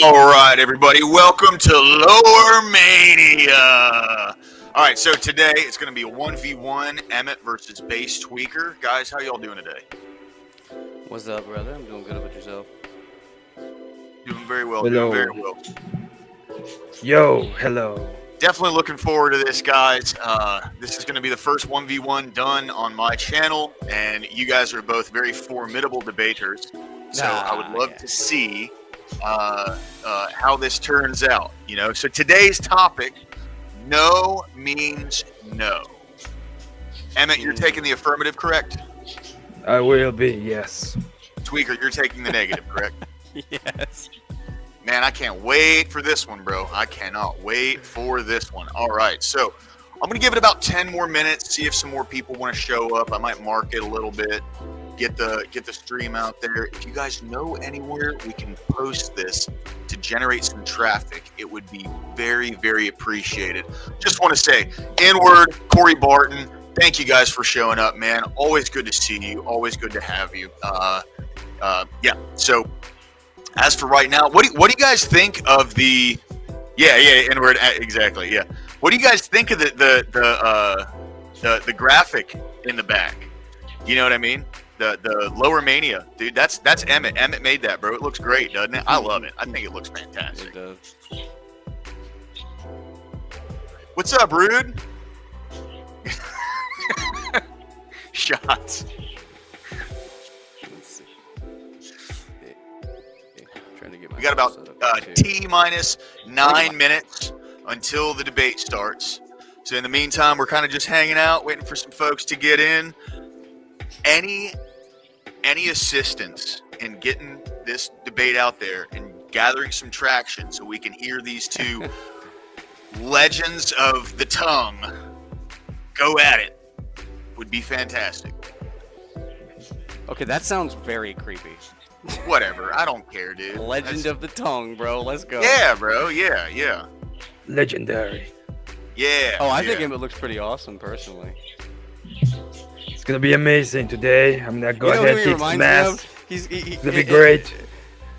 All right, everybody, welcome to Lowermania. All right, so today it's going to be a 1v1 EMMET versus Bass Tweaker. Guys, how y'all doing today? What's up, brother? I'm doing good. How about yourself? Doing very well, Hello. doing very well. Yo, hello. Definitely looking forward to this, guys. This is going to be the first 1v1 done on my channel, and you guys are both very formidable debaters. So I would love to see how this turns out. You know, so today's topic: no means no. Emmett, you're taking the affirmative, correct? I will be, yes. Tweaker, you're taking the negative, correct? Yes. Man, I can't wait for this one, bro. I cannot wait for this one. All right, so I'm going to give it about 10 more minutes, see if some more people want to show up. I might mark it a little bit, get the stream out there. If you guys know anywhere we can post this to generate some traffic, it would be very, very appreciated. Just want to say, N-word, Corey Barton, thank you guys for showing up, man. Always good to see you. Always good to have you. Yeah, so as for right now, what do you guys think of the? Yeah, N-word, exactly. Yeah, what do you guys think of the graphic in the back? You know what I mean? The Lowermania, dude. That's Emmett. Emmett made that, bro. It looks great, doesn't it? I love it. I think it looks fantastic. It does. What's up, Rude? Shots. Let's see. Trying to get my We got about T-minus 9 minutes until the debate starts. So in the meantime, we're kind of just hanging out, waiting for some folks to get in. Any assistance in getting this debate out there and gathering some traction so we can hear these two legends of the tongue go at it would be fantastic. Okay, that sounds very creepy. Whatever, I don't care, dude. Legend of the tongue, bro. Let's go. Yeah, bro. Yeah. Legendary. Yeah. Oh, I think it looks pretty awesome, personally. It's gonna be amazing today. I'm gonna go ahead and kick some ass. He's It's gonna be great.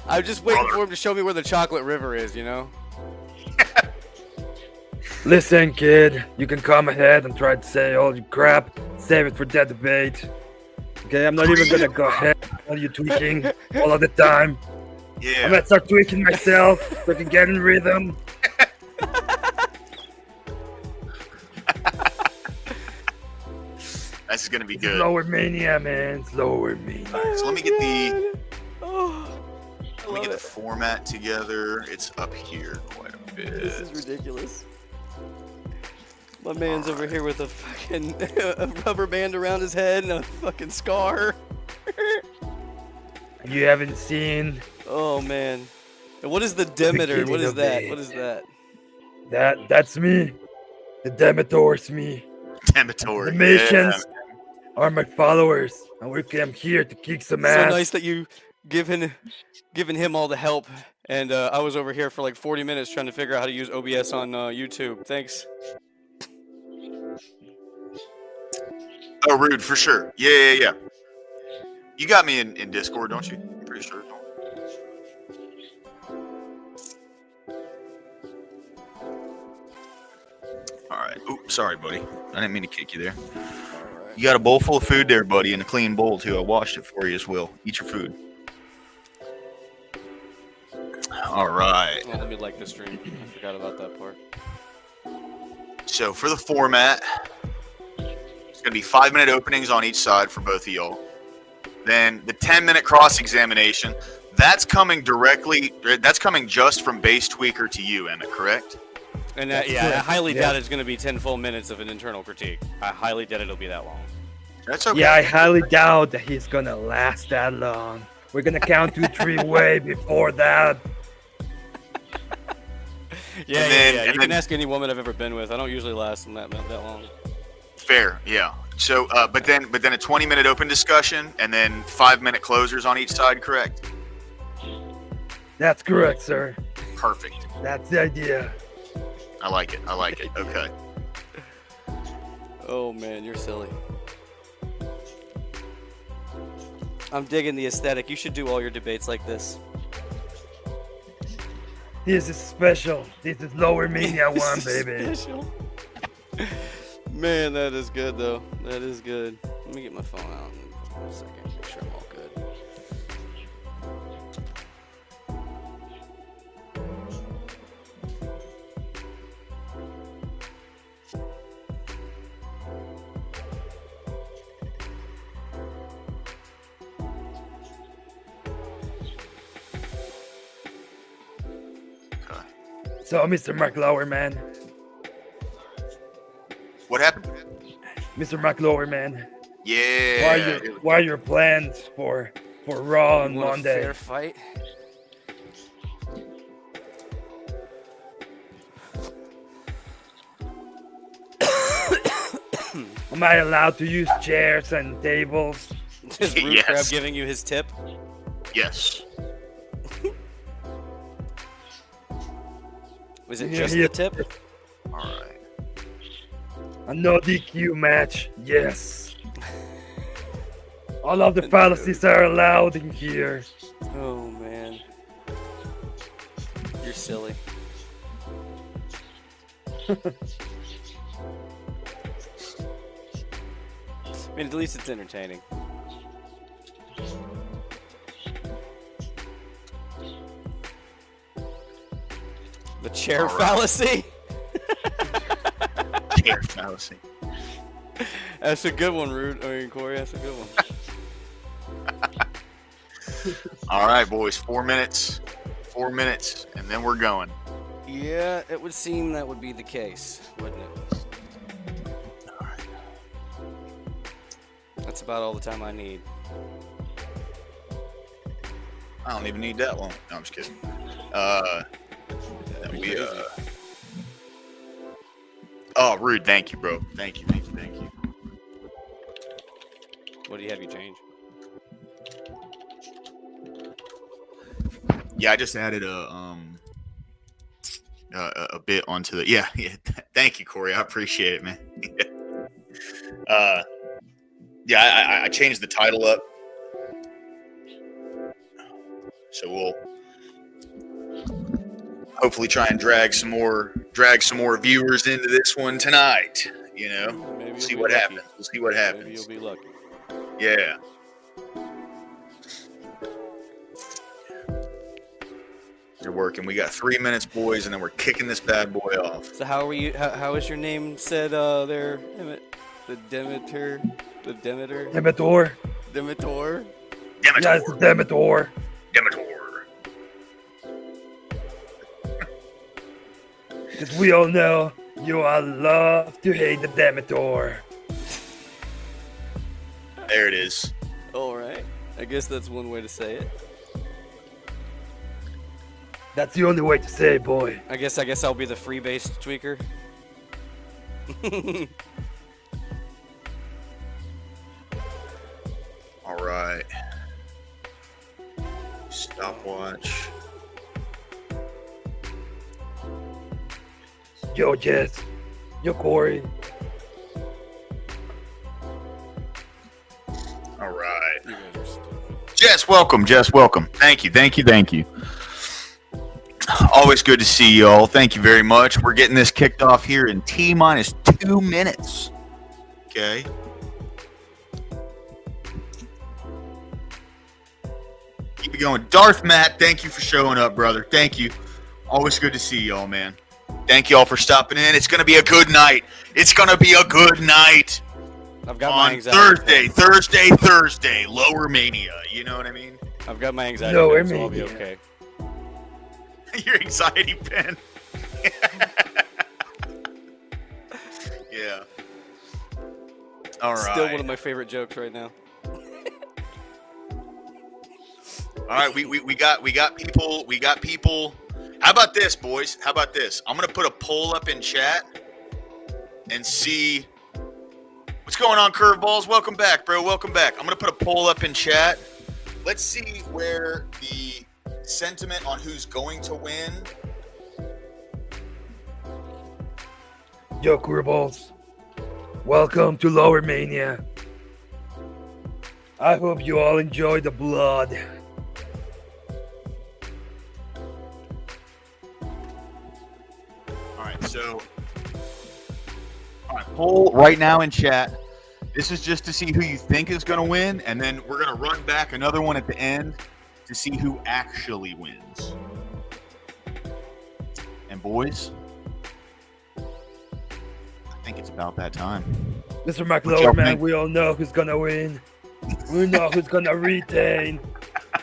I'm just waiting for him to show me where the chocolate river is, you know? Listen, kid, you can come ahead and try to say all your crap. Save it for that debate. Okay, I'm not even gonna go ahead and tell you tweaking all of the time. Yeah. I'm gonna start tweaking myself so I can get in rhythm. This is gonna be It's good. Lowermania, man. It's Lowermania. So let me get the Oh, format together. It's up here quite a bit. This is ridiculous. My man's over here with a fucking a rubber band around his head and a fucking scar. You haven't seen Oh man. And what is the Demeter? What is that? beginning What is that? that's me. The Demetor's me. Demetor. The Masons are my followers, and I'm here to kick some So ass. nice that you giving him all the help, and I was over here for like 40 minutes trying to figure out how to use OBS on YouTube. Thanks. Oh, Rude, for sure. Yeah. You got me in Discord, don't you? I'm pretty sure. All right. Oops, sorry, buddy. I didn't mean to kick you there. You got a bowl full of food there, buddy, and a clean bowl, too. I washed it for you as well. Eat your food. All right. Oh, let me like the stream. I forgot about that part. So for the format, it's going to be 5-minute openings on each side for both of y'all. Then the 10-minute cross-examination, that's coming just from Bass Tweaker to you, Emmett, correct? And I highly doubt it's going to be 10 full minutes of an internal critique. I highly doubt it'll be that long. That's okay. Yeah, I highly doubt that he's gonna last that long. We're gonna count 2, 3 way before that. Yeah. You can then- ask any woman I've ever been with. I don't usually last that long. Fair, yeah. So, but then a 20-minute open discussion and then 5-minute closers on each side, correct? That's correct, sir. Perfect. That's the idea. I like it. Okay. Oh man, you're silly. I'm digging the aesthetic. You should do all your debates like this. This is special. This is Lowermania 1, baby. Special. Man, that is good though. That is good. Let me get my phone out in a second. Make sure I'm all good. So, Mr. McLowerman. What happened? Mr. McLowerman. Yeah. What are your plans for Raw on You want a Monday? fair fight? Am I allowed to use chairs and tables? Is Rude Yes. Crab giving you his tip? Yes. Was it Yeah, just yeah. the tip? All right. A no DQ match, yes. All of the fallacies are allowed in here. Oh man, you're silly. I mean, at least it's entertaining. The chair All right. fallacy? Chair fallacy. That's a good one, Rude. I mean, Corey, that's a good one. All right, boys. 4 minutes. 4 minutes, and then we're going. Yeah, it would seem that would be the case, wouldn't it? All right. That's about all the time I need. I don't even need that long. No, I'm just kidding. That'd be We, crazy. Oh, Rude. Thank you, bro. Thank you. What do you have you change? Yeah, I just added a bit onto the. Yeah. Thank you, Corey. I appreciate it, man. Yeah, I changed the title up, so we'll hopefully try and drag some more viewers into this one tonight. You know, Maybe we'll see you'll be what lucky. happens. We'll see what Maybe happens. you'll be lucky. Yeah. You're working. We got 3 minutes, boys, and then we're kicking this bad boy off. So how are you? How is your name said there, Emmett? The Demeter. Demeter. Demetor. Demetor. Yes, Demeter. Demetor. Because we all know you all love to hate the Demeter. There it is. All right. I guess that's one way to say it. That's the only way to say it, boy. I guess I'll be the free-based tweaker. All right. Stopwatch. Yo, Jess. Yo, Corey. All right. You guys are stupid. Jess, welcome. Thank you. Always good to see y'all. Thank you very much. We're getting this kicked off here in T-minus 2 minutes. Okay. Keep it going. Darth Matt, thank you for showing up, brother. Thank you. Always good to see y'all, man. Thank y'all for stopping in. It's going to be a good night. I've got my On anxiety. Thursday, Lowermania. You know what I mean? I've got my anxiety. No, pen, so I'll be Lowermania. okay. Your anxiety pen. Yeah. All right. Still one of my favorite jokes right now. All right, we got people. How about this, boys? How about this? I'm gonna put a poll up in chat and see what's going on. Curveballs, welcome back, bro. Welcome back. I'm gonna put a poll up in chat. Let's see where the sentiment on who's going to win. Yo, Queerballs. Welcome to Lowermania. I hope you all enjoy the blood. right, so poll right now in chat. This is just to see who you think is going to win, and then we're going to run back another one at the end to see who actually wins. And boys, I think it's about that time. Mr. Lowerman, we all know who's gonna win. We know who's gonna retain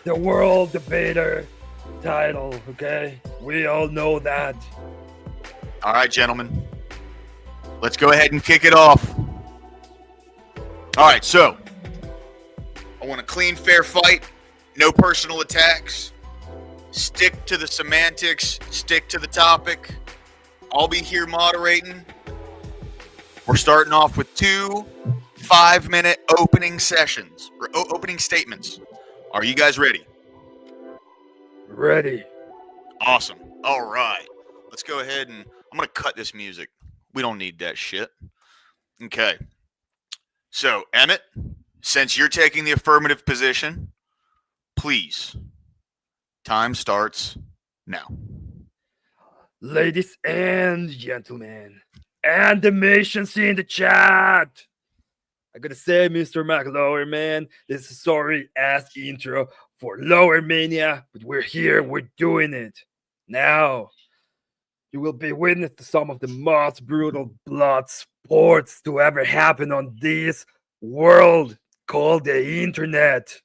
the World Debater title, okay? We all know that. All right, gentlemen. Let's go ahead and kick it off. All right, so I want a clean, fair fight. No personal attacks. Stick to the semantics. Stick to the topic. I'll be here moderating. We're starting off with 2 5-minute opening sessions, or opening statements. Are you guys ready? Ready. Awesome. All right. Let's go ahead and I'm going to cut this music. We don't need that shit. Okay. So, Emmett, since you're taking the affirmative position, please, time starts now. Ladies and gentlemen, and the nations in the chat. I gotta say, Mr. Lowerman, this is a sorry-ass intro for Lowermania, but we're here, we're doing it. Now, you will be witness to some of the most brutal blood sports to ever happen on this world called the internet.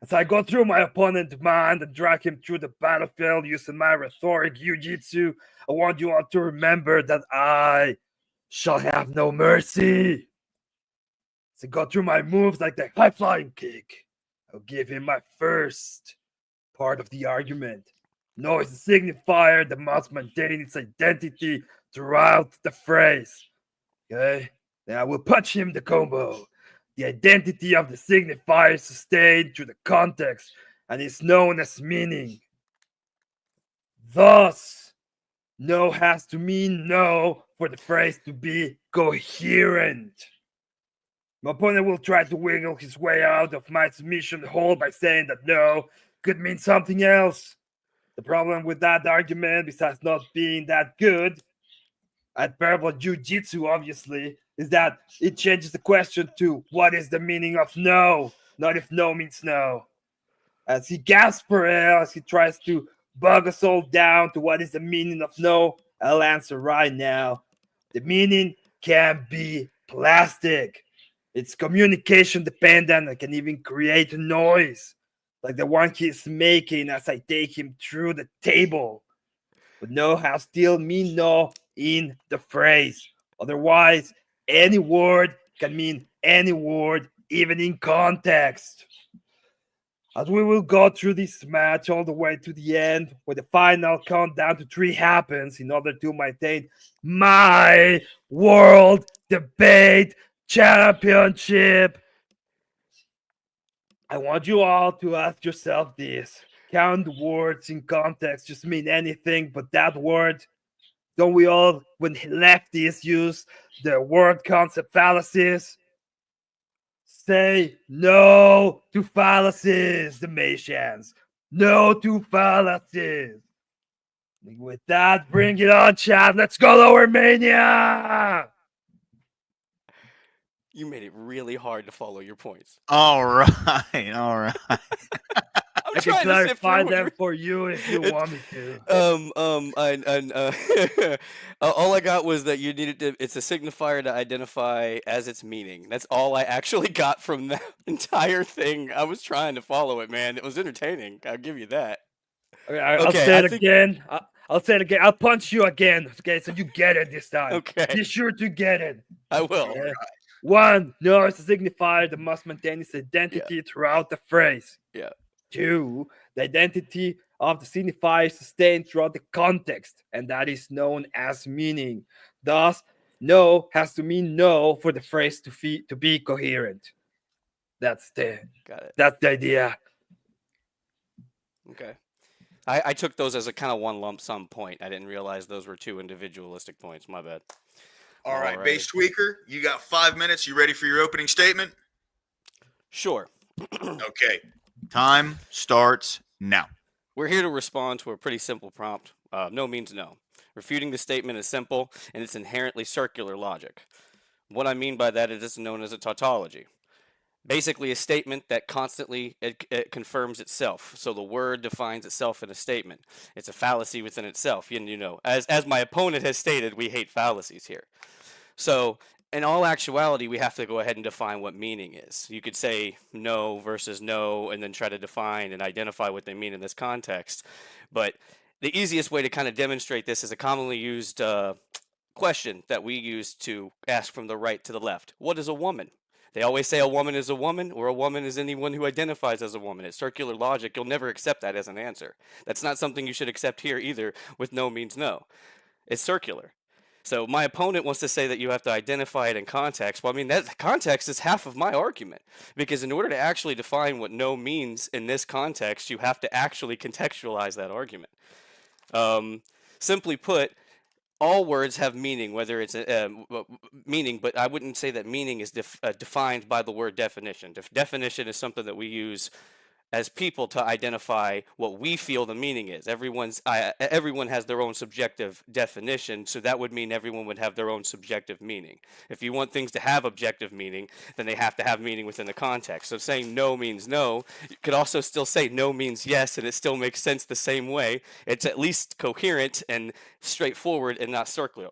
As I go through my opponent's mind and drag him through the battlefield using my rhetoric jiu-jitsu, I want you all to remember that I shall have no mercy. As I go through my moves like the high-flying kick, I'll give him my first part of the argument. No is a signifier that must maintain its identity throughout the phrase. Okay? Then I will punch him the combo. The identity of the signifier is sustained through the context and is known as meaning. Thus, no has to mean no for the phrase to be coherent. My opponent will try to wiggle his way out of my submission hold by saying that no could mean something else. The problem with that argument, besides not being that good at parable jiu-jitsu, obviously, is that it changes the question to what is the meaning of no, not if no means no. As he gasps for air, as he tries to bug us all down to what is the meaning of no, I'll answer right now. The meaning can be plastic. It's communication dependent and can even create noise, like the one he's making as I take him through the table. But no has still mean no in the phrase. Otherwise, any word can mean any word, even in context. As we will go through this match all the way to the end, where the final countdown to 3 happens in order to maintain my World Debate Championship. I want you all to ask yourself this. Can the words in context just mean anything but that word? Don't we all, when lefties use the word concept fallacies? Say no to fallacies, the Mayshans. No to fallacies. With that, bring it on, chat. Let's go, Lowermania! You made it really hard to follow your points. All right. All right. I can clarify them for you if you want me to. All I got was that you needed to. It's a signifier to identify as its meaning. That's all I actually got from that entire thing. I was trying to follow it, man. It was entertaining. I'll give you that. Okay, I'll say it again. I'll say it again. I'll punch you again. Okay, so you get it this time. Okay. Be sure to get it. I will. Okay. 1, no is a signifier that must maintain its identity throughout the phrase. Yeah. 2, the identity of the signifier is sustained throughout the context, and that is known as meaning. Thus, no has to mean no for the phrase to be coherent. That's the idea. Okay. I took those as a kind of one lump sum point. I didn't realize those were 2 individualistic points. My bad. All right, Bass Tweaker, you got 5 minutes. You ready for your opening statement? Sure. Okay. Time starts now. We're here to respond to a pretty simple prompt. No means no. Refuting the statement is simple, and it's inherently circular logic. What I mean by that is it's known as a tautology. Basically, a statement that constantly it confirms itself. So the word defines itself in a statement. It's a fallacy within itself. You know, as my opponent has stated, we hate fallacies here. So in all actuality, we have to go ahead and define what meaning is. You could say no versus no, and then try to define and identify what they mean in this context. But the easiest way to kind of demonstrate this is a commonly used question that we use to ask from the right to the left. What is a woman? They always say a woman is a woman, or a woman is anyone who identifies as a woman. It's circular logic. You'll never accept that as an answer. That's not something you should accept here either, with no means no. It's circular. So my opponent wants to say that you have to identify it in context. Well, I mean, that context is half of my argument. Because in order to actually define what no means in this context, you have to actually contextualize that argument. Simply put, all words have meaning, whether it's meaning, but I wouldn't say that meaning is defined by the word definition. Definition is something that we use as people to identify what we feel the meaning is. Everyone has their own subjective definition, so that would mean everyone would have their own subjective meaning. If you want things to have objective meaning, then they have to have meaning within the context. So saying no means no, you could also still say no means yes, and it still makes sense the same way. It's at least coherent and straightforward and not circular.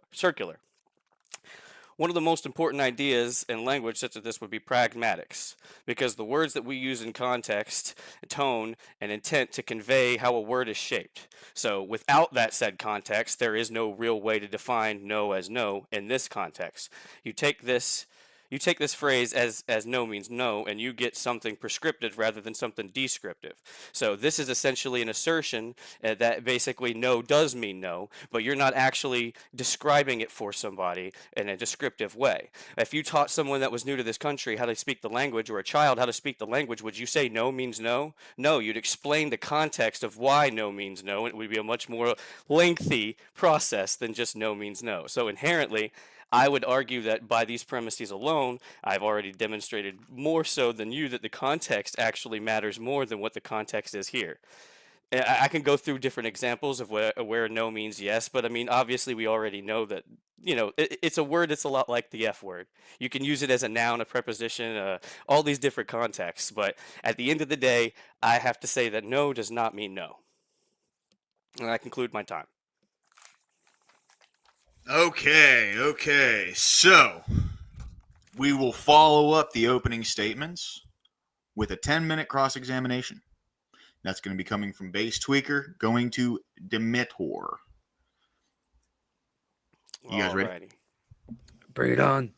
One of the most important ideas in language such as this would be pragmatics, because the words that we use in context, tone, and intent to convey how a word is shaped. So without that said context, there is no real way to define no as no in this context. You take this phrase as no means no, and you get something prescriptive rather than something descriptive. So this is essentially an assertion that basically no does mean no, but you're not actually describing it for somebody in a descriptive way. If you taught someone that was new to this country how to speak the language, or a child how to speak the language, would you say no means no? No, you'd explain the context of why no means no, and it would be a much more lengthy process than just no means no. So inherently, I would argue that by these premises alone, I've already demonstrated more so than you that the context actually matters more than what the context is here. I can go through different examples of where no means yes, but I mean, obviously we already know that, you know, it's a word that's a lot like the F word. You can use it as a noun, a preposition, all these different contexts, but at the end of the day, I have to say that no does not mean no. And I conclude my time. Okay. So we will follow up the opening statements with a 10-minute cross-examination. That's going to be coming from Bass Tweaker, going to Demetor. You guys ready? Bring it on.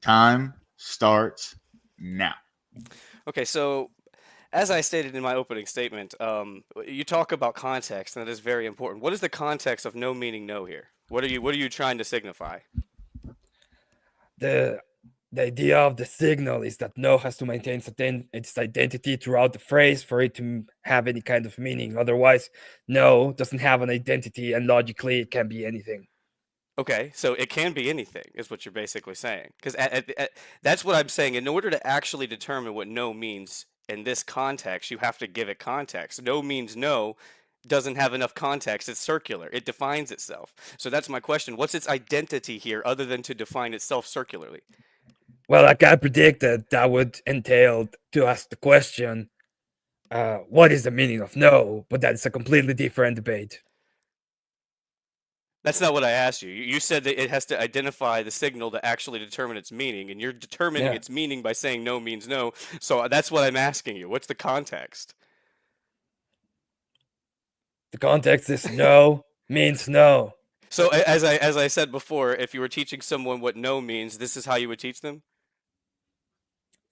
Time starts now. Okay, so as I stated in my opening statement, you talk about context, and that is very important. What is the context of no meaning no here? What are you trying to signify? The idea of the signal is that no has to maintain its identity throughout the phrase for it to have any kind of meaning. Otherwise, no doesn't have an identity, and logically it can be anything. Okay, so it can be anything, is what you're basically saying. Because that's what I'm saying. In order to actually determine what no means in this context, you have to give it context. No means no doesn't have enough context. It's circular. It defines itself. So that's my question. What's its identity here other than to define itself circularly? Well, like I predicted, that would entail to ask the question, what is the meaning of no? But that's a completely different debate. That's not what I asked you. You said that it has to identify the signal to actually determine its meaning, and you're determining its meaning by saying no means no. So that's what I'm asking you. What's the context? The context is no means no. So as I said before, if you were teaching someone what no means, this is how you would teach them?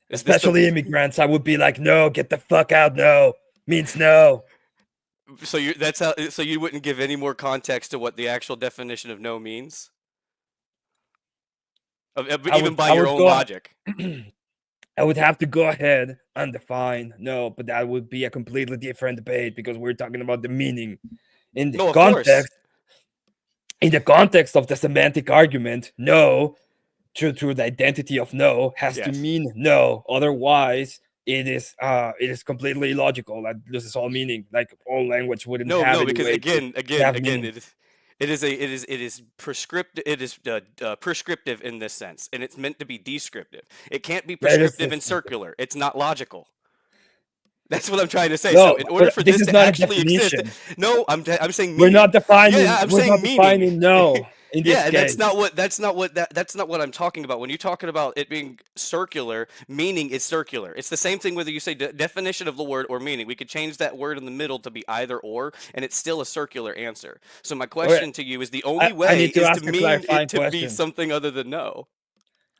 Especially immigrants, I would be like, no, get the fuck out, no means no. So you wouldn't give any more context to what the actual definition of no means? Even by your own logic. I would have to go ahead and define no, but that would be a completely different debate because we're talking about the meaning. In the context, in the context of the semantic argument, no, through the identity of no, has to mean no. Otherwise, it is completely illogical. That loses all meaning. Like all language wouldn't have. No, because again, It is prescriptive. It is prescriptive in this sense, and it's meant to be descriptive. It can't be That is prescriptive and descriptive. circular. It's not logical. That's what I'm trying to say. So No, in order but for this this is to not a actually exist, definition. no, I'm saying We're not meaning. defining. Yeah, I'm We're saying not meaning. defining no in this Yeah, and case. that's not what I'm talking about. When you're talking about it being circular, meaning is circular. It's the same thing whether you say definition of the word or meaning. We could change that word in the middle to be either or, and it's still a circular answer. So my All right, question to you is: the only I way need to is to ask a mean clarifying it to be question. something other than no.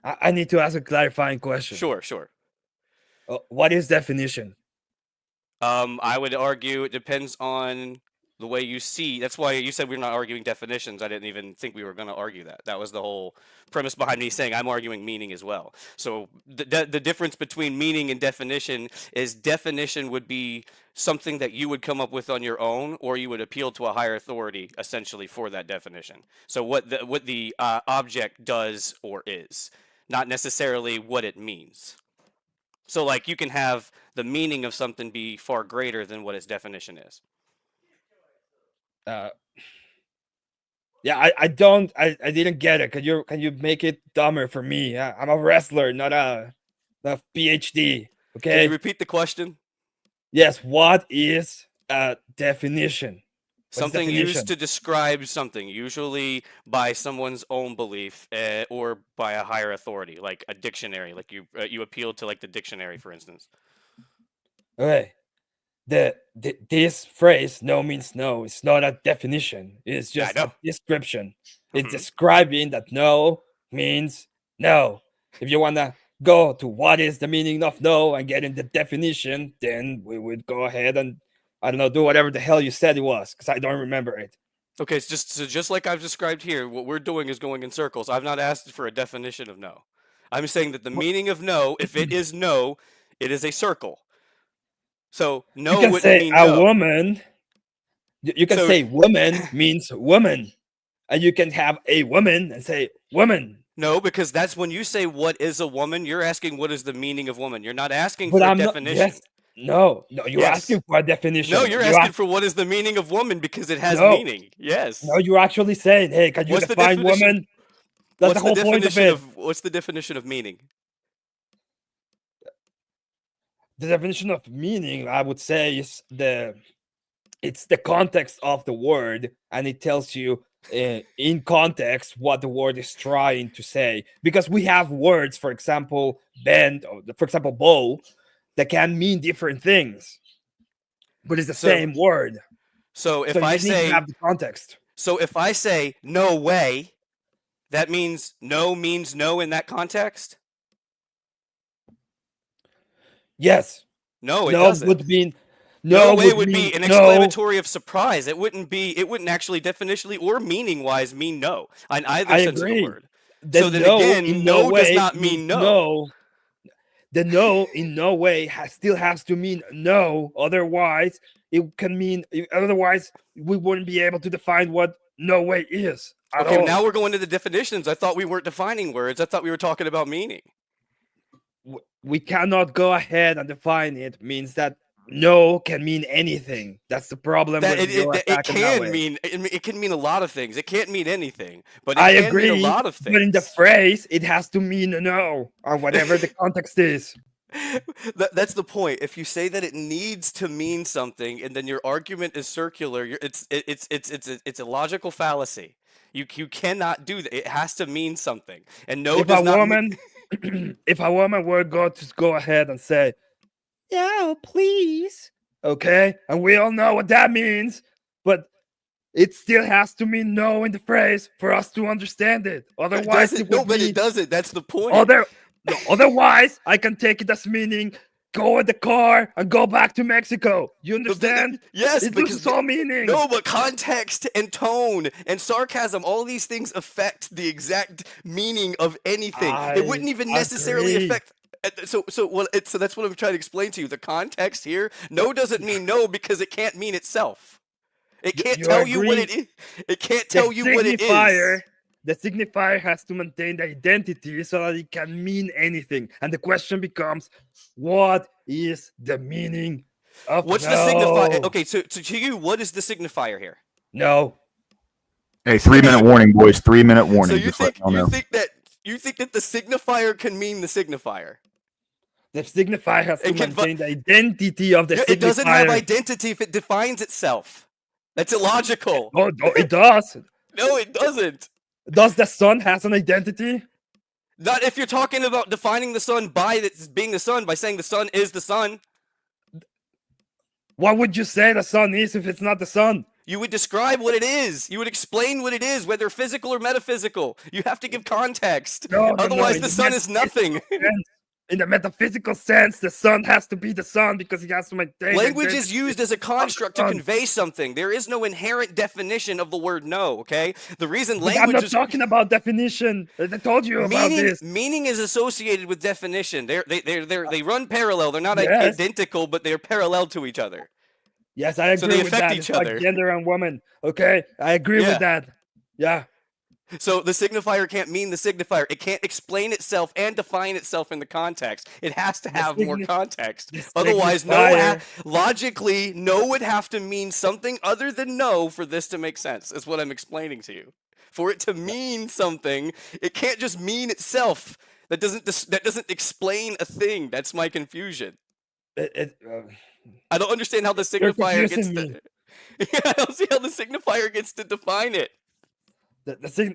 I need to ask a clarifying question. Sure, sure. What is definition? I would argue it depends on the way you see. That's why you said we're not arguing definitions. I didn't even think we were going to argue that. That was the whole premise behind me saying I'm arguing meaning as well. So the difference between meaning and definition is definition would be something that you would come up with on your own, or you would appeal to a higher authority essentially for that definition. So what the object does or is, not necessarily what it means. So, like, you can have the meaning of something be far greater than what its definition is. Uh, yeah, I don't. I didn't get it. Can you make it dumber for me? I'm a wrestler, not a PhD. Can you Okay. repeat the question? Yes. What is a definition? What's Something used definition? to describe something, usually by someone's own belief or by a higher authority, like a dictionary. Like you appeal to like the dictionary, for instance. Okay. This phrase "no" means no. It's not a definition. It's Yeah, I just know. a description. It's Mhm. describing that no means no. If you wanna go to what is the meaning of no and get in the definition, then we would go ahead and I don't know, do whatever the hell you said it was, because I don't remember it. Okay, it's just like I've described here, what we're doing is going in circles. I've not asked for a definition of no. I'm saying that the meaning of no, if it is no, it is a circle. So You no can wouldn't say mean a no. woman. You can So say woman means woman, and you can have a woman and say woman. no, because that's when you say what is a woman, you're asking what is the meaning of woman. You're not asking But for a I'm not. definition. Yes. No. No. You're asking Yes. for a No, definition. you're You asking ask. for what is the meaning of woman because it has No. meaning. Yes. No. You're actually saying, hey, can you What's the define definition? woman? That's the whole point of it. What's the definition of meaning? The definition of meaning, I would say, is it's the context of the word, and it tells you in context what the word is trying to say. Because we have words, for example, bend, or for example, bow, that can mean different things, but it's the So same word. so if So I you need to say have the context. so if I say no way, that means no in that context? Yes. No, it No doesn't. would mean No no way would would mean be an no. exclamatory of surprise. It wouldn't actually definitionally or meaning wise mean no in either I sense of the agree. word. The So then no in again, no no does way not means mean no. no. The no in no way still has to mean no. Otherwise, it can mean. Otherwise, we wouldn't be able to define what no way is at Okay, all. now we're going to the definitions. I thought we weren't defining words. I thought we were talking about meaning. We cannot go ahead and define it. Means that no can mean anything. That's the problem That with your it attacking that can way. mean it can mean a lot of things. It can't mean anything, but it I can mean a agree, lot of but in the things. phrase, it has to mean no, or whatever the context is. That's the point. If you say that it needs to mean something, and then your argument is circular, it's a logical fallacy. You cannot do that. It has to mean something, and no If does a not mean. woman, if a woman were going to go ahead and say, "Yeah, please," okay, and we all know what that means, but it still has to mean no in the phrase for us to understand it. It Otherwise, it doesn't. No, would but be it doesn't. That's the point. otherwise, I can take it as meaning go in the car and go back to Mexico. You understand? Yes, It because loses all meaning. no, but context and tone and sarcasm, all these things affect the exact meaning of anything. It wouldn't even necessarily agree. affect. So that's what I'm trying to explain to you. The context here, no doesn't mean no because it can't mean itself. It can't You tell you what agree? it is. It can't tell you what it is. The signifier has to maintain the identity so that it can mean anything. And the question becomes, what is the meaning of What's no? the signifier? Okay, so to you, what is the signifier here? No. Hey, 3-minute warning, boys. 3-minute warning. So you Just think let y'all know. you think that the signifier can mean the signifier? The signifier has to It can maintain the identity of the Yeah, signifier. it doesn't have identity if it defines itself. That's illogical. Oh, no, it does. No, it doesn't. Does the sun has an identity? Not if you're talking about defining the sun by it being the sun, by saying the sun is the sun. What would you say the sun is if it's not the sun? You would describe what it is. You would explain what it is, whether physical or metaphysical. You have to give context. No, no, Otherwise, in the sun is nothing. In the metaphysical sense, the sun has to be the sun because it has to maintain. Language is used as a construct to convey something. There is no inherent definition of the word "no." Okay, the reason But I'm language not is talking about definition. I told you about this. meaning is associated with definition. They run parallel. They're not Yes. identical, but they're parallel to each other. Yes, I agree So they with affect that. each It's like other. gender and woman. Okay, I agree Yeah. with that. Yeah. So the signifier can't mean the signifier. It can't explain itself and define itself in the context. It has to have more context. the Otherwise, signifier- logically, no would have to mean something other than no for this to make sense. Is what I'm explaining to you. For it to mean something, it can't just mean itself. That doesn't explain a thing. That's my confusion. I don't understand how the signifier gets confusing to. I don't see how the signifier gets to define it.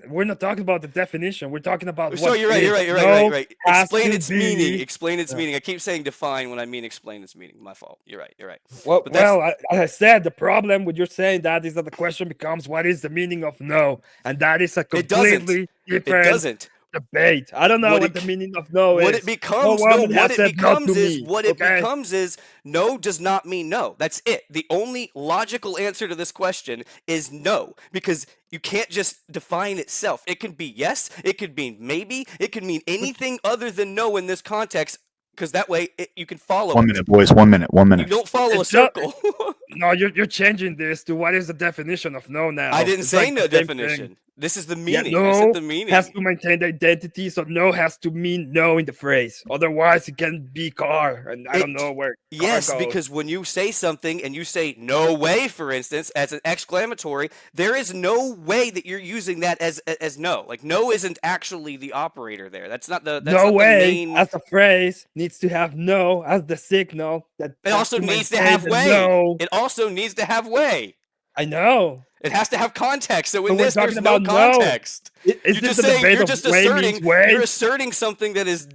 We're not talking about the definition. We're talking about. So what you're right. is. You're right. You're right. No Right. Right. has Explain to its be- meaning. Explain its Yeah. meaning. I keep saying define when I mean explain its meaning. My fault. You're right. You're right. Well, But that's- as I said, the problem with you saying that is that the question becomes, what is the meaning of no? And that is a It doesn't. completely It different doesn't. debate. I don't know What what it the c- meaning of no is. What it becomes, no, woman what has it said no becomes to is me, what it okay? becomes is no does not mean no. That's it. The only logical answer to this question is no, because you can't just define itself. It can be yes, it could mean maybe, it could mean anything other than no in this context, because that way you can follow 1 it. minute, boys. 1 minute. 1 You minute. don't follow a It's not- circle. No, you're changing this to what is the definition of no now. I didn't It's say like no the same definition. thing. This is the Yeah, meaning. I said no the meaning. has to maintain the identity, so no has to mean no in the phrase. Otherwise, it can be car, and I don't It- know where. Yes, car goes. because when you say something and you say no way, for instance, as an exclamatory, there is no way that you're using that as no. Like no isn't actually the operator there. That's not the no not way, the main. as a phrase, needs to have no as the signal. That It also needs to maintain have the way. No. It also needs to have way. I know. It has to have context. So in But we're this, there's talking no about no. context. Is You're this just a saying. debate You're of just way asserting. means way? You're asserting something that is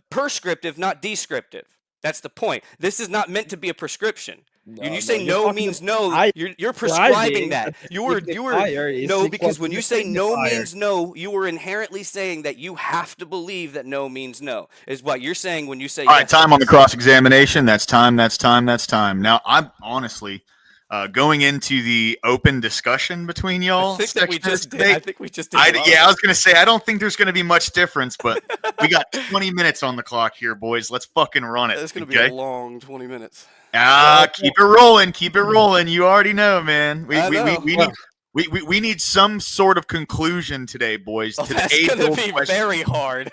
prescriptive, not descriptive. That's the point. This is not meant to be a prescription. When you say you're no talking means about- no, you're prescribing that. the You were signifier is no, equal because to when the you say no signifier. means no, you were inherently saying that you have to believe that no means no. Is what you're saying when you say All right, yes. time on the cross examination. That's time. That's time. That's time. Now, I'm honestly going into the open discussion between y'all. I think that we section of this just did. debate. I think we just did. a lot of Yeah, I it. was going to say, I don't think there's going to be much difference, but we got 20 minutes on the clock here, boys. Let's fucking run it. It's going to be okay? a long 20 minutes. Keep it rolling. Keep it rolling. You already know, man. I know. We need some sort of conclusion today, boys. Oh, to the that's going to age-old be question. very hard.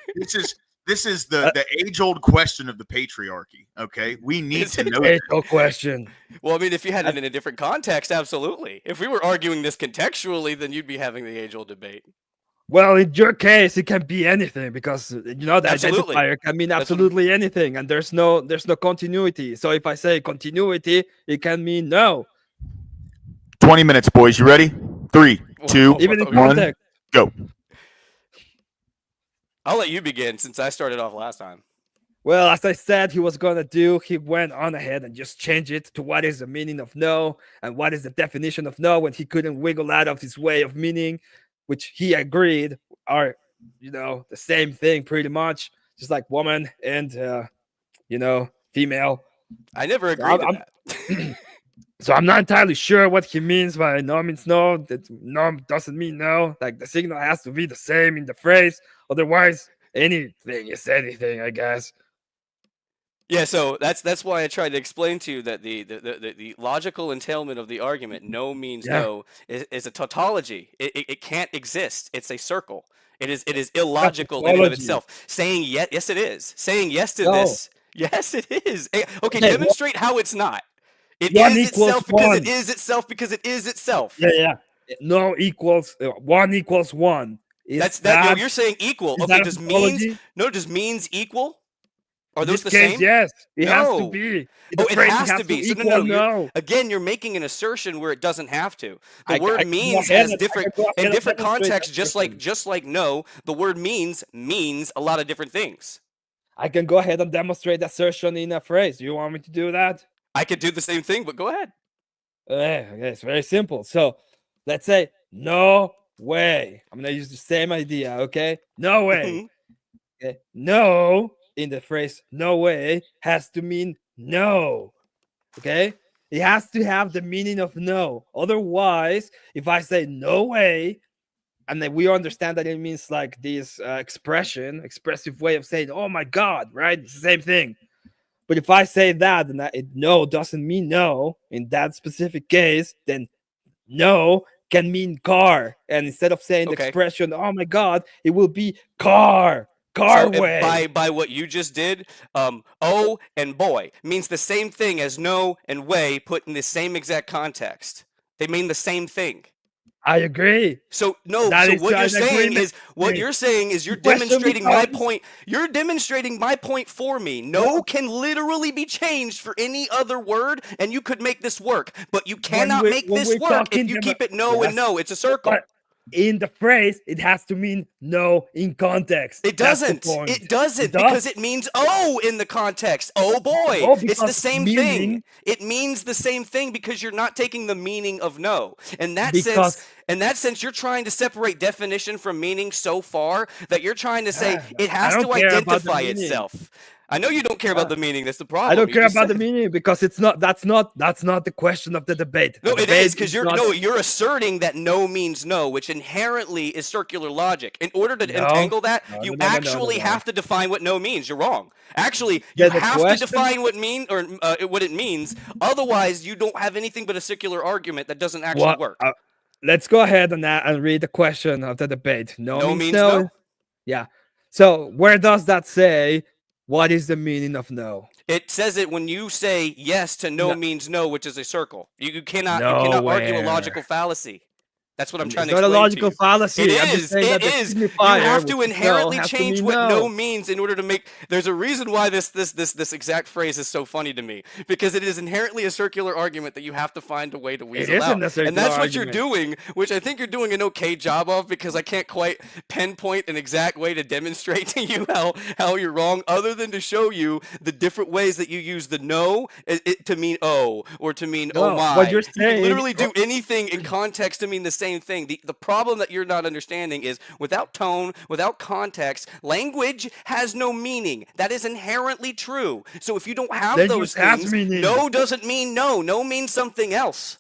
This is the age-old question of the patriarchy. Okay, we need Is to it? know. Hey, no question. Well, I mean, if you had it in a different context, absolutely. If we were arguing this contextually, then you'd be having the age-old debate. Well, in your case, it can be anything because the Absolutely. identifier can mean That's what- absolutely anything, and there's no continuity. So if I say continuity, it can mean no, 20 minutes, boys. You ready? 3, 2, even in Okay. One. context. go. I'll let you begin since I started off last time. Well, as I said, he went on ahead and just changed it to what is the meaning of no and what is the definition of no when he couldn't wiggle out of his way of meaning, which he agreed are, the same thing pretty much, just like woman and, female. I never agreed to I'm- that. So I'm not entirely sure what he means by no means no. That no doesn't mean no. Like the signal has to be the same in the phrase. Otherwise, anything is anything, I guess. Yeah, so that's why I tried to explain to you that the logical entailment of the argument, no means Yeah. no, is a tautology. It can't exist. It's a circle. It is illogical in and of tautology. itself. Saying yes it is. Saying yes to No. this, yes it is. Okay, Hey, demonstrate how it's not. It one is equals itself because it one. is itself because it is itself. Yeah. no equals 1 equals 1. That's that. No, you're saying equal. Is Okay, that a does means tautology? does means equal? Are In those this the case, same? yes. It has to No. be. In Oh, the it phrase, it has has to to be. So equal you're no. again, you're making an assertion where it doesn't have to. The word I can go means ahead has and I different can go in ahead and different demonstrate that contexts, assertion. just like no, the word means a lot of different things. I can go ahead and demonstrate the assertion in a phrase. You want me to do that? I could do the same thing, but go ahead. Okay, it's very simple. So let's say no way. I'm gonna use the same idea, okay? No way. Okay. No in the phrase no way has to mean no. Okay? It has to have the meaning of no. Otherwise, if I say no way, and then we understand that it means like this expressive way of saying, oh my God, right? It's the same thing. But if I say that and no doesn't mean no in that specific case, then no can mean car. And instead of saying the Okay. expression, oh my God, it will be car. So Carway. by what you just did, oh and boy means the same thing as no and way put in the same exact context. They mean the same thing. I agree. So no, That so is what you're an saying agreement. is you're The question demonstrating my becomes, point. You're demonstrating my point for me. No can literally be changed for any other word, and you could make this work, but you cannot make when this we're work if talking you about, keep it no and yes, no. It's a circle. but in the phrase, it has to mean no in context. It That's the doesn't. point. It doesn't It does. because it means oh in the context. Oh boy. No, It's the because same meaning, thing. It means the same thing because you're not taking the meaning of no. In that because sense, you're trying to separate definition from meaning so far that you're trying to say it I has don't to care about the identify meaning. itself. I know you don't care about the meaning. That's the problem. I don't You care just about the said. meaning because it's not. That's not the question of the debate. No, The it is debate because not, you're asserting that no means no, which inherently is circular logic. In order to no, entangle that, no, you no, no, no, no, actually no. have to define what no means. You're wrong. Actually, you Then the have to question. define what what it means. Otherwise, you don't have anything but a circular argument that doesn't actually What? work. Let's go ahead and read the question of the debate. No No means means no. no. Yeah. So where does that say? What is the meaning of no? It says it when you say yes to no No, means no, which is a circle. You cannot argue a nowhere. logical fallacy. That's what I'm trying It's to not a explain to logical you. fallacy. I'm just saying that It the is. You signifier, have which to is no, inherently has to change mean what no no. means in order to make. There's a reason why this exact phrase is so funny to me because it is inherently a circular argument that you have to find a way to It weasel isn't out, a circular and that's what argument. you're doing, which I think you're doing an okay job of because I can't quite pinpoint an exact way to demonstrate to you how you're wrong, other than to show you the different ways that you use the no to mean oh or to mean oh No, my. what you're You can saying. literally do anything in context to mean the same thing. The problem that you're not understanding is without tone, without context, language has no meaning. That is inherently true. So if you don't have Language those has things, meaning. no doesn't mean no. No means something else.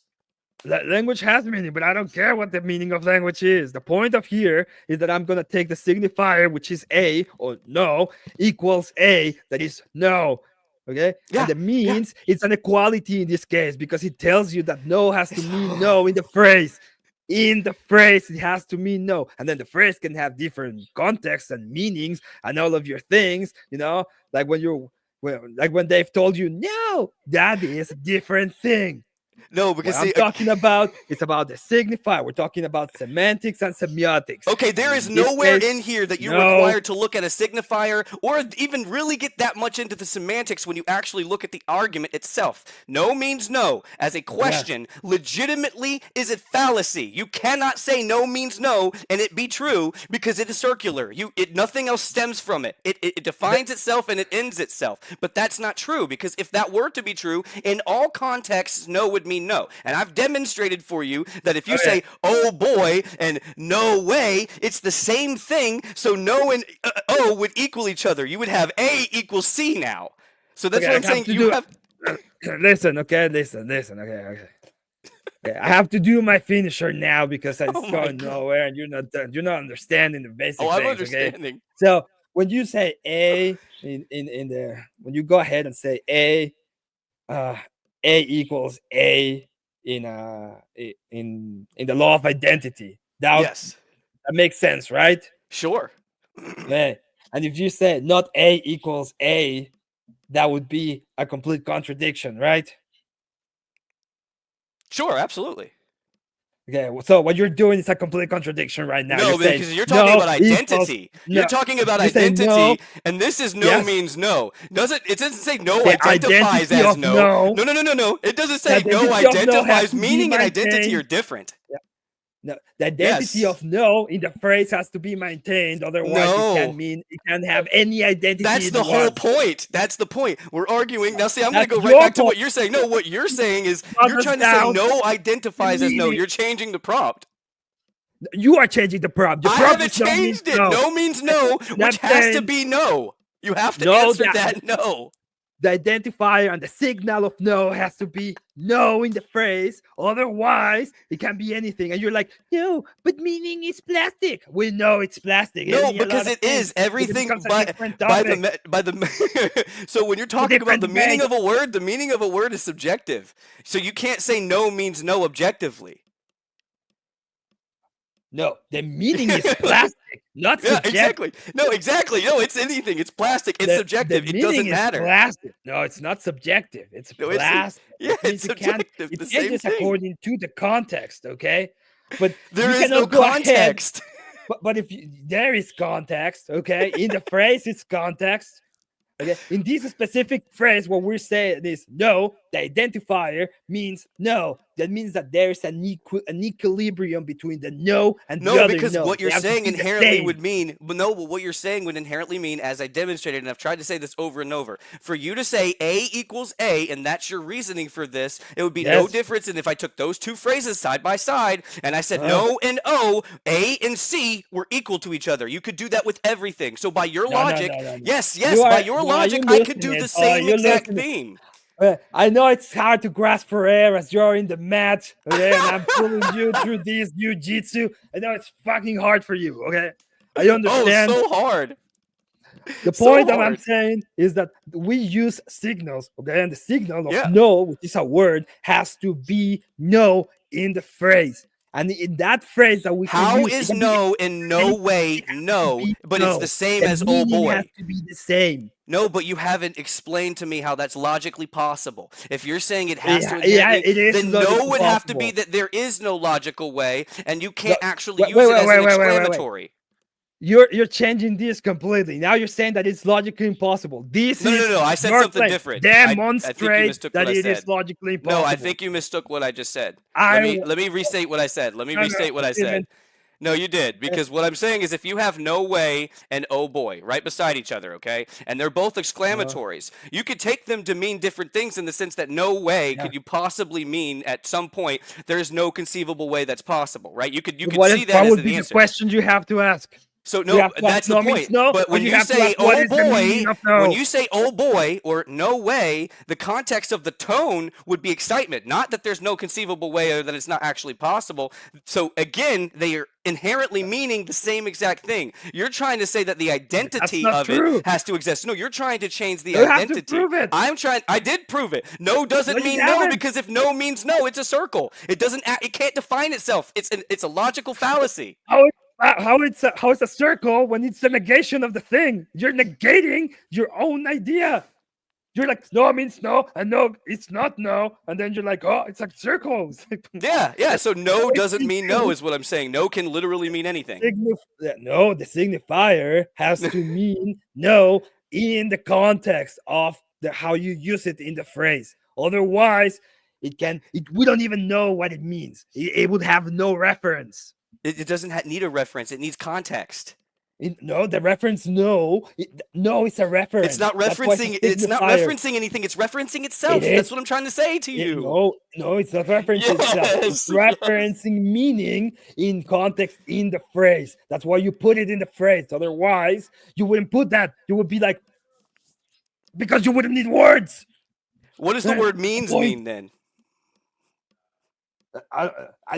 Language has meaning, but I don't care what the meaning of language is. The point of here is that I'm gonna take the signifier, which is a or no, equals a, that is no. Okay, Yeah, and the means it's an equality in this case because it tells you that no has to mean no in the phrase. In the phrase, it has to mean no, and then the phrase can have different contexts and meanings and all of your things. Like when they've told you no, that is a different thing. No, What because I'm talking about, it's about the signifier. We're talking about semantics and semiotics. okay, there And is in this nowhere case, in here that you're no. required to look at a signifier or even really get that much into the semantics when you actually look at the argument itself. No means no as a question legitimately is a fallacy. You cannot say no means no and it be true because it is circular. Nothing else stems from it. It defines itself and it ends itself. But that's not true because if that were to be true, in all contexts, no would mean no. And I've demonstrated for you that if you say, oh boy, and no way, it's the same thing. So no and O would equal each other. You would have A equals C now. So that's what I'm saying. You have. Listen, okay, listen, okay. I have to do my finisher now because it's going nowhere, and you're not understanding the basic things. I'm understanding. Okay? So when you say A when you go ahead and say A equals A in the law of identity, that makes sense, right? Sure. Yeah. And if you say not A equals A, that would be a complete contradiction, right? Sure, absolutely. Okay, so what you're doing is a complete contradiction right now. No, You're saying because you're talking no about equals identity. no. You're talking about You're saying identity, no. and this is no Yes. means no. It doesn't say no The identifies identity as of no. no. No. It doesn't The say no identity of no has identifies. to be Meaning and identity maintained. are different. No, the identity Yes. of no in the phrase has to be maintained. Otherwise, No. it can have any identity. That's it the whole wants. point. That's the point. We're arguing. Now, see, I'm going to That's go right your back to point. what you're saying. No, what you're saying is Not you're the trying to say sound, no identifies as no. meaning. You're changing the prompt. You are changing the prompt. The I prompt haven't is no means changed it. no. No means no, I'm which has to saying be no. You have to No, answer that- that no. the identifier and the signal of no has to be no in the phrase. Otherwise, it can be anything. And you're like, no, but meaning is plastic. We know it's plastic. No, mean a lot because of it things. is everything becomes a by different by topic. the so when you're talking about the different meaning way. of a word, the meaning of a word is subjective. So you can't say no means no objectively. No, the meaning is plastic, not Yeah, subjective. exactly. No, exactly. No, it's anything. It's plastic. It's subjective. The It doesn't meaning is matter. plastic. No, it's not subjective. It's No, it's plastic. yeah, It means it's it can't. subjective. It The same changes thing. according to the context. Okay, but There you is cannot no go ahead. context. But if there is context, okay, in the phrase it's context. Okay, in this specific phrase, what we're saying is no. The identifier means no. That means that there is an equilibrium between the no and the No, other because no. what you're They have to saying be the inherently same. would mean, but no, but what you're saying would inherently mean, as I demonstrated, and I've tried to say this over and over, for you to say A equals A, and that's your reasoning for this, it would be no Yes. difference than if I took those two phrases side by side, and I said Uh. no and O, A and C were equal to each other. You could do that with everything. So by your No, logic, no. yes, You by are- your no, logic, you're I could do losing the it. same You're exact losing it. thing. I know it's hard to grasp for air as you're in the mat, okay, and I'm pulling you through this jiu-jitsu. I know it's fucking hard for you, okay? I Oh, understand. so hard. The so point that I'm hard. saying is that we use signals, okay, and the signal of Yeah. no, which is a word, has to be no in the phrase. And in that phrase that we can How use, it is can be no in no anything. way It has to no, be but it's no. the same The as oh meaning boy? has to be the same. No, but you haven't explained to me how that's logically possible. If you're saying it has to Yeah, inherently, it is then no logically would have to be possible. that there is no logical way, and you can't actually wait, use it wait, as wait, an wait, wait, wait. exclamatory. You're changing this completely. Now you're saying that it's logically impossible. This is No. I said your something claim. different. I think you Demonstrate mistook that what I it is said. logically impossible. No, I think you mistook what I just said. I Let me restate what I said. Let me No, no, restate what I said. Steven. No, you did. Because what I'm saying is if you have no way and oh boy right beside each other, okay, and they're both exclamatories, you could take them to mean different things in the sense that no way could you possibly mean at some point there's no conceivable way that's possible, right? You could see that what as would an be the answer. question you have to ask? So You no, have to that's ask the no means point. no, But or when you you have to say ask what oh is the meaning boy, of no? when you say oh boy or no way, the context of the tone would be excitement, not that there's no conceivable way or that it's not actually possible. So again, they are inherently meaning the same exact thing. You're trying to say that the identity not of true. it has to exist. No, you're trying to change the You have to identity. prove it. I did prove it. No doesn't No, you mean no haven't. because if no means no, it's a circle. It can't define itself. It's a logical fallacy. How it's a circle when it's the negation of the thing? You're negating your own idea. You're like no means no, and no it's not no, and then you're like oh it's a circle. It's like, Yeah. So no It's doesn't mean no is what I'm saying. No can literally mean anything. No, the signifier has to mean no in the context of how you use it in the phrase. Otherwise, we don't even know what it means. It would have no reference. It doesn't need a reference. It needs context. No, the reference no. No, it's a reference. It's not That's why referencing. It's not signifier. referencing anything. It's referencing itself. It is. That's what I'm trying to say to you. No, it's not referencing itself. It's Yes, referencing meaning in context in the phrase. That's why you put it in the phrase. Otherwise, you wouldn't put that. You would be like, because you wouldn't need words. What does the word means point. mean then?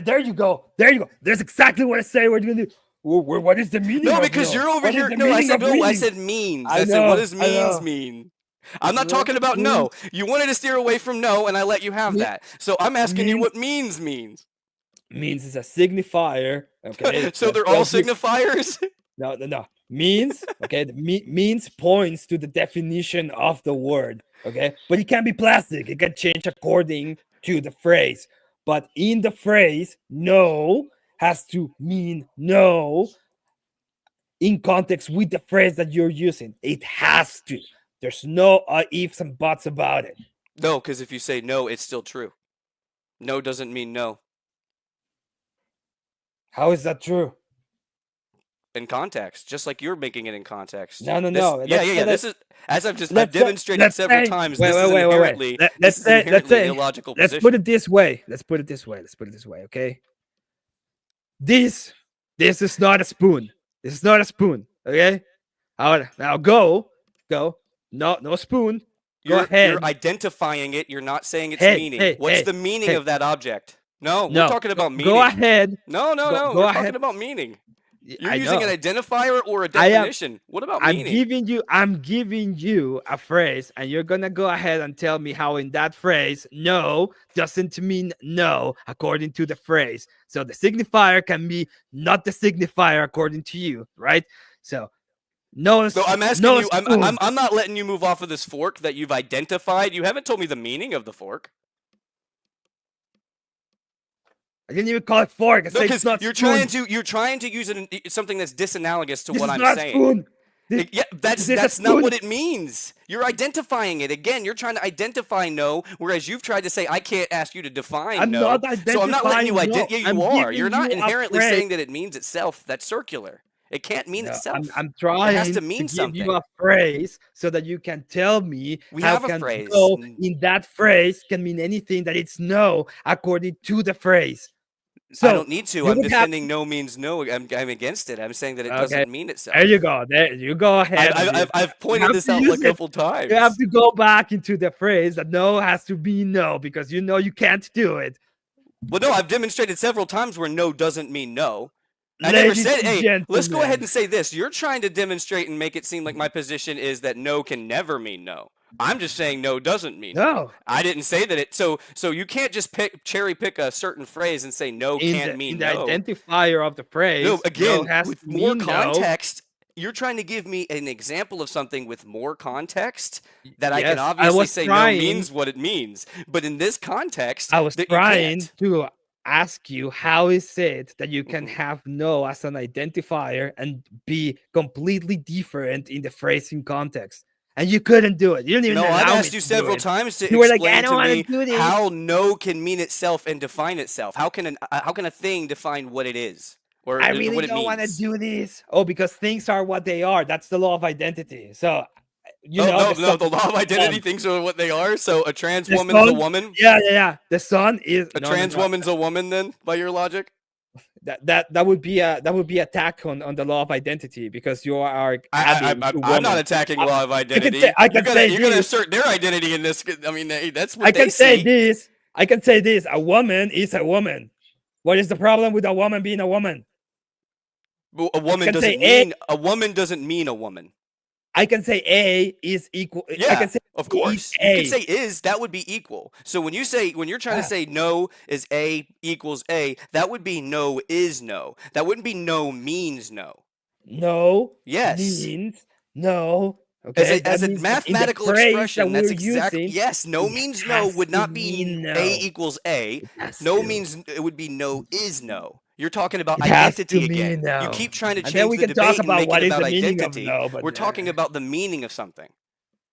There you go. There's exactly what I say. We're gonna do. What is the meaning? No, of because no? you're over What is here. the No, I meaning said of no. I meaning? said means. I I said what know, does I means know. mean? I'm not talking about no. You wanted to steer away from no, and I let you have that. So I'm asking you what means means. Means is a signifier. Okay. So they're all signifiers? No. Means, okay, means points to the definition of the word, okay? But it can be plastic. It can change according to the phrase. But in the phrase, no has to mean no in context with the phrase that you're using. It has to. There's no ifs and buts about it. No, because if you say no, it's still true. No doesn't mean no. How is that true? In context, just like you're making it in context. No. Yeah. This is, as I've let's say- demonstrated let's several say- times. wait, This is wait, wait, wait. inherently Let's this is say- inherently let's an say- illogical Let's position. put it this way. Let's put it this way. Okay. This is not a spoon. This is not a spoon. Okay. Now go. No spoon. Go ahead. You're identifying it. You're not saying its Hey, meaning. hey, What's hey, the meaning hey. of that object? No, No, we're talking about meaning. Go ahead. No. Go We're ahead. talking about meaning. You're I using know. an identifier or a I am- definition. What about I'm meaning? giving you a phrase, and you're gonna go ahead and tell me how in that phrase no doesn't mean no according to the phrase. So the signifier can be not the signifier according to you, right? So no. So I'm asking no you. spoon. I'm not letting you move off of this fork that you've identified. You haven't told me the meaning of the fork. I didn't even call it fork. I No, said because it's not you're spoon. trying to use something that's disanalogous to This what is I'm not saying. spoon. This- Yeah, this is a that's not spoon. what it means. You're identifying it. Again, you're trying to identify no, whereas you've tried to say I can't ask you to define I'm no. not So I'm not letting you identifying identify. no. Yeah, you I'm are. You're giving not you a inherently phrase. saying that it means itself. That's circular. It can't mean No, itself. I'm trying has to to mean give something. you a phrase so that you can tell me We how have a can phrase. no in that phrase can mean anything that it's no according to the phrase. So I don't need to. you I'm would have- defending no means no. I'm against it. I'm saying that it Okay. doesn't mean itself. There you go. There you go ahead. I've pointed have this to out use like a it. couple times. You have to go back into the phrase that no has to be no because you know you can't do it. Well, no, I've demonstrated several times where no doesn't mean no. I never Ladies said, and hey, let's go ahead gentlemen. and say this. You're trying to demonstrate and make it seem like my position is that no can never mean no. I'm just saying no doesn't mean No. I didn't say that it. So you can't just cherry pick a certain phrase and say no can't mean in the no. identifier of the phrase. No, again, has with to more mean no. context, you're trying to give me an example of something with more context that I Yes, can I obviously was say trying- no means what it means. But in this context, I was that you trying can't. to ask you how is it that you can Mhm. have no as an identifier and be completely different in the phrasing context, and you couldn't do it. You didn't even No, I've allow me asked you to do several it. times to You were like, explain "I don't to wanna me do this." how no can mean itself and define itself. How can a thing define what it is or I what really it don't want to means? do this. Oh, because things are what they are. That's the law of identity. So, you Oh, know, no, the no, sun- the law of identity things are what they are. So a trans the woman is a sun- woman. Yeah. The sun is A no, trans no. woman's a woman. Then, by your logic. That would be attack on the law of identity because you are adding to I'm woman. not attacking law of I identity. can say You're gonna this. assert their identity in this. I mean, hey, that's what I they can say see. this. I can say this. A woman is a woman. What is the problem with a woman being a woman? But a woman can say doesn't mean a woman doesn't mean a woman. I can say A is equal. I Yeah, can say of A course. is You A. can say is, that would be equal. So when you're trying to say no is A equals A, that would be no is no. That wouldn't be no means no. No. Yes. Means no. Okay. As that a means that in the mathematical phrase expression, that that's we're exactly using, yes. No it means no has would to not be mean no. A equals A. It has No to. means it would be no is no. You're talking about It has to identity mean again. You no. keep trying to And change then we the can talk debate and about make what it is about the meaning of identity. no, but We're talking about the meaning of something.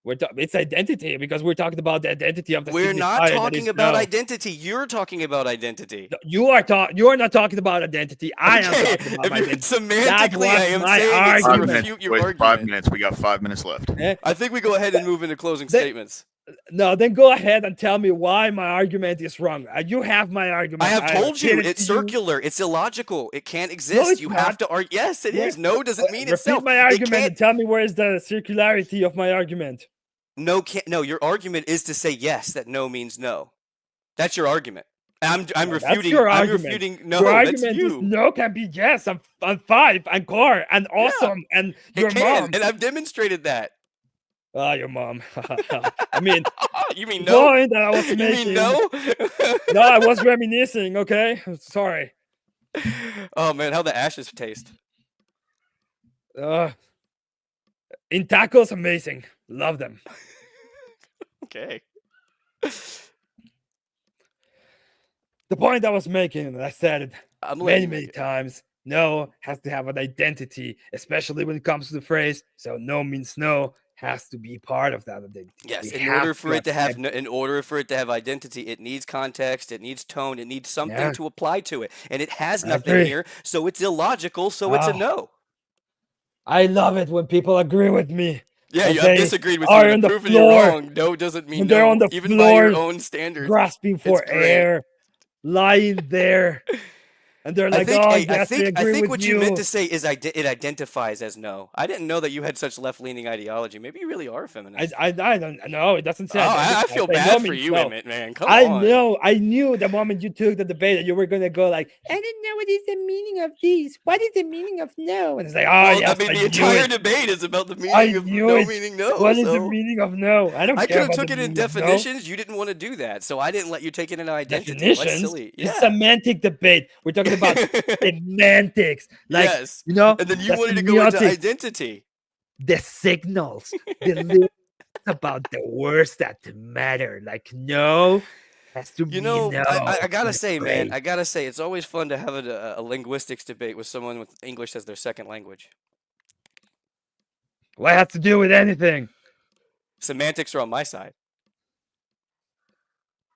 It's identity because we're talking about the identity of the We're not signifier that talking is about no. identity. You're talking about identity. You are not talking about identity. I am Okay, talking about if my you're identity. semantically, was I am my saying it's to argument. refute your Wait, argument. 5 minutes. We got 5 minutes left. I think we go ahead and move into closing They- statements. No, then go ahead and tell me why my argument is wrong. You have my argument. I have told you repeated it's to you. circular. It's illogical. It can't exist. it's you not. have to argue. Yes, it Where- is. No doesn't mean Repeat itself. my It argument can't. and tell me where is the circularity of my argument. No, can't. No, your argument is to say yes. That no means no. That's your argument. I'm No, that's refuting. your I'm argument. refuting. No, Your that's argument is you. no can be yes and five and car and awesome and your It can, mom. and I've demonstrated that. Your mom. I mean, You mean the no? point that I was You making. mean no? No, I was reminiscing. Okay, sorry. Oh man, how the ashes taste. In tacos, amazing. Love them. Okay. The point I was making, and I said it I'm letting many you make it. times, no has to have an identity, especially when it comes to the phrase. So no means no has to be part of that identity. Yes, We in have order for it to have accept in order for it to have identity, it needs context, it needs tone, it needs something Yeah, to apply to it, and it has I nothing agree. here, so it's illogical, so it's a Oh, no. I love it when people agree with me. Yeah, When I've they disagreed with you, are and on I've the proven you floor, wrong. No doesn't mean when they're on no, the even by your floor, own standards. grasping It's for great. air, lying there, and they're I like, think, "Oh, hey, yes, I I agree think with what you meant you." to say is it identifies as no. I didn't know that you had such left-leaning ideology. Maybe you really are a feminist. I don't know. It doesn't Oh, say identity. I feel I say no bad for means you, no. Emmett, man. Come I on. know. I knew the moment you took the debate that you were gonna go like, I don't know what is the meaning of this. What is the meaning of no? And it's like, oh Well, yes, I mean, I the knew entire it. debate is about the I meaning of knew no it. meaning no. What is the So meaning of no? I don't I could care have about the took it in meaning of no. definitions. You didn't want to do that, so I didn't let you take it in identity. Well, that's Definitions silly. is Yeah. semantic debate. We're talking about semantics, like Yes. the And then you wanted to go into semiotics, identity. the signals, the lyrics about the words that matter. Like no has to You be know, no. I gotta in a say, man, phrase. I gotta say, it's always fun to have a linguistics debate with someone with English as their second language. What has to do with anything? Semantics are on my side.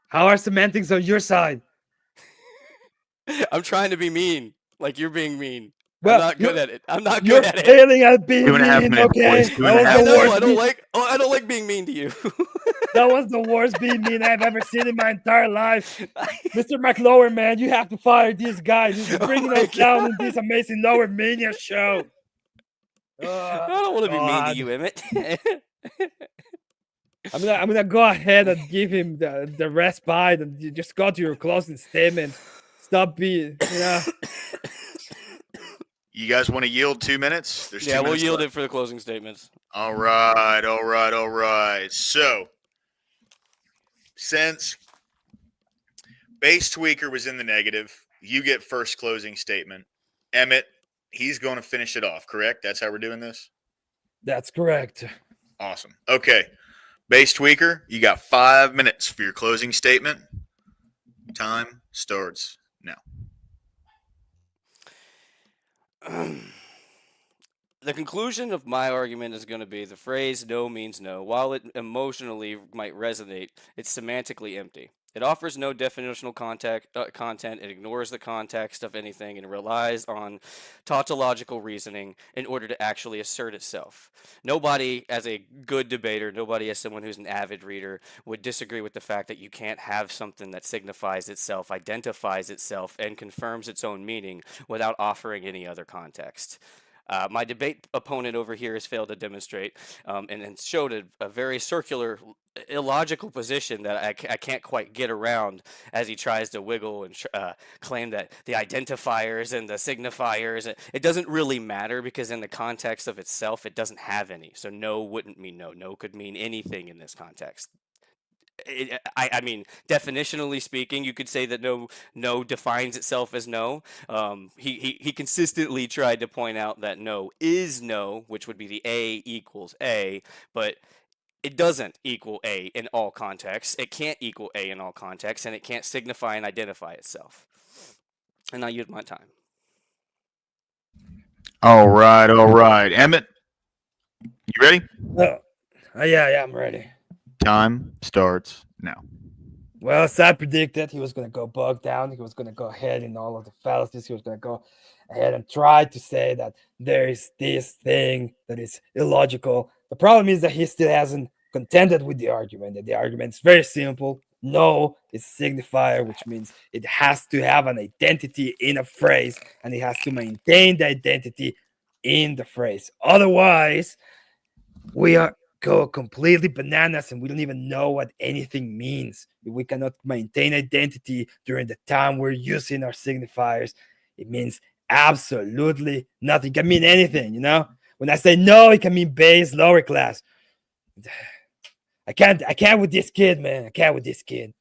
How are semantics on your side? I'm trying to be mean, like you're being mean. I'm Well, not good at it. I'm not you're good at it. failing at being 2.5 mean. minutes, Okay, boys. that 2.5 was I the know. worst. I don't like being mean to you. That was the worst being mean I've ever seen in my entire life. Mr. McLower, man, you have to fire this guy. He's Oh bringing my us down in God. this amazing Lowermania show. I don't want to be mean to God. you, Emmett. I'm gonna go ahead and give him the respite and you just go to your closing statements. Stop being, You guys want to yield 2 minutes? There's 2 Yeah, we'll minutes yield left. it for the closing statements. All right. So, since Base Tweaker was in the negative, you get first closing statement. Emmett, he's going to finish it off, correct? That's how we're doing this? That's correct. Awesome. Okay. Base Tweaker, you got 5 minutes for your closing statement. Time starts now. The conclusion of my argument is going to be the phrase no means no. While it emotionally might resonate, it's semantically empty. It offers no definitional content, it ignores the context of anything, and relies on tautological reasoning in order to actually assert itself. Nobody, as a good debater, nobody as someone who's an avid reader, would disagree with the fact that you can't have something that signifies itself, identifies itself, and confirms its own meaning without offering any other context. My debate opponent over here has failed to demonstrate and showed a very circular, illogical position that I can't quite get around as he tries to wiggle and claim that the identifiers and the signifiers, it doesn't really matter because in the context of itself, it doesn't have any. So no wouldn't mean no. No could mean anything in this context. I mean, definitionally speaking, you could say that no defines itself as no. He consistently tried to point out that no is no, which would be the A equals A, but it doesn't equal A in all contexts. It can't equal A in all contexts, and it can't signify and identify itself. And I use my time. All right. Emmett, you ready? Yeah, I'm ready. Time starts now. Well, as I predicted, he was going to go bogged down. He was going to go ahead in all of the fallacies. He was going to go ahead and try to say that there is this thing that is illogical. The problem is that he still hasn't contended with the argument. That the argument is very simple. No is a signifier, which means it has to have an identity in a phrase, and it has to maintain the identity in the phrase. Otherwise, we go completely bananas and we don't even know what anything means. If we cannot maintain identity during the time we're using our signifiers, it means absolutely nothing. It can mean anything, When I say no, it can mean base, lower class. I can't with this kid, man. I can't with this kid.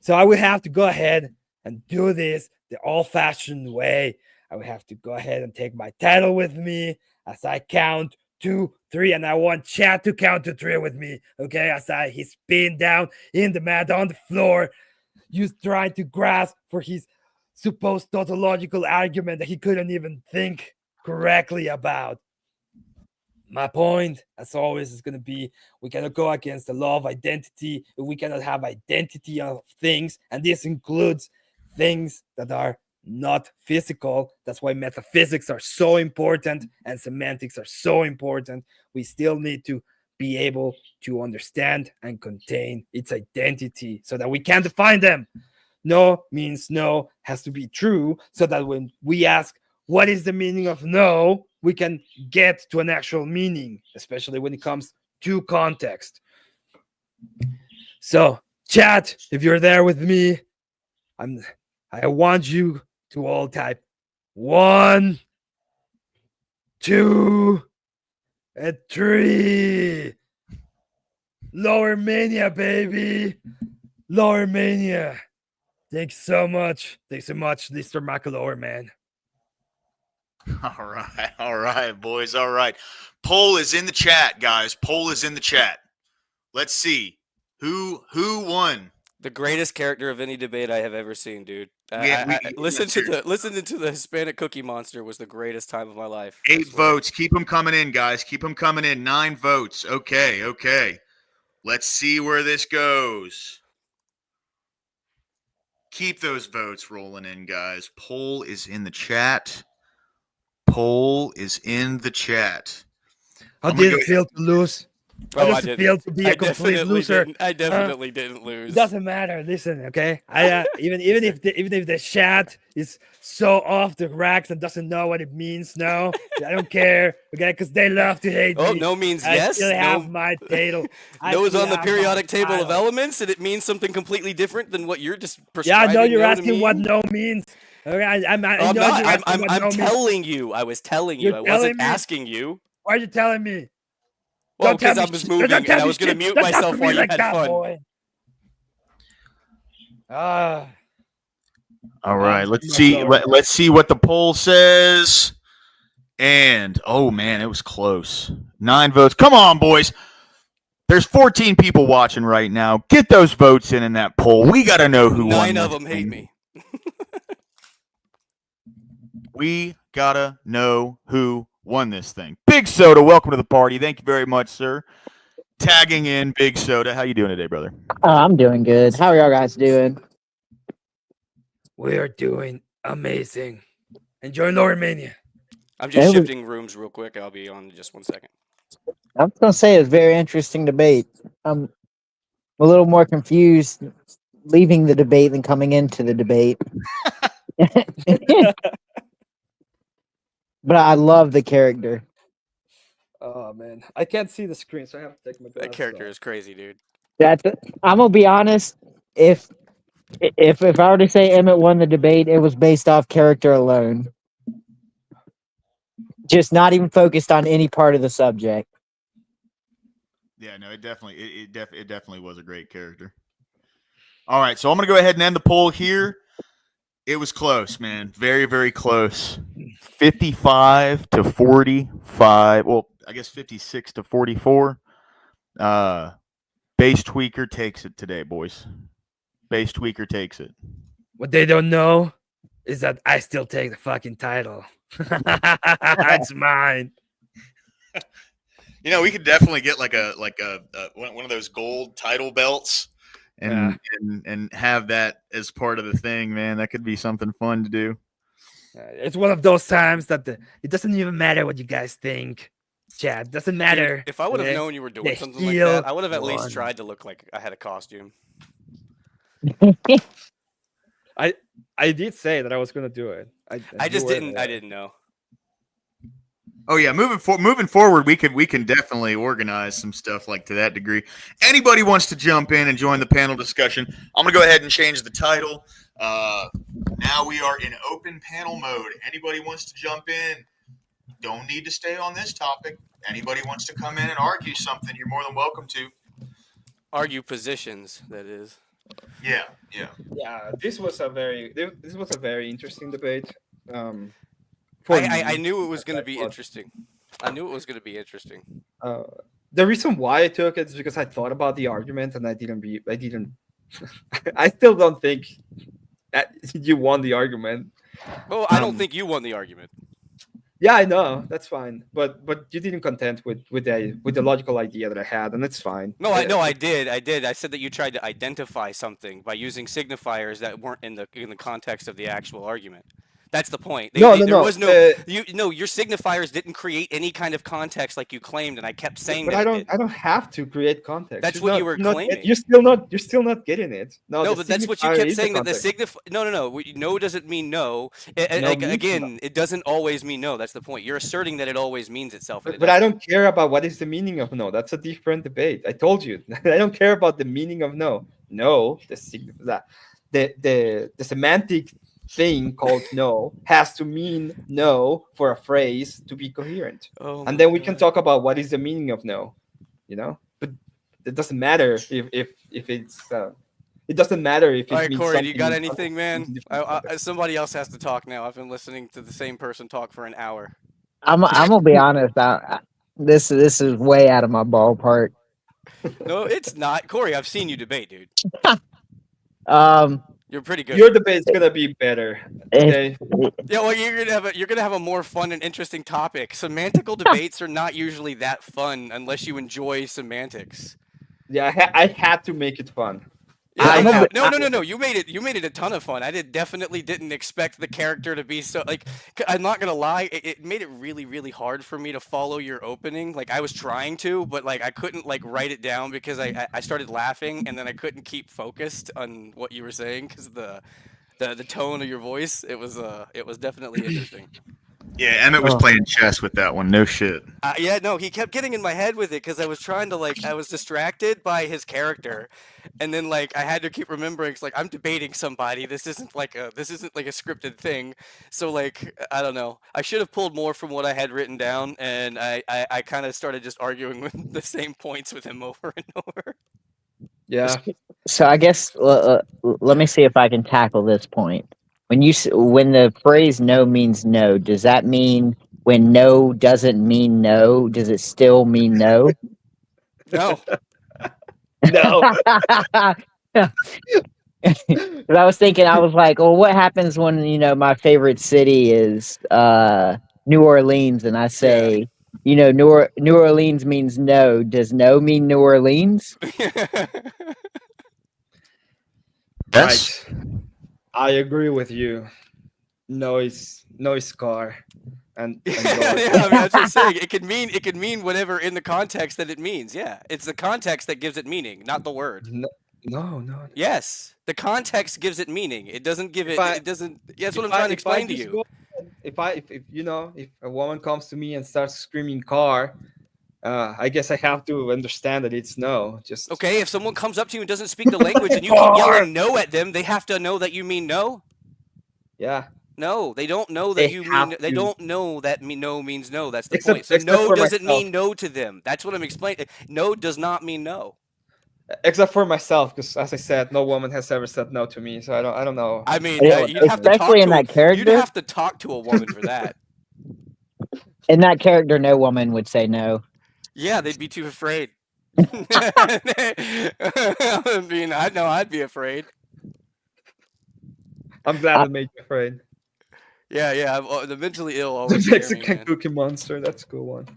So I will have to go ahead and do this the old-fashioned way. I will have to go ahead and take my title with me as I count 2, 3, and I want Chad to count to 3 with me. Okay, as he's pinned down in the mat on the floor. used trying to grasp for his supposed tautological argument that he couldn't even think correctly about. My point, as always, is going to be we cannot go against the law of identity. We cannot have identity of things, and this includes things that are not physical. That's why metaphysics are so important and semantics are so important. We still need to be able to understand and contain its identity so that we can define them. No means no has to be true, so that when we ask, what is the meaning of no, we can get to an actual meaning, especially when it comes to context. So, chat, if you're there with me, I want you to all type 1, 2, and 3. Lowermania, baby. Lowermania. Thanks so much. Thanks so much, Mr. Michael man. All right, boys. All right. Poll is in the chat, guys. Poll is in the chat. Let's see who won. The greatest character of any debate I have ever seen, dude. Listen Listening to the Hispanic Cookie Monster was the greatest time of my life. 8 votes. Keep them coming in, guys. Keep them coming in. 9 votes. Okay. Let's see where this goes. Keep those votes rolling in, guys. Poll is in the chat. Poll is in the chat. How did it feel to lose? How does it feel to be a complete loser? I definitely didn't lose. It doesn't matter. Listen, okay. I even if the chat is so off the racks and doesn't know what it means, no, I don't care. Okay, because they love to hate me. No means I yes. Still have my title. No is on the periodic table of elements, and it means something completely different than what you're just prescribing. Yeah, I know you're asking what no means. Okay, I'm telling you. I was telling you. I wasn't asking you. Why are you telling me? Well, because I was moving and I was going to mute myself while you had fun. All right, let's see. Let's see what the poll says. And oh man, it was close. 9 votes. Come on, boys. There's 14 people watching right now. Get those votes in that poll. We got to know who won. 9 of them hate me. We got to know who won this thing. Big Soda, welcome to the party. Thank you very much, sir. Tagging in Big Soda. How you doing today, brother? I'm doing good. How are y'all guys doing? We are doing amazing. Enjoy Lowermania. I'm just shifting rooms real quick. I'll be on in just 1 second. I was going to say it's a very interesting debate. I'm a little more confused leaving the debate than coming into the debate. But I love the character. Oh man, I can't see the screen, so I have to take my glasses That character off. is crazy, dude. I'm gonna be honest. If I were to say Emmett won the debate, it was based off character alone, just not even focused on any part of the subject. Yeah, no, it definitely was a great character. All right, so I'm gonna go ahead and end the poll here. It was close, man. Very, very close. 55 to 45. Well, I guess 56 to 44. Bass Tweaker takes it today, boys. Bass Tweaker takes it. What they don't know is that I still take the fucking title. It's mine. You know, we could definitely get like a one of those gold title belts. And have that as part of the thing, man. That could be something fun to do. It's one of those times that it doesn't even matter what you guys think. Chat, it doesn't matter. Dude, if I would have known you were doing something like that, I would have at least tried to look like I had a costume. I did say that I was gonna do it. I just didn't. I didn't know. Oh yeah, moving forward, we can definitely organize some stuff like to that degree. Anybody wants to jump in and join the panel discussion? I'm gonna go ahead and change the title. Now we are in open panel mode. Anybody wants to jump in? Don't need to stay on this topic. Anybody wants to come in and argue something? You're more than welcome to. Argue positions, that is. Yeah. This was a very interesting debate. I knew it was going to be interesting. The reason why I took it is because I thought about the argument and I didn't I still don't think that you won the argument. Well, I don't Um, think you won the argument. Yeah, I know that's fine, but you didn't content with the logical idea that I had, and it's fine. No, I did. I said that you tried to identify something by using signifiers that weren't in the context of the actual argument. That's the point. No, There no. was no your signifiers didn't create any kind of context like you claimed, and I kept saying But that I don't have to create context. That's You're what you not- were you're not- claiming. You're still not getting it. No, No, the but that's what you signifier kept is the saying that the context. no. No doesn't mean no. No means Again, it doesn't always mean no. That's the point. You're asserting that it always means itself. And it But I doesn't. don't care about what is the meaning of no. That's a different debate. I told you. I don't care about the meaning of no. No, the semantic thing called no has to mean no for a phrase to be coherent. Oh And my then we can God. talk about what is the meaning of no, But it doesn't matter if it's it doesn't matter if it All right, means Corey, do you something got in anything, man? different context. Somebody else has to talk now. I've been listening to the same person talk for an hour. I'm gonna be honest. This is way out of my ballpark. No, it's not. Corey, I've seen you debate, dude. Um, You're pretty good. Your debate's gonna be better. Okay. Yeah, well, you're gonna have a more fun and interesting topic. Semantical debates are not usually that fun unless you enjoy semantics. Yeah, I had to make it fun. Yeah, I'm yeah. a No. You made it a ton of fun. I definitely didn't expect the character to be so like. I'm not gonna lie. It made it really, really hard for me to follow your opening. Like I was trying to, but like I couldn't like write it down because I started laughing and then I couldn't keep focused on what you were saying because the tone of your voice. It was definitely interesting. Yeah, Emmett was Oh. playing chess with that one. No shit. Yeah, no, he kept getting in my head with it because I was trying to I was distracted by his character, and then like I had to keep remembering, it's like I'm debating somebody. This isn't like a scripted thing. So like I don't know. I should have pulled more from what I had written down, and I kind of started just arguing with the same points with him over and over. Yeah. So I guess let me see if I can tackle this point. When the phrase "no" means no, does that mean when no doesn't mean no, does it still mean no? No, No. 'Cause I was thinking, I was like, well, what happens when my favorite city is New Orleans, and I say, New Orleans means no. Does no mean New Orleans? Yes. Right. I agree with you. Noise car. And yeah, I mean, that's what I'm saying. It could mean whatever in the context that it means. Yeah, it's the context that gives it meaning, not the word. no. Yes, the context gives it mening. It doesn't give it. It doesn't. That's what I'm If trying to if I explain to just you. go- if a woman comes to me and starts screaming car, I guess I have to understand that it's no. Just Okay, if someone comes up to you and doesn't speak the language and you keep yelling no at them, they have to know that you mean no. yeah. No, they don't know that They you have mean. They to. don't know that no means no. That's the Except- point. So except no for doesn't myself. mean no to them. That's what I'm explaining. No does not mean no. Except for myself, because as I said, no woman has ever said no to me, so I don't know. I mean, Yeah, you'd have to talk especially in to. that character. You'd have to talk to a woman for that. In that character, no woman would say no. Yeah, they'd be too afraid. I mean, I know I'd be afraid. I'm glad it made you afraid. Yeah. The mentally ill The always scare me, Mexican man. Cookie Monster, that's a cool one.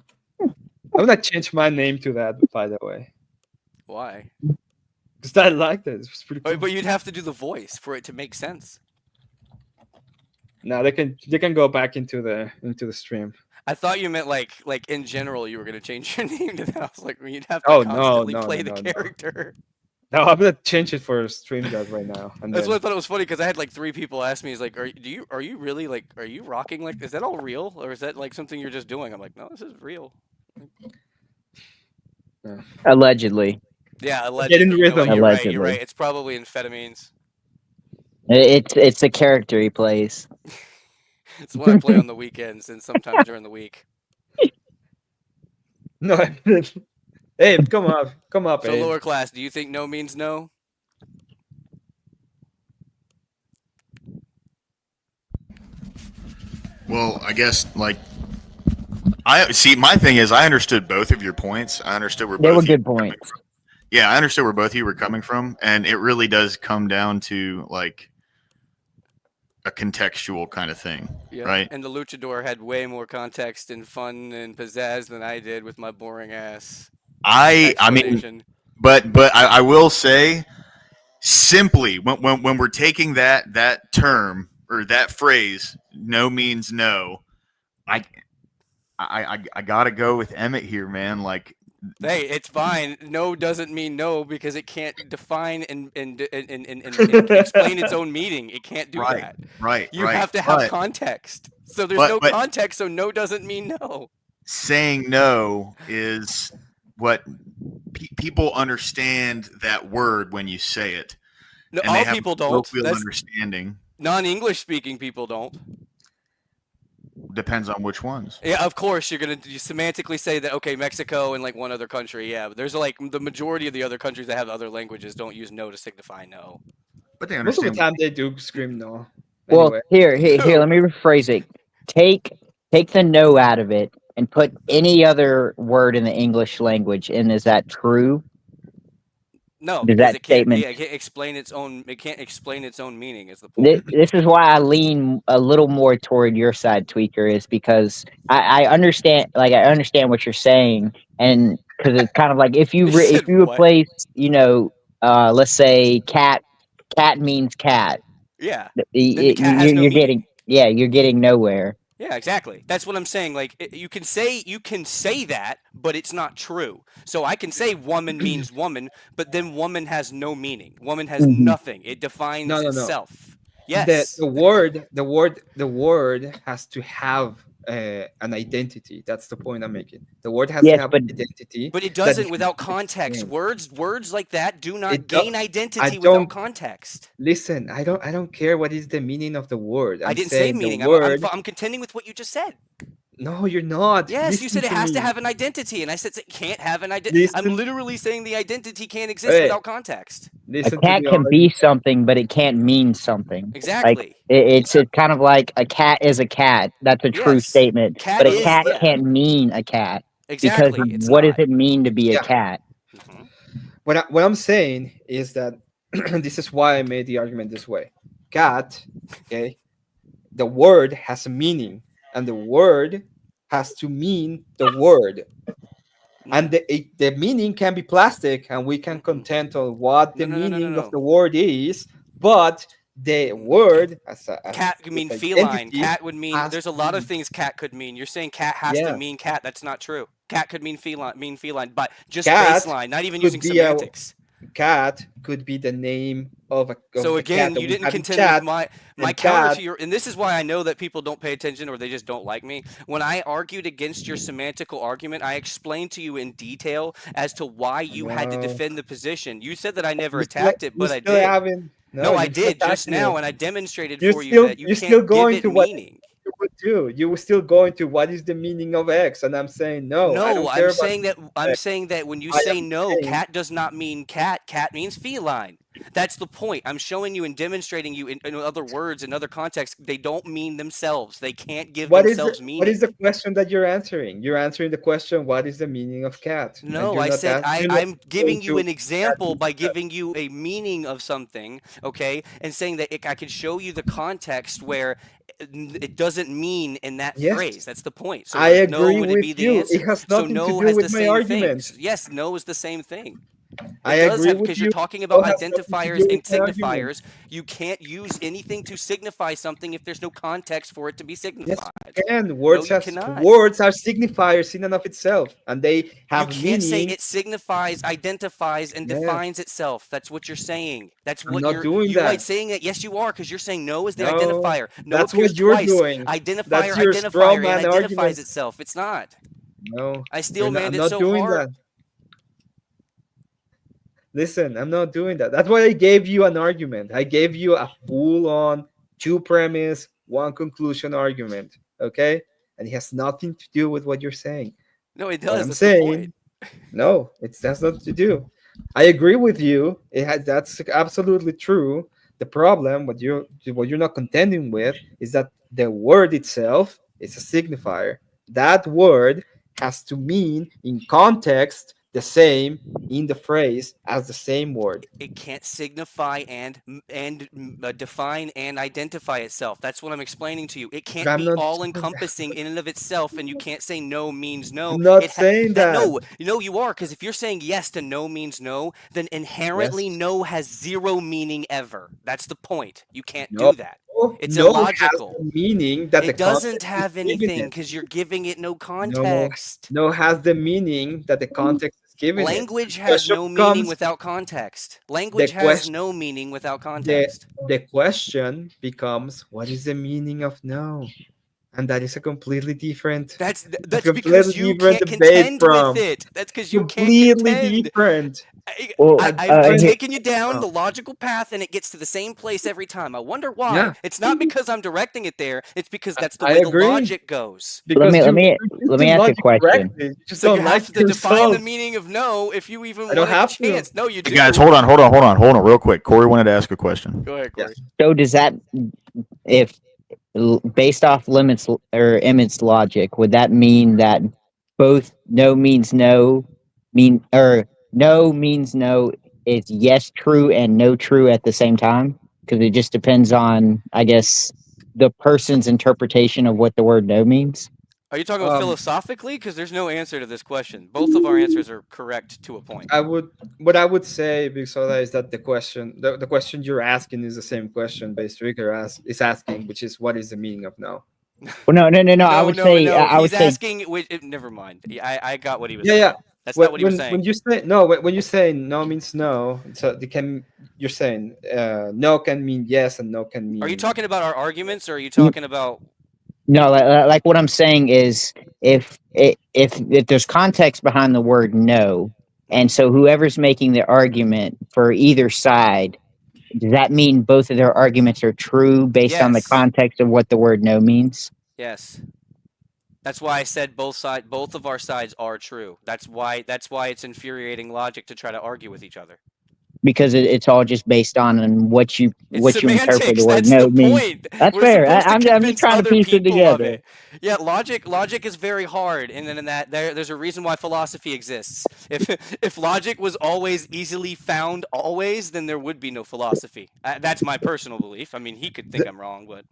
I'm gonna change my name to that, by the way. Why? Because I liked it. It was pretty cool. But you'd have to do the voice for it to make sense. No, they can go back into the stream. I thought you meant like in general you were gonna change your name to that. I was like, well, you'd have to Oh, no, constantly no, play no, the no. character. No, I'm gonna change it for stream that right now. And That's then, what I thought it was funny because I had like 3 people ask me, "Is like, are you really like, are you rocking like, is that all real or is that like something you're just doing?" I'm like, no, this is real. Allegedly. Yeah, Get allegedly. in You know rhythm. what, you're right. Allegedly. You're right. It's probably amphetamines. It's a character he plays. It's what I play on the weekends and sometimes during the week. No, hey, come up, So Abe. lower class, do you think no means no? Well, I guess like I see. My thing is, I understood both of your points. I understood where They both were of you good were coming points. from. Yeah, I understood where both of you were coming from, and it really does come down to like a contextual kind of thing, Yep. right? And the luchador had way more context and fun and pizzazz than I did with my boring ass I mean, explanation. but I will say simply when we're taking that term or that phrase, no means no. I gotta go with Emmett here, man. Like, Hey, it's fine. No doesn't mean no because it can't define and explain its own meaning. It can't do right, that. right, You right. have to have context. So there's no But context, so no doesn't mean no. saying no is what people understand that word when you say it, No, and they all have people a don't. colloquial That's understanding. non-English speaking people don't. Depends on which ones. Yeah, of course you semantically say that. Okay, Mexico and like one other country. Yeah, but there's like the majority of the other countries that have other languages don't use no to signify no. But they Most of the understand. time they do scream no. Well, Anyway, here, let me rephrase it. Take the no out of it and put any other word in the English language. And is that true? No, Does because that it can't. statement? Yeah, it can't explain its own. It can't explain its own meaning. Is the point? This is why I lean a little more toward your side, Tweaker, is because I understand, like I understand what you're saying, and because it's kind of like if you It if said you what? replace, let's say cat means cat, Yeah. Then the cat has no you're meaning. you're getting nowhere. Yeah, exactly. That's what I'm saying. Like you can say that, but it's not true. So I can say woman means woman, but then woman has no meaning. Woman has Mhm. nothing. It defines no. itself. The Yes. the word has to have an identity. That's the point I'm making. The word has to Yes, have but an identity. But it that doesn't is without context. explained. Words like that do not It do- gain I identity don't without context. listen. I don't care what is the meaning of the word. I I'm didn't say saying the meaning. word. I'm contending with what you just said. No, you're not. Yes, you Listen said it to has to me. have an identity, and I said it can't have an identity. I'm Listen. literally saying the identity can't exist Hey, without context. a listen to cat the can be argument. something, but it can't mean something. Like Exactly. it's kind of like a cat is a cat. That's a true Yes. statement. Cat But a is cat yeah. can't mean a cat because Exactly. It's what does not. it mean to be a Yeah. cat? Mhm. What I'm saying is that this is why I made the argument this way. Cat, okay, the word has a meaning, and the word has to mean the word. And the meaning can be plastic, and we can Mm-mm. contend on what the No. meaning of the word is, but the word as Cat could mean its feline. identity Cat would mean. has There's a to lot of mean. things cat could mean. You're saying cat has to Yeah, mean cat. That's not true. Cat could mean feline. Mean feline, but just cat baseline, not even could using be a semantics. cat could be the name of So the cat again, that you we didn't have in contend with chat, my and counter cat. to your, and this is why I know that people don't pay attention or they just don't like me. When I argued against your semantical argument, I explained to you in detail as to why you had to No, defend the position. You said that I never attacked it, you but I still did. haven't. No, No, I you're still did just attacking now, it. and I demonstrated for you that you You're still can't give going it to what meaning. you would do. You were still going to what is the meaning of X, and I'm saying no. I No, don't care about I'm X. saying that when you I say am no, saying cat does not mean cat. Cat means feline. That's the point. I'm showing you and demonstrating you in other words, in other contexts, they don't mean themselves. They can't give themselves what is meaning. the question that you're answering? You're answering the question, what is the meaning of cat? And No, I said you're not I'm going giving you to an example by giving you a meaning of something, okay, and saying that I could show you the context where it doesn't mean in that Yes, phrase. That's the point. So I would no agree would it with be the you. It answer? has So nothing to no do has with the my same argument. things. Yes, no is the same thing. I It does agree have with because you're you. talking No about has nothing to do identifiers with and my argument. signifiers. You can't use anything to signify something if there's no context for it to be Yes, signified. you can. No, you cannot. Words are signifiers in and of itself, and they You have can't say meaning. it signifies, identifies, and Yes, defines itself. That's what you're saying. That's I'm what not doing you like that. saying it. Yes, you are, because you're saying no is the No, identifier. No that's appears what you're twice. doing. That's Identifier, your straw identifier, and man identifies argument. itself. It's not. No, I you're steel not. manned I'm it not so doing hard. that. Listen, I'm not doing that. That's why I gave you an argument. I gave you a full-on two premise, one conclusion argument. Okay, and it has nothing to do with what you're saying. No, it What does. I'm That's the point. saying, no, it has nothing to do. I agree with you. That's absolutely true. The problem, what you're not contending with, is that the word itself is a signifier. That word has to mean in context the same in the phrase as the same word. It can't signify and define and identify itself. That's what I'm explaining to you. It But can't I'm be not. all encompassing in and of itself, and you can't say no means no. I'm not It saying that. no, you are, because if you're saying yes to no means no, then inherently Yes. no has zero meaning ever. That's the point. You can't No. do that. It's No has illogical. the meaning that the It doesn't context have is giving anything it. because you're giving it no No, context. no has the meaning that the context is giving it. Language The has question no meaning becomes without context. the Language has question. no meaning without The context. the question becomes, what is the meaning of no? And that is a completely different, That's completely because you different can't debate contend with from. it. That's because you can't Completely contend. different. Well, A I've different. taken you down Oh, the logical path, and it gets to the same place every time. I wonder why. yeah, It's not because I'm directing it there. It's because that's the I way the agree. logic goes. let Because me let me you choose let to me ask a logic question. correctly. You just So you don't like have to define the yourself. meaning of no if you even I don't want a have to. chance. No, you Hey do. guys, hold on, real quick. Corey wanted to ask a question. Go ahead, Corey. So does that, if based off limits or Emmett's logic, would that mean that both no means no mean or no means no is yes true and no true at the same time? Because it just depends on, I guess, the person's interpretation of what the word no means. Are you talking about Um, philosophically? Because there's no answer to this question. Both of our answers are correct to a point. what I would say, Big Soda, is that the question you're asking is the same question Base Trigger is asking, which is what is the meaning of no? Well, no. I No, would no, say, no. I He's would say, asking. Never mind. I got what he was Yeah, saying. yeah. That's not what he was When saying. you say no, when you say no means no, so you're saying no can mean yes and no can Are you mean. talking about our arguments, or are you talking about? no. Like what I'm saying is, if there's context behind the word no, and so whoever's making the argument for either side, does that mean both of their arguments are true based on the Yes. context of what the word no means? Yes. That's why I said both of our sides are true. That's why it's infuriating logic to try to argue with each other. Because it's all just based on what you It's interpret the semantics. word That's the no means. point. That's We're fair. supposed to I'm just convince trying to other piece it people of together. it. Yeah, logic is very hard, and then there's a reason why philosophy exists. If logic was always easily found always, then there would be no philosophy. That's my personal belief. I mean, he could think I'm wrong, but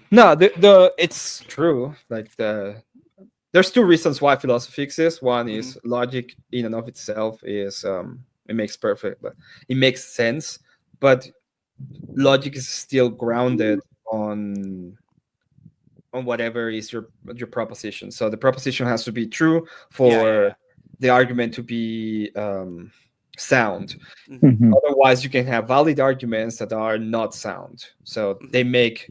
No, the it's true. Like there's two reasons why philosophy exists. One is logic in and of itself is it makes perfect, but it makes sense. But logic is still grounded on whatever is your proposition. So the proposition has to be true for yeah. the argument to be sound. Mhm. Mhm. Otherwise, you can have valid arguments that are not sound. So they make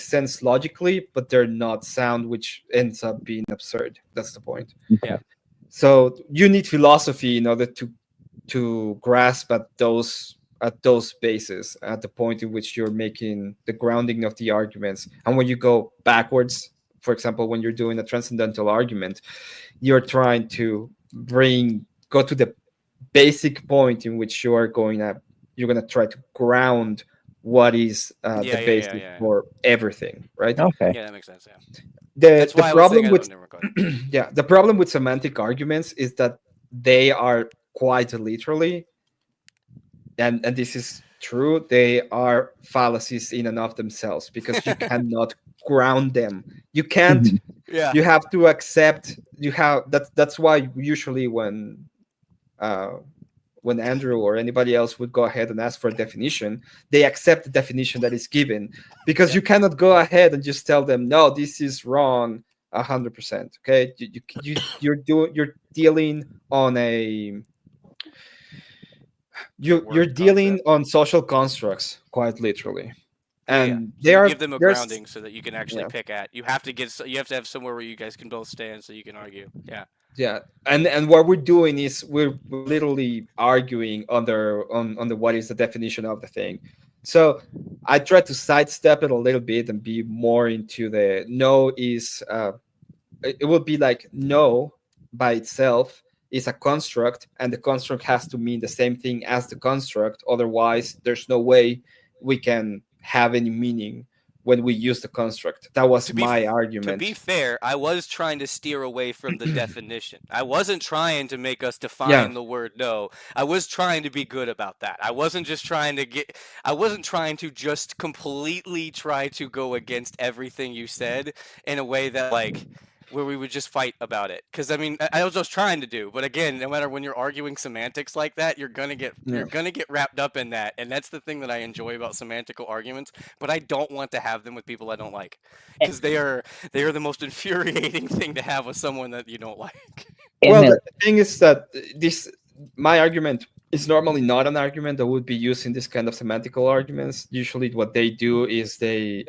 sense logically, but they're not sound, which ends up being absurd. That's the point. Yeah. So you need philosophy in order to grasp at those bases, at the point in which you're making the grounding of the arguments. And when you go backwards, for example, when you're doing a transcendental argument, you're trying to go to the basic point in which you're going to try to ground what is the basis Yeah. for everything, right? Okay. Yeah, that makes sense. Yeah. the That's the why I was saying problem I with don't never go ahead. yeah, the problem with semantic arguments is that they are quite literally, and this is true, they are fallacies in and of themselves, because you cannot ground them. You can't. Mhm. Yeah. You have to accept. That's why usually when Andrew or anybody else would go ahead and ask for a definition, they accept the definition that is given, because Yeah. you cannot go ahead and just tell them, no, this is wrong 100%. Okay, you're dealing on a you're Word dealing concept. on social constructs, quite literally, Yeah. and So you give them a there's grounding so that you can actually yeah. pick at. You have to have somewhere where you guys can both stand so you can argue. Yeah. Yeah, and what we're doing is we're literally arguing on the what is the definition of the thing. So I try to sidestep it a little bit and be more into the no is it would be like no by itself is a construct, and the construct has to mean the same thing as the construct. Otherwise, there's no way we can have any meaning when we use the construct. That was To be my To argument. be fair, I was trying to steer away from the definition. I wasn't trying to make us Yeah. define the word no. I was trying to be good about that. I wasn't just trying to get. I wasn't trying to just completely try to go against everything you said in a way that like where we would just fight about it. Because I mean, I was just trying to do. But again, no matter when you're arguing semantics like that, you're Yeah. gonna get wrapped up in that, and that's the thing that I enjoy about semantical arguments. But I don't want to have them with people I don't like because they are the most infuriating thing to have with someone that you don't like. Well, Emmett, the thing is that my argument is normally not an argument that would be used in this kind of semantical arguments. Usually, what they do is they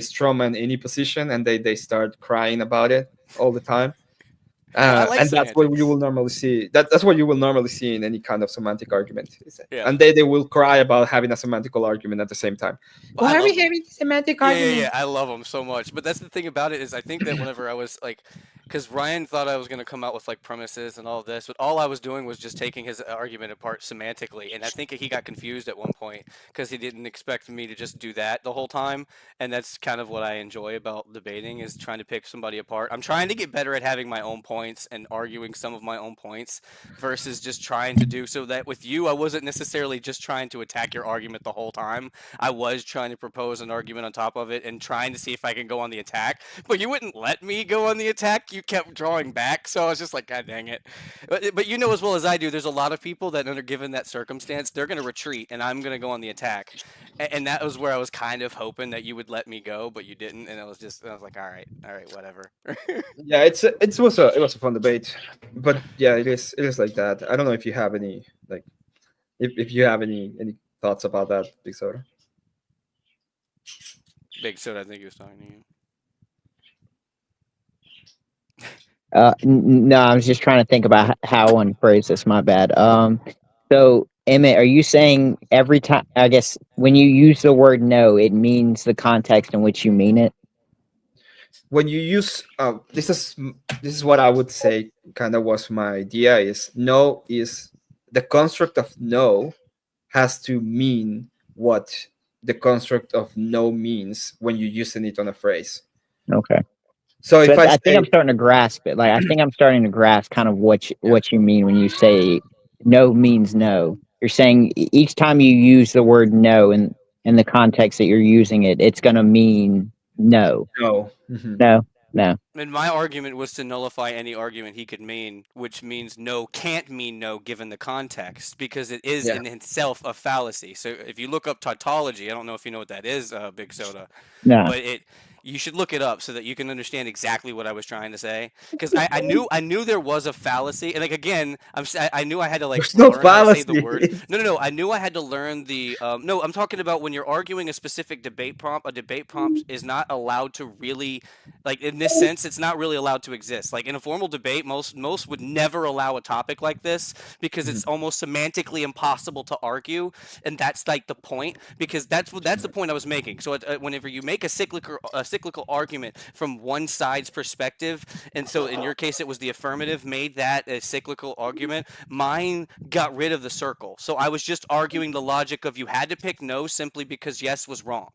strawman any position and they start crying about it all the time. I like And that's what you semantics. will normally see. That's what you will normally see in any kind of semantic argument. Yeah. And they will cry about having a semantical argument at the same time. Well, I Why are we love them. having a semantic Yeah, argument? yeah, yeah. I love them so much. But that's the thing about it is I think that whenever I was like, because Ryan thought I was going to come out with like premises and all of this, but all I was doing was just taking his argument apart semantically. And I think he got confused at one point because he didn't expect me to just do that the whole time. And that's kind of what I enjoy about debating is trying to pick somebody apart. I'm trying to get better at having my own points and arguing some of my own points versus just trying to do so that with you, I wasn't necessarily just trying to attack your argument the whole time. I was trying to propose an argument on top of it and trying to see if I can go on the attack, but you wouldn't let me go on the attack. You kept drawing back, so I was just like, God dang it. But you know as well as I do, there's a lot of people that under given that circumstance, they're going to retreat and I'm going to go on the attack. And that was where I was kind of hoping that you would let me go, but you didn't. And I was like, all right, whatever. Yeah, it was a fun debate, but yeah, it is like that. I don't know if you have any like if you have any thoughts about that, Big Soda. Big Soda, I think he was talking to you. No, I was just trying to think about how I want to phrase this. My bad. So Emmett, are you saying every time? I guess when you use the word no, it means the context in which you mean it. When you use this is what I would say kind of was my idea is no is the construct of no has to mean what the construct of no means when you're using it on a phrase. Okay. So if So I I think say I'm starting to grasp it. Like I think I'm starting to grasp kind of what you mean when you say no means no. You're saying each time you use the word no in the context that you're using it, it's going to mean no. no, No. And my argument was to nullify any argument he could mean, which means no can't mean no given the context, because it is Yeah. in itself a fallacy. So if you look up tautology, I don't know if you know what that is, Big Soda, No. but you should look it up so that you can understand exactly what I was trying to say. Because I knew there was a fallacy, and like again, I knew I had to like there's no learn how to say the word. fallacy. No. I knew I had to learn the. No, I'm talking about when you're arguing a specific debate prompt. A debate prompt is not allowed to really, like in this sense, it's not really allowed to exist. Like in a formal debate, most would never allow a topic like this because it's almost semantically impossible to argue, and that's like the point. Because that's the point I was making. So whenever you make a cyclical argument from one side's perspective, and so in your case it was the affirmative made that a cyclical argument, mine got rid of the circle. So I was just arguing the logic of you had to pick no simply because yes was wrong.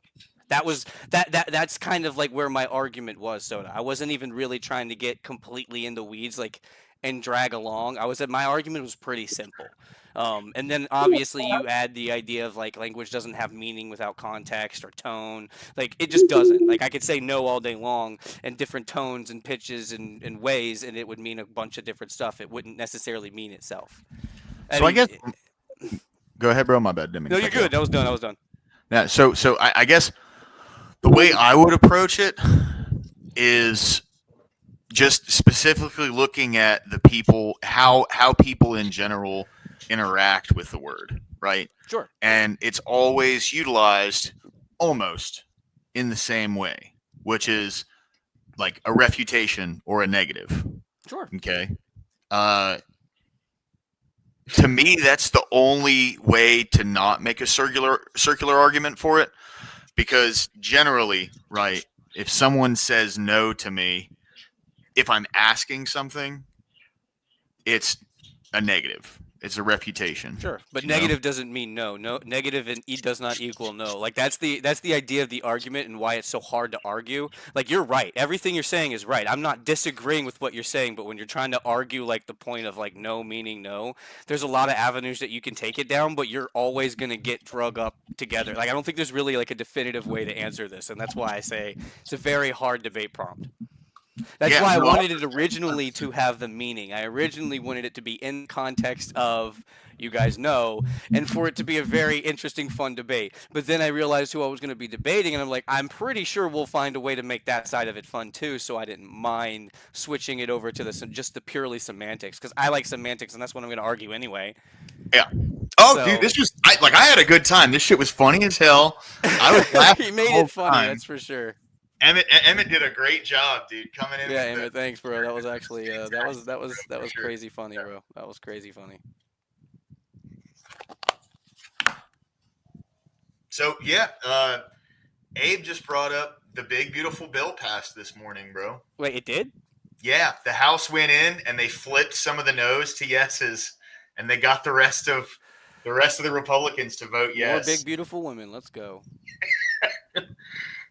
That's kind of like where my argument was, Soda. I wasn't even really trying to get completely in the weeds like and drag along. My argument was pretty simple. And then obviously you add the idea of like language doesn't have meaning without context or tone. Like it just doesn't. Like I could say no all day long and different tones and pitches and ways, and it would mean a bunch of different stuff. It wouldn't necessarily mean itself. I guess. Go ahead, bro. My bad. Didn't mean No, to you're cut you good. off. That was done. Yeah. So I guess the way I would approach it is just specifically looking at the people, how people in general interact with the word, right? Sure. And it's always utilized almost in the same way, which is like a refutation or a negative. Sure. Okay. To me, that's the only way to not make a circular argument for it, because generally, right, if someone says no to me, if I'm asking something, it's a negative. It's a refutation. Sure, but you know? negative doesn't mean no. No, negative and e does not equal no. Like that's the idea of the argument and why it's so hard to argue. Like you're right. Everything you're saying is right. I'm not disagreeing with what you're saying, but when you're trying to argue like the point of like no meaning no, there's a lot of avenues that you can take it down, but you're always going to get drug up together. Like I don't think there's really like a definitive way to answer this, and that's why I say it's a very hard debate prompt. That's Yeah, why I no, wanted it originally to have the meaning. I originally wanted it to be in context of, you guys know, and for it to be a very interesting, fun debate. But then I realized who I was going to be debating, and I'm like, I'm pretty sure we'll find a way to make that side of it fun too, so I didn't mind switching it over to just the purely semantics, because I like semantics, and that's what I'm going to argue anyway. Yeah. Oh, So- dude, this was I had a good time. This shit was funny as hell. I was laughing He the made whole it funny, time. that's for sure. Emmett did a great job, dude. Coming in. Yeah, with Emmett, thanks, bro. That was actually that was Sure. crazy funny, bro. That was crazy funny. So yeah, Abe just brought up the big beautiful bill passed this morning, bro. Wait, it did? Yeah, the House went in and they flipped some of the no's to yeses, and they got the rest of the Republicans to vote yes. More big beautiful women. Let's go.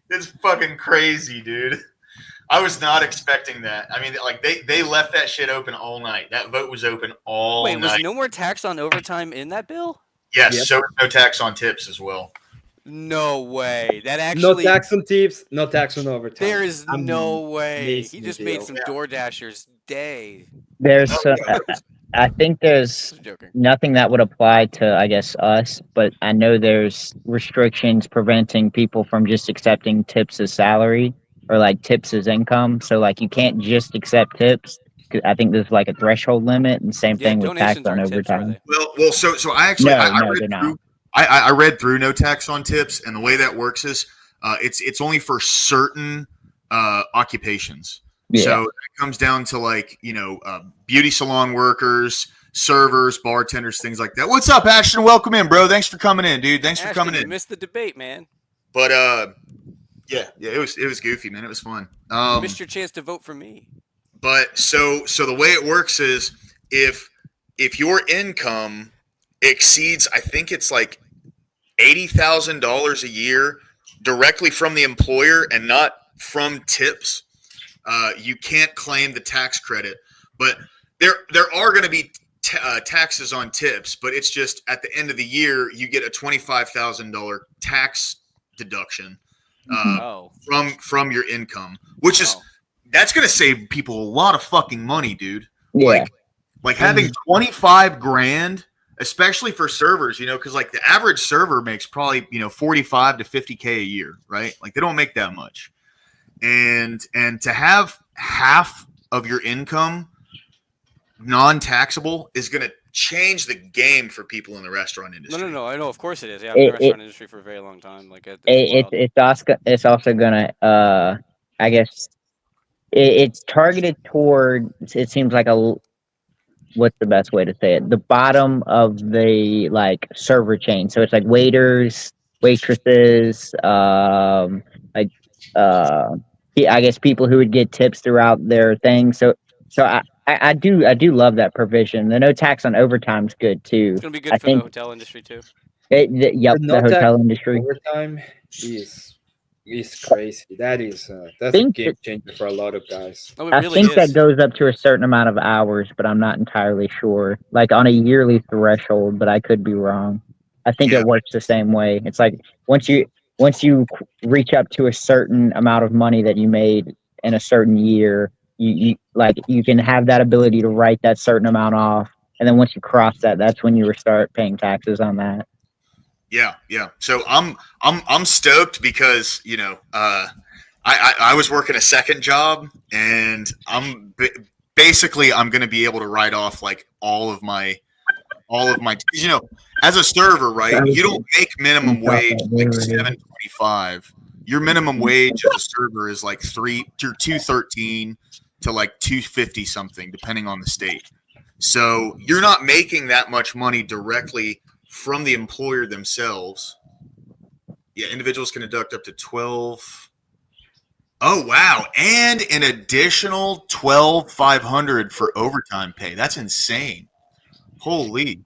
It's fucking crazy, dude. I was not expecting that. I mean, like they left that shit open all night. That vote was open all Wait, night. was no more tax on overtime in that bill? Yes, Yep. so no tax on tips as well. No way. That No actually tax on tips, no tax on overtime. there is no way. He amazing just made deal. some Yeah. DoorDashers' day. There's, Oh, I think there's Just joking. nothing that would apply to, I guess, us, but I know there's restrictions preventing people from just accepting tips as salary or like tips as income. So like you can't just accept tips. 'Cause I think there's like a threshold limit, and same Yeah, thing with tax donations on aren't tips, are overtime. they? Well, so I actually No, I no, read they're not. through. I read through no tax on tips, and the way that works is it's only for certain occupations. Yeah. So it comes down to like beauty salon workers, servers, bartenders, things like that. What's up, Ashton? Welcome in, bro. Thanks for coming in, dude. Thanks for Ashton, coming you in. missed the debate, man. But yeah, it was goofy, man. It was fun. You missed your chance to vote for me. But so the way it works is if your income exceeds, I think it's like $80,000 a year directly from the employer and not from tips, you can't claim the tax credit. But there are going to be taxes on tips, but it's just at the end of the year you get a $25,000 tax deduction from your income, which is that's going to save people a lot of fucking money, dude. Yeah. Like having 25 grand, especially for servers, because like the average server makes probably 45 to 50K a year, right? Like they don't make that much, and to have half of your income non-taxable is going to change the game for people in the restaurant industry. No. I know, of course it is. Yeah, I've been in the restaurant industry for a very long time. Like It's also gonna I guess it's targeted toward, it seems like what's the best way to say it, the bottom of the like server chain. So it's like waiters, waitresses, I guess people who would get tips throughout their thing. So I do love that provision. The no tax on overtime is good too. It's gonna be good I for the think hotel industry too. the no hotel tax industry. Overtime is crazy. That's a Think game changer for a lot of guys. Oh, it I really think is. that goes up to a certain amount of hours, but I'm not entirely sure. Like on a yearly threshold, but I could be wrong. I think Yeah. it works the same way. It's like once you reach up to a certain amount of money that you made in a certain year, you can have that ability to write that certain amount off, and then once you cross that, that's when you start paying taxes on that. Yeah. So I'm stoked because I was working a second job, and I'm going to be able to write off like all of my as a server, right? You don't make minimum wage like $7.25. Your minimum wage as a server is like $2.13 to like $2.50 something, depending on the state. So you're not making that much money directly from the employer themselves. Yeah, individuals can deduct up to 12. Oh wow, and an additional $12,500 for overtime pay. That's insane. Holy.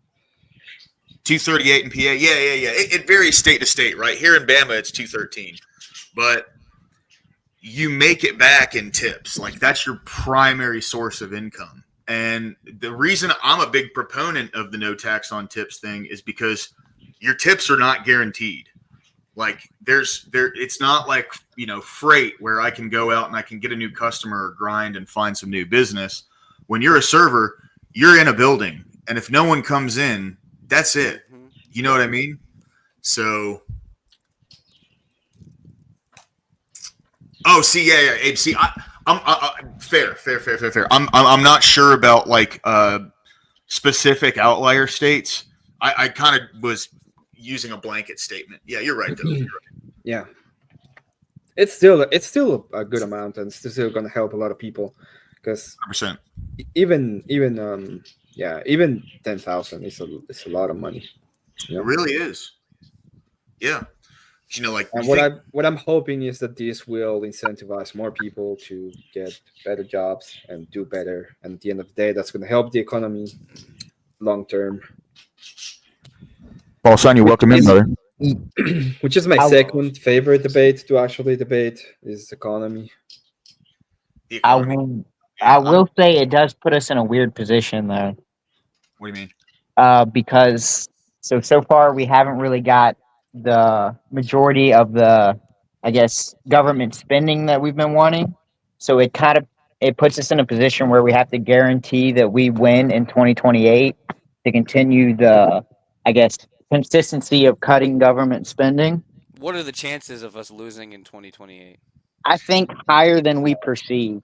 238 in PA. Yeah. It varies state to state, right? Here in Bama, it's 213. But you make it back in tips. Like that's your primary source of income. And the reason I'm a big proponent of the no tax on tips thing is because your tips are not guaranteed. Like it's not like, freight where I can go out and I can get a new customer or grind and find some new business. When you're a server, you're in a building. And if no one comes in, that's it. You know what I mean? So, see, yeah. Abe, see, I'm fair. I'm not sure about like specific outlier states. I kind of was using a blanket statement. Yeah, you're right, though. You're right. Yeah, it's still a good amount, and it's still going to help a lot of people because 100%. even 10,000 is a lot of money. It really is. Yeah. And what I'm hoping is that this will incentivize more people to get better jobs and do better. And at the end of the day, that's going to help the economy long term. Paul Son, you're welcome in, brother. Which is my second favorite debate to actually debate is economy. I will say it does put us in a weird position, though. What do you mean? Because so far we haven't really got the majority of the, I guess, government spending that we've been wanting. So it puts us in a position where we have to guarantee that we win in 2028 to continue the, I guess, consistency of cutting government spending. What are the chances of us losing in 2028? I think higher than we perceive.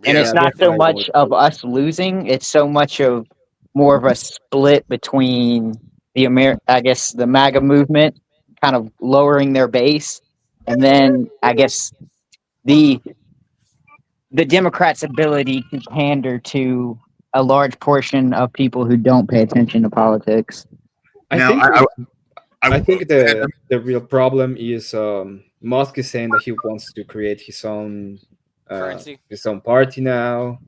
And Yeah, it's not so much of us losing, it's so much of more of a split between the MAGA movement kind of lowering their base, and then I guess the Democrats' ability to pander to a large portion of people who don't pay attention to politics. I think the real problem is Musk is saying that he wants to create his own party now,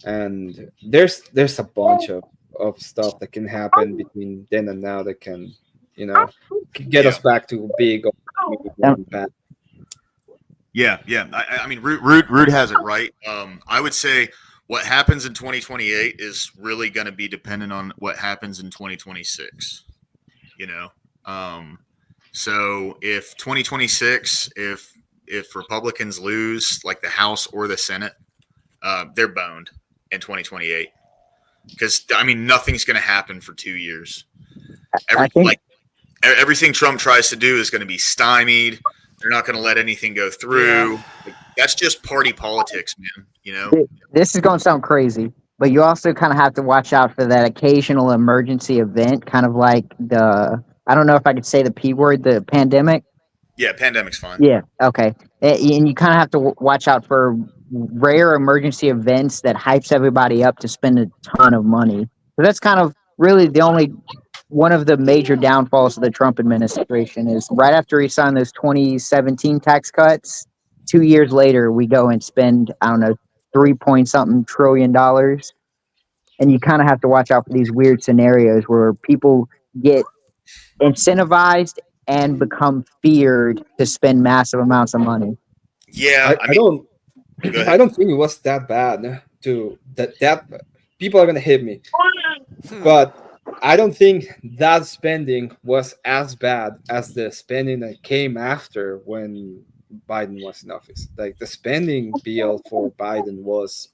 and there's a bunch of stuff that can happen between then and now that can get us back to big or bad. Yeah. I mean, Rude has it right. I would say what happens in 2028 is really going to be dependent on what happens in 2026. So if 2026, if Republicans lose like the House or the Senate, they're boned in 2028. Because I mean, nothing's going to happen for 2 years. Everything Trump tries to do is going to be stymied. They're not going to let anything go through. Yeah. That's just party politics, man. This is going to sound crazy, but you also kind of have to watch out for that occasional emergency event, kind of like I don't know if I could say the P word, the pandemic. Yeah, pandemic's fine. Yeah, okay. And you kind of have to watch out for rare emergency events that hypes everybody up to spend a ton of money. So that's kind of really one of the major downfalls of the Trump administration is right after he signed those 2017 tax cuts, 2 years later, we go and spend, I don't know, 3-point-something trillion dollars. And you kind of have to watch out for these weird scenarios where people get incentivized and become feared to spend massive amounts of money. Yeah, I don't think it was that bad. That people are gonna hit me, but I don't think that spending was as bad as the spending that came after when Biden was in office. Like the spending bill for Biden was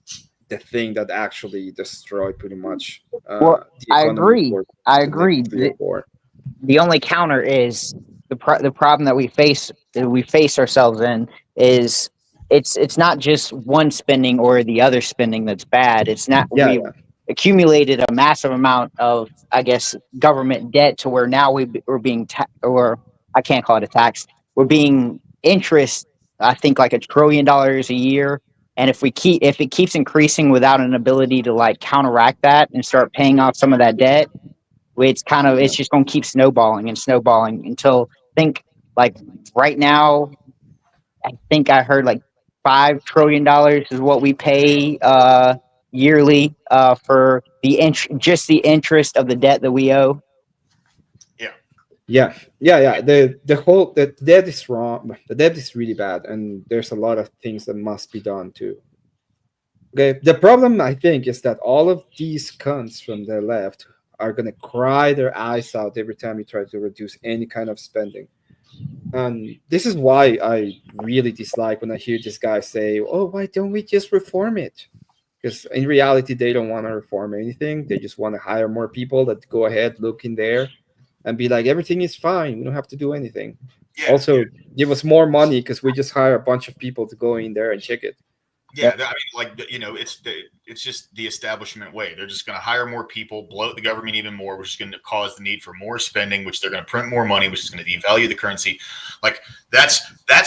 the thing that actually destroyed pretty much. The economy. I agree. The only counter is the problem that we face ourselves in is it's not just one spending or the other spending that's bad. It's not we've accumulated a massive amount of, I guess, government debt to where now we're being or I can't call it a tax. We're being interest. I think like $1 trillion a year. And if it keeps increasing without an ability to like counteract that and start paying off some of that debt, it's just going to keep snowballing until I think like right now, I think I heard like $5 trillion is what we pay yearly for just the interest of the debt that we owe? Yeah. The debt is wrong. The debt is really bad, and there's a lot of things that must be done too. Okay, the problem I think is that all of these cunts from the left are gonna cry their eyes out every time you try to reduce any kind of spending. And this is why I really dislike when I hear this guy say, "Oh, why don't we just reform it?" Because in reality, they don't want to reform anything. They just want to hire more people that go ahead, look in there, and be like, everything is fine. We don't have to do anything. Yeah, Also, give us more money because we just hire a bunch of people to go in there and check it. Yeah, I mean, like, you know, it's just the establishment way. They're just going to hire more people, bloat the government even more, which is going to cause the need for more spending, which they're going to print more money, which is going to devalue the currency. Like that's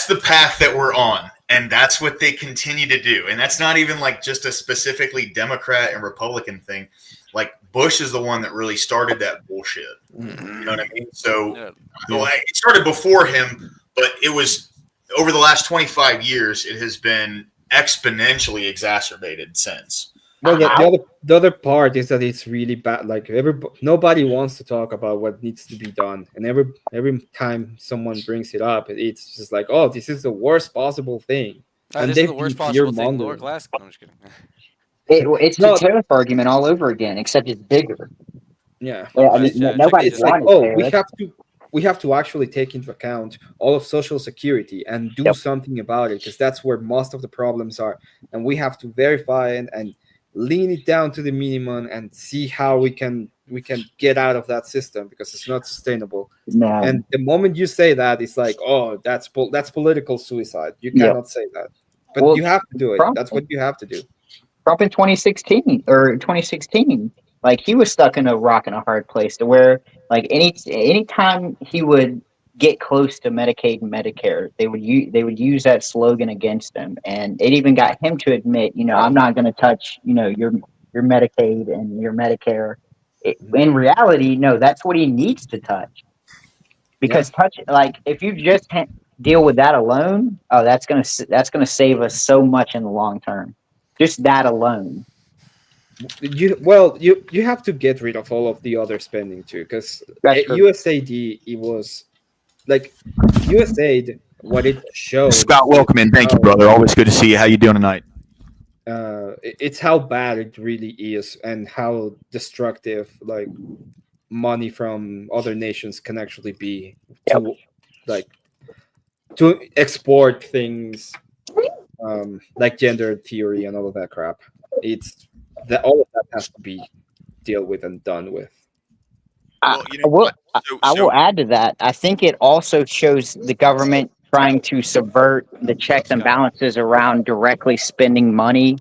the path that we're on, and that's what they continue to do. And that's not even like just a specifically Democrat and Republican thing. Like Bush is the one that really started that bullshit. You know what I mean? So well, it started before him, but it was over the last 25 years. It has been exponentially exacerbated since. Well, the other part is that it's really bad. Like nobody wants to talk about what needs to be done, and every time someone brings it up, it's just like, oh, this is the worst possible thing. And this is the worst possible thing. Lower class. I'm just kidding. It's the tariff argument all over again, except it's bigger. Yeah, I mean, nobody's like, oh, we have to actually take into account all of Social Security and do something about it, because that's where most of the problems are, and we have to verify and lean it down to the minimum and see how we can get out of that system, because it's not sustainable. No. And the moment you say that, it's like, oh, that's political suicide. You cannot say that, but you have to do it. That's what you have to do. Trump in 2016, like he was stuck in a rock and a hard place to where, like, any time he would get close to Medicaid and Medicare, they would use that slogan against him, and it even got him to admit, I'm not going to touch, your Medicaid and your Medicare. In reality, no, that's what he needs to touch, because if you just can't deal with that alone, that's gonna save us so much in the long term. Just that alone. You have to get rid of all of the other spending too, because USAID, it was like USAID, what it showed. Scott, welcome in. Thank you, brother. Always good to see you. How you doing tonight? It's how bad it really is, and how destructive like money from other nations can actually be to export things, like gender theory and all of that crap. It's that all of that has to be dealt with and done with. I will add to that. I think it also shows the government trying to subvert the checks and balances around directly spending money.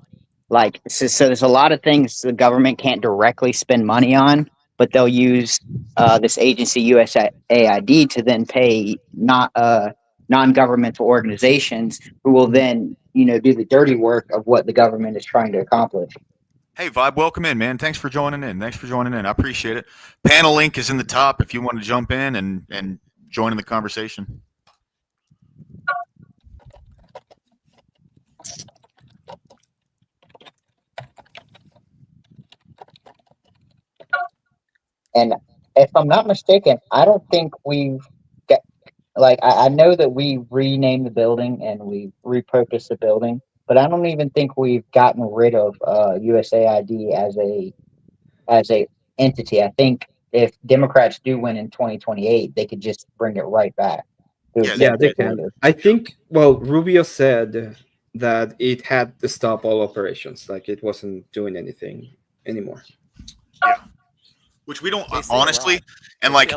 Like, so there's a lot of things the government can't directly spend money on, but they'll use this agency USAID to then pay non-governmental organizations who will then do the dirty work of what the government is trying to accomplish. Hey, Vibe, welcome in, man. Thanks for joining in. I appreciate it. Panel link is in the top if you want to jump in and join in the conversation. And if I'm not mistaken, I don't think we've got, I know that we renamed the building and we repurposed the building, but I don't even think we've gotten rid of USAID as a entity. I think if Democrats do win in 2028, they could just bring it right back. Yeah, they can. I think, Rubio said that it had to stop all operations, like it wasn't doing anything anymore. Yeah. Which we don't honestly, and like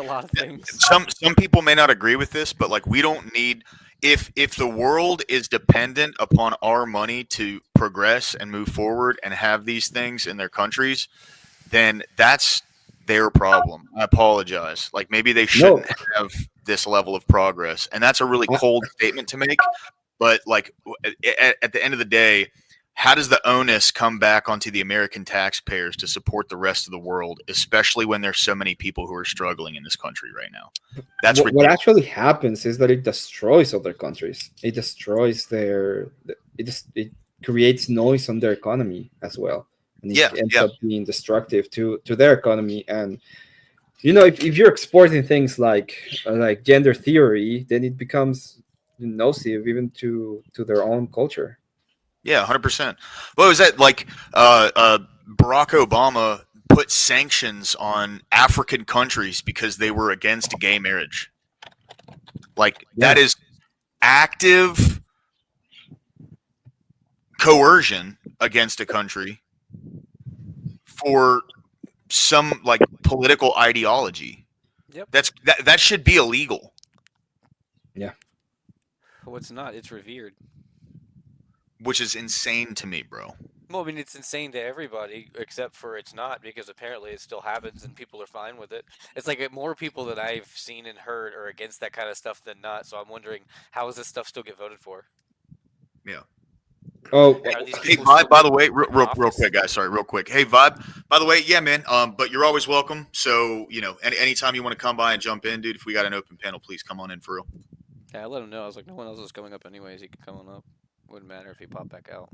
some people may not agree with this, but like we don't need, if the world is dependent upon our money to progress and move forward and have these things in their countries, then that's their problem. I apologize. Like maybe they shouldn't have this level of progress, and that's a really cold statement to make. But like at the end of the day, how does the onus come back onto the American taxpayers to support the rest of the world, especially when there's so many people who are struggling in this country right now? That's what actually happens is that it destroys other countries. It destroys it creates noise on their economy as well. and it Yeah, ends yeah. up being destructive to their economy. And if you're exporting things like gender theory, then it becomes nocive even to their own culture. Yeah, 100%. What was that like? Barack Obama put sanctions on African countries because they were against gay marriage. Like that Yeah. is active coercion against a country for some like political ideology. Yep. That should be illegal. Yeah. What's not? It's revered. Which is insane to me, bro. Well, I mean, it's insane to everybody except for it's not, because apparently it still happens and people are fine with it. It's like more people that I've seen and heard are against that kind of stuff than not. So I'm wondering, how does this stuff still get voted for? Yeah. Oh, Are these Hey, people Vibe, still by the getting way, in real office? quick, guys. Sorry, real quick. Hey, Vibe, by the way, yeah, man. But you're always welcome. So, anytime you want to come by and jump in, dude, if we got an open panel, please come on in for real. Yeah, I let him know. I was like, no one else is coming up anyways. He could come on up. Wouldn't matter if he popped back out.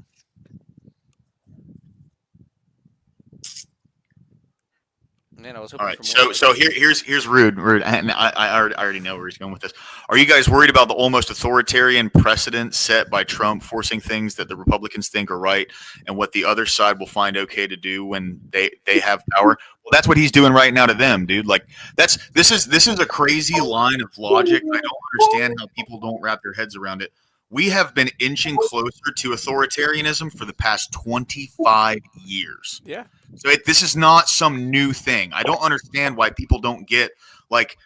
Man, I was hoping All right. for more. So here's Rude, and I already know where he's going with this. Are you guys worried about the almost authoritarian precedent set by Trump forcing things that the Republicans think are right and what the other side will find okay to do when they have power? Well, that's what he's doing right now to them, dude. Like this is a crazy line of logic. I don't understand how people don't wrap their heads around it. We have been inching closer to authoritarianism for the past 25 years. Yeah. So this is not some new thing. I don't understand why people don't get like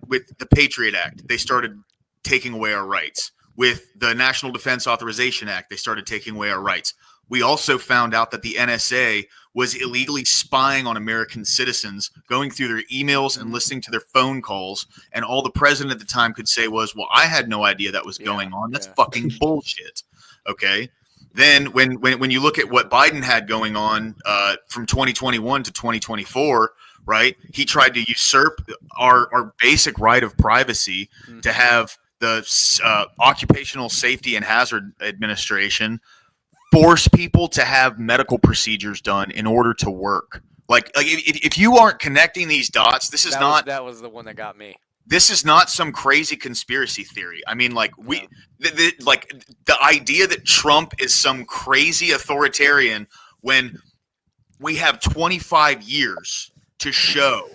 with the Patriot Act, they started taking away our rights. With the National Defense Authorization Act, they started taking away our rights. We also found out that the NSA was illegally spying on American citizens, going through their emails and listening to their phone calls. And all the president at the time could say was, well, I had no idea that was going on. That's fucking bullshit. Okay. Then when you look at what Biden had going on from 2021 to 2024, right, he tried to usurp our basic right of privacy to have the Occupational Safety and Hazard Administration force people to have medical procedures done in order to work. Like if you aren't connecting these dots, That was the one that got me. This is not some crazy conspiracy theory. I mean, like the idea that Trump is some crazy authoritarian when we have 25 years to show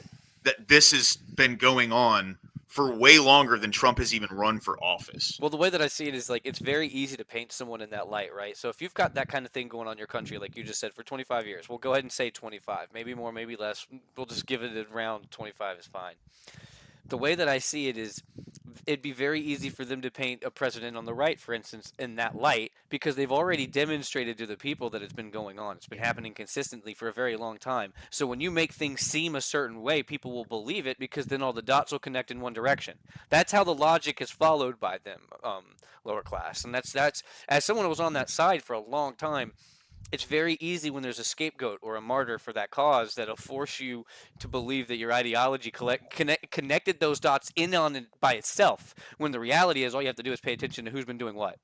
that this has been going on for way longer than Trump has even run for office. Well, the way that I see it is like it's very easy to paint someone in that light, right? So if you've got that kind of thing going on in your country, like you just said, for 25 years, we'll go ahead and say 25, maybe more, maybe less. We'll just give it around 25 is fine. The way that I see it is it'd be very easy for them to paint a president on the right, for instance, in that light, because they've already demonstrated to the people that it's been going on. It's been happening consistently for a very long time. So when you make things seem a certain way, people will believe it because then all the dots will connect in one direction. That's how the logic is followed by them, lower class. And that's as someone who was on that side for a long time, it's very easy when there's a scapegoat or a martyr for that cause that'll force you to believe that your ideology connected those dots in on it by itself, when the reality is all you have to do is pay attention to who's been doing what.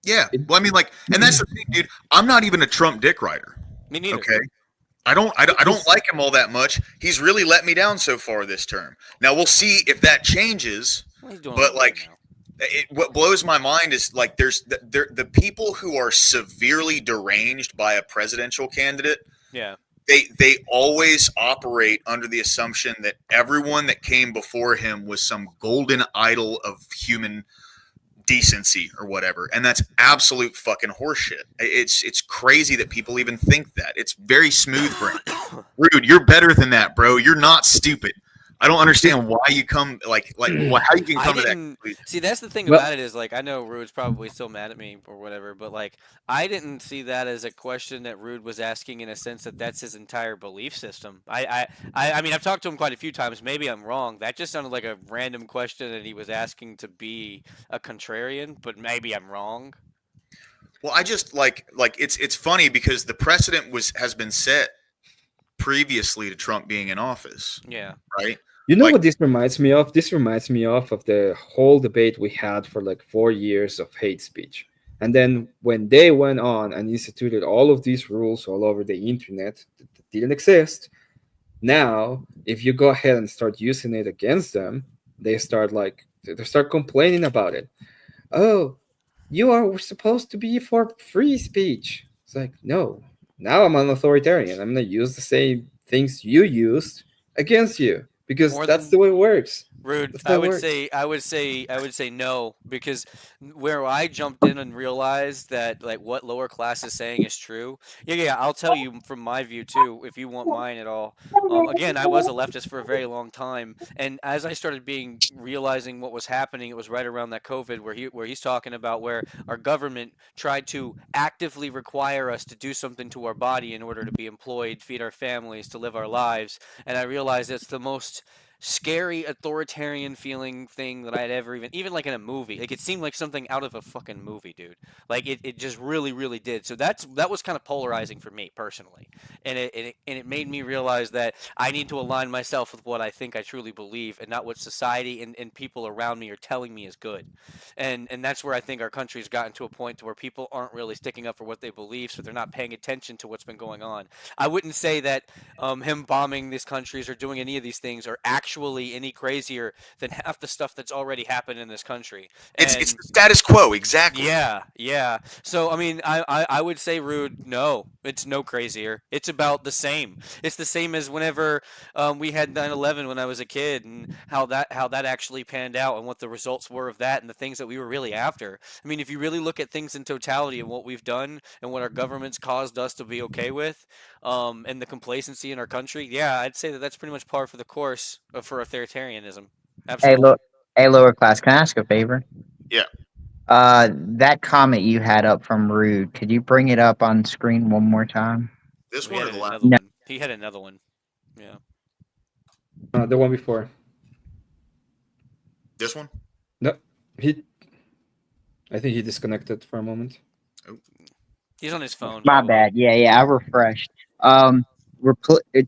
Yeah. Well, I mean, like, and that's the thing, dude. I'm not even a Trump dick rider. Me neither. Okay. I don't like him all that much. He's really let me down so far this term. Now we'll see if that changes. Well, he's doing But a little like, better now. what blows my mind is like there's the people who are severely deranged by a presidential candidate. Yeah. They always operate under the assumption that everyone that came before him was some golden idol of human decency or whatever, and that's absolute fucking horseshit. It's crazy that people even think that. It's very smooth brain. Rude, you're better than that, bro. You're not stupid. I don't understand why you come how you can come to that conclusion. See, that's the thing Well- about it is like I know Rude's probably still mad at me or whatever, but like I didn't see that as a question that Rude was asking in a sense that that's his entire belief system. I mean I've talked to him quite a few times. Maybe I'm wrong. That just sounded like a random question that he was asking to be a contrarian, but maybe I'm wrong. Well, I just like it's funny because the precedent has been set previously to Trump being in office, Yeah. right? You know Like- what this reminds me of? This reminds me of the whole debate we had for like 4 years of hate speech. And then when they went on and instituted all of these rules all over the internet that didn't exist, now if you go ahead and start using it against them, they start complaining about it. Oh, you are supposed to be for free speech. It's like, no, now I'm an authoritarian. I'm gonna use the same things you used against you because More that's than the way it works. Rude. That's how it works. I would say no, because where I jumped in and realized that like what lower class is saying is true. Yeah, yeah. I'll tell you from my view too, if you want mine at all. Again, I was a leftist for a very long time, and as I started being realizing what was happening, it was right around that COVID where he's talking about where our government tried to actively require us to do something to our body in order to be employed, feed our families, to live our lives, and I realized it's the most scary authoritarian feeling thing that I had ever even like in a movie. Like it seemed like something out of a fucking movie, dude. Like it just really did. So that was kind of polarizing for me personally. And it made me realize that I need to align myself with what I think I truly believe and not what society and people around me are telling me is good. And that's where I think our country's gotten to a point to where people aren't really sticking up for what they believe, so they're not paying attention to what's been going on. I wouldn't say that him bombing these countries or doing any of these things are actually any crazier than half the stuff that's already happened in this country. It's And the status quo, exactly. yeah, yeah. So I mean, I would say, Rude, no, it's no crazier. It's about the same. It's the same as whenever we had 9/11 when I was a kid, and how that actually panned out, and what the results were of that, and the things that we were really after. I mean, if you really look at things in totality and what we've done and what our government's caused us to be okay with, and the complacency in our country, yeah, I'd say that that's pretty much par for the course for authoritarianism. Hey, Absolutely. look, hey, lower class. Can I ask a favor? Yeah. That comment you had up from Rude, could you bring it up on screen one more time? This We one had or the last? another No. one. He had another one. Yeah. The one before. This one? No, he. I think he disconnected for a moment. He's on his phone, My probably. bad. Yeah, yeah, I refreshed.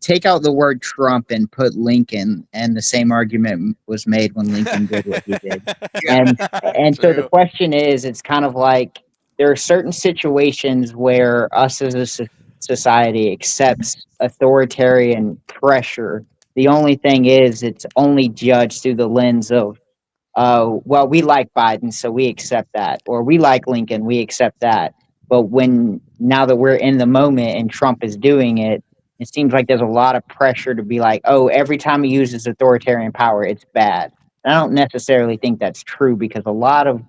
Take out the word Trump and put Lincoln, and the same argument was made when Lincoln did what he did. Yeah. And so the True. question is, it's kind of like there are certain situations where us as a society accepts authoritarian pressure. The only thing is, it's only judged through the lens of well, we like Biden, so we accept that, or we like Lincoln, we accept that. But when now that we're in the moment and Trump is doing it, it seems like there's a lot of pressure to be like, oh, every time he uses authoritarian power, it's bad. And I don't necessarily think that's true because a lot of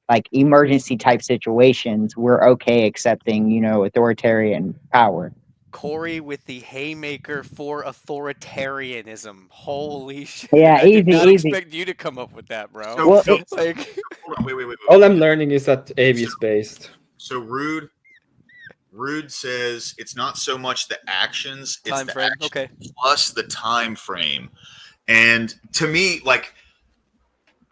like emergency type situations, we're okay accepting, authoritarian power. Corey with the haymaker for authoritarianism. Holy shit. Yeah, I did easy, not easy. expect you to come up with that, bro. So, Well, so Like, hold on, wait. All I'm learning is that AB is based. So Rude says it's not so much the actions, it's time the frame. action Okay. plus the time frame. And to me, like,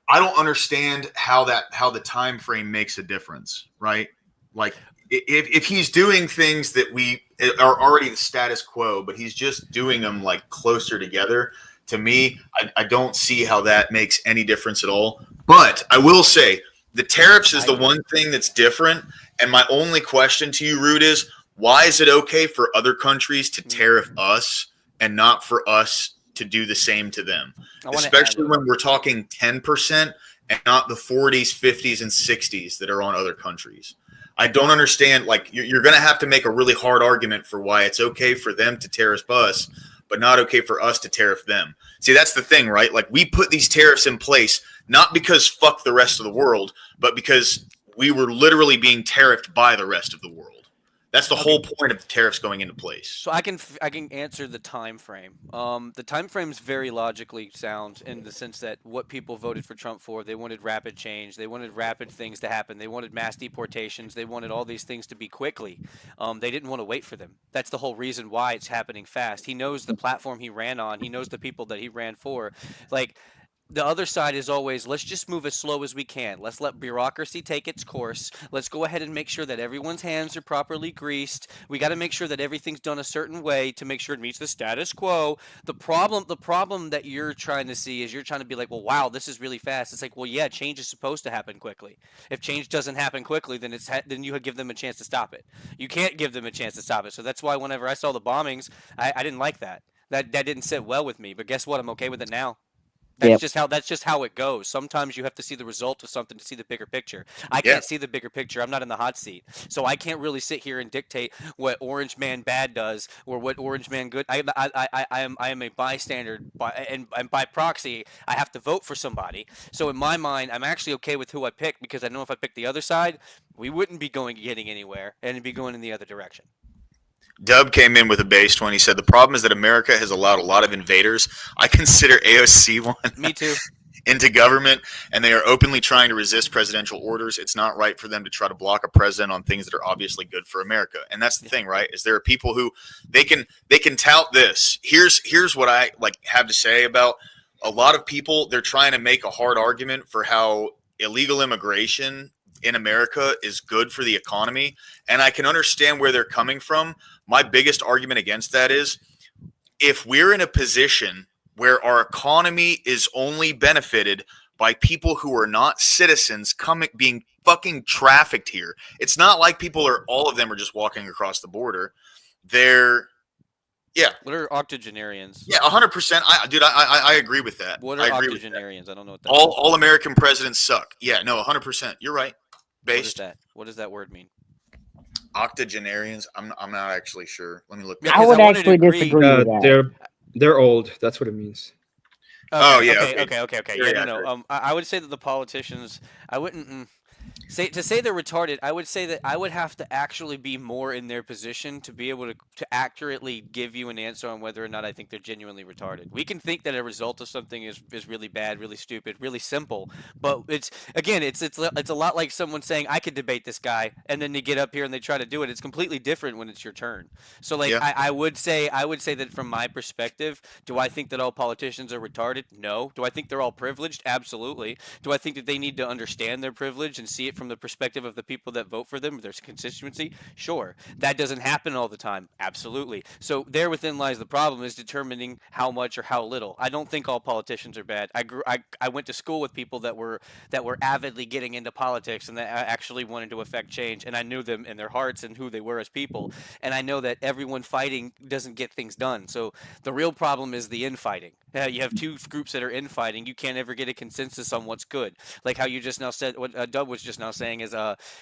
I don't understand how the time frame makes a difference, right? Like if he's doing things that we are already the status quo, but he's just doing them like closer together. To me, I don't see how that makes any difference at all. But I will say the tariffs is I the agree. one thing that's different. And my only question to you, Rude, is why is it okay for other countries to tariff us and not for us to do the same to them? I want to add. Especially when we're talking 10% and not the 40s, 50s, and 60s that are on other countries. I don't understand. Like, you're going to have to make a really hard argument for why it's okay for them to tariff us, but not okay for us to tariff them. See, that's the thing, right? Like, we put these tariffs in place not because fuck the rest of the world, but because we were literally being tariffed by the rest of the world. That's the whole point of the tariffs going into place. So I can answer the time frame. The time frame is very logically sound in the sense that what people voted for Trump for, they wanted rapid change, they wanted rapid things to happen, they wanted mass deportations, they wanted all these things to be quickly. They didn't want to wait for them. That's the whole reason why it's happening fast. He knows the platform he ran on. He knows the people that he ran for. Like the other side is always, let's just move as slow as we can. Let's let bureaucracy take its course. Let's go ahead and make sure that everyone's hands are properly greased. We got to make sure that everything's done a certain way to make sure it meets the status quo. The problem that you're trying to see is you're trying to be like, well, wow, this is really fast. It's like, well, yeah, change is supposed to happen quickly. If change doesn't happen quickly, then then you give them a chance to stop it. You can't give them a chance to stop it. So that's why whenever I saw the bombings, I didn't like that. That didn't sit well with me. But guess what? I'm okay with it now. Yep. That's just how it goes. Sometimes you have to see the result of something to see the bigger picture. I Yeah. can't see the bigger picture. I'm not in the hot seat. So I can't really sit here and dictate what Orange Man bad does or what Orange Man good. I am a bystander and by proxy I have to vote for somebody. So in my mind I'm actually okay with who I pick because I know if I pick the other side, we wouldn't be getting anywhere and it'd be going in the other direction. Dub came in with a based one. He said, the problem is that America has allowed a lot of invaders. I consider AOC one. Me too. Into government, and they are openly trying to resist presidential orders. It's not right for them to try to block a president on things that are obviously good for America. And that's the thing, right? Is there are people who they can tout this. Here's what I have to say about a lot of people. They're trying to make a hard argument for how illegal immigration in America is good for the economy, and I can understand where they're coming from. My biggest argument against that is if we're in a position where our economy is only benefited by people who are not citizens being fucking trafficked here. It's not like all of them are just walking across the border. What are octogenarians? Yeah, 100%. I agree with that. What are octogenarians? I don't know what that is. All American presidents suck. Yeah, no, 100%. You're right. Based. What does that word mean? Octogenarians? I'm not actually sure. Let me look. I would actually disagree with that. They're old. That's what it means. Okay. Very Yeah, no. I would say that the politicians. I wouldn't say they're retarded. I would say that I would have to actually be more in their position to be able to accurately give you an answer on whether or not I think they're genuinely retarded. We can think that a result of something is really bad, really stupid, really simple, but it's a lot like someone saying I could debate this guy, and then they get up here and they try to do it. It's completely different when it's your turn. So I would say that from my perspective, do I think that all politicians are retarded? No. Do I think they're all privileged? Absolutely. Do I think that they need to understand their privilege and see it from the perspective of the people that vote for them, their constituency? Sure. That doesn't happen all the time. Absolutely. So there within lies the problem, is determining how much or how little. I don't think all politicians are bad. I went to school with people that were avidly getting into politics and that actually wanted to affect change, and I knew them in their hearts and who they were as people, and I know that everyone fighting doesn't get things done. So the real problem is the infighting. You have two groups that are infighting. You can't ever get a consensus on what's good. Like how you just now said, what Dub was just now saying is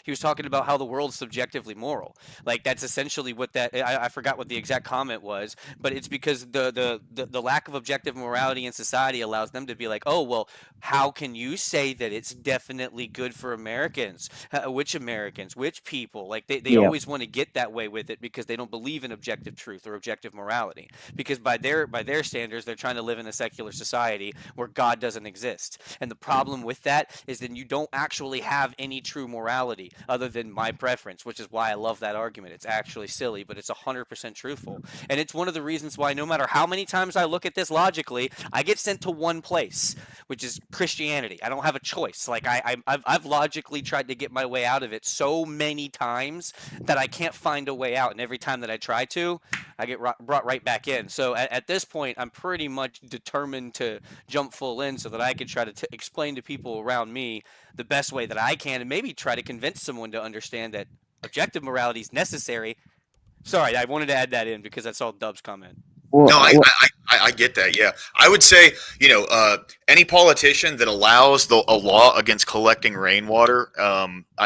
he was talking about how the world's subjectively moral. Like that's essentially what that I forgot what the exact comment was, but it's because the lack of objective morality in society allows them to be like, oh well, how can you say that it's definitely good for Americans? Which Americans? Which people? Like they always want to get that way with it because they don't believe in objective truth or objective morality. Because by their standards, they're trying to live in a secular society where God doesn't exist. And the problem with that is then you don't actually have any true morality other than my preference, which is why I love that argument. It's actually silly, but it's 100% truthful. And it's one of the reasons why no matter how many times I look at this logically, I get sent to one place, which is Christianity. I don't have a choice. Like I've logically tried to get my way out of it so many times that I can't find a way out. And every time that I try to, I get brought right back in. So at this point, I'm pretty much determined to jump full in so that I can try to explain to people around me the best way that I can, and maybe try to convince someone to understand that objective morality is necessary. Sorry, I wanted to add that in because I saw Dub's comment. No, I get that. Yeah, I would say any politician that allows a law against collecting rainwater,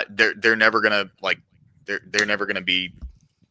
they're never gonna they're never gonna be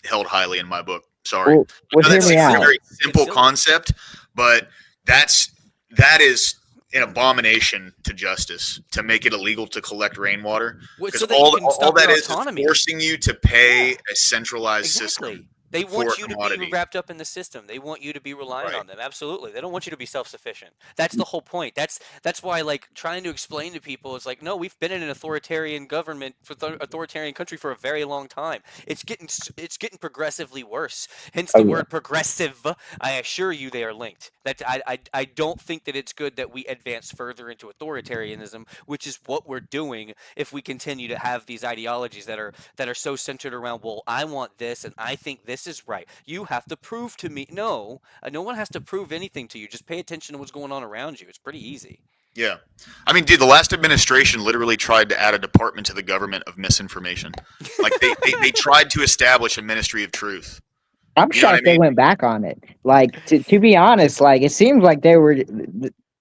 held highly in my book. Sorry, that's a very simple concept, but that is an abomination to justice to make it illegal to collect rainwater. Because all that is forcing you to pay a centralized system They for want a you to be commodity. wrapped up in the system. They want you to be relying Right. on them. Absolutely. They don't want you to be self-sufficient. That's the whole point. That's why, like, trying to explain to people is like, no, we've been in an authoritarian government, authoritarian country for a very long time. It's getting progressively worse. Hence Oh the yeah. word progressive. I assure you, they are linked. That I don't think that it's good that we advance further into authoritarianism, which is what we're doing if we continue to have these ideologies that are so centered around, well, I want this and I think this is right. You have to prove to me. No, no one has to prove anything to you. Just pay attention to what's going on around you. It's pretty easy. Yeah. I mean, dude, the last administration literally tried to add a department to the government of misinformation. Like they tried to establish a ministry of truth. I'm You know what I shocked they mean? went back on it. Like to be honest, like it seems like they were.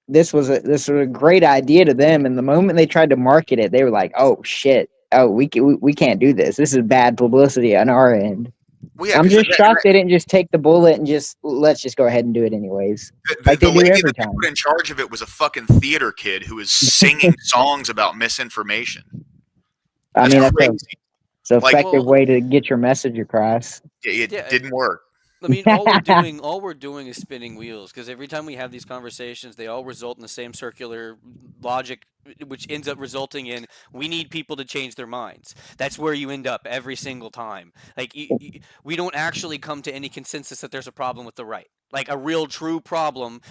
This was a great idea to them, and the moment they tried to market it, they were like, "Oh shit! Oh, we can't do this. This is bad publicity on our end." Well, yeah, I'm because just shocked they didn't just take the bullet and just let's just go ahead and do it anyways, like the they do lady every that they time. put in charge of it was a fucking theater kid who was singing songs about misinformation. I That's mean, that's crazy. it's an Like, effective Well, way to get your message across. it yeah. didn't work. I mean, all we're doing is spinning wheels, because every time we have these conversations, they all result in the same circular logic, which ends up resulting in we need people to change their minds. That's where you end up every single time. Like we don't actually come to any consensus that there's a problem with the right. Like a real true problem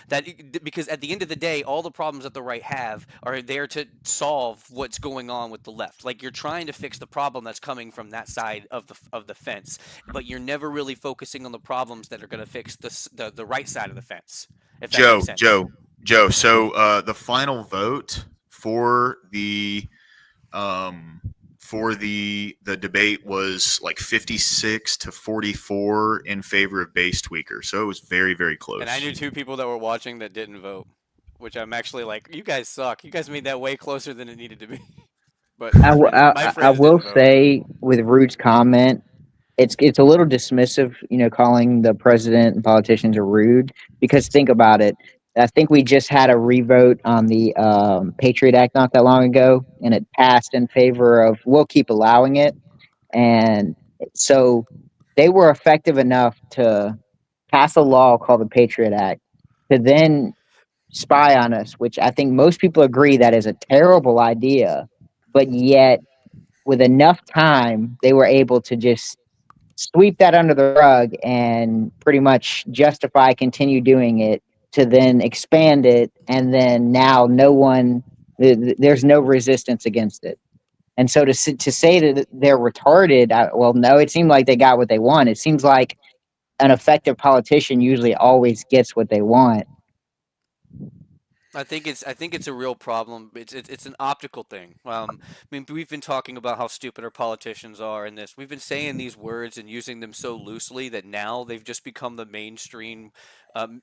because at the end of the day, all the problems that the right have are there to solve what's going on with the left. Like you're trying to fix the problem that's coming from that side of the fence, but you're never really focusing on the problems that are going to fix the right side of the fence, if that makes sense. Joe. So the final vote um, for the debate was like 56 to 44 in favor of base tweaker. So it was very, very close. And I knew 2 people that were watching that didn't vote, which I'm actually like, you guys suck. You guys made that way closer than it needed to be. But I, w- my I friends will didn't vote. say with Rude's comment, it's a little dismissive, calling the president and politicians a rude, because think about it. I think we just had a revote on the Patriot Act not that long ago, and it passed in favor of we'll keep allowing it. And so they were effective enough to pass a law called the Patriot Act to then spy on us, which I think most people agree that is a terrible idea. But yet, with enough time, they were able to just sweep that under the rug and pretty much justify continue doing it, to then expand it, and then now there's no resistance against it. And so to say that they're retarded, well, no, it seemed like they got what they want. It seems like an effective politician usually always gets what they want. I think it's a real problem. It's an optical thing. I mean, we've been talking about how stupid our politicians are in this. We've been saying these words and using them so loosely that now they've just become the mainstream, um,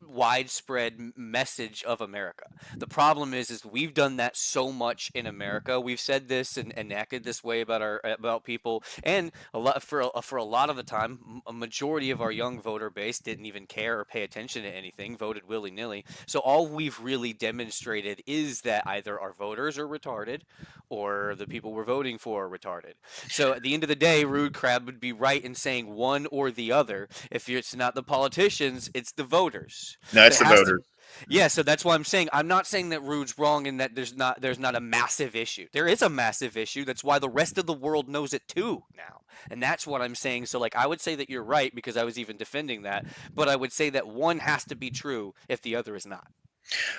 widespread message of America. The problem is we've done that so much in America. We've said this and acted this way about people, and for a lot of the time, a majority of our young voter base didn't even care or pay attention to anything, voted willy nilly. So all we've really demonstrated is that either our voters are retarded or the people we're voting for are retarded. So at the end of the day, Rude Crab would be right in saying one or the other. If it's not the politicians, it's the voters. No, it's So the it has to. voters. Yeah, so that's why I'm not saying that Rude's wrong and that there's not a massive issue. There is a massive issue. That's why the rest of the world knows it too now. And that's what I'm saying. So like I would say that you're right because I was even defending that, but I would say that one has to be true if the other is not.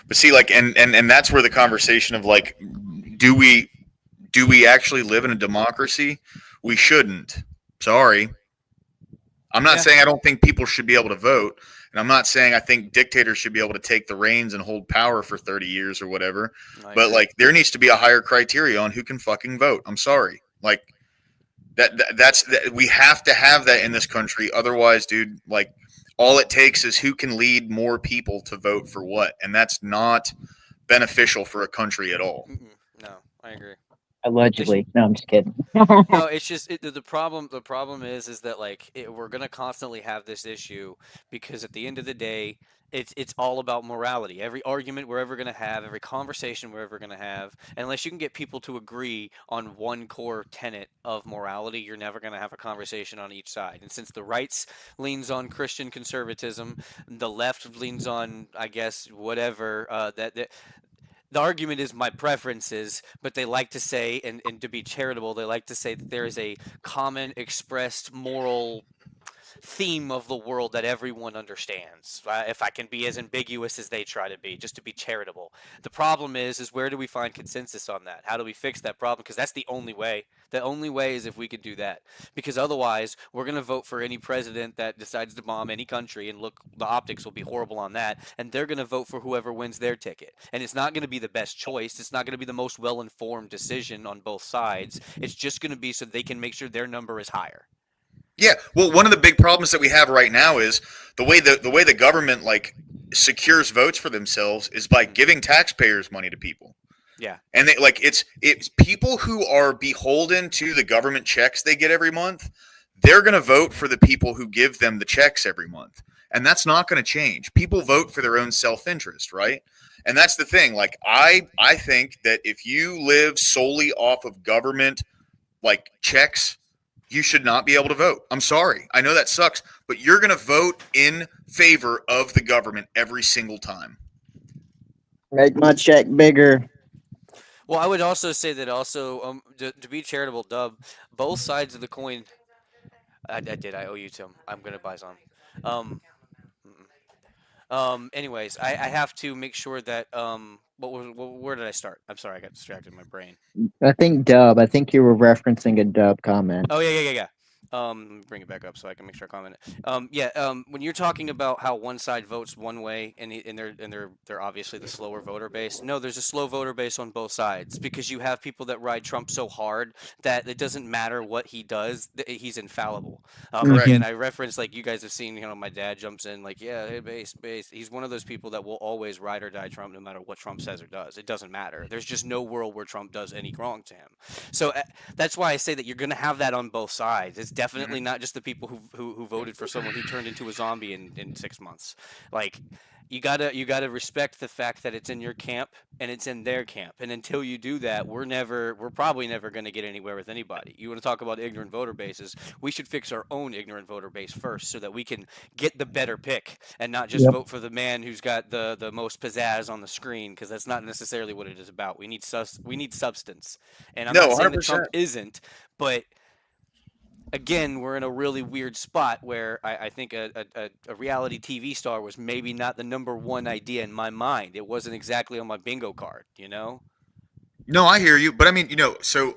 But see, like, and that's where the conversation of like, do we actually live in a democracy? We shouldn't. Sorry. I'm not saying I don't think people should be able to vote, and I'm not saying I think dictators should be able to take the reins and hold power for 30 years or whatever. But like, there needs to be a higher criteria on who can fucking vote. I'm sorry. Like that's we have to have that in this country. Otherwise, dude, like all it takes is who can lead more people to vote for what, and that's not beneficial for a country at all. No, I agree. Allegedly. No, I'm just kidding. No, it's just the problem. The problem is that like we're gonna constantly have this issue because at the end of the day, it's all about morality. Every argument we're ever gonna have, every conversation we're ever gonna have, unless you can get people to agree on one core tenet of morality, you're never gonna have a conversation on each side. And since the rights leans on Christian conservatism, the left leans on, I guess, whatever that the argument is my preferences, but they like to say, and to be charitable, they like to say that there is a common expressed moral theme of the world that everyone understands. If I can be as ambiguous as they try to be, just to be charitable. The problem is where do we find consensus on that? How do we fix that problem? Because that's the only way. The only way is if we could do that. Because otherwise, we're going to vote for any president that decides to bomb any country, and look, the optics will be horrible on that. And they're going to vote for whoever wins their ticket. And it's not going to be the best choice. It's not going to be the most well-informed decision on both sides. It's just going to be so they can make sure their number is higher. Yeah, well, one of the big problems that we have right now is the way the government like secures votes for themselves is by giving taxpayers money to people. Yeah. And they like it's people who are beholden to the government checks they get every month. They're going to vote for the people who give them the checks every month. And that's not going to change. People vote for their own self-interest, right? And that's the thing. Like I think that if you live solely off of government like checks, you should not be able to vote. I'm sorry. I know that sucks, but you're going to vote in favor of the government every single time. Make my check bigger. Well, I would also say that also to be charitable, Dub, both sides of the coin. I did. I owe you, Tim. I'm gonna buy some. Um, Anyways, I have to make sure that where did I start? I'm sorry, I got distracted in my brain. I think Dub. I think you were referencing a Dub comment. Oh yeah. Let me bring it back up so I can make sure I comment it. Yeah. When you're talking about how one side votes one way and they're obviously the slower voter base. No, there's a slow voter base on both sides because you have people that ride Trump so hard that it doesn't matter what he does, he's infallible. Correct. Again, I reference like you guys have seen. My dad jumps in like, yeah, hey, base. He's one of those people that will always ride or die Trump no matter what Trump says or does. It doesn't matter. There's just no world where Trump does any wrong to him. So that's why I say that you're going to have that on both sides. It's definitely not just the people who voted for someone who turned into a zombie in 6 months. Like you gotta respect the fact that it's in your camp and it's in their camp. And until you do that, we're probably never going to get anywhere with anybody. You want to talk about ignorant voter bases? We should fix our own ignorant voter base first, so that we can get the better pick and not just vote for the man who's got the most pizzazz on the screen, because that's not necessarily what it is about. We need substance, and I'm No, not saying that Trump 100%. isn't, but again, we're in a really weird spot where I think a reality TV star was maybe not the number one idea in my mind. It wasn't exactly on my bingo card, No, I hear you, but I mean, so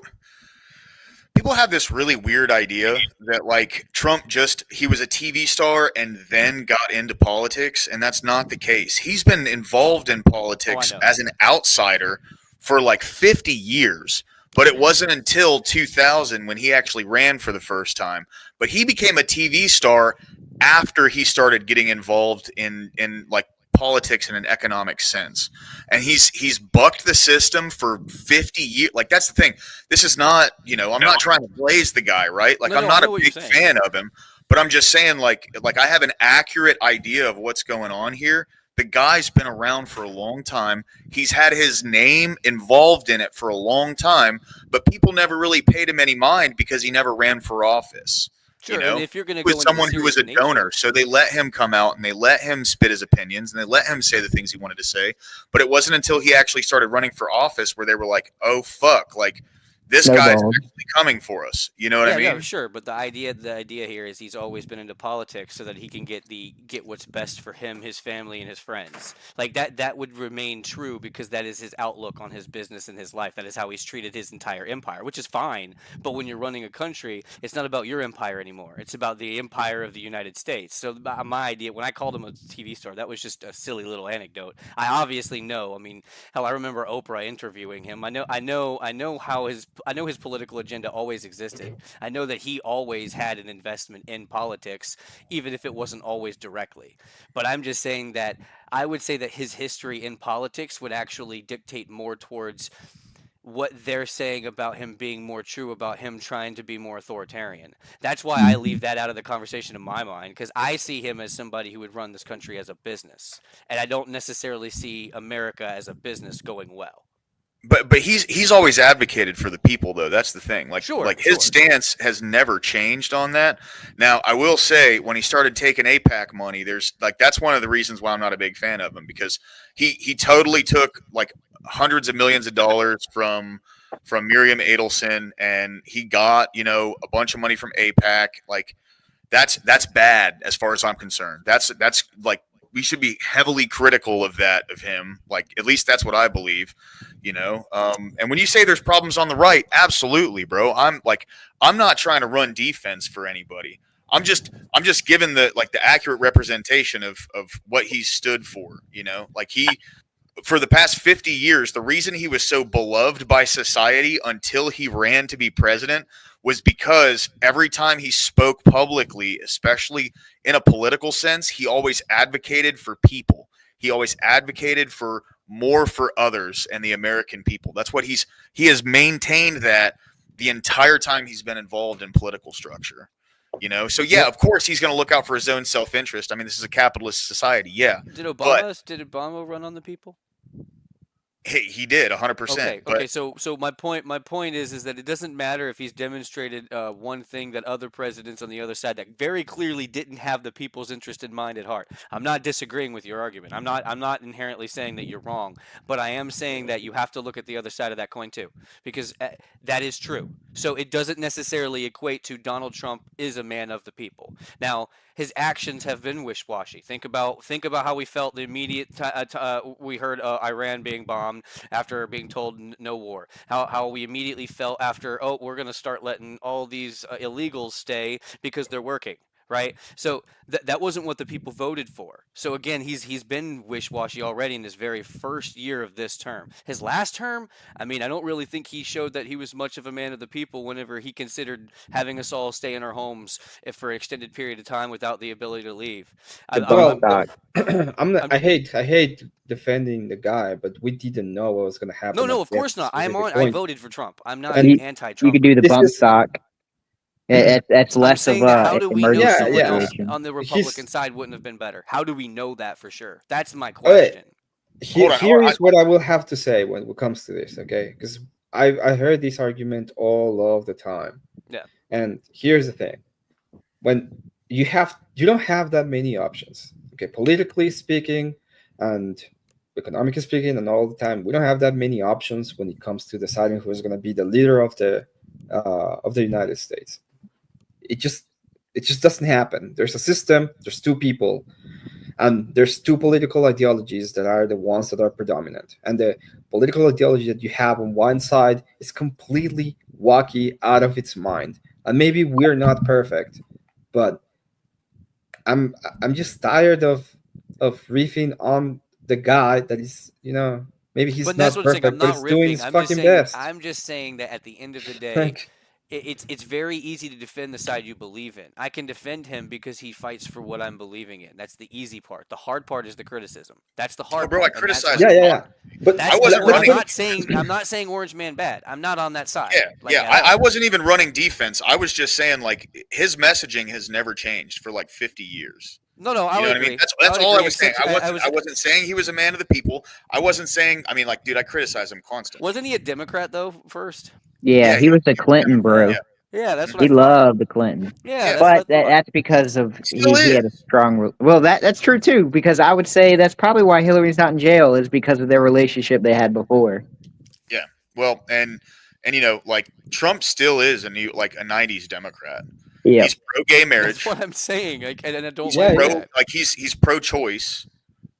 people have this really weird idea that like Trump he was a TV star and then got into politics, and that's not the case. He's been involved in politics know. as an outsider for like 50 years. But it wasn't until 2000 when he actually ran for the first time. But he became a TV star after he started getting involved in like politics in an economic sense. And he's bucked the system for 50 years. Like that's the thing. This is not, I'm not trying to blaze the guy, right? Like No, I'm I not know a what big you're saying. fan of him, but I'm just saying like I have an accurate idea of what's going on here. The guy's been around for a long time. He's had his name involved in it for a long time, but people never really paid him any mind because he never ran for office. Sure, and if you're going to He go was into someone who was a nature, donor, so they let him come out and they let him spit his opinions and they let him say the things he wanted to say. But it wasn't until he actually started running for office where they were like, "Oh fuck!" Like this guy's actually coming for us. You know what I mean? Yeah, sure. But the idea here is he's always been into politics so that he can get what's best for him, his family, and his friends. Like that would remain true because that is his outlook on his business and his life. That is how he's treated his entire empire, which is fine. But when you're running a country, it's not about your empire anymore. It's about the empire of the United States. So my idea, when I called him a TV star, that was just a silly little anecdote. I obviously know. I mean, hell, I remember Oprah interviewing him. I know his political agenda always existed. I know that he always had an investment in politics, even if it wasn't always directly. But I'm just saying that I would say that his history in politics would actually dictate more towards what they're saying about him being more true about him trying to be more authoritarian. That's why I leave that out of the conversation in my mind, because I see him as somebody who would run this country as a business, and I don't necessarily see America as a business going well. But he's always advocated for the people, though. That's the thing. Like Sure, his stance has never changed on that. Now, I will say, when he started taking APAC money, there's like that's one of the reasons why I'm not a big fan of him, because he totally took like hundreds of millions of dollars from Miriam Adelson, and he got a bunch of money from APAC. Like that's bad as far as I'm concerned. That's like we should be heavily critical of him. Like at least that's what I believe. And when you say there's problems on the right, absolutely, bro. I'm not trying to run defense for anybody. I'm just giving the accurate representation of what he stood for. Like for the past 50 years, the reason he was so beloved by society until he ran to be president was because every time he spoke publicly, especially in a political sense, he always advocated for people. He always advocated for more for others and the American people. That's what he has maintained that the entire time he's been involved in political structure. So yeah, of course he's going to look out for his own self-interest. I mean, this is a capitalist society. Yeah. Did Obama run on the people? He did 100%. Okay. So my point is that it doesn't matter if he's demonstrated one thing that other presidents on the other side that very clearly didn't have the people's interest in mind at heart. I'm not disagreeing with your argument. I'm not inherently saying that you're wrong, but I am saying that you have to look at the other side of that coin too, because that is true. So it doesn't necessarily equate to Donald Trump is a man of the people. Now, his actions have been wish-washy. Think about how we felt the immediate we heard Iran being bombed after being told no war. How we immediately felt after, we're going to start letting all these illegals stay because they're working. Right, so that wasn't what the people voted for. So again, he's been wish-washy already in his very first year of this term. His last term, I mean, I don't really think he showed that he was much of a man of the people whenever he considered having us all stay in our homes for an extended period of time without the ability to leave. I hate defending the guy, but we didn't know what was going to happen. No, of course not. I voted for Trump. I'm not anti-Trump. You could do the bump stock. That's less of a how do we know someone else situation. on the Republican side wouldn't have been better? How do we know that for sure? That's my question. Here is what I will have to say when it comes to this, okay? Because I heard this argument all of the time. Yeah. And here's the thing: when you don't have that many options, okay? Politically speaking, and economically speaking, and all the time, we don't have that many options when it comes to deciding who's going to be the leader of the United States. It just doesn't happen. There's a system, there's two people, and there's two political ideologies that are the ones that are predominant. And the political ideology that you have on one side is completely wacky, out of its mind. And maybe we're not perfect, but I'm just tired of riffing on the guy that is, maybe he's not perfect, but he's doing his fucking best. I'm just saying that at the end of the day, it's very easy to defend the side you believe in. I can defend him because he fights for what I'm believing in. That's the easy part. The hard part is the criticism. That's the hard part. I criticize. Yeah. But I wasn't running. I'm not saying Orange Man bad. I'm not on that side. I wasn't even running defense. I was just saying his messaging has never changed for 50 years. No, I would agree. I mean? That's all I was saying. I wasn't saying he was a man of the people. I wasn't saying. I mean, dude, I criticize him constantly. Wasn't he a Democrat though first? Yeah, he was a Clinton bro. Yeah, that's what he loved the Clinton. Yeah, but that's because of he had a strong. Well, that's true too. Because I would say that's probably why Hillary's not in jail is because of their relationship they had before. Yeah, well, and Trump still is a '90s Democrat. Yeah, he's pro-gay marriage. That's what I'm saying. And I don't he's pro-choice.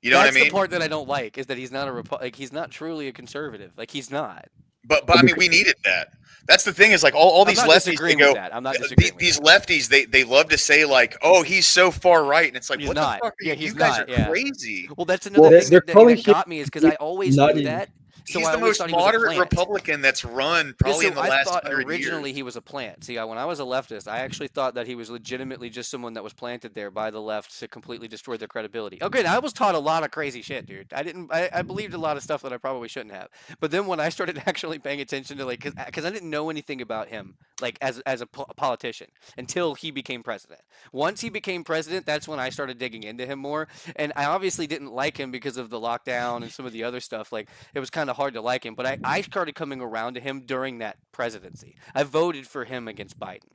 You know what I mean? That's the part that I don't like is that he's not he's not truly a conservative. He's not. But I mean, we needed that. That's the thing is all these lefties they go. I'm not disagreeing with these lefties they love to say oh, he's so far right, and it's like, he's what not. the fuck? You guys are crazy. Well, that's another thing that got me is because I always knew that. So he's I the always most thought he was a moderate plant. Republican that's run Yeah, probably so in the I last thought 100 originally years. he was a plant. See, when I was a leftist, I actually thought that he was legitimately just someone that was planted there by the left to completely destroy their credibility. Okay, now I was taught a lot of crazy shit, dude. I believed a lot of stuff that I probably shouldn't have. But then when I started actually paying attention to like, because I didn't know anything about him, like as a politician until he became president. Once he became president, that's when I started digging into him more. And I obviously didn't like him because of the lockdown and some of the other stuff. Like it was kind of hard to like him. But I started coming around to him during that presidency. I voted for him against Biden.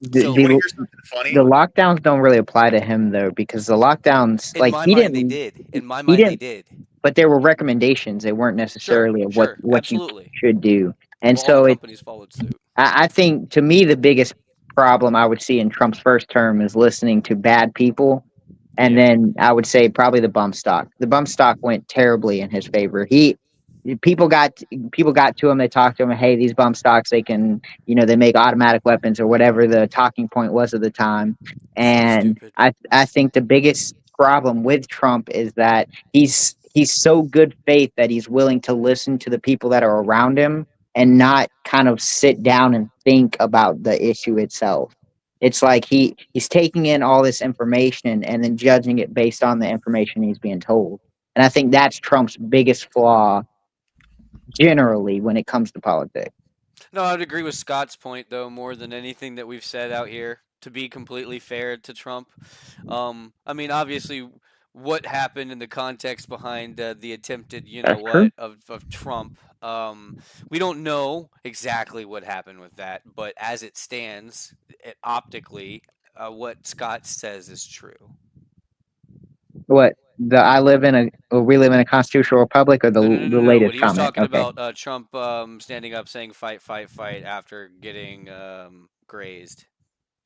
The, So You want to the hear something funny? the lockdowns don't really apply to him though, because the lockdowns, in like my he mind, they didn't, did. In my he mind, they didn't, did. but there were recommendations. They weren't Sure, necessarily of sure, what you absolutely. should do. And Well, all the so companies followed suit. I think to me the biggest problem I would see in Trump's first term is listening to bad people, and Yeah. then I would say probably the bump stock. The bump stock went terribly in his favor. People got people got to him. They talked to him. Hey, these bump stocks, they can, they make automatic weapons or whatever the talking point was at the time. So And stupid. I think the biggest problem with Trump is that he's so good faith that he's willing to listen to the people that are around him and not kind of sit down and think about the issue itself. It's like he's taking in all this information and then judging it based on the information he's being told. And I think that's Trump's biggest flaw generally when it comes to politics. No, I'd agree with Scott's point though, more than anything that we've said out here. To be completely fair to Trump, I mean, obviously, what happened in the context behind the attempted, That's true. of Trump. We don't know exactly what happened with that, but as it stands, optically, what Scott says is true. What we live in a constitutional republic, or No, no, no, the no, no. What latest he was comment? talking Okay. about, Trump standing up saying "fight, fight, fight" after getting grazed.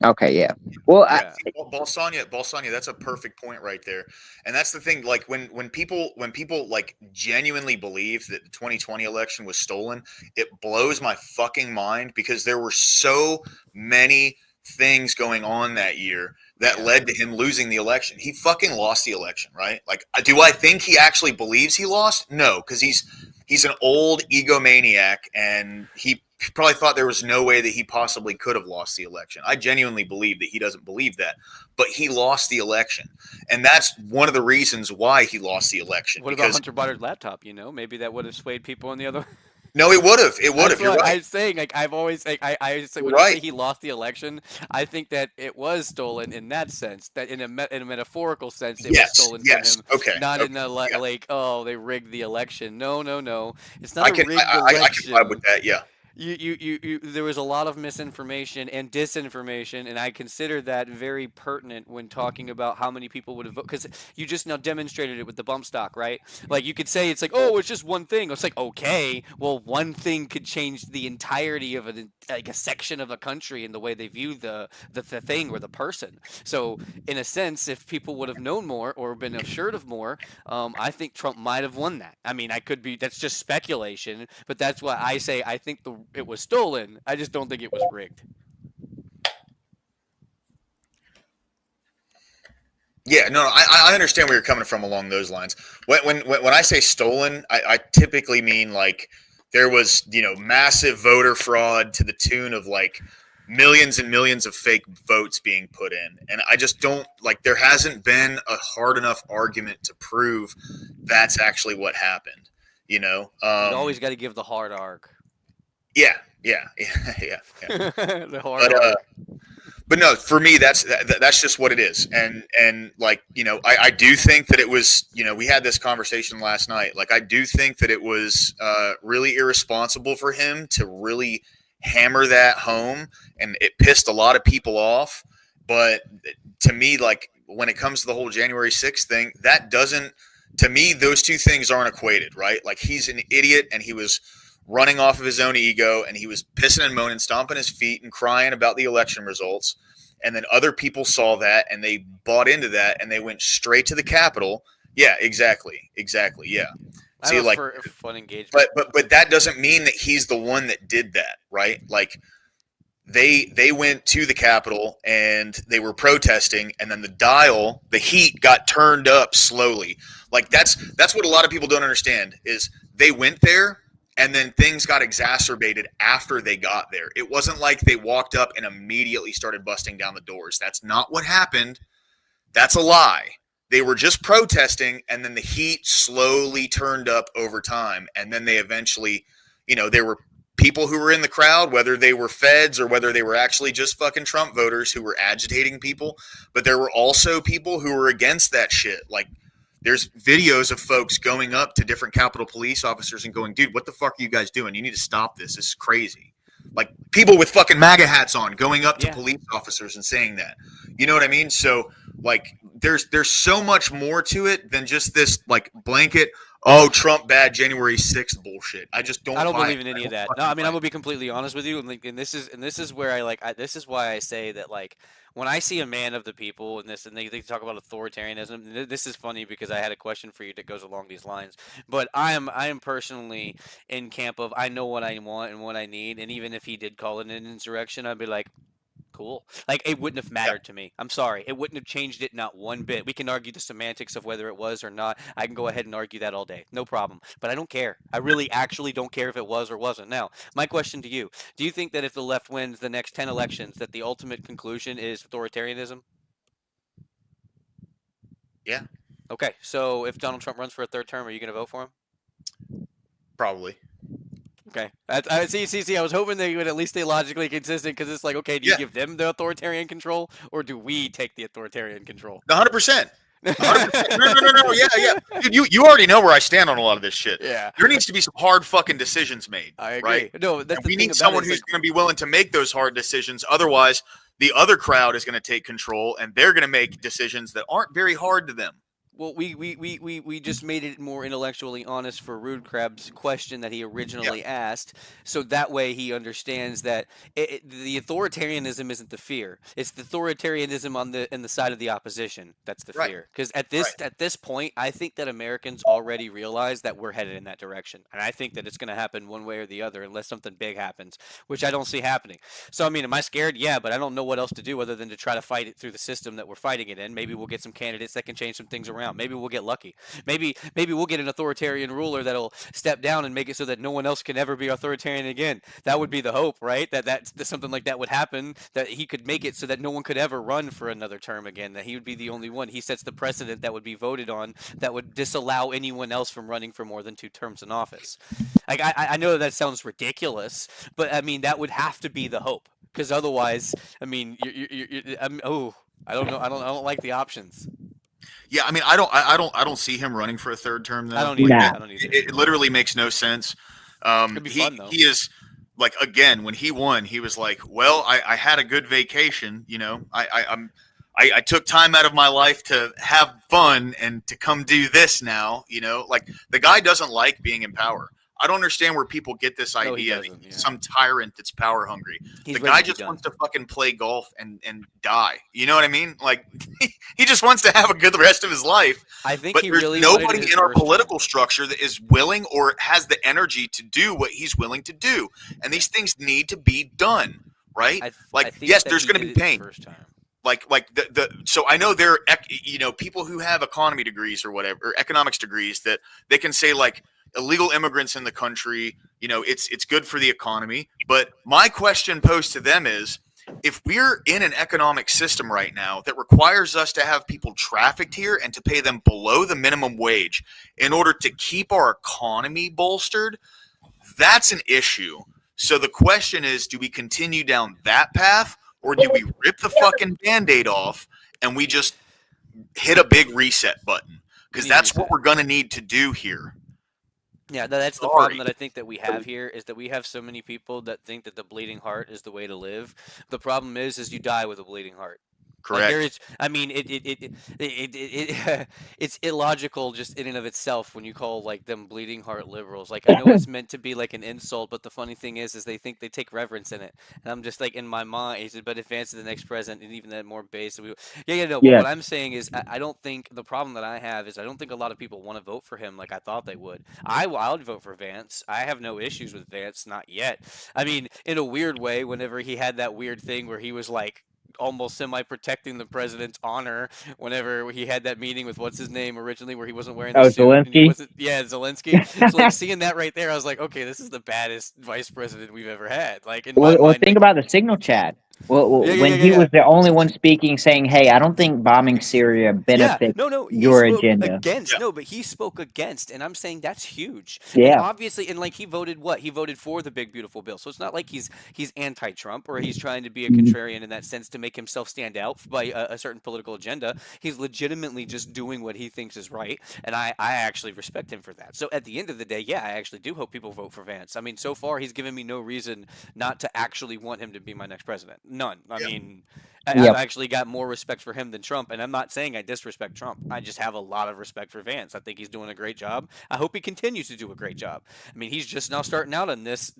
Okay, yeah. Well, Yeah. Balsania, that's a perfect point right there. And that's the thing, like when people like genuinely believe that the 2020 election was stolen, it blows my fucking mind because there were so many things going on that year that Yeah. led to him losing the election. He fucking lost the election, right? Like, do I think he actually believes he lost? No, because he's an old egomaniac and he probably thought there was no way that he possibly could have lost the election. I genuinely believe that he doesn't believe that, but he lost the election. And that's one of the reasons why he lost the election. What about Hunter Biden's laptop? Maybe that would have swayed people in the other. No, it would have. It would That's have. You're what right. I'm saying. Like I've always, like I say, You're when you say right. he lost the election, I think that it was stolen in that sense. That in a metaphorical sense, it was Yes. stolen from Yes. him, Okay. not Okay. in a Yeah. like, oh, they rigged the election. No, no, no. It's not I a can rigged I can vibe with election. that. Yeah. There was a lot of misinformation and disinformation, and I consider that very pertinent when talking about how many people would have voted. Because you just now demonstrated it with the bump stock, right? Like you could say it's like, oh, it's just one thing. It's like, okay, well, one thing could change the entirety of like a section of a country in the way they view the thing or the person. So in a sense, if people would have known more or been assured of more, I think Trump might have won that. I mean, I could be. That's just speculation, but that's why I say I think it was stolen. I just don't think it was rigged. Yeah, no, I understand where you're coming from along those lines. When I say stolen, I typically mean like there was massive voter fraud to the tune of like millions and millions of fake votes being put in, and I just don't like there hasn't been a hard enough argument to prove that's actually what happened. You always got to give the hard arc. Yeah. The hard arc. But no, for me, that's just what it is. And like, I do think that it was, we had this conversation last night. Like, I do think that it was really irresponsible for him to really hammer that home, and it pissed a lot of people off. But to me, like, when it comes to the whole January 6th thing, that doesn't, to me, those two things aren't equated, right? Like, he's an idiot and he was running off of his own ego, and he was pissing and moaning, stomping his feet and crying about the election results. And then other people saw that and they bought into that and they went straight to the Capitol. Yeah, exactly. Yeah. See, like, for fun engagement. but that doesn't mean that he's the one that did that, right? Like, they went to the Capitol and they were protesting, and then the heat got turned up slowly. Like, that's what a lot of people don't understand is they went there And then things got exacerbated after they got there. It wasn't like they walked up and immediately started busting down the doors. That's not what happened. That's a lie. They were just protesting, and then the heat slowly turned up over time. And then they eventually, there were people who were in the crowd, whether they were feds or whether they were actually just fucking Trump voters who were agitating people. But there were also people who were against that shit. Like, there's videos of folks going up to different Capitol Police officers and going, dude, what the fuck are you guys doing? You need to stop this. This is crazy. Like, people with fucking MAGA hats on going up to police officers and saying that. You know what I mean? So, like, there's so much more to it than just this, like, blanket, oh, Trump bad January 6th bullshit. I just don't. I don't believe in any of that. No, I mean, I'm gonna be completely honest with you, and this is where this is why I say that, like, when I see a man of the people and they talk about authoritarianism, this is funny because I had a question for you that goes along these lines. But I am personally in camp of I know what I want and what I need, and even if he did call it an insurrection, I'd be like, cool. Like, it wouldn't have mattered to me. I'm sorry. It wouldn't have changed it not one bit. We can argue the semantics of whether it was or not. I can go ahead and argue that all day. No problem. But I don't care. I really actually don't care if it was or wasn't. Now, my question to you, do you think that if the left wins the next 10 elections that the ultimate conclusion is authoritarianism? Yeah. Okay. So if Donald Trump runs for a third term, are you going to vote for him? Probably. Okay. I see. I was hoping that you would at least stay logically consistent because it's like, okay, do you give them the authoritarian control or do we take the authoritarian control? 100%. 100%. No. Yeah. Dude, you already know where I stand on a lot of this shit. Yeah. There needs to be some hard fucking decisions made. I agree. Right? No, that's and the we thing need about someone it, who's going to be willing to make those hard decisions. Otherwise, the other crowd is going to take control and they're going to make decisions that aren't very hard to them. Well, we just made it more intellectually honest for Rude Crab's question that he originally asked, so that way he understands that the authoritarianism isn't the fear; it's the authoritarianism on the side of the opposition that's the fear. Because at this point, I think that Americans already realize that we're headed in that direction, and I think that it's going to happen one way or the other, unless something big happens, which I don't see happening. So, I mean, am I scared? Yeah, but I don't know what else to do other than to try to fight it through the system that we're fighting it in. Maybe we'll get some candidates that can change some things around. Maybe we'll get lucky. Maybe we'll get an authoritarian ruler that'll step down and make it so that no one else can ever be authoritarian again. That would be the hope, right? That something like that would happen, that he could make it so that no one could ever run for another term again, that he would be the only one. He sets the precedent that would be voted on that would disallow anyone else from running for more than 2 terms in office. Like, I know that sounds ridiculous, but I mean, that would have to be the hope, because otherwise, I mean, I don't know. I don't like the options. Yeah, I mean, I don't see him running for a third term though. I don't either. Nah. It literally makes no sense. It'd be fun, though. He is, like, again, when he won, he was like, well, I had a good vacation, I took time out of my life to have fun and to come do this now, like, the guy doesn't like being in power. I don't understand where people get this idea that he's some tyrant that's power hungry. The guy just wants to fucking play golf and die. You know what I mean? Like, he just wants to have a good rest of his life. I think but he there's really nobody in our political structure that is willing or has the energy to do what he's willing to do. And these things need to be done, right? Yes, there's going to be pain. So I know there are, people who have economy degrees or whatever, or economics degrees, that they can say, like, illegal immigrants in the country, it's good for the economy. But my question posed to them is, if we're in an economic system right now that requires us to have people trafficked here and to pay them below the minimum wage in order to keep our economy bolstered, that's an issue. So the question is, do we continue down that path, or do we rip the fucking Band-Aid off and we just hit a big reset button? Because that's what we're going to need to do here. Yeah, that's the problem that I think that we have here, is that we have so many people that think that the bleeding heart is the way to live. The problem is you die with a bleeding heart. Correct. It's illogical just in and of itself when you call, like, them bleeding heart liberals. Like, I know it's meant to be like an insult, but the funny thing is they think they take reverence in it. And I'm just like, in my mind, he said, but advance to the next president, and even that more base. But what I'm saying is, I don't think the problem that I have is I don't think a lot of people want to vote for him like I thought they would. I would vote for Vance. I have no issues with Vance, not yet. I mean, in a weird way, whenever he had that weird thing where he was like almost semi-protecting the president's honor whenever he had that meeting with what's his name originally, where he wasn't wearing the Oh, suit and he Zelensky. wasn't. Yeah, Zelensky. So like seeing that right there, I was like, okay, this is the baddest vice president we've ever had. Like in my Well, mind, think like about the signal chat. Well, yeah, yeah, yeah, when yeah, he yeah. was the only one speaking, saying, "Hey, I don't think bombing Syria Yeah, benefits no, he your spoke agenda." against. Yeah. No, but he spoke against, and I'm saying that's huge. And Yeah. obviously, and like he voted what? He voted for the big beautiful bill. So it's not like he's anti-Trump or he's trying to be a Mhm. contrarian in that sense to make himself stand out by a certain political agenda. He's legitimately just doing what he thinks is right, and I actually respect him for that. So at the end of the day, yeah, I actually do hope people vote for Vance. I mean, so far he's given me no reason not to actually want him to be my next president. None. I Yeah. mean, I've Yep. actually got more respect for him than Trump, and I'm not saying I disrespect Trump. I just have a lot of respect for Vance. I think he's doing a great job. I hope he continues to do a great job. I mean, he's just now starting out on this.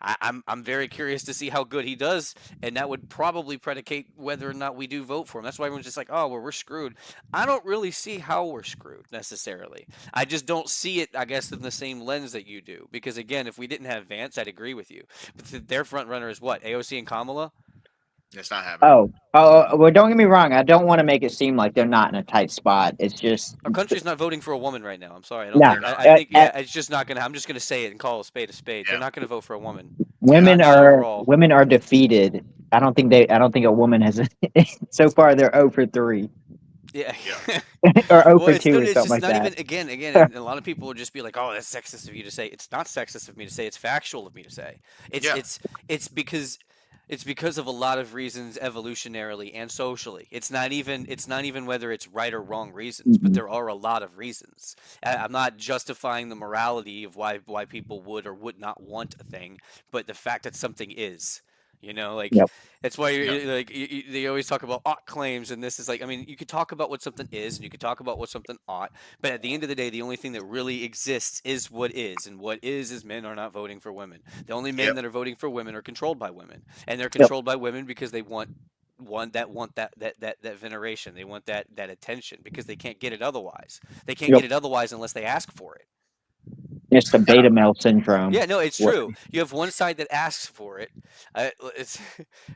I'm very curious to see how good he does, and that would probably predicate whether or not we do vote for him. That's why everyone's just like, oh, well, we're screwed. I don't really see how we're screwed necessarily. I just don't see it, I guess, in the same lens that you do. Because again, if we didn't have Vance, I'd agree with you. But their front runner is what? AOC and Kamala? It's not happening. Well, don't get me wrong. I don't want to make it seem like they're not in a tight spot. It's just, Our country's not voting for a woman right now. I'm sorry. I don't nah. think. I not. think yeah, it's just not gonna. I'm just gonna say it and call a spade a spade. They're Yeah. not gonna vote for a woman. Women Not are overall. women are defeated. I don't think a woman has. So far, they're 0 for 3 Yeah. or 0 Well, for it's 2 no, or it's something just like not that. even. Again, and a lot of people will just be like, "Oh, that's sexist of you to say." It's not sexist of me to say. It's factual of me to say. It's Yeah. it's it's because. It's because of a lot of reasons evolutionarily and socially. It's not even whether it's right or wrong reasons, but Mhm. there are a lot of reasons. I'm not justifying the morality of why people would or would not want a thing, but the fact that something is. Like Yep. that's why Yeah. they always talk about ought claims, and this is like, I mean, you could talk about what something is, and you could talk about what something ought, but at the end of the day, the only thing that really exists is what is, and what is men are not voting for women. The only men Yep. that are voting for women are controlled by women, and they're Yep. controlled by women because they want that veneration. They want that attention because they can't get it otherwise. They can't Yep. get it otherwise unless they ask for it. It's the beta male syndrome. Yeah, no, it's What- true. You have one side that asks for it. It's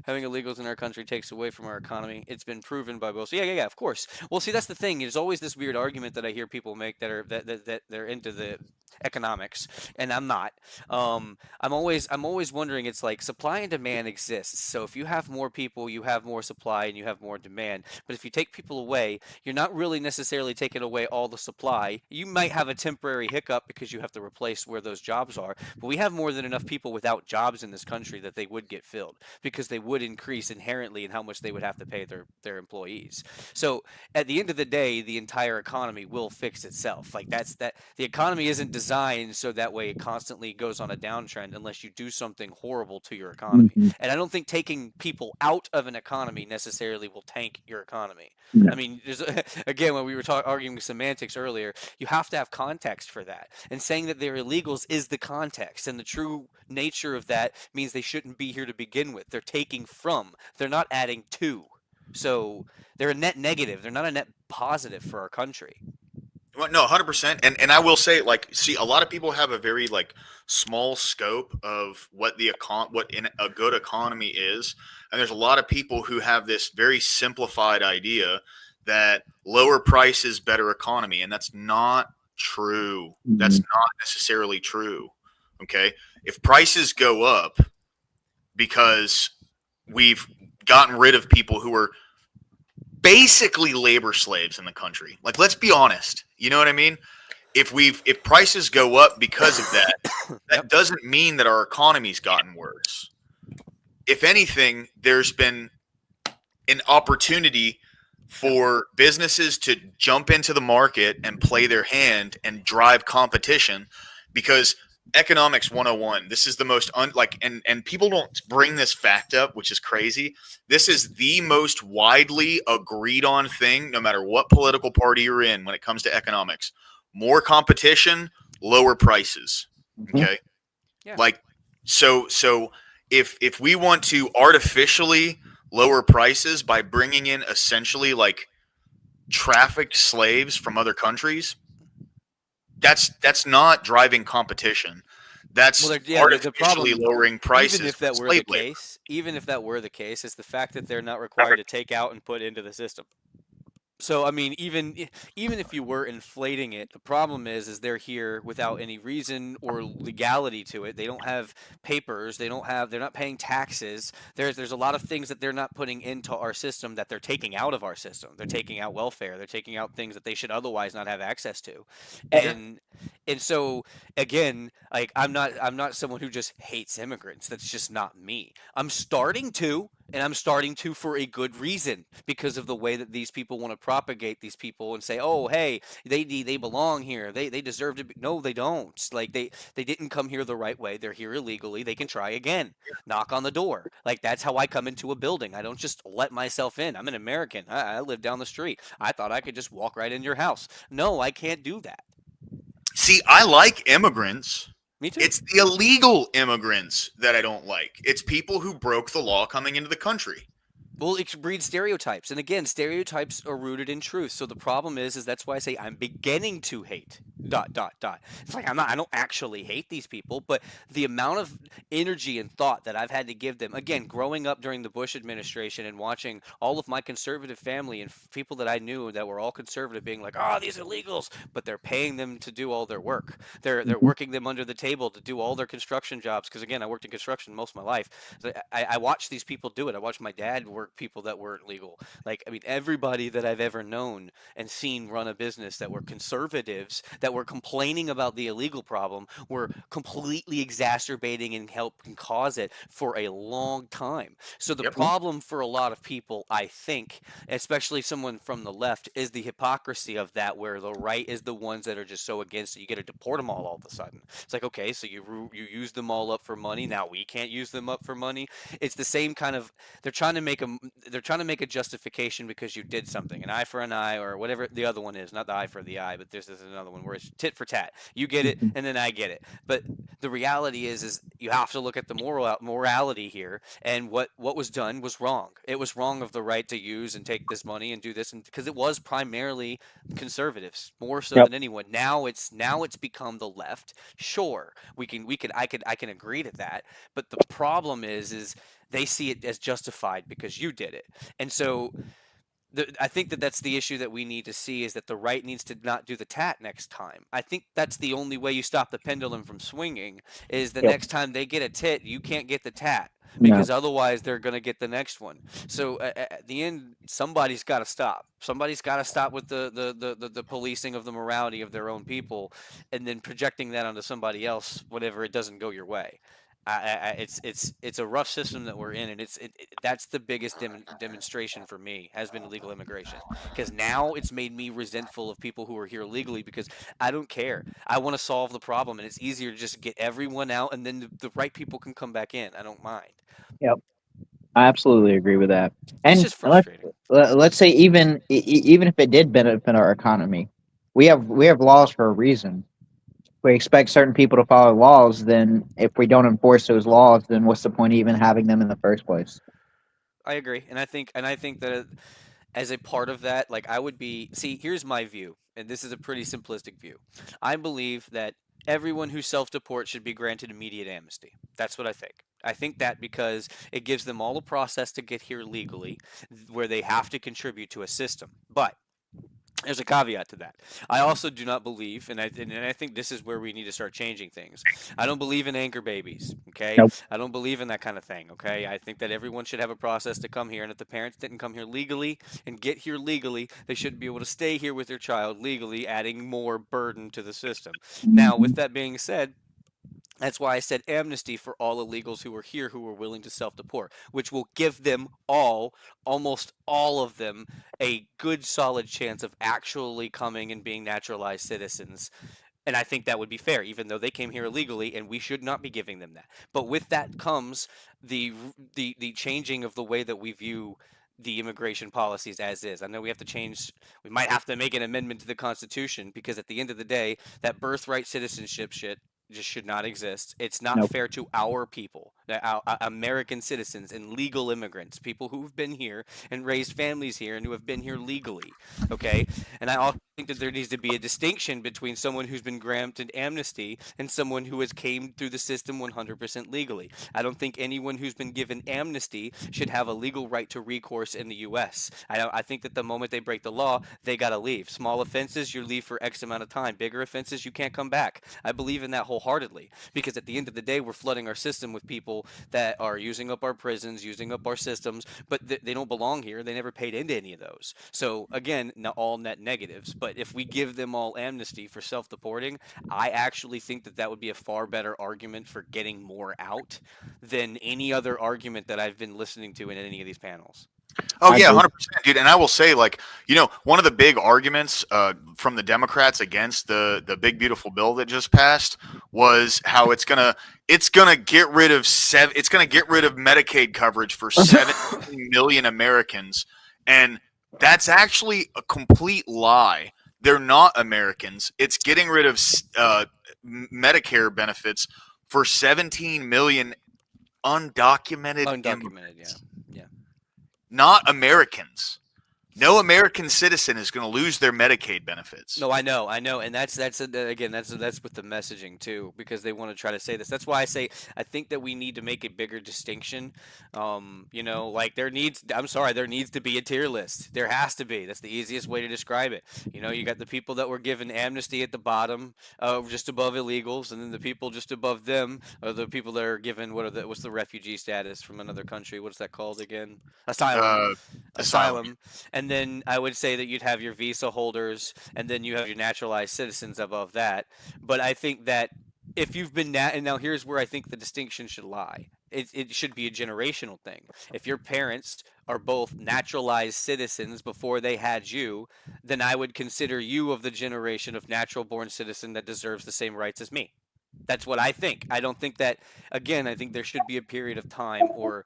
having illegals in our country takes away from our economy. It's been proven by both. So yeah, of course. Well, see, that's the thing. There's always this weird argument that I hear people make that they're into the economics, and I'm not. I'm always wondering. It's like supply and demand exists. So if you have more people, you have more supply and you have more demand. But if you take people away, you're not really necessarily taking away all the supply. You might have a temporary hiccup because you have to replace where those jobs are. But we have more than enough people without jobs in this country that they would get filled because they would increase inherently in how much they would have to pay their employees. So at the end of the day, the entire economy will fix itself. Like that. The economy isn't designed so that way it constantly goes on a downtrend unless you do something horrible to your economy. Mhm. And I don't think taking people out of an economy necessarily will tank your economy. No. I mean, again, when we were arguing semantics earlier, you have to have context for that. And saying that they're illegals is the context. And the true nature of that means they shouldn't be here to begin with. They're taking from, they're not adding to. So they're a net negative. They're not a net positive for our country. Well, no, 100%. And I will say, like, see, a lot of people have a very like small scope of what what in a good economy is, and there's a lot of people who have this very simplified idea that lower prices, better economy, and that's not true. That's not necessarily true. Okay, if prices go up because we've gotten rid of people who are basically labor slaves in the country. Like, let's be honest. You know what I mean? If prices go up because of that, that Yep. doesn't mean that our economy's gotten worse. If anything, there's been an opportunity for businesses to jump into the market and play their hand and drive competition, because economics 101, this is the most and people don't bring this fact up, which is crazy. This is the most widely agreed on thing, no matter what political party you're in, when it comes to economics. More competition, lower prices. Okay. Yeah. Like, so if we want to artificially lower prices by bringing in essentially like trafficked slaves from other countries, that's not driving competition. That's Well, yeah, the artificially problem, lowering prices even if for that were the slave labor. case, is the fact that they're not required to take out and put into the system. So I mean, even if you were inflating it, the problem is they're here without any reason or legality to it. They don't have papers. They're not paying taxes. There's a lot of things that they're not putting into our system that they're taking out of our system. They're taking out welfare. They're taking out things that they should otherwise not have access to, and and so again, like I'm not someone who just hates immigrants. That's just not me. I'm starting to, and I'm starting to for a good reason, because of the way that these people want to propagate these people and say, oh, hey, they belong here. They deserve to be. No, they don't. Like they didn't come here the right way. They're here illegally. They can try again. Knock on the door. Like that's how I come into a building. I don't just let myself in. I'm an American. I live down the street. I thought I could just walk right in your house. No, I can't do that. See, I like immigrants. Me too. It's the illegal immigrants that I don't like. It's people who broke the law coming into the country. Well, it breeds stereotypes, and again, stereotypes are rooted in truth. So the problem is that's why I say I'm beginning to hate. Dot dot dot. It's like I don't actually hate these people, but the amount of energy and thought that I've had to give them. Again, growing up during the Bush administration and watching all of my conservative family and people that I knew that were all conservative being like, "Oh, these illegals," but they're paying them to do all their work. They're working them under the table to do all their construction jobs. Because again, I worked in construction most of my life. So I watched these people do it. I watched my dad work people that weren't legal. Like, I mean, everybody that I've ever known and seen run a business that were conservatives that were complaining about the illegal problem were completely exacerbating and helping cause it for a long time. So the Yep. problem for a lot of people, I think, especially someone from the left, is the hypocrisy of that, where the right is the ones that are just so against it. You get to deport them all of a sudden. It's like, okay, so you use them all up for money. Now we can't use them up for money. It's the same kind of, they're trying to make a justification because you did something, an eye for an eye, or whatever the other one is, not the eye for the eye, but there's another one where it's tit for tat. You get it, and then I get it. But the reality is you have to look at the morality here, and what was done was wrong. It was wrong of the right to use and take this money and do this, and because it was primarily conservatives more so Yep. than anyone. Now it's become the left. Sure, I can agree to that, but the problem is they see it as justified because you did it. And so I think that's the issue that we need to see, is that the right needs to not do the tat next time. I think that's the only way you stop the pendulum from swinging, is the Yep. next time they get a tit, you can't get the tat, No. because otherwise they're going to get the next one. So at the end, somebody's got to stop. Somebody's got to stop with the policing of the morality of their own people, and then projecting that onto somebody else whenever it doesn't go your way. It's a rough system that we're in, and that's the biggest demonstration for me has been illegal immigration, because now it's made me resentful of people who are here legally, because I don't care. I want to solve the problem, and it's easier to just get everyone out, and then the right people can come back in. I don't mind. Yep. I absolutely agree with that. It's And just frustrating. let's say even if it did benefit our economy, we have laws for a reason. We expect certain people to follow laws, then if we don't enforce those laws, then what's the point of even having them in the first place? I agree, and I think that as a part of that, like I would be. See, here's my view, and this is a pretty simplistic view. I believe that everyone who self-deports should be granted immediate amnesty. That's what I think. I think that because it gives them all a process to get here legally, where they have to contribute to a system. But there's a caveat to that. I also do not believe, and I think this is where we need to start changing things. I don't believe in anchor babies. Okay, Nope. I don't believe in that kind of thing. Okay, I think that everyone should have a process to come here, and if the parents didn't come here legally and get here legally, they shouldn't be able to stay here with their child legally, adding more burden to the system. Now, with that being said, that's why I said amnesty for all illegals who are here who are willing to self-deport, which will give them almost all of them, a good solid chance of actually coming and being naturalized citizens. And I think that would be fair, even though they came here illegally, and we should not be giving them that. But with that comes the changing of the way that we view the immigration policies as is. I know we have to change. We might have to make an amendment to the Constitution, because at the end of the day, that birthright citizenship shit just should not exist. It's not Nope. fair to our people. American citizens and legal immigrants, people who've been here and raised families here and who have been here legally. Okay, and I also think that there needs to be a distinction between someone who's been granted amnesty and someone who has came through the system 100% legally. I don't think anyone who's been given amnesty should have a legal right to recourse in the U.S. I think that the moment they break the law, they got to leave. Small offenses, you leave for X amount of time. Bigger offenses, you can't come back. I believe in that wholeheartedly, because at the end of the day, we're flooding our system with people that are using up our prisons, using up our systems, but they don't belong here. They never paid into any of those. So again, not all net negatives. But if we give them all amnesty for self-deporting, I actually think that that would be a far better argument for getting more out than any other argument that I've been listening to in any of these panels. Oh I yeah, do. 100%, dude. And I will say, like, one of the big arguments from the Democrats against the big beautiful bill that just passed was how it's gonna get rid of Medicaid coverage for 17 million Americans, and that's actually a complete lie. They're not Americans. It's getting rid of Medicare benefits for 17 million undocumented immigrants. Yeah. Not Americans. No American citizen is going to lose their Medicaid benefits. No, I know, and that's again, that's with the messaging too, because they want to try to say this. That's why I say I think that we need to make a bigger distinction. Like there needs to be a tier list. There has to be. That's the easiest way to describe it. You got the people that were given amnesty at the bottom, just above illegals, and then the people just above them are the people that are given what's the refugee status from another country? What's that called again? Asylum. And then I would say that you'd have your visa holders, and then you have your naturalized citizens above that. But I think that if you've been and now here's where I think the distinction should lie. It should be a generational thing. If your parents are both naturalized citizens before they had you, then I would consider you of the generation of natural born citizen that deserves the same rights as me. That's what I think. I don't think that, again, I think there should be a period of time or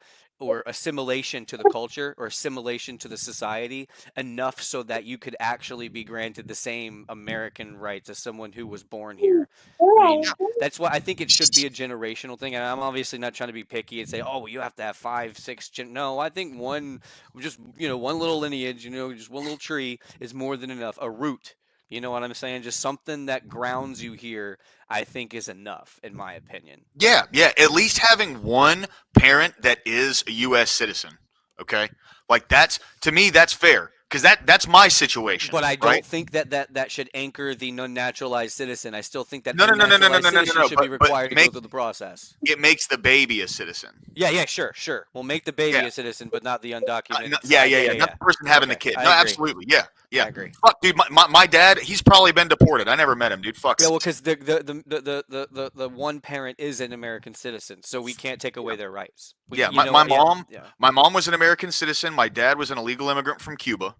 assimilation to the culture or assimilation to the society enough so that you could actually be granted the same American rights as someone who was born here. I mean, that's why I think it should be a generational thing. And I'm obviously not trying to be picky and say, oh, well, you have to have 5, 6. No, I think one little lineage, just one little tree is more than enough. A root. You know what I'm saying? Just something that grounds you here, I think, is enough, in my opinion. Yeah. At least having one parent that is a U.S. citizen. Okay, like to me that's fair because that's my situation. But I don't think that should anchor the non-naturalized citizen. I still think that citizen should be required to go through the process. It makes the baby a citizen. Yeah, sure. We'll make the baby a citizen, but not the undocumented. Not the person having the kid. No, absolutely. Yeah. I agree. Fuck, dude. My dad, he's probably been deported. I never met him, dude. Fuck. Yeah, well, because the one parent is an American citizen, so we can't take away their rights. My mom was an American citizen. My dad was an illegal immigrant from Cuba,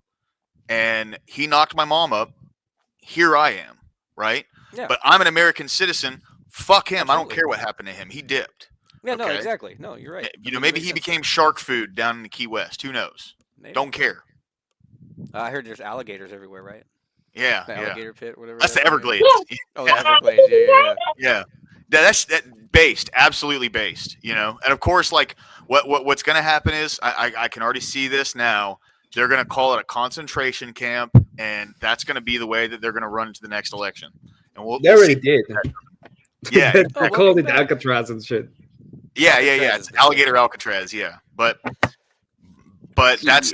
and he knocked my mom up. Here I am, right? Yeah. But I'm an American citizen. Fuck him. Absolutely. I don't care what happened to him. He dipped. Yeah, okay? No, exactly. No, you're right. Maybe he became shark food down in the Key West. Who knows? Maybe. Don't care. I heard there's alligators everywhere, right? Yeah, the alligator pit, whatever. That's the Everglades. Oh, the Everglades. Yeah. That's based, absolutely based. And of course, like what's going to happen is I can already see this now. They're going to call it a concentration camp, and that's going to be the way that they're going to run into the next election. And they already did. Yeah, they called it Alcatraz and shit. Yeah. It's alligator Alcatraz. Yeah, but that's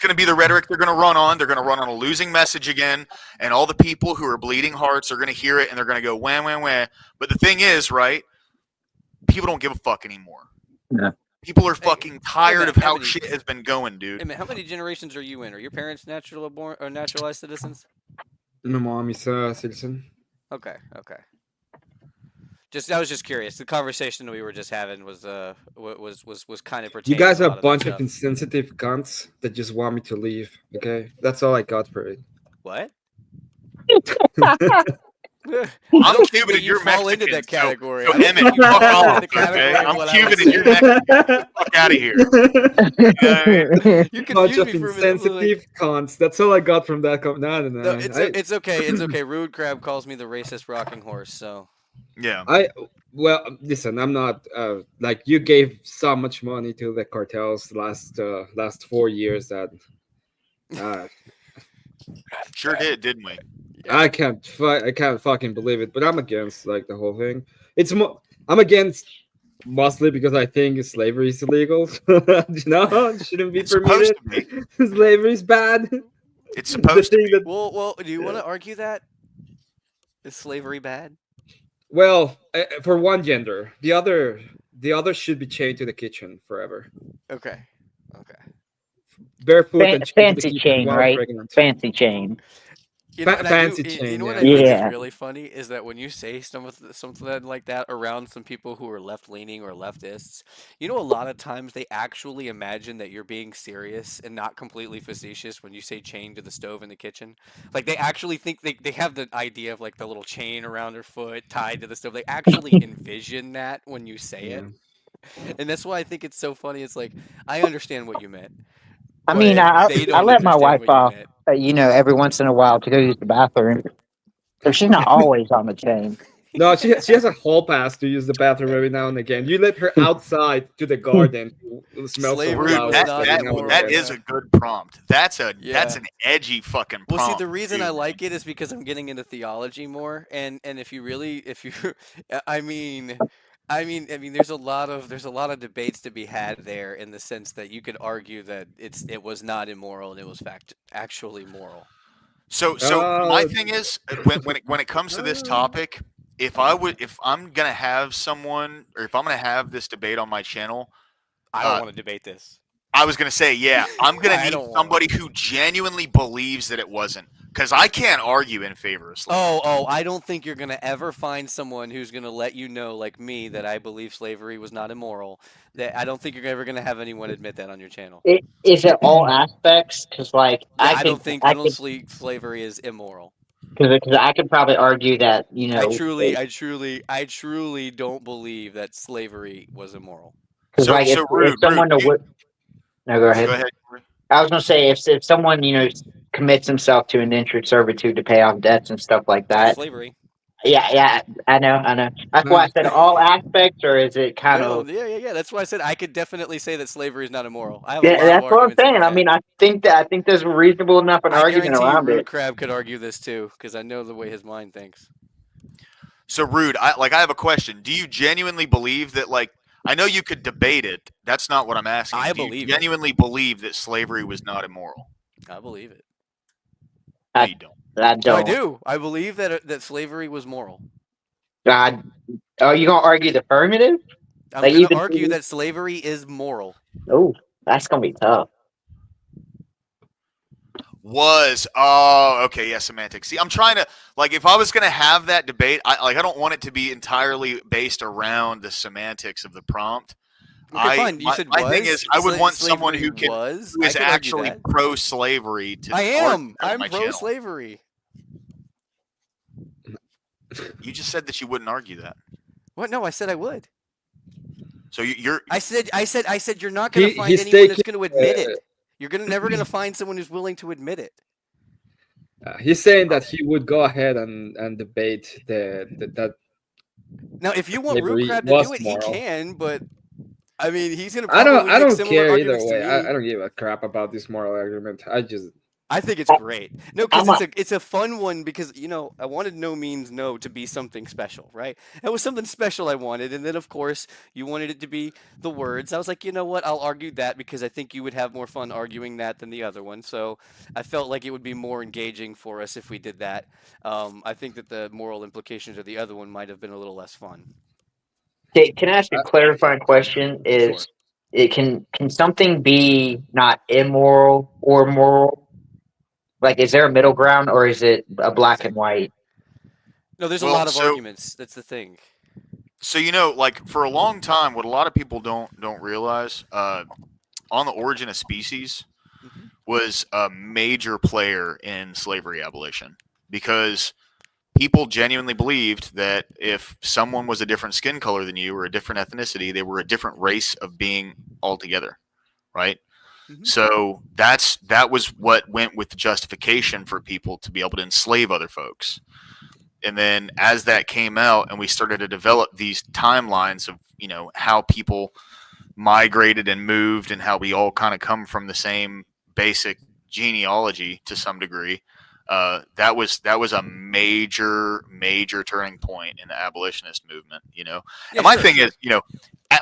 going to be the rhetoric they're going to run on. They're going to run on a losing message again, and all the people who are bleeding hearts are going to hear it, and they're going to go wah wah wah. But the thing is, right? People don't give a fuck anymore. No. People are fucking tired of how shit has been going, dude. Hey, man, how many generations are you in? Are your parents naturalized citizens? My mom is a citizen. Okay. I was just curious. The conversation that we were just having was kind of pertaining. You guys are a bunch of of insensitive cunts that just want me to leave. Okay, that's all I got for it. What? I'm Cuban and you're fall Mexican. Into that category. So Emmett, you fuck off. Okay, I'm Cuban and you're Mexican. Get the fuck out of here. You bunch of insensitive cunts. That's all I got from that. No, it's okay. It's okay. Rude Crab calls me the racist rocking horse. So. Yeah. Well, listen, I'm not like you gave so much money to the cartels last 4 years that uh, Sure did, didn't we? Yeah. I can't fucking believe it. But I'm against like the whole thing. I'm against mostly because I think slavery is illegal. It shouldn't be It's supposed permitted. to be. Slavery is bad. It's The supposed to thing be. that Well, do you want to argue that? Is slavery bad? well, for one gender, the other should be chained to the kitchen forever, Okay. Okay. barefoot and chained to the Fancy kitchen chain, while right? pregnant. Fancy chain. You know, and I do. Fancy You chain, know what yeah. I think is Yeah. really funny is that when you say something like that around some people who are left leaning or leftists, you know, a lot of times they actually imagine that you're being serious and not completely facetious when you say chain to the stove in the kitchen. Like they actually think they have the idea of like the little chain around their foot tied to the stove. They actually envision that when you say it, Yeah. and that's why I think it's so funny. It's like I understand what you meant, I mean, but I they I don't let my understand wife what you off, meant. every once in a while to go use the bathroom. So she's not always on the chain. No, she has a hall pass to use the bathroom every now and again. You let her outside to the garden to smell some Slavery Rude. was flowers That not every that now and immoral. that again. is Yeah. a good prompt. That's Yeah. an edgy fucking Well, see, prompt. the reason too, I man. like it is because I'm getting into theology more, and if you really, if you, I mean, there's a lot of debates to be had there in the sense that you could argue that it was not immoral and it was actually moral. So my Uh, thing is when it comes to this topic, if I'm gonna have someone or if I'm gonna have this debate on my channel, I don't uh, want to debate this. I was gonna say, yeah, I'm gonna I need don't want somebody to. who genuinely believes that it wasn't, because I can't argue in favor of slavery. Oh, I don't think you're gonna ever find someone who's gonna let you know, like me, that I believe slavery was not immoral. That I don't think you're ever gonna have anyone admit that on your channel. Is it all aspects? Because like Yeah, I don't think slavery is immoral. because I could probably argue that I truly don't believe that slavery was immoral. because So like so if rude. someone no, go Go ahead. ahead. I was gonna say if someone commits himself to indentured servitude to pay off debts and stuff like That's that. slavery. Yeah, I know. That's why I said all aspects, or is it kind No, of? yeah. That's why I said I could definitely say that slavery is not immoral. I have a Yeah, lot of that's what I'm arguments in my saying. I head. mean, I think there's reasonable enough an I argument guarantee you, around Rude it. Crab could argue this too, because I know the way his mind thinks. So rude. I have a question. Do you genuinely believe that like I know you could debate it. That's not what I'm asking. I Do you believe it. genuinely believe that slavery was not immoral? I believe it. No, I you don't. I No, I don't. do. I believe that slavery was moral. God, are you gonna argue the affirmative? I'm Like gonna even argue that slavery is moral. oh, that's gonna be tough. Okay, yeah, semantics. See, I'm trying to like if I was gonna have that debate, I don't want it to be entirely based around the semantics of the prompt. Okay, fine. You said my was thing is I would want someone slavery who was. who I is could argue actually that. pro slavery to I argue am. that on I'm my pro channel. slavery. You just said that you wouldn't argue that. What? No, I said I would. So you're I said you're not gonna find he's anyone that's taking. gonna admit it. You're never gonna find someone who's willing to admit it. He's saying that he would go ahead and debate that Now, if you want Root slavery Crab to was do it, he moral. can, but I mean, he's gonna I don't probably I make don't similar care either arguments to way. I me. don't give a crap about this moral argument. I think it's great. No, because I'm a, it's a fun one because I wanted no means no to be something special, right? It was something special I wanted, and then of course you wanted it to be the words. I was like, you know what? I'll argue that because I think you would have more fun arguing that than the other one. So I felt like it would be more engaging for us if we did that. I think that the moral implications of the other one might have been a little less fun. can I ask a clarifying question? Sure. Can something be not immoral or moral? Like, is there a middle ground, or is it a black and white? No, there's a well. lot of arguments. That's the thing. So like for a long time, what a lot of people don't realize, on the Origin of Species hmm was a major player in slavery abolition because people genuinely believed that if someone was a different skin color than you or a different ethnicity, they were a different race of being altogether, right? hmm So that was what went with the justification for people to be able to enslave other folks. And then as that came out and we started to develop these timelines of, how people migrated and moved and how we all kind of come from the same basic genealogy to some degree, that was a major turning point in the abolitionist movement. Yeah, and my sure. thing is,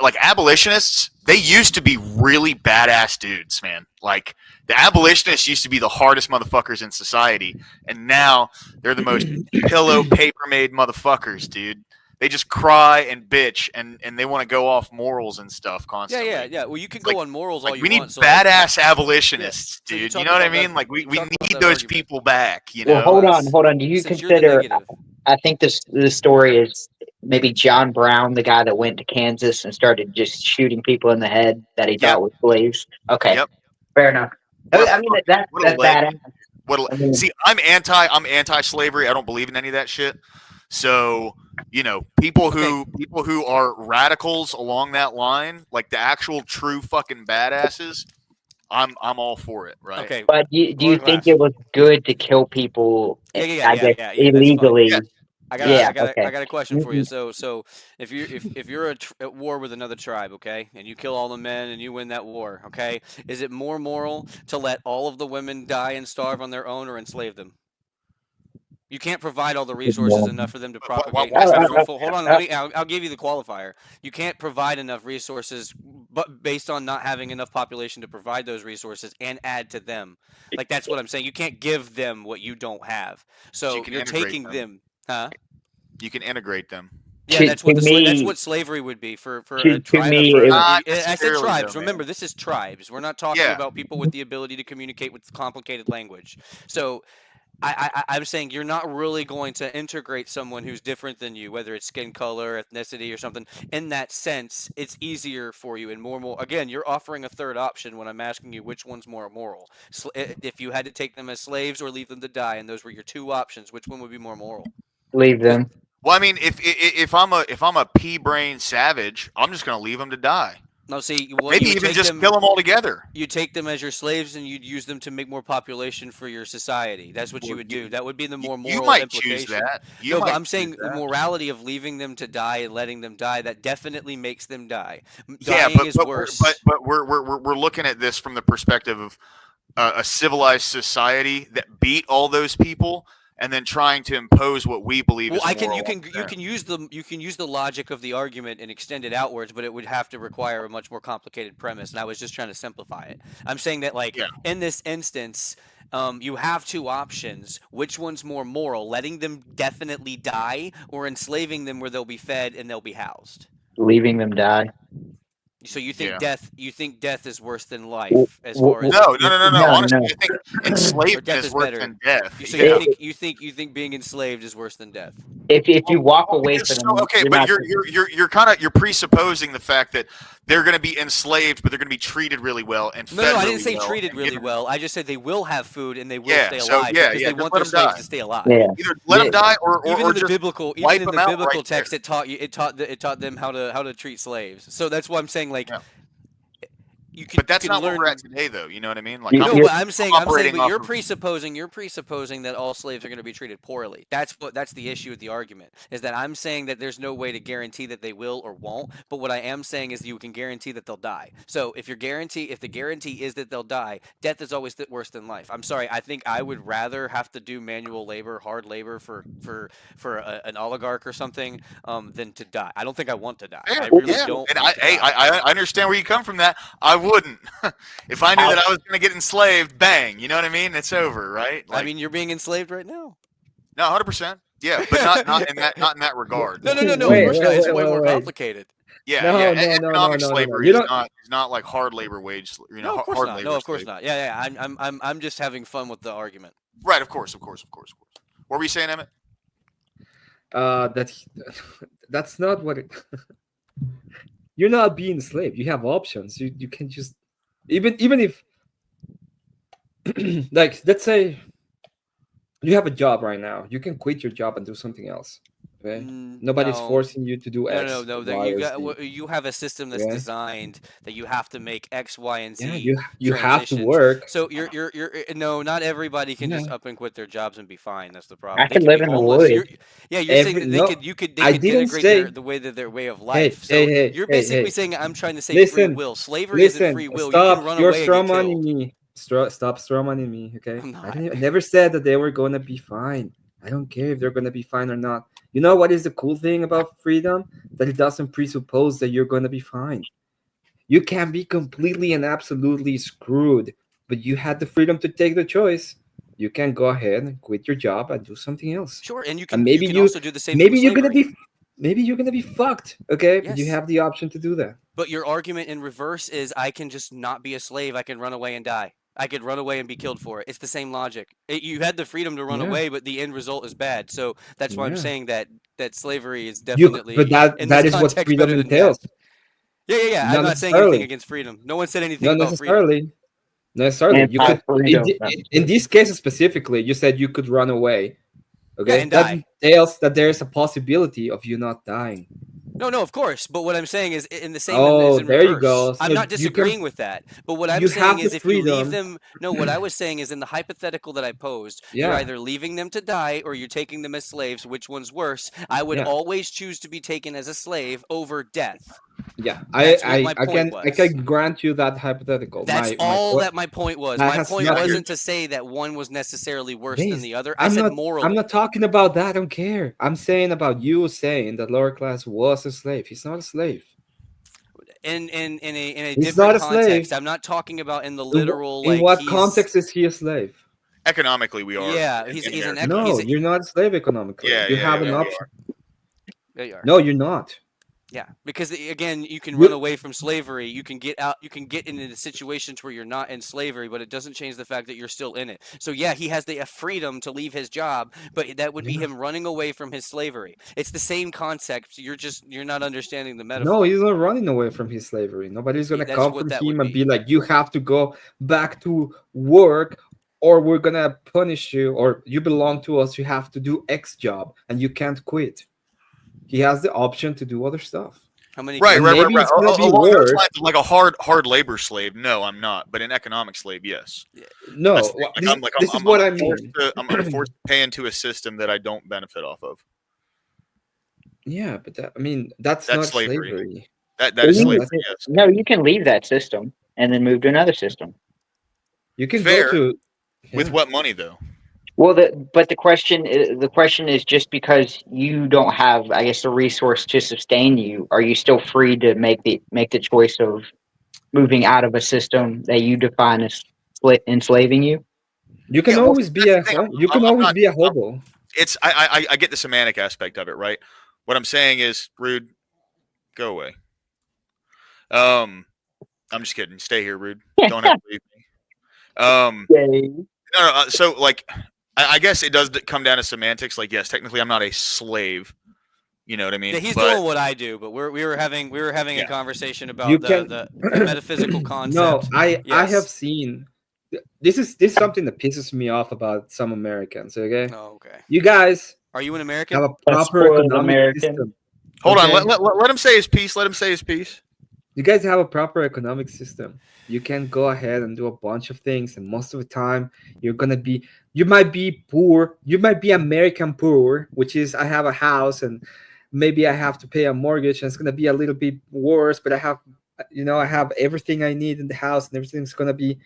like abolitionists, they used to be really badass dudes, man. Like the abolitionists used to be the hardest motherfuckers in society, and now they're the most pillow paper made motherfuckers, dude. They just cry and bitch, and they want to go off morals and stuff constantly. Yeah. Well, you can It's go like- on morals all Like you we need want. badass abolitionists, so you're dude. You talking know what I about that- mean? Like we you're talking about need that those argument. people back. Well, hold us, on. Do you since you're the consider? negative. I think this story is maybe John Brown, the guy that went to Kansas and started just shooting people in the head that he thought were slaves. Okay, Yep. fair enough. What a I mean, fucking- that's what a badass. legend. I mean- See, I'm anti-slavery. I don't believe in any of that shit. So, people who are radicals along that line, like the actual true fucking badasses, I'm all for it, right? Okay. But do you Lower think class. it was good to kill people? Yeah, I guess that's fine. illegally. Yeah. I got a question for you. So if you're at war with another tribe, okay, and you kill all the men and you win that war, okay, is it more moral to let all of the women die and starve on their own or enslave them? You can't provide all the resources enough for them to propagate. Hold on, I'll give you the qualifier. You can't provide enough resources, but based on not having enough population to provide those resources and add to them. Like that's what I'm saying. You can't give them what you don't have. So you can you're integrate taking them, huh? You can integrate them. Yeah, To- that's what to me- that's what slavery would be for to a tribe. me, For, it- Not I said necessarily, tribes. though, Remember, man. this is tribes. We're not talking Yeah. about people with the ability to communicate with complicated language. So I'm saying you're not really going to integrate someone who's different than you, whether it's skin color, ethnicity, or something. In that sense, it's easier for you and more. Again, you're offering a third option when I'm asking you which one's more moral. If you had to take them as slaves or leave them to die, and those were your two options, which one would be more moral? Leave them. Well, I mean, if I'm a pea brain savage, I'm just gonna leave them to die. No, see, Maybe even just kill them all together. You take them as your slaves, and you'd use them to make more population for your society. That's what you would do. That would be the more moral You might implication. choose that. No, but I'm saying the morality of leaving them to die and letting them die, that definitely makes them die. Yeah, Dying is worse. but we're looking at this from the perspective of a civilized society that beat all those people and then trying to impose what we believe is moral. You can use the logic of the argument and extend it outwards, but it would have to require a much more complicated premise. And I was just trying to simplify it. I'm saying that in this instance, you have two options. Which one's more moral? Letting them definitely die, or enslaving them where they'll be fed and they'll be housed? Leaving them die. So you think death is worse than life Well, as far as No. No, Honestly, no. I think enslavement death is is worse better. than death. So Yeah. you think being enslaved is worse than death? If you walk away Because- from them, okay, you're but not- you're presupposing the fact that they're going to be enslaved, but they're going to be treated really well and fed No, I really didn't say well treated and really given- well. I just said they will have food and they will Yeah, stay so, alive yeah, because yeah, they just want let their 'em slaves die. to stay alive. Yeah. Either let them die or Even in the just biblical, wipe them out right text, there. it taught them how to treat slaves. So that's why I'm saying Yeah. you But that's can not learn. what we're at today, though. You know what I mean? Like, You- No, you're- but I'm saying, operating but off you're of- presupposing that all slaves are going to be treated poorly. That's the issue with the argument, is that I'm saying that there's no way to guarantee that they will or won't. But what I am saying is you can guarantee that they'll die. So if the guarantee is that they'll die, death is always worse than life. I'm sorry. I think I would rather have to do manual labor, hard labor for an oligarch or something than to die. I don't think I want to die. Yeah, I really yeah. don't. And want to die. I understand where you come from. That I wouldn't. If I knew that I was going to get enslaved, bang. You know what I mean? It's over, right? I mean, you're being enslaved right now. no, 100%. Yeah, but not in that regard. No. Wait, Of course not. It's wait, way wait, more wait. complicated. Yeah, No, yeah. no, no, Economic no. slavery You is don't- not like hard labor wage. No, of course hard not. labor No, of course slave. not. Yeah. I'm just having fun with the argument. Right, of course. What were you saying, Emmett? That's not what it. You're not being enslaved. You have options. You can just even if like let's say you have a job right now, you can quit your job and do something else. Okay, nobody's No. forcing you to do No, X, no, no. That Y, you or got. Z. You have a system that's Okay, designed that you have to make X, Y, and yeah, Z you have to transitions. work. So you're no, not everybody can Yeah, just up and quit their jobs and be fine. That's the I problem. They could could be live in the homeless. woods. You're saying that no, they I could didn't denigrate their say. their way of Hey, life. hey, So hey, you're hey, basically hey. saying I'm trying to say free Listen, will. Slavery isn't listen. free will. You can Stop. run You're away and get strawmanning killed. me. Stop strawmanning me. Okay. I'm not. I never said that they were gonna be fine. I don't care if they're gonna be fine or not. You know what is the cool thing about freedom? That it doesn't presuppose that you're gonna be fine. You can be completely and absolutely screwed, but you had the freedom to take the choice. You can go ahead and quit your job and do something else. Sure, and And you can also do the same thing with slavery. maybe you're gonna be fucked, okay? But you Yes. have the option to do that. But your argument in reverse is I can just not be a slave. I can run away and die. I could run away and be killed for it. It's the same logic. You had the freedom to run Yeah, away, but the end result is bad. So that's why I'm yeah. saying that slavery is But definitely in this that is what context freedom better than death. entails. Yeah. I'm Not not saying anything necessarily. against freedom. No one said anything Not about freedom. necessarily. You could Anti-freedom. in this case specifically, you said you could run away. Yeah, Okay, and that die. entails that there is a possibility of you not dying. No, of course. But what I'm saying is in the same is Oh, in there you reverse. go. So I'm not you can disagreeing with that. But what I'm you saying have the is if you leave freedom. them, no, what I was saying is in the hypothetical that I posed, you're Yeah, either leaving them to die or you're taking them as slaves. Which one's worse? I would yeah, always choose to be taken as a slave over death. yeah. That's what my point I was. can grant you that hypothetical. That's My all point that my point was. that My has point nothing. wasn't to say that one was necessarily worse than Base. the other. I said I'm morally. not talking about that. I don't care. I'm saying about you saying that lower class was a slave. He's not a slave. In a He's different not a slave. context. I'm not talking about in the literal In like what he's context is he a slave? Economically, we are. yeah, he's an No, you're not a slave economically. Yeah, You yeah, have yeah, an we option. There you are. No, you're not. Yeah, because again, you can You- run away from slavery. You can get out. You can get into the situations where you're not in slavery, but it doesn't change the fact that you're still in it. So yeah, he has the freedom to leave his job, but that would be him running away from his slavery. It's the same concept. You're not understanding the metaphor. No, he's not running away from his slavery. Nobody's gonna That's come what from that him would and be. be like, "You have to go back to work, or we're gonna punish you, or you belong to us. You have to do X job, and you can't quit." He has the option to do other stuff. How many? Right. Maybe it's gonna be Along those worse. lines, like a hard labor slave. No, I'm not. But an economic slave, yes. No, That's the thing. this is what I forced mean. I'm forced to pay into a system that I don't benefit off of. Yeah, but that's That's not slavery. slavery. That Well, is you- slavery. Yes. No, you can leave that system and then move to another system. You can Fair. go to With yeah. what money though? Well, the question is just because you don't have, I guess, the resource to sustain you, are you still free to make the choice of moving out of a system that you define as enslaving you? You can Yeah, well, always be that's the thing. you can I'm always not- be a hobo. It's I get the semantic aspect of it, right? What I'm saying is, Rude, go away. I'm just kidding. Stay here, Rude. Don't have to leave me. No. So like, I guess it does come down to semantics. Like, yes, technically, I'm not a slave. You know what I mean? Yeah, he's But- doing what I do, but we were having Yeah. a conversation You about can- the metaphysical concept. No, I Yes. have seen. This is something that pisses me off about some Americans. Okay, Oh, okay. you guys Are you an American? have a proper spoiled economic American. system. Hold on. Okay? Let him say his piece. Let him say his piece. You guys have a proper economic system. You can go ahead and do a bunch of things, and most of the time, you might be poor. You might be American poor, which is I have a house and maybe I have to pay a mortgage, and it's gonna be a little bit worse. But I have everything I need in the house, and everything's gonna be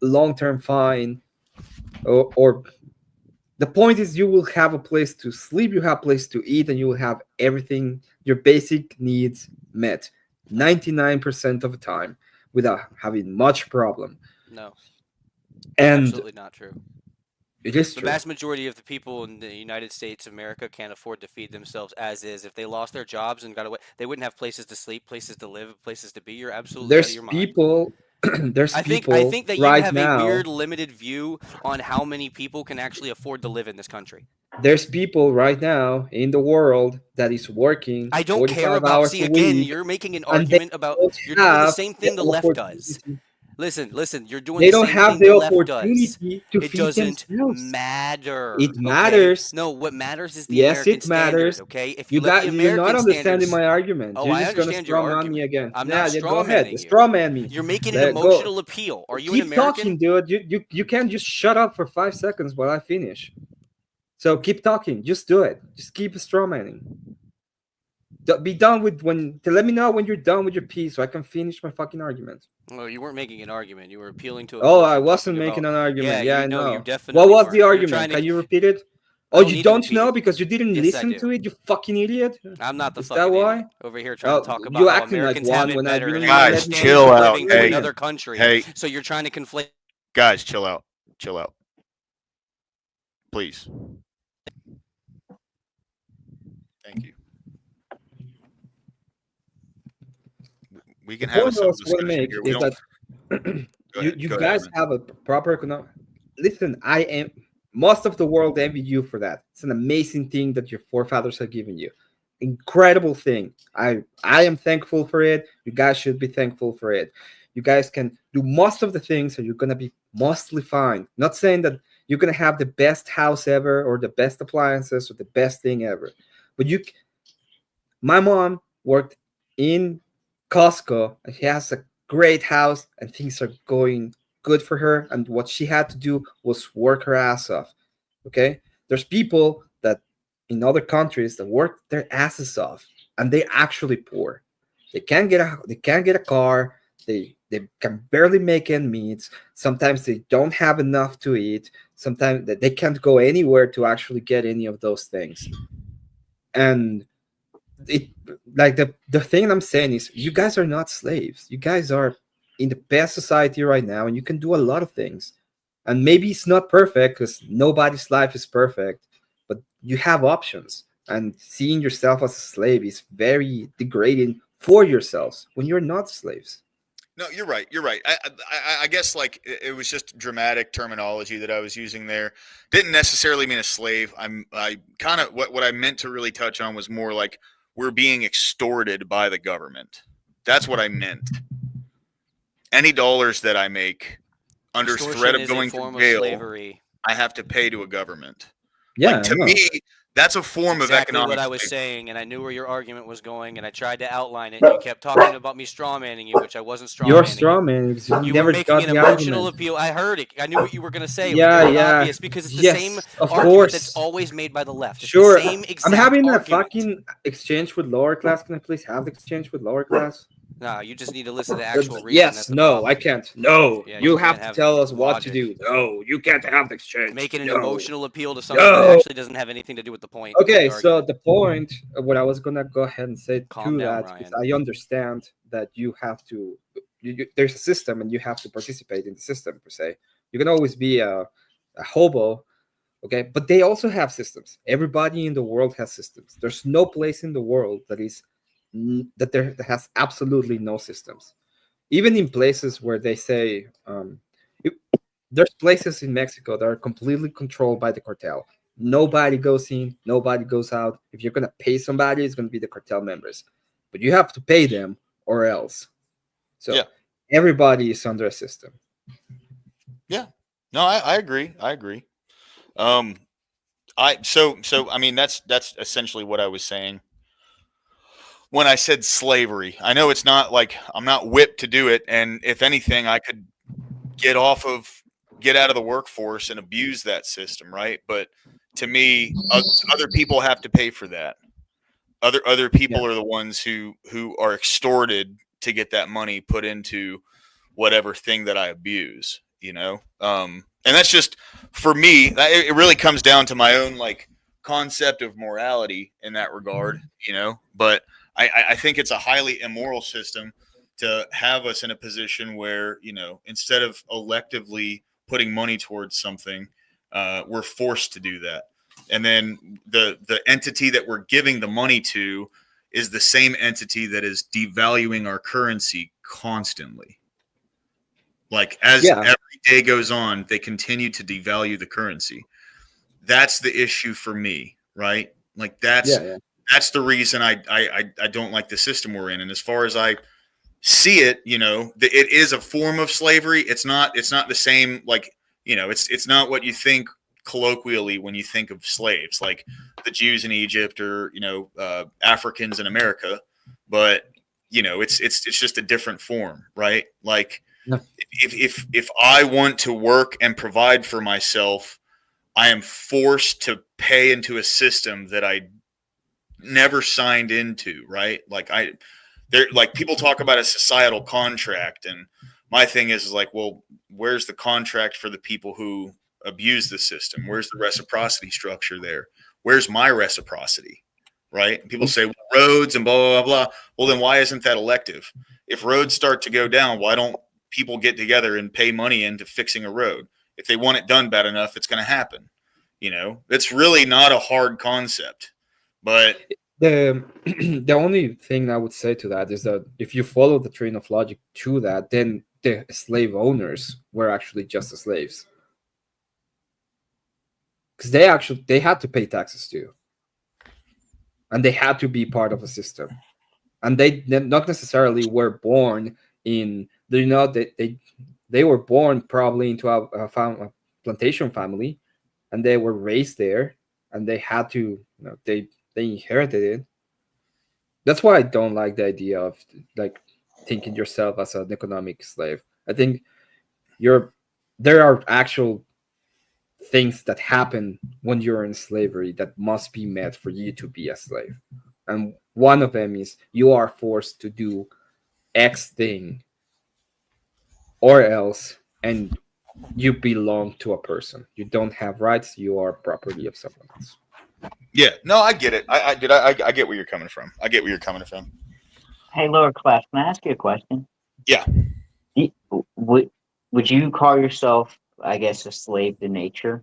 long term fine. Or the point is, you will have a place to sleep, you have a place to eat, and you will have everything, your basic needs met 99% of the time without having much problem. No, And absolutely not true. it is The true. vast majority of the people in the United States of America can't afford to feed themselves as is. If they lost their jobs and got away, they wouldn't have places to sleep, places to live, places to be. You're absolutely out of There's your mind. people. There's I think people that you right have now. a weird, limited view on how many people can actually afford to live in this country. There's people right now in the world that is working. I don't care 45 about. hours See, a again, week, you're making an and they argument about. don't You're doing the have same thing the the left does. opportunity. Listen. You're doing They the don't same have thing the the left does. opportunity to It feed doesn't themselves. matter. It okay? matters. No, what matters is the Yes, American it matters. standard. Okay, if You're not American understanding standards, my argument. oh, You're I just gonna understand your straw man argument. me again. I'm Yeah, not yeah, straw go ahead. manning you. Straw man me. You're making an Go. emotional appeal. Are you an Keep American? talking, dude. You can't just shut up for 5 seconds while I finish. So keep talking. Just do it. Just keep straw manning. Be done with let me know when you're done with your piece so I can finish my fucking argument. Well, you weren't making an argument. You were appealing to Oh, emotion. I wasn't talking making about- an argument. Yeah, I know. know. You definitely What was weren't. the You're argument? trying to- Can you repeat it? I Oh, don't you need to don't repeat know it. because you didn't Yes, I listen do. to it, you fucking idiot. I'm not the Is that fucking why? idiot over here trying to talk about You how acting like Americans one have it when I better didn't and let Guys, you understand chill of out. living to Hey. another country. Hey. So you're trying to conflate. Guys, chill out. Chill out. Please. Thank you. We can The have a point I civil was going to discussion make here. We is don't. that Go ahead, you go ahead, guys man. have a proper economic. Listen, I am. Most of the world envy you for that. It's an amazing thing that your forefathers have given you. Incredible thing. I am thankful for it. You guys should be thankful for it. You guys can do most of the things, and you're gonna be mostly fine. Not saying that you're gonna have the best house ever, or the best appliances, or the best thing ever, but my mom worked in Costco, and she has a great house, and things are going good for her. And what she had to do was work her ass off. Okay, there's people that in other countries that work their asses off, and they actually poor. They can't get a car. They can barely make ends meet. Sometimes they don't have enough to eat. Sometimes they can't go anywhere to actually get any of those things. And it like the thing I'm saying is you guys are not slaves. You guys are in the best society right now, and you can do a lot of things. And maybe it's not perfect because nobody's life is perfect, but you have options. And seeing yourself as a slave is very degrading for yourselves when you're not slaves. No, you're right. You're right. I guess like it was just dramatic terminology that I was using there. Didn't necessarily mean a slave. I kind of what I meant to really touch on was more like we're being extorted by the government. That's what I meant. Any dollars that I make under Extortion threat of is a going form to of jail, slavery. I have to pay to a government. Yeah, Like to no. me, that's a form of Exactly economic what I was slavery. saying, and I knew where your argument was going, and I tried to outline it. And you kept talking about me strawmanning you, which I wasn't You're strawmanning straw you. man because you You never were making got an the emotional argument. appeal. I heard it. I knew what you were going to say. It was Yeah, very yeah. obvious because it's the Yes, same of argument course. that's always made by the left. It's Sure. the same exact I'm having argument. a fucking exchange with lower class. Can I please have the exchange with lower class? No, you just need to listen to actual reason. Yes, That's the no, problem. I can't. No, Yeah, you you have can't to have tell us what to logic. do. No, you can't have the exchange. Making an No. emotional appeal to something that No. actually doesn't have anything to do with the point. of Okay, the so argument. the point, what I was gonna go ahead and say Calm to down, that is Ryan. I understand that you have to. There's a system, and you have to participate in the system per se. You can always be a hobo, okay, but they also have systems. Everybody in the world has systems. There's no place in the world that has absolutely no systems. Even in places where they say there's places in Mexico that are completely controlled by the cartel. Nobody goes in, nobody goes out. If you're gonna pay somebody, it's gonna be the cartel members, but you have to pay them or else. So Yeah. everybody is under a system. Yeah. No, I agree. I agree. So I mean that's essentially what I was saying when I said slavery. I know it's not like I'm not whipped to do it, and if anything, I could get out of the workforce and abuse that system, right? But to me, other people have to pay for that. Other people are the ones who are extorted to get that money put into whatever thing that I abuse, you know? And that's just for me, it really comes down to my own like concept of morality in that regard, you know? But I think it's a highly immoral system to have us in a position where, you know, instead of electively putting money towards something, we're forced to do that. And then the entity that we're giving the money to is the same entity that is devaluing our currency constantly. Like every day goes on, they continue to devalue the currency. That's the issue for me, right? Like that's the reason I don't like the system we're in. And as far as I see it, it is a form of slavery. It's not the same, like, it's not what you think colloquially when you think of slaves, like the Jews in Egypt or, Africans in America. But, it's just a different form, right? Like No. if I want to work and provide for myself, I am forced to pay into a system that I never signed into, right? Like people talk about a societal contract, and my thing is like, well, where's the contract for the people who abuse the system? Where's the reciprocity structure there? Where's my reciprocity? Right? And people say, well, roads and blah, blah, blah. Well, then why isn't that elective? If roads start to go down, why don't people get together and pay money into fixing a road? If they want it done bad enough, it's going to happen. It's really not a hard concept, but The the only thing I would say to that is that if you follow the train of logic to that, then the slave owners were actually just the slaves, because they had to pay taxes too, and they had to be part of a system, and they not necessarily were born in, they were born probably into a plantation family, and they were raised there, and they had to, they inherited it. That's why I don't like the idea of like thinking yourself as an economic slave. I think there are actual things that happen when you're in slavery that must be met for you to be a slave. And one of them is you are forced to do X thing or else, and you belong to a person. You don't have rights, you are property of someone else. yeah, no, I get it. I get where you're coming from. I get where you're coming from. Hey, lower class, can I ask you a question? Yeah. Would you call yourself, I guess, a slave to nature?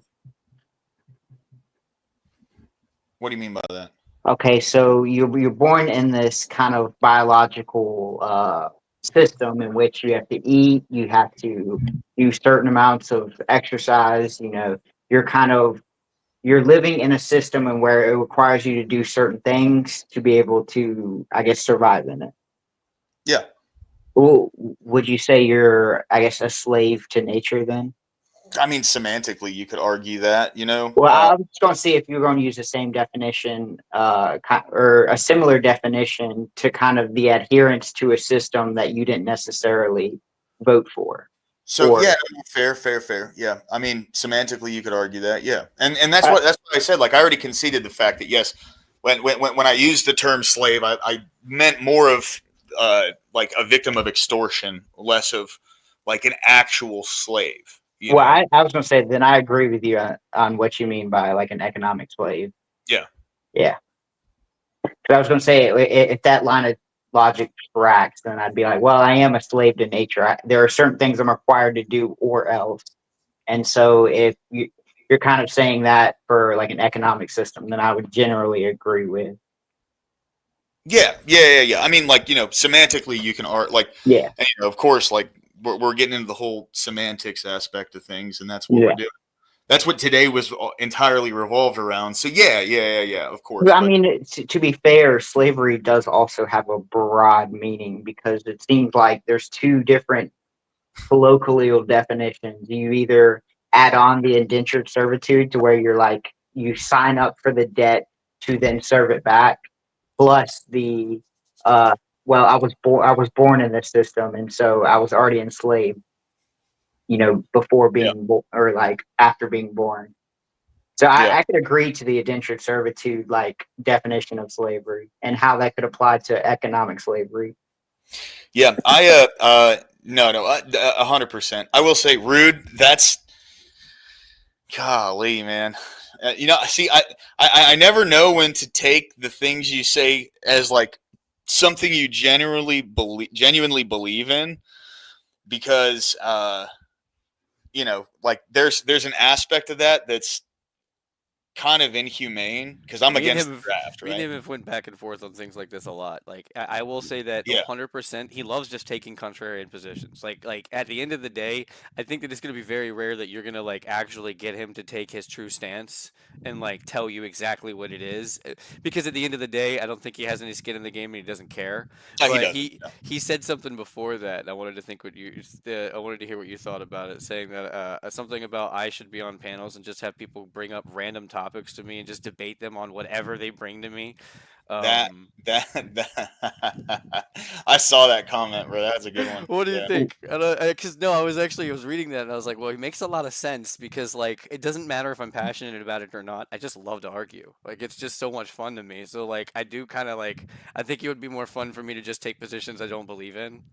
What do you mean by that? Okay, so you're born in this kind of biological system in which you have to eat, you have to do certain amounts of exercise. You're living in a system and where it requires you to do certain things to be able to, I guess, survive in it. Yeah. Well, would you say you're, I guess, a slave to nature then? I mean, semantically, you could argue that, Well, I was just going to see if you're going to use the same definition or a similar definition to kind of the adherence to a system that you didn't necessarily vote for. So yeah, fair. Yeah, I mean, semantically, you could argue that. Yeah, and that's what I said. Like, I already conceded the fact that yes, when I used the term slave, I meant more of like a victim of extortion, less of like an actual slave. Well, I was going to say, then I agree with you on what you mean by like an economic slave. Yeah. Because I was going to say, if that line of logic tracks, then I'd be like, well, I am a slave to nature. There are certain things I'm required to do or else. And so if you're kind of saying that for like an economic system, then I would generally agree with. Yeah. I mean, like, semantically, you can yeah. And, of course, like we're getting into the whole semantics aspect of things, and that's what we're doing. That's what today was entirely revolved around. So yeah, of course. I mean, to be fair, slavery does also have a broad meaning because it seems like there's two different colloquial definitions. You either add on the indentured servitude to where you're like, you sign up for the debt to then serve it back, plus the well, I was born in this system, and so I was already enslaved, before being or like after being born. So I could agree to the indentured servitude like definition of slavery and how that could apply to economic slavery. Yeah, no, 100%. I will say, Rude, that's golly, man. See, I never know when to take the things you say as like something you genuinely believe in, because like there's an aspect of that that's kind of inhumane because I'm Me and against him, the draft, me and right? him have went back and forth on things like this a lot. Like I will say that Yeah. 100%, he loves just taking contrarian positions. Like at the end of the day, I think that it's going to be very rare that you're going to like actually get him to take his true stance and like tell you exactly what it is. Because at the end of the day, I don't think he has any skin in the game and he doesn't care. No, he But doesn't. he said something before that. And I wanted to think what you I wanted to hear what you thought about it, saying that something about I should be on panels and just have people bring up random topics to me and just debate them on whatever they bring to me. That Um, that I saw that comment, bro. That's a good one. what do you Yeah. think? Because no, I was reading that and I was like, well, it makes a lot of sense because like it doesn't matter if I'm passionate about it or not. I just love to argue. Like it's just so much fun to me. So like I do kind of like I think it would be more fun for me to just take positions I don't believe in.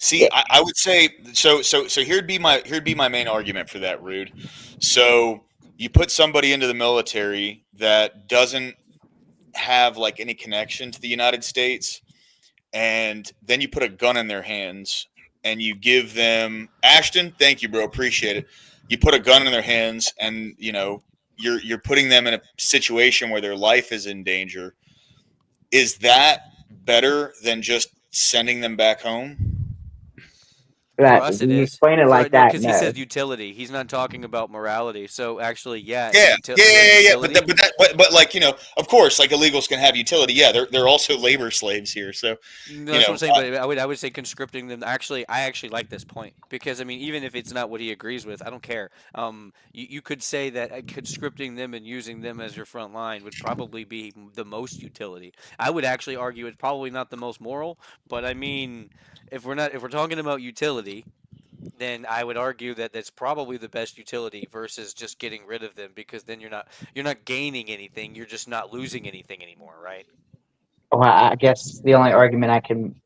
See, I would say so here'd be my main argument for that, Rude. So you put somebody into the military that doesn't have like any connection to the United States, and then you put a gun in their hands and you give them Ashton, thank you, bro, appreciate it. You put a gun in their hands and you're putting them in a situation where their life is in danger. Is that better than just sending them back home? For That us, it when you is. explain it For like no, that, because he no. says utility. He's not talking about morality. So actually, yeah, Yeah, yeah. utility. But like of course, like illegals can have utility. Yeah, they're also labor slaves here. So No, you that's what know, I'm saying. But I would say conscripting them. Actually, I actually like this point because I mean, even if it's not what he agrees with, I don't care. You could say that conscripting them and using them as your front line would probably be the most utility. I would actually argue it's probably not the most moral, but I mean, if we're talking about utility, then I would argue that that's probably the best utility versus just getting rid of them because then you're not gaining anything. You're just not losing anything anymore, right? Well, I guess the only argument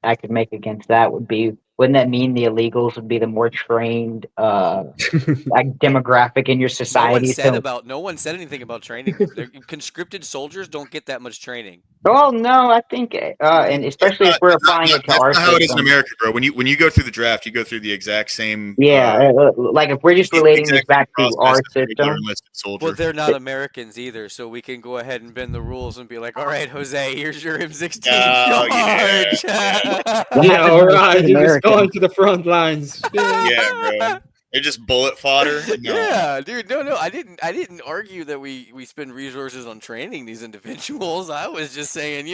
I could make against that would be, wouldn't that mean the illegals would be the more trained like demographic in your society? So, No one said anything about training them. Conscripted soldiers don't get that much training. well, no, I think, and especially if we're applying it to That's our not how it is in system. America, bro. When you go through the draft, you go through the exact same Yeah, like if we're just relating this exact same back to process our as a regular system, enlisted soldier. Well, they're not Americans either, so we can go ahead and bend the rules and be like, "All right, Jose, here's your M16 Oh, yeah, charge." what Yeah, happens all when they right. shoot You're just going Americans? to the front lines. yeah, bro. They're just bullet fodder. No. Yeah, dude. No, I didn't argue that we spend resources on training these individuals. I was just saying,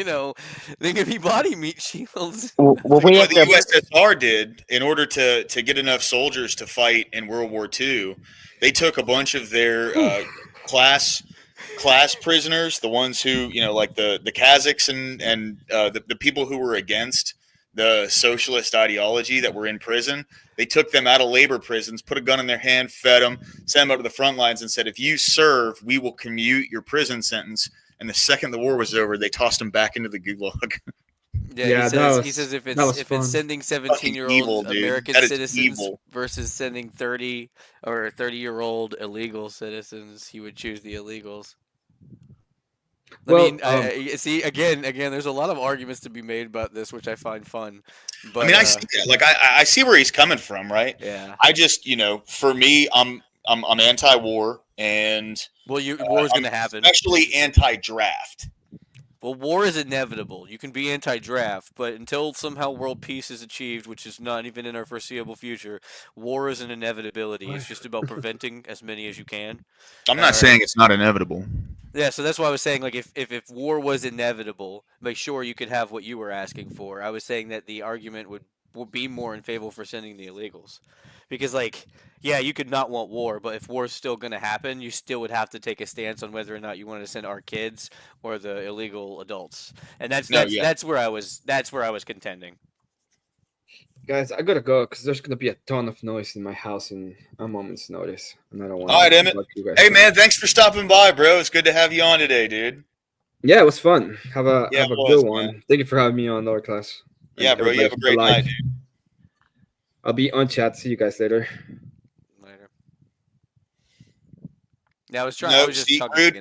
they could be body meat shields. Well, we have What the to. USSR did in order to get enough soldiers to fight in World War II, they took a bunch of their class prisoners, the ones who like the Kazakhs and the people who were against the socialist ideology that were in prison. They took them out of labor prisons, put a gun in their hand, fed them, sent them up to the front lines, and said, "If you serve, we will commute your prison sentence." And the second the war was over, they tossed them back into the gulag. Yeah, Yeah, he says if that was it's fun. sending Fucking 17-year-old evil, dude. American That is citizens evil. versus sending 30 or 30-year-old illegal citizens, he would choose the illegals. I Well, mean, see, again, there's a lot of arguments to be made about this, which I find fun. But I mean, I see that. Like, I see where he's coming from, right? yeah. I just, for me, I'm anti-war, and Well, war is I'm going to happen. especially anti-draft. Well, war is inevitable. You can be anti-draft, but until somehow world peace is achieved, which is not even in our foreseeable future, war is an inevitability. It's just about preventing as many as you can. I'm not saying it's not inevitable. Yeah, so that's why I was saying, like, if war was inevitable, make sure you could have what you were asking for. I was saying that the argument would be more in favor for sending the illegals. Because, like, yeah, you could not want war, but if war is still going to happen, you still would have to take a stance on whether or not you want to send our kids or the illegal adults. And that's where I was contending. Guys, I gotta go because there's gonna be a ton of noise in my house in a moment's notice, and I don't want. All right, Emmett. Hey, man, thanks for stopping by, bro. It's good to have you on today, dude. Yeah, it was fun. Have a good one. Man. Thank you for having me on Lower Class. Yeah, bro. You have a great night, dude. I'll be on chat. See you guys later. Yeah, I was just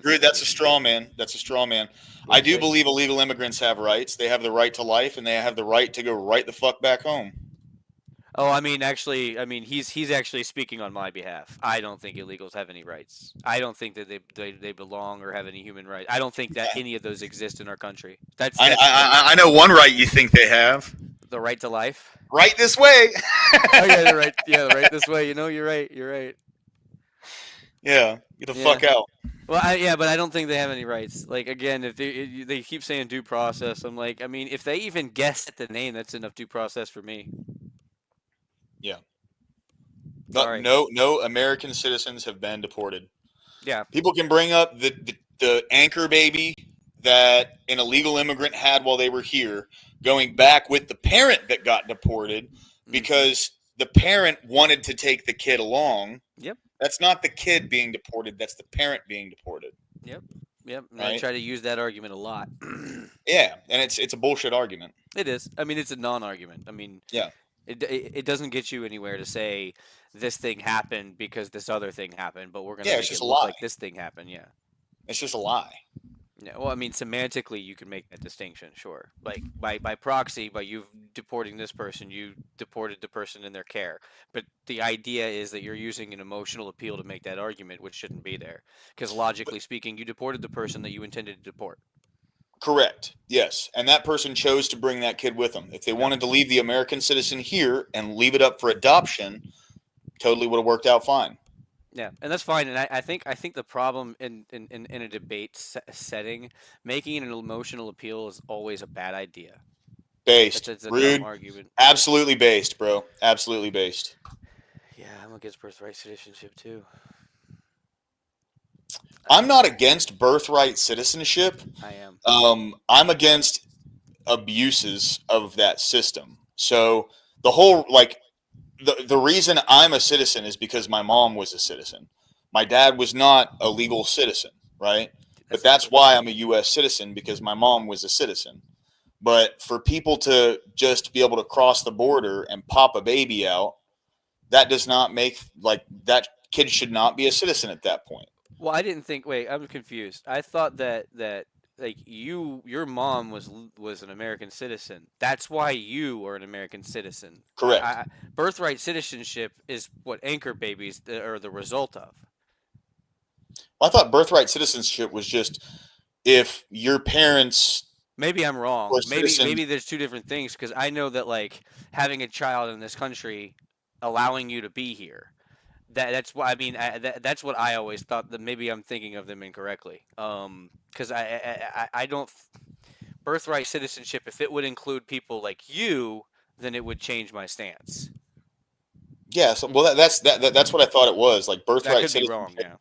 Rude, that's a straw man. That's a straw man. I do believe illegal immigrants have rights. They have the right to life, and they have the right to go right the fuck back home. Oh, I mean, actually, I mean, he's actually speaking on my behalf. I don't think illegals have any rights. I don't think that they belong or have any human rights. I don't think that any of those exist in our country. That's I, that's I know one right you think they have. the right to life. Right this way. Oh yeah, you're right. Yeah, right this way. You know, you're right. You're right. Yeah, get the Yeah. fuck out. Well, but I don't think they have any rights. Like again, if they keep saying due process, I'm like, I mean, if they even guess at the name, that's enough due process for me. Yeah. Sorry. No American citizens have been deported. Yeah. People can bring up the anchor baby that an illegal immigrant had while they were here, going back with the parent that got deported because the parent wanted to take the kid along. Yep. That's not the kid being deported. That's the parent being deported. Yep. And Right? I try to use that argument a lot. Yeah, and it's a bullshit argument. It is. I mean, it's a non-argument. I mean, Yeah. It doesn't get you anywhere to say this thing happened because this other thing happened, but we're gonna Yeah, make it's it just a look lie. like this thing happened. Yeah. It's just a lie. Yeah. Well, I mean, semantically, you can make that distinction, sure. Like by proxy, by you deporting this person, you deported the person in their care. But the idea is that you're using an emotional appeal to make that argument, which shouldn't be there, because logically speaking, you deported the person that you intended to deport. Correct. Yes. And that person chose to bring that kid with them. If they wanted to leave the American citizen here and leave it up for adoption, totally would have worked out fine. Yeah, and that's fine. And I think the problem in a debate setting, making an emotional appeal is always a bad idea. Based. It's a Rude. dumb argument. Absolutely based, bro. Absolutely based. Yeah, I'm against birthright citizenship too. I'm not against birthright citizenship. I am. I'm against abuses of that system. So the whole the reason I'm a citizen is because my mom was a citizen. My dad was not a legal citizen, right? But that's why I'm a U.S. citizen, because my mom was a citizen. But for people to just be able to cross the border and pop a baby out, that does not make, like, that kid should not be a citizen at that point. Well, I didn't think. Wait, I'm confused. I thought that like your mom was an American citizen. That's why you are an American citizen. Correct. Birthright citizenship is what anchor babies are the result of. I thought birthright citizenship was just if your parents. Maybe I'm wrong. were Maybe citizens. there's two different things, because I know that like having a child in this country, allowing you to be here. That's what I mean. That's what I always thought. That maybe I'm thinking of them incorrectly. Because I don't birthright citizenship. If it would include people like you, then it would change my stance. Yeah. So, well, that's what I thought it was. Like That birthright could be wrong. citizenship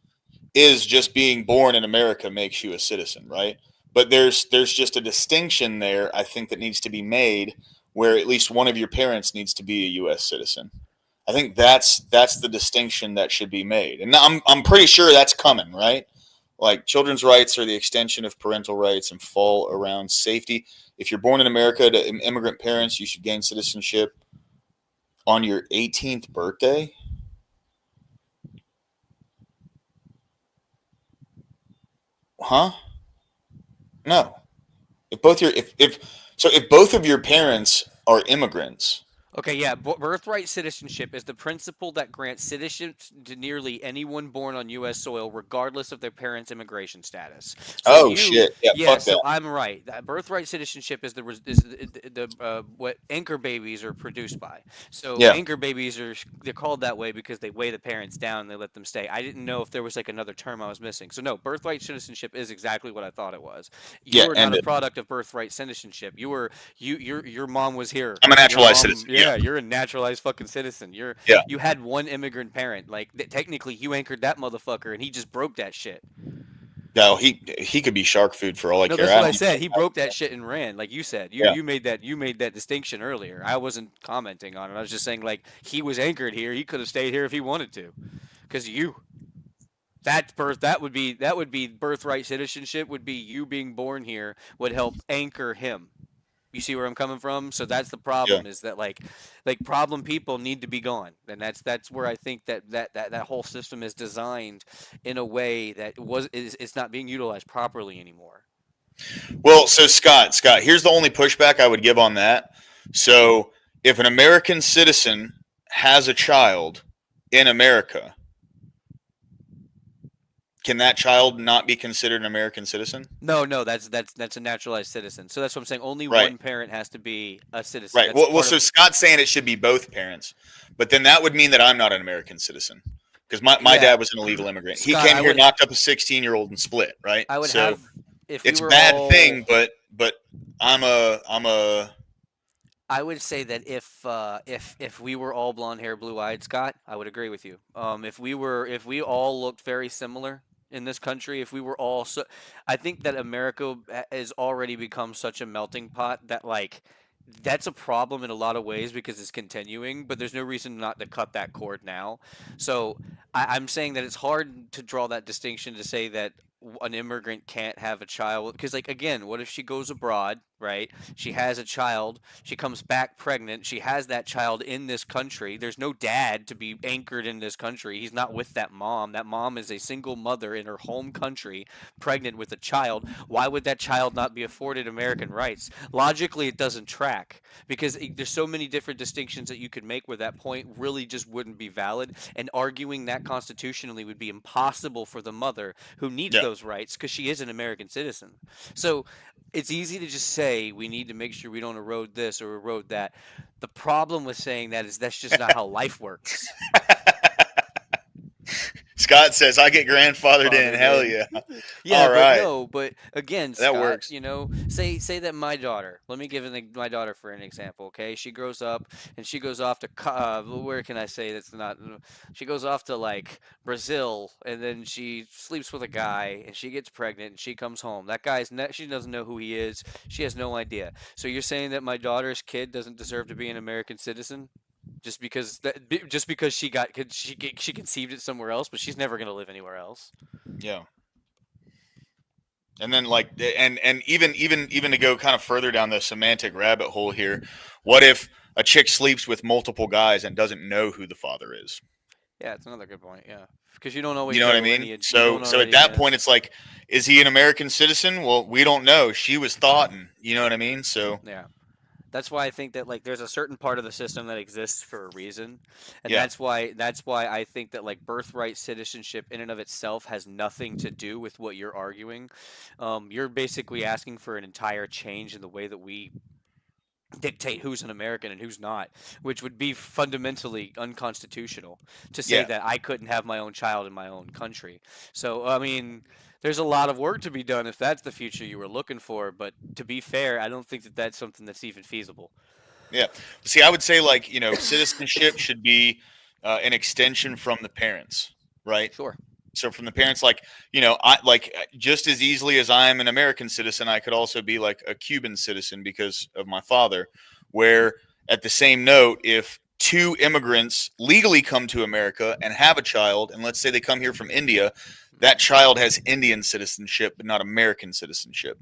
Yeah. is just being born in America makes you a citizen, right? But there's just a distinction there, I think, that needs to be made, where at least one of your parents needs to be a U.S. citizen. I think that's the distinction that should be made, and I'm pretty sure that's coming, right? Like, children's rights are the extension of parental rights and fall around safety. If you're born in America to immigrant parents, you should gain citizenship on your 18th birthday. Huh? No. If both of your parents are immigrants. Okay, yeah. Birthright citizenship is the principle that grants citizenship to nearly anyone born on U.S. soil, regardless of their parents' immigration status. So Shit! Yeah, fuck so that. I'm right. That birthright citizenship is the what anchor babies are produced by. So Yeah. anchor babies they're called that way because they weigh the parents down and they let them stay. I didn't know if there was like another term I was missing. So no, birthright citizenship is exactly what I thought it was. You Yeah, were and not a product of birthright citizenship. Your mom was here. I'm a Your naturalized mom- citizen. Yeah, you're a naturalized fucking citizen. Yeah. You had one immigrant parent. Like technically, you anchored that motherfucker, and he just broke that shit. No, he could be shark food for all I No, care. that's what I don't said. even- He broke that shit and ran, like you said. Yeah. You made that distinction earlier. I wasn't commenting on it. I was just saying like he was anchored here. He could have stayed here if he wanted to, because you. That would be birthright citizenship. Would be you being born here would help anchor him. You see where I'm coming from? So that's the problem. Is that like problem people need to be gone, and that's where I think that whole system is designed in a way that it's not being utilized properly anymore. Well, so Scott, here's the only pushback I would give on that. So if an American citizen has a child in America, can that child not be considered an American citizen? No, that's a naturalized citizen. So that's what I'm saying. Only Right. one parent has to be a citizen. Right. That's Well, part so of Scott's saying it should be both parents, but then that would mean that I'm not an American citizen because my Yeah. dad was an illegal immigrant. He Scott, came I here, would knocked up a 16-year-old, and split. Right. I would So have if we it's a were bad all thing, but I'm a I would say that if we were all blonde hair, blue eyed, Scott, I would agree with you. If we all looked very similar in this country, if we were all so, I think that America has already become such a melting pot that like that's a problem in a lot of ways because it's continuing, but there's no reason not to cut that cord now. So I'm saying that it's hard to draw that distinction to say that an immigrant can't have a child because like again what if she goes abroad, right? She has a child, she comes back pregnant, she has that child in this country. There's no dad to be anchored in this country. He's not with that mom. That mom is a single mother in her home country pregnant with a child. Why would that child not be afforded American rights? Logically it doesn't track because there's so many different distinctions that you could make where that point really just wouldn't be valid, and arguing that constitutionally would be impossible for the mother who needs Yeah. those rights because she is an American citizen. So it's easy to just say we need to make sure we don't erode this or erode that. The problem with saying that is that's just not how life works. Scott says I get grandfathered in. Hell yeah. Yeah, All but right. no, but again, That Scott, works. you know, say that my daughter. Let me give my daughter for an example. Okay, she grows up and she goes off to where can I say that's not? She goes off to like Brazil, and then she sleeps with a guy, and she gets pregnant, and she comes home. That guy's she doesn't know who he is. She has no idea. So you're saying that my daughter's kid doesn't deserve to be an American citizen? Just because she conceived it somewhere else, but she's never gonna live anywhere else. Yeah. And then like and even to go kind of further down the semantic rabbit hole here, what if a chick sleeps with multiple guys and doesn't know who the father is? Yeah, it's another good point. Yeah, because you don't always You know what I know mean? lineage. So at that point it's like, is he an American citizen? Well, we don't know. She was thought, and you know what I mean? So yeah. That's why I think that like there's a certain part of the system that exists for a reason, and Yeah. that's why I think that like birthright citizenship in and of itself has nothing to do with what you're arguing. You're basically asking for an entire change in the way that we dictate who's an American and who's not, which would be fundamentally unconstitutional to say Yeah. that I couldn't have my own child in my own country. So, I mean, there's a lot of work to be done if that's the future you were looking for. But to be fair, I don't think that that's something that's even feasible. Yeah. See, I would say like, you know, citizenship should be an extension from the parents, right? Sure. So from the parents, like, you know, I like just as easily as I'm an American citizen, I could also be like a Cuban citizen because of my father. Where at the same note, if two immigrants legally come to America and have a child, and let's say they come here from India, that child has Indian citizenship, but not American citizenship.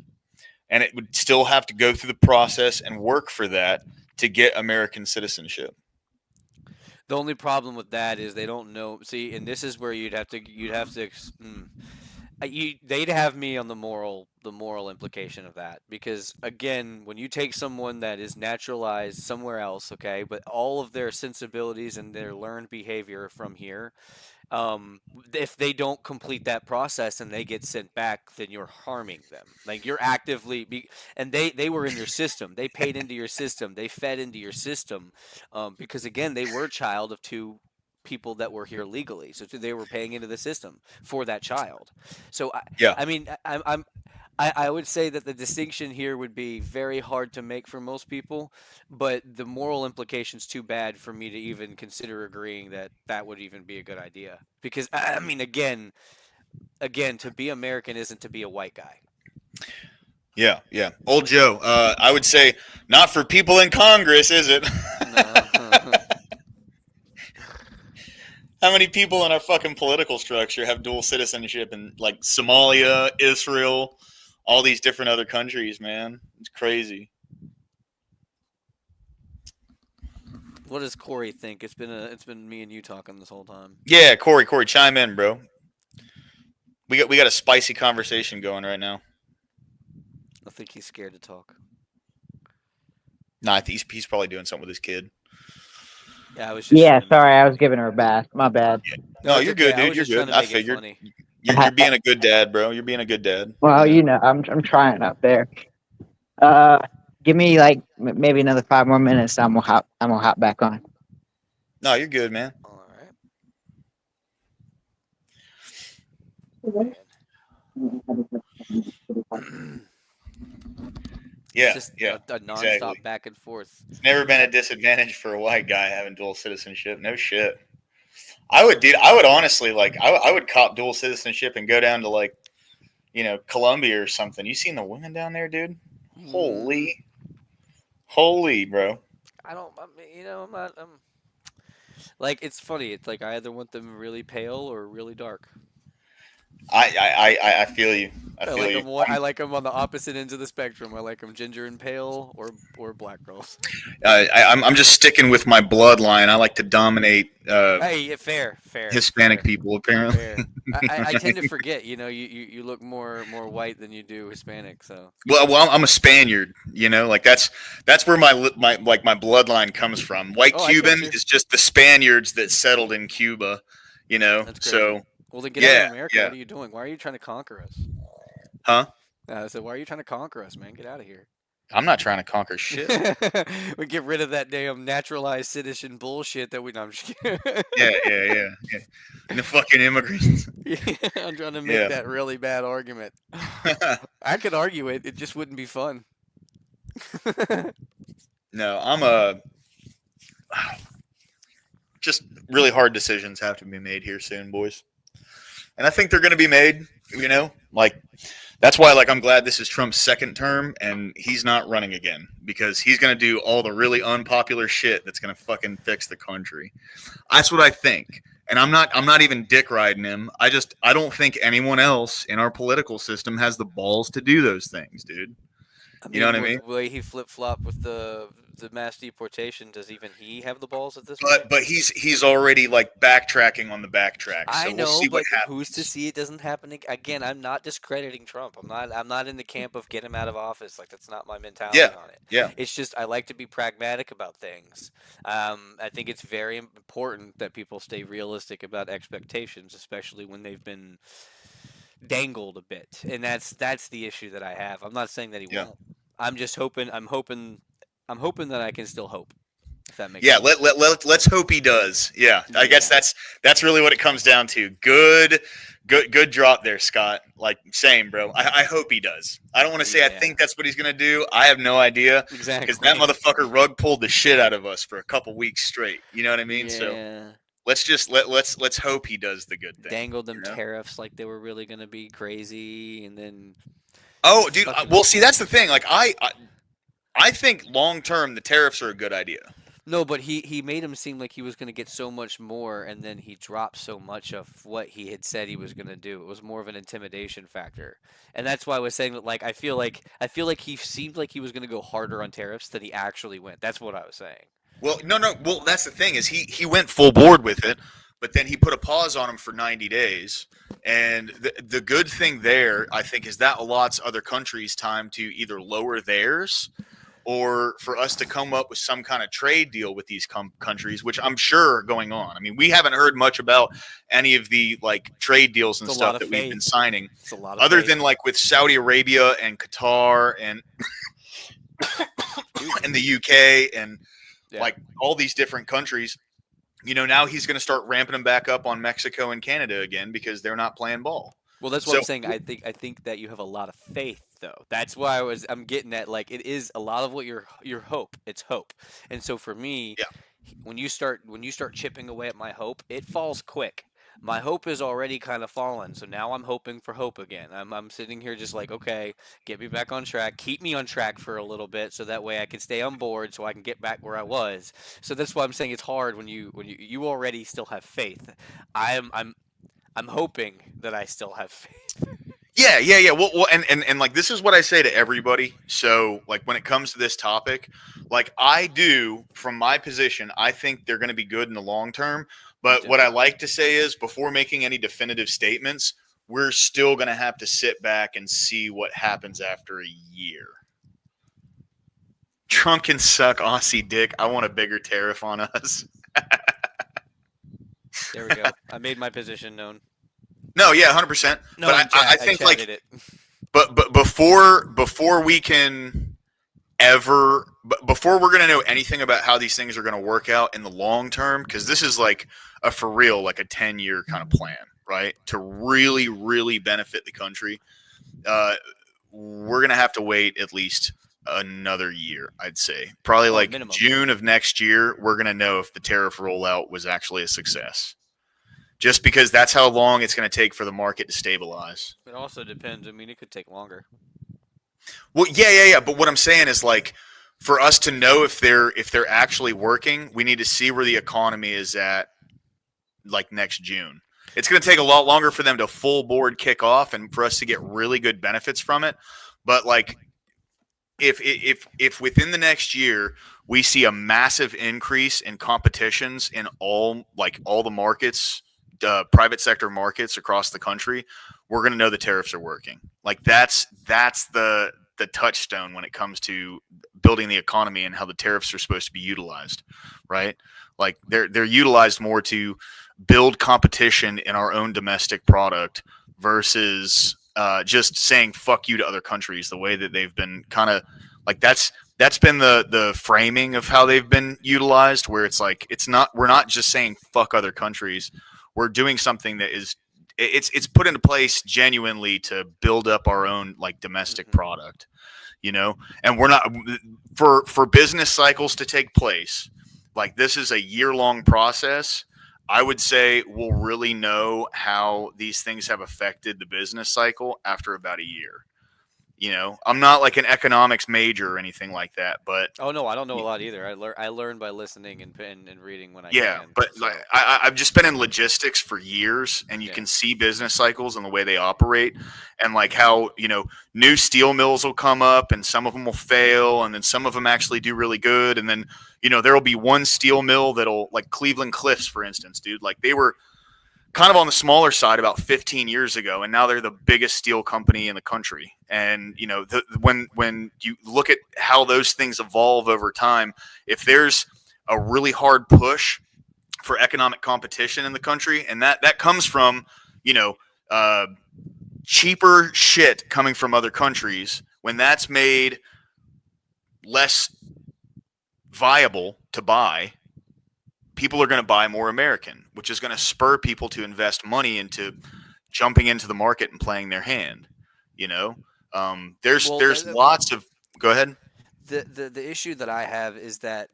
And it would still have to go through the process and work for that to get American citizenship. The only problem with that is they don't know. See, and this is where you'd have to they'd have me on the moral implication of that, because again, when you take someone that is naturalized somewhere else, okay, but all of their sensibilities and their learned behavior from here, if they don't complete that process and they get sent back, then you're harming them. Like you're and they were in your system. They paid into your system. They fed into your system, because again, they were a child of two people that were here legally. So they were paying into the system for that child. So Yeah. I mean, I would say that the distinction here would be very hard to make for most people, but the moral implication's too bad for me to even consider agreeing that that would even be a good idea. Because I mean, again, to be American isn't to be a white guy. Yeah, yeah. Old Joe, I would say not for people in Congress, is it? How many people in our fucking political structure have dual citizenship in like Somalia, Israel, all these different other countries, man? It's crazy. What does Corey think? It's been me and you talking this whole time. Yeah, Corey, chime in, bro. We got a spicy conversation going right now. I think he's scared to talk. Nah, he's probably doing something with his kid. Yeah, I was just Yeah, trying to make sorry, it I was funny. giving her a bath. My bad. No, it's you're okay. good, I dude. was You're just trying good. to I make it figured funny. you're being a good dad, bro. You're being a good dad. Well, You know? I'm trying up there. Uh, give me like maybe another 5 more minutes. I'm gonna hop back on. No, you're good, man. All right, man. It's Yeah, just yeah, a nonstop exactly. back and forth. It's never been a disadvantage for a white guy having dual citizenship. No shit. I would, dude. I would honestly like. I would cop dual citizenship and go down to like, Colombia or something. You seen the women down there, dude? Mm, Holy, holy, bro. I don't. I mean, I'm not. Like it's funny. It's like I either want them really pale or really dark. I feel you. I I feel like you. them. I like them on the opposite ends of the spectrum. I like them ginger and pale, or black girls. I'm just sticking with my bloodline. I like to dominate Hey, yeah, fair, fair, Hispanic fair, people, apparently. fair. I tend to forget. You look more white than you do Hispanic. So Well, I'm a Spaniard. Like that's where my bloodline comes from. White oh, I get Cuban you. is just the Spaniards that settled in Cuba. That's crazy. So Well, then get out yeah, of America. yeah, What are you doing? Why are you trying to conquer us? huh? I said, why are you trying to conquer us, man? Get out of here. I'm not trying to conquer shit. We get rid of that damn naturalized citizen bullshit that we. No, I'm just kidding. Yeah. And the fucking immigrants. Yeah, I'm trying to make Yeah. that really bad argument. I could argue it. It just wouldn't be fun. No, I'm a. Just really hard decisions have to be made here soon, boys. And I think they're going to be made. Like that's why, like, I'm glad this is Trump's second term and he's not running again because he's going to do all the really unpopular shit that's going to fucking fix the country. That's what I think. And I'm not even dick riding him. I don't think anyone else in our political system has the balls to do those things, dude. I You know what mean, I with mean? the way he flip flopped with the mass deportation, does even he have the balls at this point? But he's already like backtracking on the backtrack. I So we'll know, see what but who's to happens. see it doesn't happen again? I'm not discrediting Trump. I'm not in the camp of get him out of office. Like that's not my mentality Yeah. on it. Yeah. It's just I like to be pragmatic about things. I think it's very important that people stay realistic about expectations, especially when they've been dangled a bit, and that's the issue that I have. I'm not saying that he Yeah. won't. I'm just hoping. I'm hoping that I can still hope. If that makes Yeah, sense. let's hope he does. Yeah, I guess Yeah. that's really what it comes down to. Good drop there, Scott. Like same, bro. I hope he does. I don't want to say I Yeah. think that's what he's gonna do. I have no idea because that Exactly. motherfucker rug pulled the shit out of us for a couple weeks straight. You know what I mean? So Yeah. let's hope he does the good thing. Dangled them you know? tariffs like they were really gonna be crazy, and then Oh, dude. fucking Well, see, that's the thing. Like I think long term the tariffs are a good idea. no, but he made him seem like he was gonna get so much more, and then he dropped so much of what he had said he was gonna do. It was more of an intimidation factor, and that's why I was saying that. Like I feel like he seemed like he was gonna go harder on tariffs than he actually went. That's what I was saying. Well, no. Well, that's the thing is he went full board with it, but then he put a pause on him for 90 days. And the good thing there, I think, is that allots other countries time to either lower theirs or for us to come up with some kind of trade deal with these countries, which I'm sure are going on. I mean, we haven't heard much about any of the like trade deals and It's a lot stuff of that we've been faith. signing, It's a lot of other faith. than like with Saudi Arabia and Qatar and and the UK and Yeah. like all these different countries. Now he's going to start ramping them back up on Mexico and Canada again because they're not playing ball. Well, that's what So I'm saying. I think that you have a lot of faith, though. That's why I'm getting at. Like, it is a lot of what your hope. It's hope, and so for me, Yeah. when you start chipping away at my hope, it falls quick. My hope is already kind of fallen, so now I'm hoping for hope again. I'm sitting here just like, okay, get me back on track, keep me on track for a little bit, so that way I can stay on board, so I can get back where I was. So that's why I'm saying it's hard when you already still have faith. I'm hoping that I still have faith. Yeah. Well, and like this is what I say to everybody. So like when it comes to this topic, like I do from my position, I think they're going to be good in the long term. But what I like to say is before making any definitive statements, we're still going to have to sit back and see what happens after a year. Trump can suck Aussie dick. I want a bigger tariff on us. There we go. I made my position known. No, yeah, 100%. No, But in chat, I think like, chatted it. but before we can ever, before we're gonna know anything about how these things are gonna work out in the long term, because this is like a for real, like a 10-year kind of plan, right? To really, really benefit the country, we're gonna have to wait at least another year, I'd say. Probably like minimum. June of next year, we're gonna know if the tariff rollout was actually a success. Just because that's how long it's going to take for the market to stabilize. It also depends. I mean, it could take longer. Well, yeah. But what I'm saying is, like, for us to know if they're actually working, we need to see where the economy is at, like next June. It's going to take a lot longer for them to full board kick off and for us to get really good benefits from it. But like, if within the next year we see a massive increase in competitions in all the markets, private sector markets across the country, we're going to know the tariffs are working. Like that's the touchstone when it comes to building the economy and how the tariffs are supposed to be utilized, right? Like they're utilized more to build competition in our own domestic product versus just saying fuck you to other countries the way that they've been kind of like that's been the framing of how they've been utilized, where it's like we're not just saying fuck other countries. We're doing something that is it's put into place genuinely to build up our own like domestic product, you know. And we're not for business cycles to take place. Like this is a year-long process. I would say we'll really know how these things have affected the business cycle after about a year. You know, I'm not like an economics major or anything like that, but oh no, I don't know a lot either. I learn by listening and reading when I yeah, can. but So. like I've just been in logistics for years, and you can see business cycles and the way they operate, and like how new steel mills will come up, and some of them will fail, and then some of them actually do really good, and then there will be one steel mill that'll like Cleveland Cliffs, for instance, dude. Like they were kind of on the smaller side about 15 years ago, and now they're the biggest steel company in the country. And when you look at how those things evolve over time, if there's a really hard push for economic competition in the country, and that comes from cheaper shit coming from other countries, when that's made less viable to buy, people are going to buy more American, which is going to spur people to invest money into jumping into the market and playing their hand. There's lots of. Go ahead. The issue that I have is that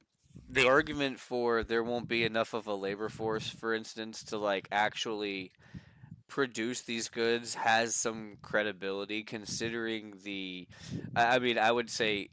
the argument for there won't be enough of a labor force, for instance, to like actually produce these goods has some credibility, considering I mean, I would say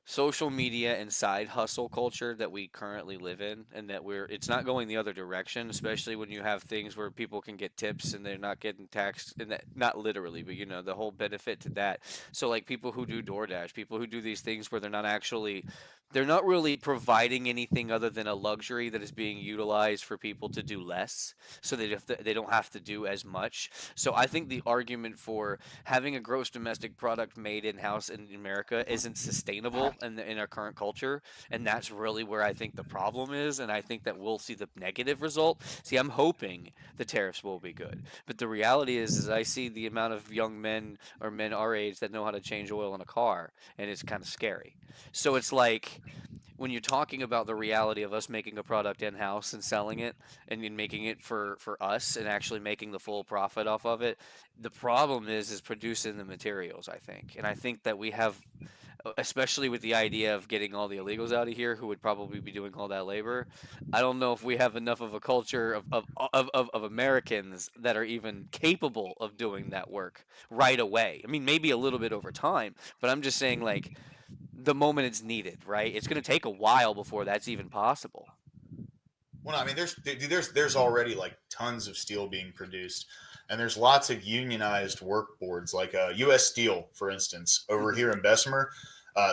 social media and side hustle culture that we currently live in, and that it's not going the other direction, especially when you have things where people can get tips and they're not getting taxed, and that, not literally, but the whole benefit to that. So like people who do DoorDash, people who do these things where they're not really providing anything other than a luxury that is being utilized for people to do less, so they don't have to do as much. So I think the argument for having a gross domestic product made in-house in America isn't sustainable in our current culture, and that's really where I think the problem is, and I think that we'll see the negative result. See, I'm hoping the tariffs will be good, but the reality is I see the amount of young men or men our age that know how to change oil in a car, and it's kind of scary. So it's like, when you're talking about the reality of us making a product in-house and selling it and making it for us and actually making the full profit off of it, the problem is producing the materials, I think. And I think that we have, especially with the idea of getting all the illegals out of here who would probably be doing all that labor, I don't know if we have enough of a culture of Americans that are even capable of doing that work right away. I mean, maybe a little bit over time, but I'm just saying, like, the moment it's needed, right? It's going to take a while before that's even possible. Well, I mean, there's already like tons of steel being produced, and there's lots of unionized work boards, like U.S. Steel, for instance, over here in Bessemer.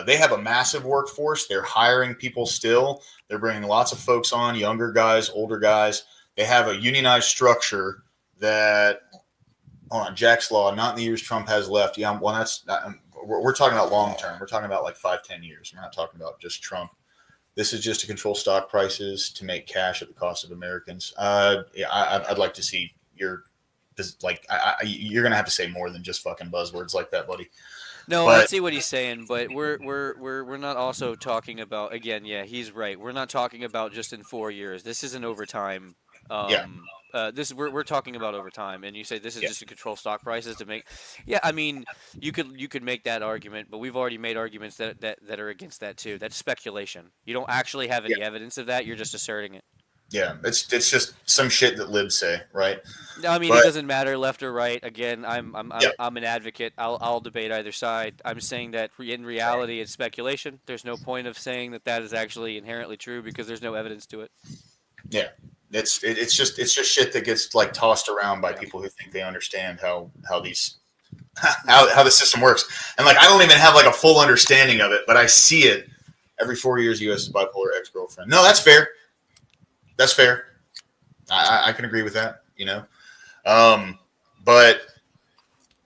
They have a massive workforce. They're hiring people still. They're bringing lots of folks on, younger guys, older guys. They have a unionized structure that, hold on, Jack's Law, not in the years Trump has left. Yeah, well, we're talking about long term. We're talking about like 5-10 years. We're not talking about just Trump this is just to control stock prices to make cash at the cost of Americans. Yeah, I'd like to see your like you're gonna have to say more than just fucking buzzwords like that, buddy. No, I But see what he's saying, but we're not also talking about, again, yeah, he's right. We're not talking about just in 4 years. This isn't over time. yeah, We're talking about over time, and you say this is yeah, just to control stock prices to make. Yeah, I mean, you could make that argument, but we've already made arguments that are against that too. That's speculation. You don't actually have yeah, any evidence of that. You're just asserting it. yeah. It's just some shit that libs say, right? No, I mean, it But doesn't matter left or right. Again, yeah, I'm an advocate. I'll debate either side. I'm saying that in reality, it's speculation. There's no point of saying that is actually inherently true because there's no evidence to it. yeah. It's just shit that gets like tossed around by Yeah. people who think they understand how these how the system works. And like I don't even have like a full understanding of it, but I see it every 4 years. U.S. is bipolar ex-girlfriend. No, that's fair. That's fair. I can agree with that. You know, but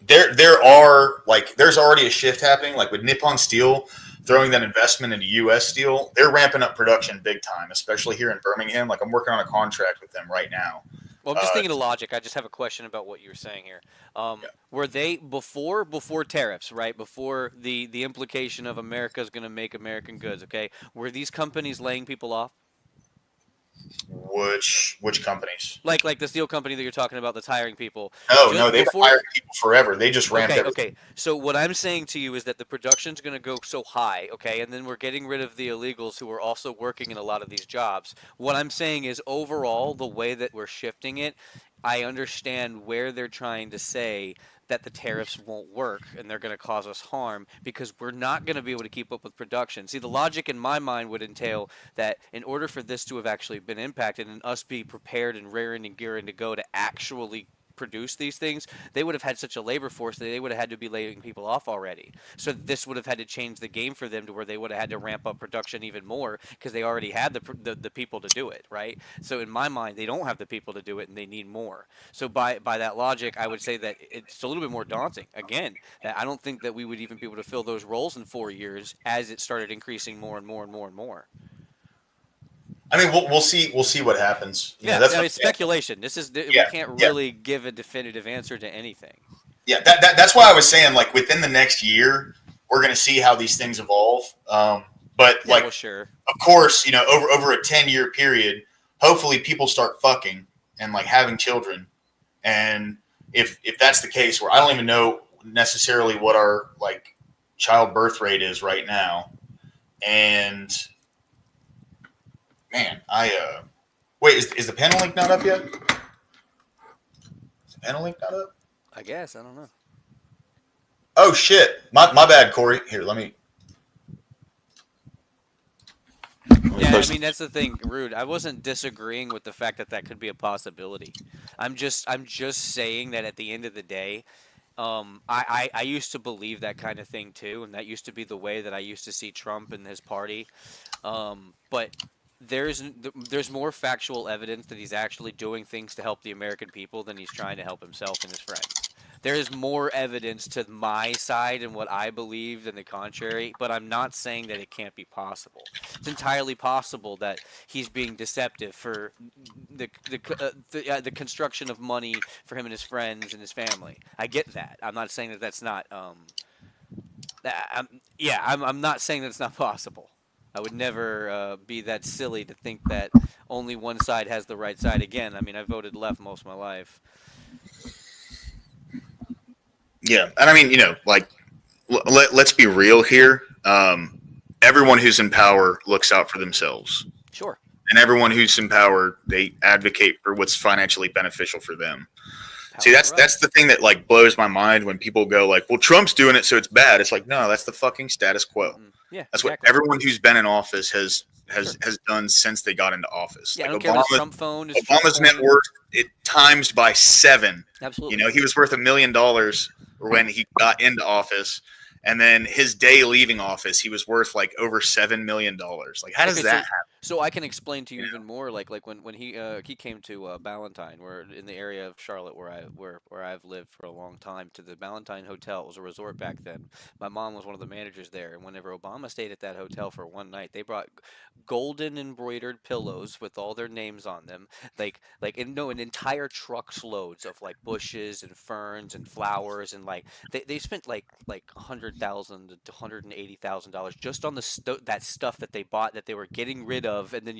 there are like there's already a shift happening. Like with Nippon Steel throwing that investment into U.S. Steel, they're ramping up production big time, especially here in Birmingham. Like I'm working on a contract with them right now. Well, I'm just thinking of logic. I just have a question about what you were saying here. Yeah. Were they before tariffs, right? Before the implication of America's going to make American goods, okay? Were these companies laying people off? Which companies? Like the steel company that you're talking about that's hiring people. No, Just they've been before hiring people forever. They just ramped Okay, everything. okay. So what I'm saying to you is that the production's going to go so high, okay, and then we're getting rid of the illegals who are also working in a lot of these jobs. What I'm saying is overall, the way that we're shifting it, I understand where they're trying to say that the tariffs won't work and they're going to cause us harm because we're not going to be able to keep up with production. See, the logic in my mind would entail that in order for this to have actually been impacted and us be prepared and raring and gearing to go to actually produce these things, they would have had such a labor force that they would have had to be laying people off already. So this would have had to change the game for them to where they would have had to ramp up production even more because they already had the people to do it, right? So in my mind, they don't have the people to do it and they need more. So by that logic, I would say that it's a little bit more daunting. Again, that I don't think that we would even be able to fill those roles in 4 years as it started increasing more and more and more and more. I mean, we'll see what happens. You know, Yeah, that's no, what, it's speculation. This is we yeah, can't yeah. really give a definitive answer to anything. Yeah, that's why I was saying like within the next year we're going to see how these things evolve. But Yeah, like, well, sure. of course, you know, over a 10-year period, hopefully people start fucking and like having children. And if that's the case, where I don't even know necessarily what our like child birth rate is right now, and man, wait, is the panel link not up yet? Is the panel link not up? I guess I don't know. Oh shit! My bad, Corey. Here, let me Yeah, I post mean that's the thing, Rude. I wasn't disagreeing with the fact that could be a possibility. I'm just saying that at the end of the day, I used to believe that kind of thing too, and that used to be the way that I used to see Trump and his party. But there's more factual evidence that he's actually doing things to help the American people than he's trying to help himself and his friends. There is more evidence to my side and what I believe than the contrary, but I'm not saying that it can't be possible. It's entirely possible that he's being deceptive for the construction of money for him and his friends and his family. I get that. I'm not saying that that's not. I'm not saying that's not possible. I would never be that silly to think that only one side has the right side. Again, I mean, I voted left most of my life. Yeah, and I mean, you know, like let's be real here. Everyone who's in power looks out for themselves, Sure. and everyone who's in power, they advocate for what's financially beneficial for them. See, Power's that's the thing that like blows my mind when people go like, "Well, Trump's doing it, so it's bad." It's like, no, that's the fucking status quo. Yeah, That's exactly. what everyone who's been in office has done since they got into office. Yeah, I like don't care if it's Trump phone. It's Trump Obama's phone. net worth it times by 7. Absolutely. You know, he was worth $1 million when he got into office, and then his day leaving office, he was worth like over $7 million. Like, how does Okay, that so happen? so I can explain to you even more, like when he came to Ballantyne, where in the area of Charlotte where I've lived for a long time, to the Ballantyne Hotel. It was a resort back then. My mom was one of the managers there, and whenever Obama stayed at that hotel for one night, they brought golden embroidered pillows with all their names on them, like and no, an entire truck's loads of like bushes and ferns and flowers, and like they spent like $100,000 to $180,000 just on that stuff that they bought that they were getting rid of and then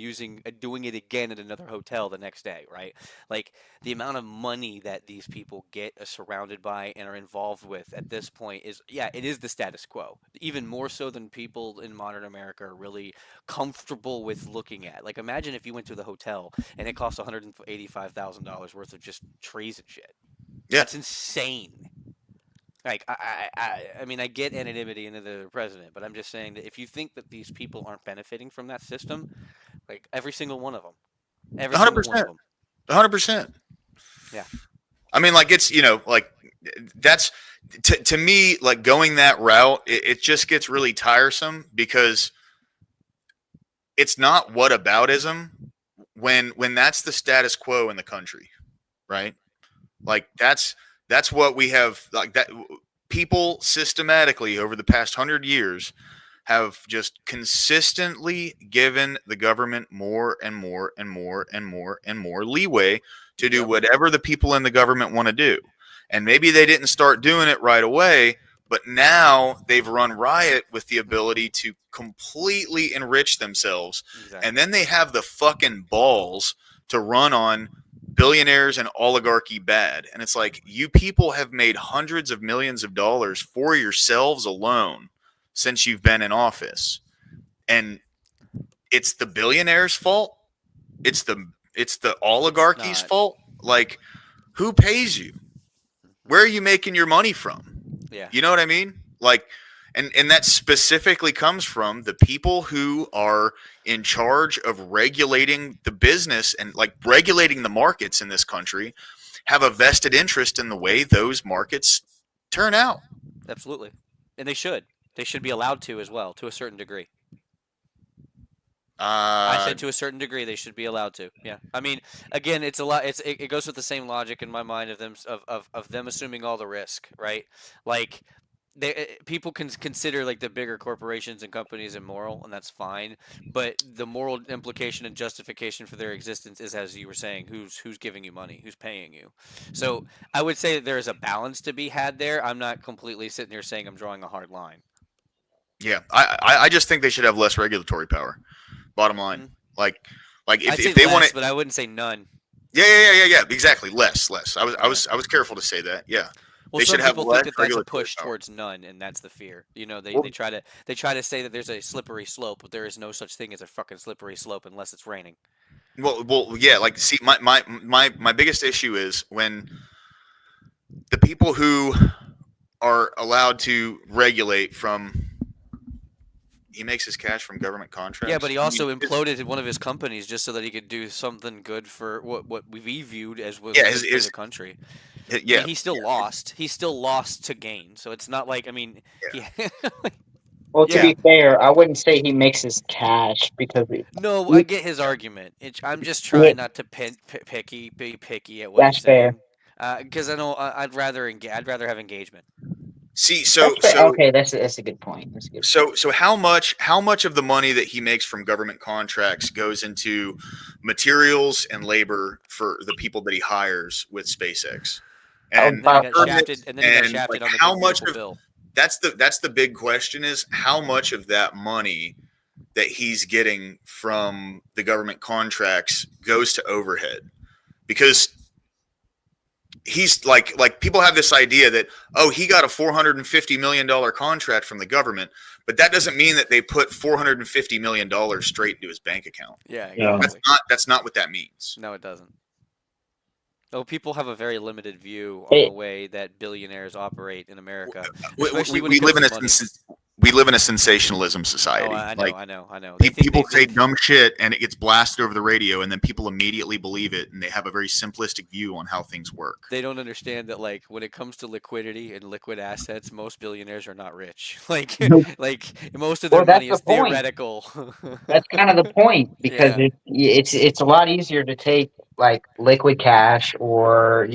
doing it again at another hotel the next day, right? Like the amount of money that these people get surrounded by and are involved with at this point is, yeah, it is the status quo, even more so than people in modern America are really comfortable with looking at. Like, imagine if you went to the hotel and it cost $185,000 worth of just trees and shit. Yeah. That's insane. Like, I mean, I get anonymity into the president, but I'm just saying that if you think that these people aren't benefiting from that system, like every single one of them, every single one of 100%. them. 100%. Yeah. I mean, like, it's, like, that's to me, like, going that route, it just gets really tiresome, because it's not whataboutism when that's the status quo in the country, right? Like, that's what we have, like, that people systematically over the past 100 years have just consistently given the government more and more and more and more and more leeway to do whatever the people in the government want to do. And maybe they didn't start doing it right away, but now they've run riot with the ability to completely enrich themselves. Exactly. And then they have the fucking balls to run on billionaires and oligarchy bad. And it's like, you people have made hundreds of millions of dollars for yourselves alone since you've been in office. And it's the billionaires' fault. It's the oligarchy's fault. Like, who pays you? Where are you making your money from? Yeah. You know what I mean? Like, and that specifically comes from the people who are in charge of regulating the business and like regulating the markets in this country, have a vested interest in the way those markets turn out. Absolutely. And they should be allowed to as well, to a certain degree. I said to a certain degree they should be allowed to. Yeah. I mean, again, it's a lot. It goes with the same logic in my mind of them of them assuming all the risk, right? Like, people can consider like the bigger corporations and companies immoral, and that's fine. But the moral implication and justification for their existence is, as you were saying, who's giving you money, who's paying you. So I would say that there is a balance to be had there. I'm not completely sitting here saying I'm drawing a hard line. Yeah, I just think they should have less regulatory power. Bottom line, like if they want it, but I wouldn't say none. Yeah. Exactly, less. I was careful to say that. Yeah. Well, they some should have people less think that that's a regulatory push power. towards none, and that's the fear. You know, they Well- try to say that there's a slippery slope, but there is no such thing as a fucking slippery slope unless it's raining. Well, yeah. Like, see, my biggest issue is when the people who are allowed to regulate from. He makes his cash from government contracts. Yeah, but he also imploded one of his companies just so that he could do something good for what we viewed as was good for the country. Yeah, I mean, he still lost. He still lost to gain. So it's not like, I mean, Well, to be fair, I wouldn't say he makes his cash because no, I get his argument. I'm just trying not to be picky at what That's he's saying. fair. Because I know I'd rather have engagement. See, okay, that's a good point. That's a good point. So how much of the money that he makes from government contracts goes into materials and labor for the people that he hires with SpaceX? And he got shafted on the how big much beautiful of bill. that's the big question is how much of that money that he's getting from the government contracts goes to overhead? Because he's like people have this idea that, oh, he got a $450 million contract from the government, but that doesn't mean that they put $450 million straight into his bank account. Yeah, exactly. That's not what that means. No, it doesn't. Oh, people have a very limited view on the way that billionaires operate in America. We live we live in a sensationalism society. Oh, I know, Like, I know. They think people they- say dumb shit and it gets blasted over the radio, and then people immediately believe it, and they have a very simplistic view on how things work. They don't understand that, like, when it comes to liquidity and liquid assets, most billionaires are not rich. Like, Nope. like most of their Well, that's money the is point. theoretical. That's kind of the point because Yeah. it's a lot easier to take like liquid cash or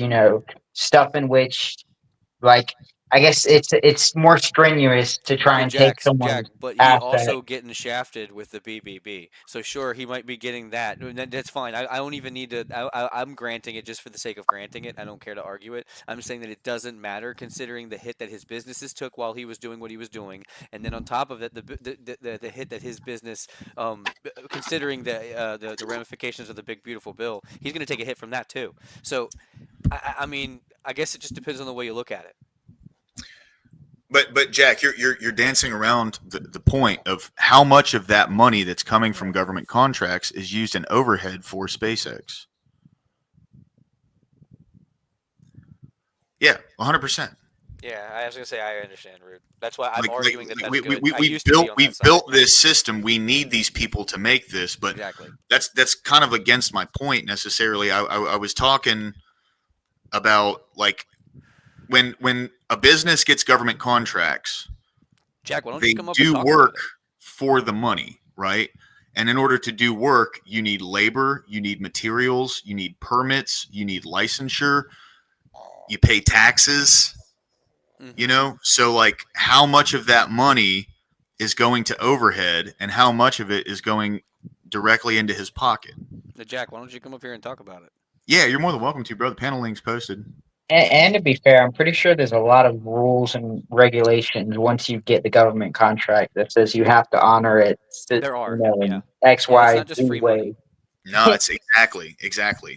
stuff in which like I guess it's more strenuous to try But and take Jack, someone's but he asset. also getting shafted with the BBB. So sure, he might be getting that. And that's fine. I don't even need to. I'm granting it just for the sake of granting it. I don't care to argue it. I'm saying that it doesn't matter considering the hit that his businesses took while he was doing what he was doing, and then on top of it, the hit that his business, considering the ramifications of the big beautiful bill, he's going to take a hit from that too. So, I mean, I guess it just depends on the way you look at it. But Jack, you're dancing around the point of how much of that money that's coming from government contracts is used in overhead for SpaceX. Yeah, 100%. Yeah, I was gonna say I understand, Rude. That's why I'm Like, arguing that that's we good. I we used to be on we that side. built this system. We need these people to make this, but Exactly. that's kind of against my point necessarily. I was talking about like when a business gets government contracts, Jack, why don't they you come up and do talk work about it? for the money, right? And in order to do work, you need labor, you need materials, you need permits, you need licensure, you pay taxes, Mhm. So like how much of that money is going to overhead and how much of it is going directly into his pocket? Jack, why don't you come up here and talk about it? Yeah, you're more than welcome to, bro. The panel link's posted. And to be fair, I'm pretty sure there's a lot of rules and regulations once you get the government contract that says you have to honor it. There are, in yeah. X, Yeah, it's Y, not just Z free way. money. No, it's exactly.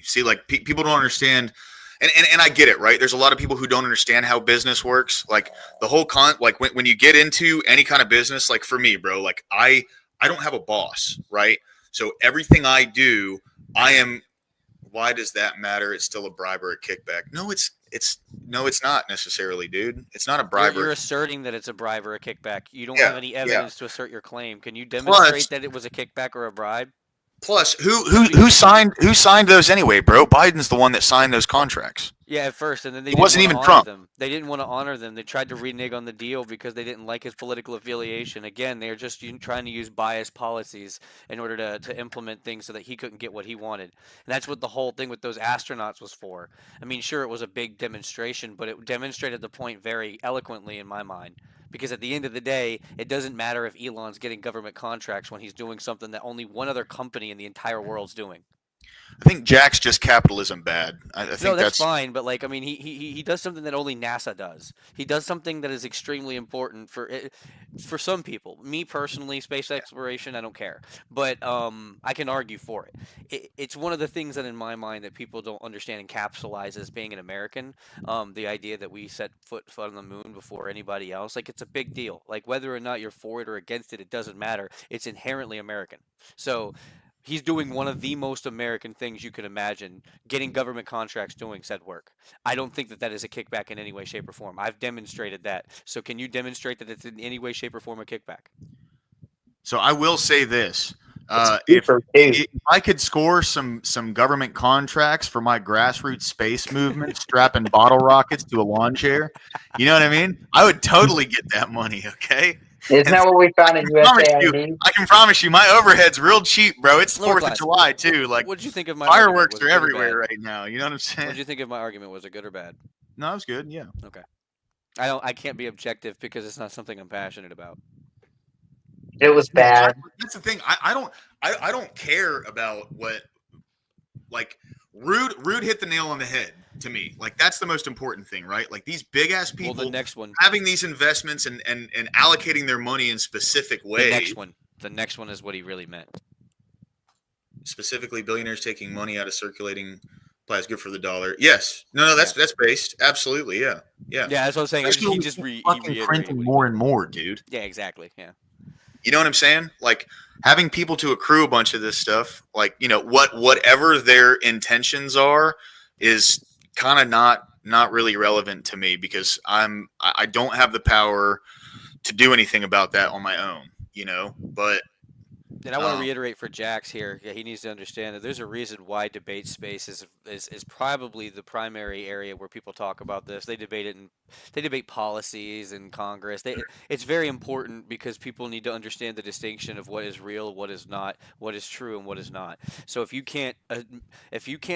See, like people don't understand, and I get it, right? There's a lot of people who don't understand how business works. Like the whole like when you get into any kind of business, like for me, bro, like I don't have a boss, right? So everything I do, I am. Why does that matter? It's still a bribe or a kickback. No, it's not necessarily, dude. It's not a bribe. You're asserting that it's a bribe or a kickback. You don't Yeah, have any yeah. evidence to assert your claim. Can you demonstrate that it was a kickback or a bribe? Plus, who signed those anyway, bro? Biden's the one that signed those contracts. Yeah, at first, and then they It didn't wasn't want to even honor Trump. them. They didn't want to honor them. They tried to renege on the deal because they didn't like his political affiliation. Again, they're just trying to use biased policies in order to implement things so that he couldn't get what he wanted. And that's what the whole thing with those astronauts was for. I mean, sure, it was a big demonstration, but it demonstrated the point very eloquently in my mind. Because at the end of the day, it doesn't matter if Elon's getting government contracts when he's doing something that only one other company in the entire world's doing. I think Jack's just capitalism bad. I think No, that's fine, but like I mean, he does something that only NASA does. He does something that is extremely important for some people. Me personally, space exploration, I don't care, but I can argue for it. It's one of the things that, in my mind, that people don't understand and capsulize as being an American. The idea that we set foot on the moon before anybody else, like it's a big deal. Like whether or not you're for it or against it, it doesn't matter. It's inherently American. So. He's doing one of the most American things you could imagine, getting government contracts doing said work. I don't think that is a kickback in any way, shape, or form. I've demonstrated that. So can you demonstrate that it's in any way, shape, or form a kickback? So I will say this. If If I could score some government contracts for my grassroots space movement, strapping bottle rockets to a lawn chair, you know what I mean? I would totally get that money, okay? Isn't that what we found in I can promise you, my overhead's real cheap, bro. It's Lower 4th of class. July, too. Like, What did you think of my fireworks argument? Was are it good or everywhere bad? right now. You know what I'm What saying? did you think of my argument? Was it good or bad? No, it was good. Yeah. Okay. I can't be objective because it's not something I'm passionate about. It was bad. That's the thing. I don't care about what, like, Rude hit the nail on the head to me. Like, that's the most important thing, right? Like, these big ass people Well, the next one. having these investments and allocating their money in specific ways. The next one is what he really meant. Specifically, billionaires taking money out of circulating plasma, good for the dollar. Yes. No, that's based. Absolutely. Yeah. Yeah, that's what I'm saying. Especially He when just we keep fucking printing more and more, dude. Yeah, exactly. Yeah. You know what I'm saying? Like having people to accrue a bunch of this stuff, like, whatever their intentions are is kind of not really relevant to me because I don't have the power do anything about that on my own, but And I want to reiterate for Jax here, he needs to understand that there's a reason why debate space is probably the primary area where people talk about this. They debate it, and they debate policies in Congress. It's very important because people need to understand the distinction of what is real, what is not, what is true, and what is not. So if you can't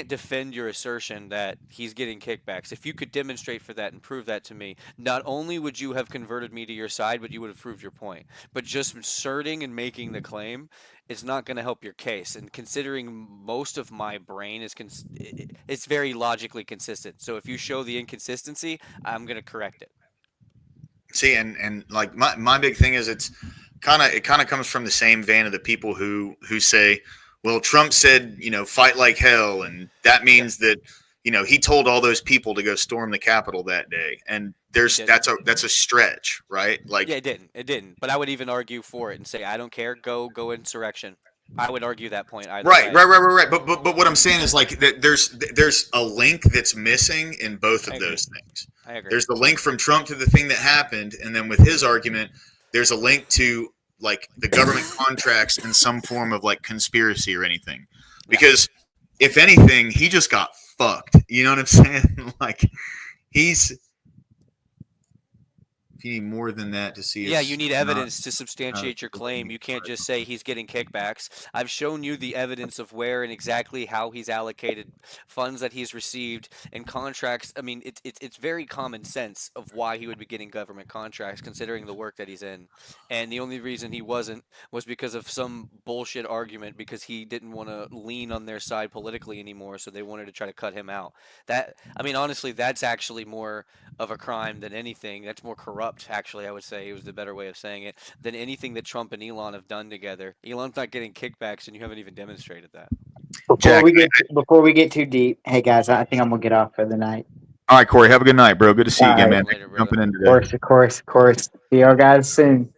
defend your assertion that he's getting kickbacks, if you could demonstrate for that and prove that to me, not only would you have converted me to your side, but you would have proved your point. But just asserting and making the claim, it's not going to help your case. And considering most of my brain it's very logically consistent. So if you show the inconsistency, I'm going to correct it. See, and like my big thing is it kind of comes from the same vein of the people who say, well, Trump said, fight like hell, and that means that he told all those people to go storm the Capitol that day, and that's a stretch, right? Like, yeah, it didn't. But I would even argue for it and say, I don't care, go insurrection. I would argue that point either way. Right. But what I'm saying is like that there's a link that's missing in both of those things. I agree. There's the link from Trump to the thing that happened, and then with his argument, there's a link to like the government contracts in some form of like conspiracy or anything. Because if anything, he just got fucked. You know what I'm saying? Like you need more than that to see. Yeah, you need evidence to substantiate your claim. You can't just say he's getting kickbacks. I've shown you the evidence of where and exactly how he's allocated funds that he's received and contracts. I mean, it's very common sense of why he would be getting government contracts, considering the work that he's in. And the only reason he wasn't was because of some bullshit argument because he didn't want to lean on their side politically anymore, so they wanted to try to cut him out. Honestly, that's actually more of a crime than anything. That's more corrupt. Actually, I would say it was the better way of saying it than anything that Trump and Elon have done together. Elon's not getting kickbacks, and you haven't even demonstrated that. Before we get too deep, hey guys, I think I'm gonna get off for the night. All right, Corey, have a good night, bro. Good to see you again, man. Later, Jumping in today. Of course. See y'all guys soon.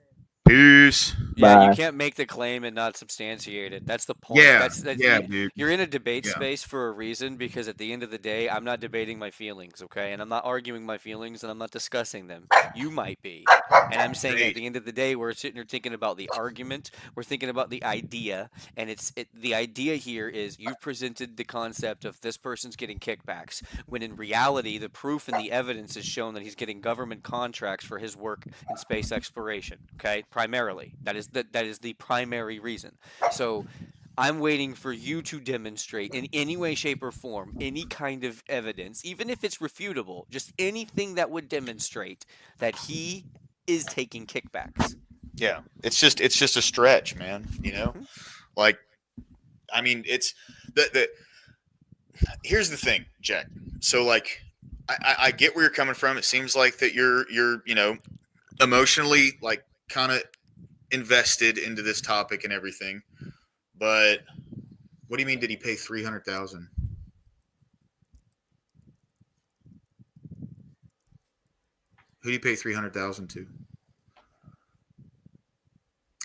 Peace. Yeah, Bye. you can't make the claim and not substantiate it. That's the point. Yeah, dude. You're in a debate Yeah. space for a reason because at the end of the day, I'm not debating my feelings, okay? And I'm not arguing my feelings and I'm not discussing them. You might be. And I'm saying at the end of the day, we're sitting here thinking about the argument. We're thinking about the idea. And the idea here is you've presented the concept of this person's getting kickbacks, when in reality, the proof and the evidence has shown that he's getting government contracts for his work in space exploration, okay? Primarily. That is the primary reason. So I'm waiting for you to demonstrate in any way, shape, or form any kind of evidence, even if it's refutable, just anything that would demonstrate that he is taking kickbacks. Yeah, it's just a stretch, man. Like, I mean, it's the. Here's the thing, Jack. So like, I get where you're coming from. It seems like that you're emotionally like kind of invested into this topic and everything, but what do you mean? Did he pay $300,000? Who do you pay $300,000 to?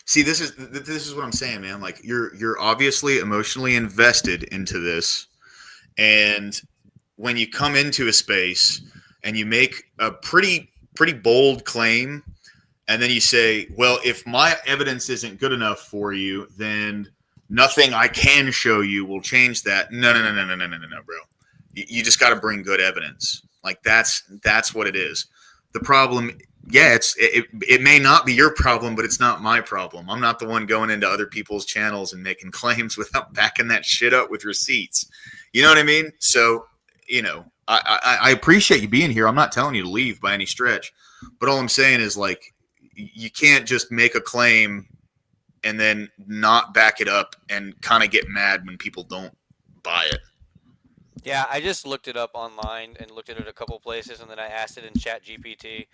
See, this is what I'm saying, man. Like you're obviously emotionally invested into this, and when you come into a space and you make a pretty bold claim. And then you say, well, if my evidence isn't good enough for you, then nothing I can show you will change that. No, bro. You just got to bring good evidence. Like that's what it is. The problem, it may not be your problem, but it's not my problem. I'm not the one going into other people's channels and making claims without backing that shit up with receipts. You know what I mean? So, I appreciate you being here. I'm not telling you to leave by any stretch, but all I'm saying is like, you can't just make a claim and then not back it up and kind of get mad when people don't buy it. Yeah, I just looked it up online and looked at it a couple places, and then I asked it in ChatGPT.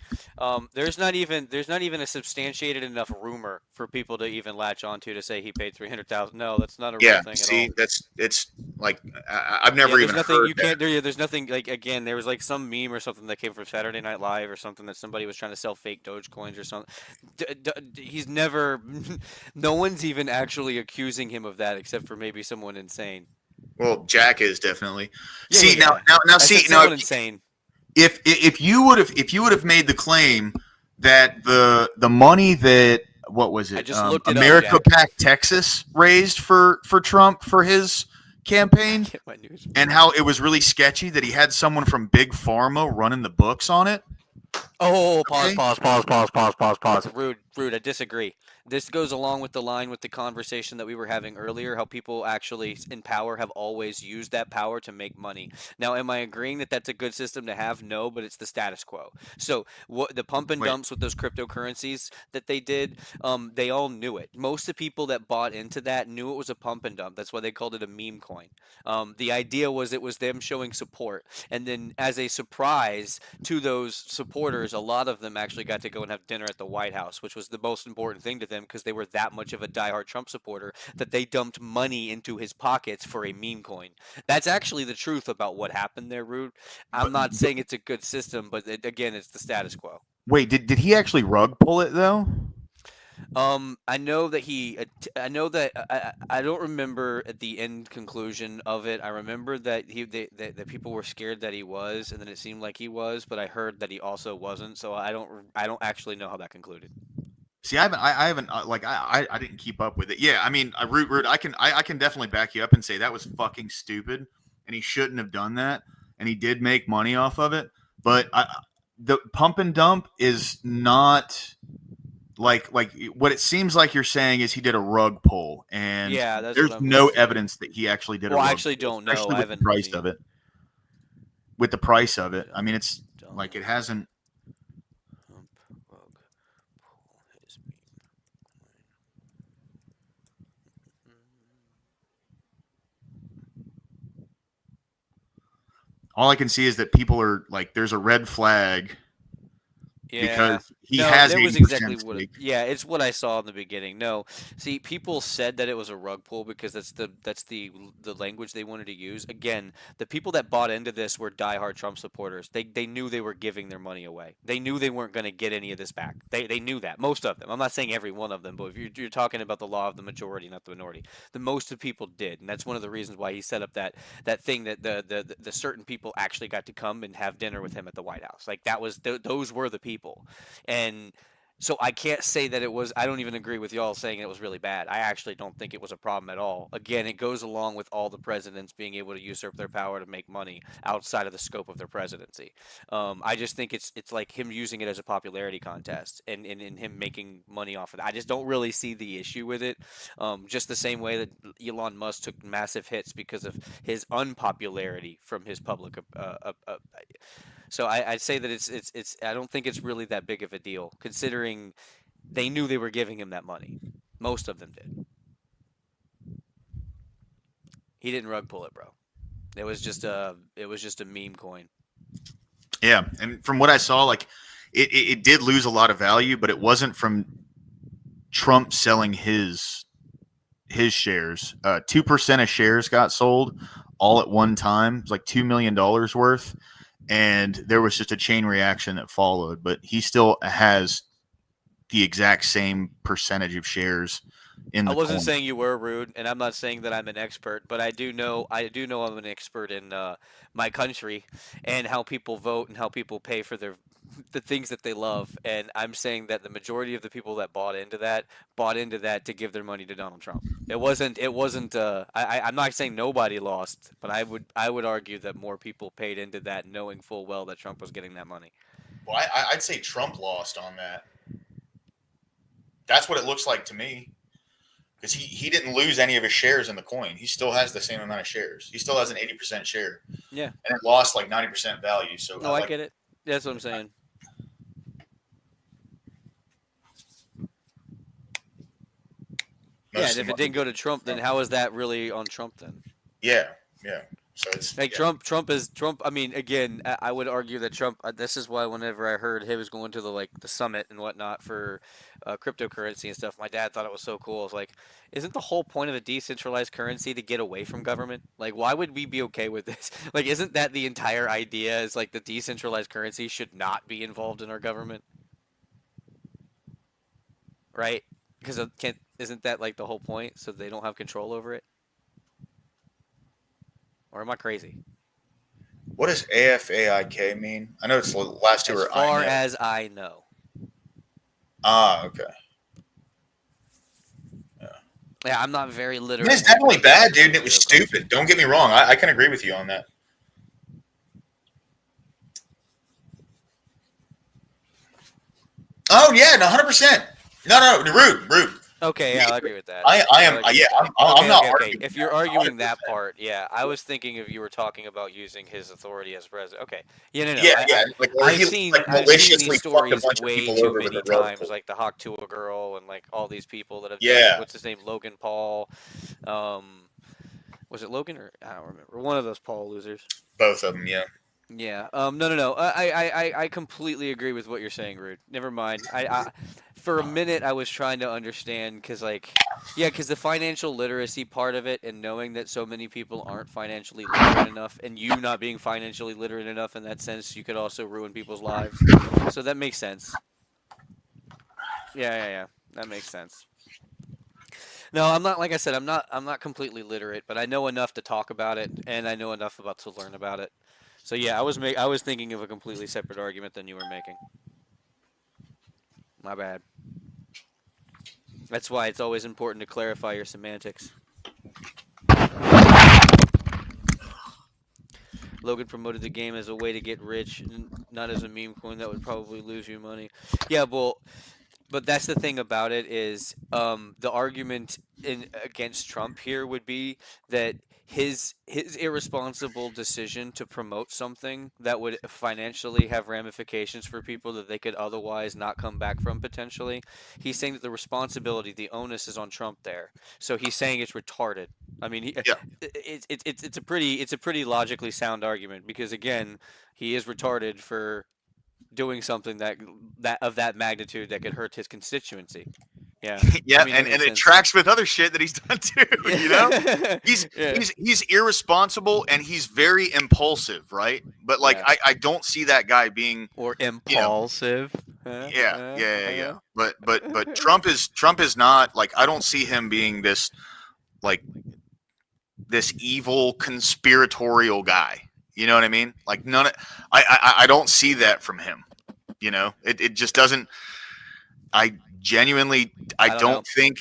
There's not even a substantiated enough rumor for people to even latch onto to say he paid $300,000. No, that's not a real thing at all. It's like I've never even heard that. There's nothing like, again, there was like some meme or something that came from Saturday Night Live or something that somebody was trying to sell fake Dogecoins or something. He's never, no one's even actually accusing him of that except for maybe someone insane. Well, Jack is definitely. Yeah, now, someone insane. If you would have made the claim that the money that what was I it? just looked it up, America Jack. PAC Texas raised for Trump for his campaign, Get my news. and how it was really sketchy that he had someone from Big Pharma running the books on it. Oh, pause, Okay. pause. Rude. I disagree. This goes along with the line with the conversation that we were having earlier, how people actually in power have always used that power to make money. Now, am I agreeing that that's a good system to have? No, but it's the status quo. So, what the pump and Wait. dumps with those cryptocurrencies that they did, they all knew it. Most of the people that bought into that knew it was a pump and dump. That's why they called it a meme coin. The idea was it was them showing support, and then as a surprise to those supporters, a lot of them actually got to go and have dinner at the White House, which was the most important thing to them because they were that much of a diehard Trump supporter that they dumped money into his pockets for a meme coin. That's actually the truth about what happened there, Rude. I'm not saying it's a good system, but again, it's the status quo. Wait, did he actually rug pull it though? I know that I know that I don't remember at the end conclusion of it. I remember that that people were scared that he was, and then it seemed like he was, but I heard that he also wasn't. So I don't actually know how that concluded. See, I haven't like I didn't keep up with it. Yeah, I mean, Root, I can definitely back you up and say that was fucking stupid, and he shouldn't have done that, and he did make money off of it. But the pump and dump is not like what it seems like you're saying is he did a rug pull, and Yeah, that's there's what I'm no saying. evidence that he actually did. Well, a I rug actually pull, don't know. especially I with the haven't price seen. of it. With the price of it, I mean, it's like it hasn't. Pump, rug, pull his meme coin. All I can see is that people are like, there's a red flag Yeah. because he No, has that was 80% exactly what. stake. Yeah, it's what I saw in the beginning. No, see, people said that it was a rug pull because that's the language they wanted to use. Again, the people that bought into this were diehard Trump supporters. They knew they were giving their money away. They knew they weren't going to get any of this back. They knew that. Most of them. I'm not saying every one of them, but if you're talking about the law of the majority, not the minority, the most of people did, and that's one of the reasons why he set up that thing that the certain people actually got to come and have dinner with him at the White House. Like that was those were the people. And so I can't say that it was. I don't even agree with y'all saying it was really bad. I actually don't think it was a problem at all. Again, it goes along with all the presidents being able to usurp their power to make money outside of the scope of their presidency. I just think it's like him using it as a popularity contest and him making money off of it. I just don't really see the issue with it. Just the same way that Elon Musk took massive hits because of his unpopularity from his public. So I'd say that it's. I don't think it's really that big of a deal, considering they knew they were giving him that money. Most of them did. He didn't rug pull it, bro. It was just a meme coin. Yeah, and from what I saw, like it did lose a lot of value, but it wasn't from Trump selling his shares. 2% of shares got sold all at one time. It was like $2 million worth, and there was just a chain reaction that followed. But he still has the exact same percentage of shares in the I wasn't coin. saying you were rude, and I'm not saying that I'm an expert, but I do know I'm an expert in my country and how people vote and how people pay for the things that they love. And I'm saying that the majority of the people that bought into that to give their money to Donald Trump. It wasn't. I'm not saying nobody lost, but I would argue that more people paid into that, knowing full well that Trump was getting that money. Well, I'd say Trump lost on that. That's what it looks like to me. Because he didn't lose any of his shares in the coin. He still has the same amount of shares. He still has an 80% share. Yeah. And it lost like 90% value. So No, I get it. That's what I'm saying. Yeah, and if it didn't go to Trump, then how is that really on Trump then? Yeah. So it's like yeah. Trump. I mean, again, I would argue that Trump. This is why whenever I heard he was going to the summit and whatnot for cryptocurrency and stuff, my dad thought it was so cool. It's like, isn't the whole point of a decentralized currency to get away from government? Like, why would we be okay with this? Like, isn't that the entire idea? Is like the decentralized currency should not be involved in our government, right? Because isn't that like the whole point? So they don't have control over it. Or am I crazy? What does AFAIK mean? I know it's the last two As are far INET. as I know. Ah, okay. Yeah, I'm not very I literate. mean, it's when it definitely comes to bad, the dude, and it was tomato culture. stupid. Don't get me wrong. I can agree with you on that. Oh yeah, 100%. No, rude. Okay, Me, yeah, I agree with that. I am. I'll agree Yeah, with that. I'm not Okay. arguing If that. you're arguing that 100%. part, yeah, I was thinking if you were talking about using his authority as president. Okay, yeah, no, Yeah, yeah. Like, or he like I've seen these maliciously fucked a stories bunch of way people too over with a many rifle. times, like the Hawk Tuah girl and like all these people that have done it. Yeah, What's his name? Logan Paul. Was it Logan or I don't remember. One of those Paul losers. both of them. Yeah. Yeah. No. I completely agree with what you're saying, Rude. Never mind. For a minute, I was trying to understand because, because the financial literacy part of it, and knowing that so many people aren't financially literate enough, and you not being financially literate enough in that sense, you could also ruin people's lives. So that makes sense. Yeah. That makes sense. No, I'm not. Like I said, I'm not. I'm not completely literate, but I know enough to talk about it, and I know enough about to learn about it. So yeah, I was thinking of a completely separate argument than you were making. My bad. That's why it's always important to clarify your semantics. Logan promoted the game as a way to get rich, not as a meme coin that would probably lose you money. Yeah, well, but that's the thing about it is the argument against Trump here would be that his irresponsible decision to promote something that would financially have ramifications for people that they could otherwise not come back from potentially. He's saying that the responsibility, the onus is on Trump there. So he's saying it's retarded. I mean, Yeah. it's a pretty logically sound argument because again, he is retarded for doing something that of that magnitude that could hurt his constituency. Yeah. Yeah, I mean, that and makes it sense. tracks with other shit that he's done too. You know, he's Yeah. he's irresponsible and he's very impulsive, right? But like, Yeah. I don't see that guy being, Or you know, impulsive. yeah. But Trump is not like, I don't see him being this like this evil conspiratorial guy. You know what I mean? Like none of, I don't see that from him. You know, it just doesn't. I genuinely, I I don't know. don't think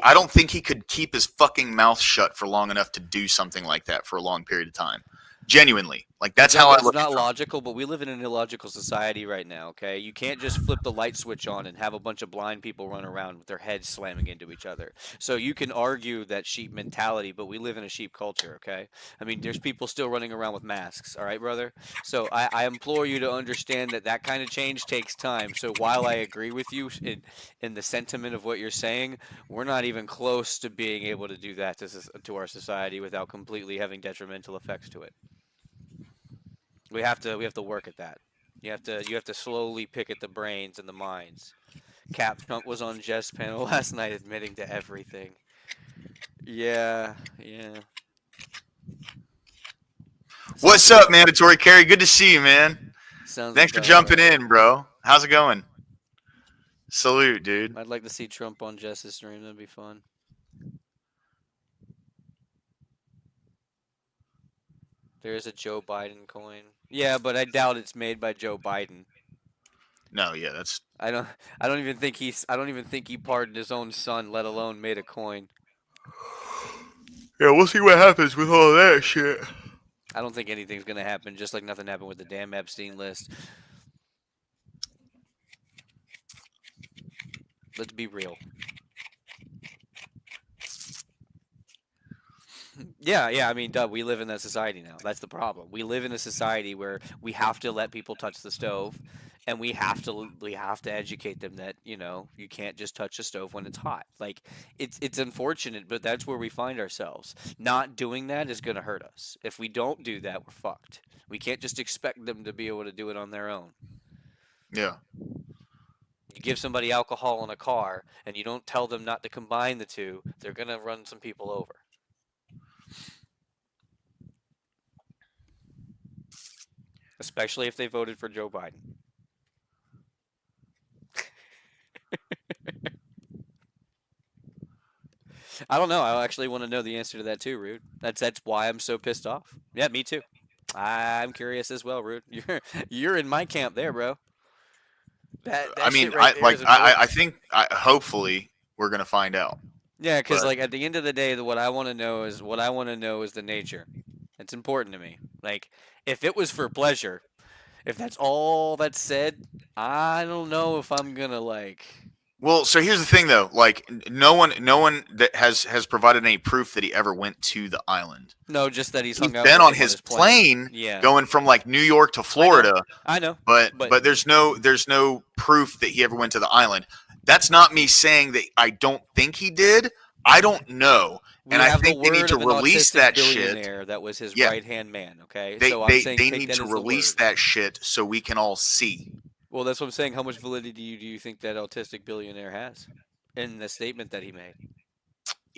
I don't think he could keep his fucking mouth shut for long enough to do something like that for a long period of time. Genuinely, like that's how I That's look at not Trump. logical, but we live in an illogical society right now, okay? You can't just flip the light switch on and have a bunch of blind people run around with their heads slamming into each other. So you can argue that sheep mentality, but we live in a sheep culture, okay? I mean, there's people still running around with masks, all right, brother? So I implore you to understand that that kind of change takes time. So while I agree with you in the sentiment of what you're saying, we're not even close to being able to do that to our society without completely having detrimental effects to it. We have to work at that. You have to slowly pick at the brains and the minds. Cap Trump was on Jeff's panel last night admitting to everything. Yeah. What's up, Mandatory Carry? Good to see you, man. Sounds Thanks for about jumping right. in, bro. How's it going? Salute, dude. I'd like to see Trump on Jess's stream. That'd be fun. There is a Joe Biden coin. Yeah, but I doubt it's made by Joe Biden. No, yeah, that's I don't even think he pardoned his own son, let alone made a coin. yeah. We'll see what happens with all that shit. I don't think anything's gonna happen, just like nothing happened with the damn Epstein list. Let's be real. Yeah. I mean, duh, we live in that society now. That's the problem. We live in a society where we have to let people touch the stove, and we have to educate them that you can't just touch the stove when it's hot. Like it's unfortunate, but that's where we find ourselves. Not doing that is going to hurt us. If we don't do that, we're fucked. We can't just expect them to be able to do it on their own. Yeah. You give somebody alcohol in a car, and you don't tell them not to combine the two, they're going to run some people over. Especially if they voted for Joe Biden. I don't know. I actually want to know the answer to that too, Rude. That's why I'm so pissed off. Yeah, me too. I'm curious as well, Rude. You're in my camp there, bro. That I mean, shit right there is I important. think hopefully we're gonna find out. Yeah, because But like at the end of the day, what I want to know is the nature. It's important to me. Like if it was for pleasure, if that's all that's said, I don't know if I'm gonna like. well, so here's the thing though. Like no one that has provided any proof that he ever went to the island. No, just that he's He's hung out been with on him on his his plane. plane Yeah, going from like New York to I know, Florida, I know, but but there's no proof that he ever went to the island. That's not me saying that I don't think he did. I don't know, we and I have the think they need word to of an release autistic that shit. billionaire that was his Yeah, right hand man. Okay, so I'm saying they take need that to as the release word. that shit so we can all see. Well, that's what I'm saying. How much validity do you think that autistic billionaire has in the statement that he made?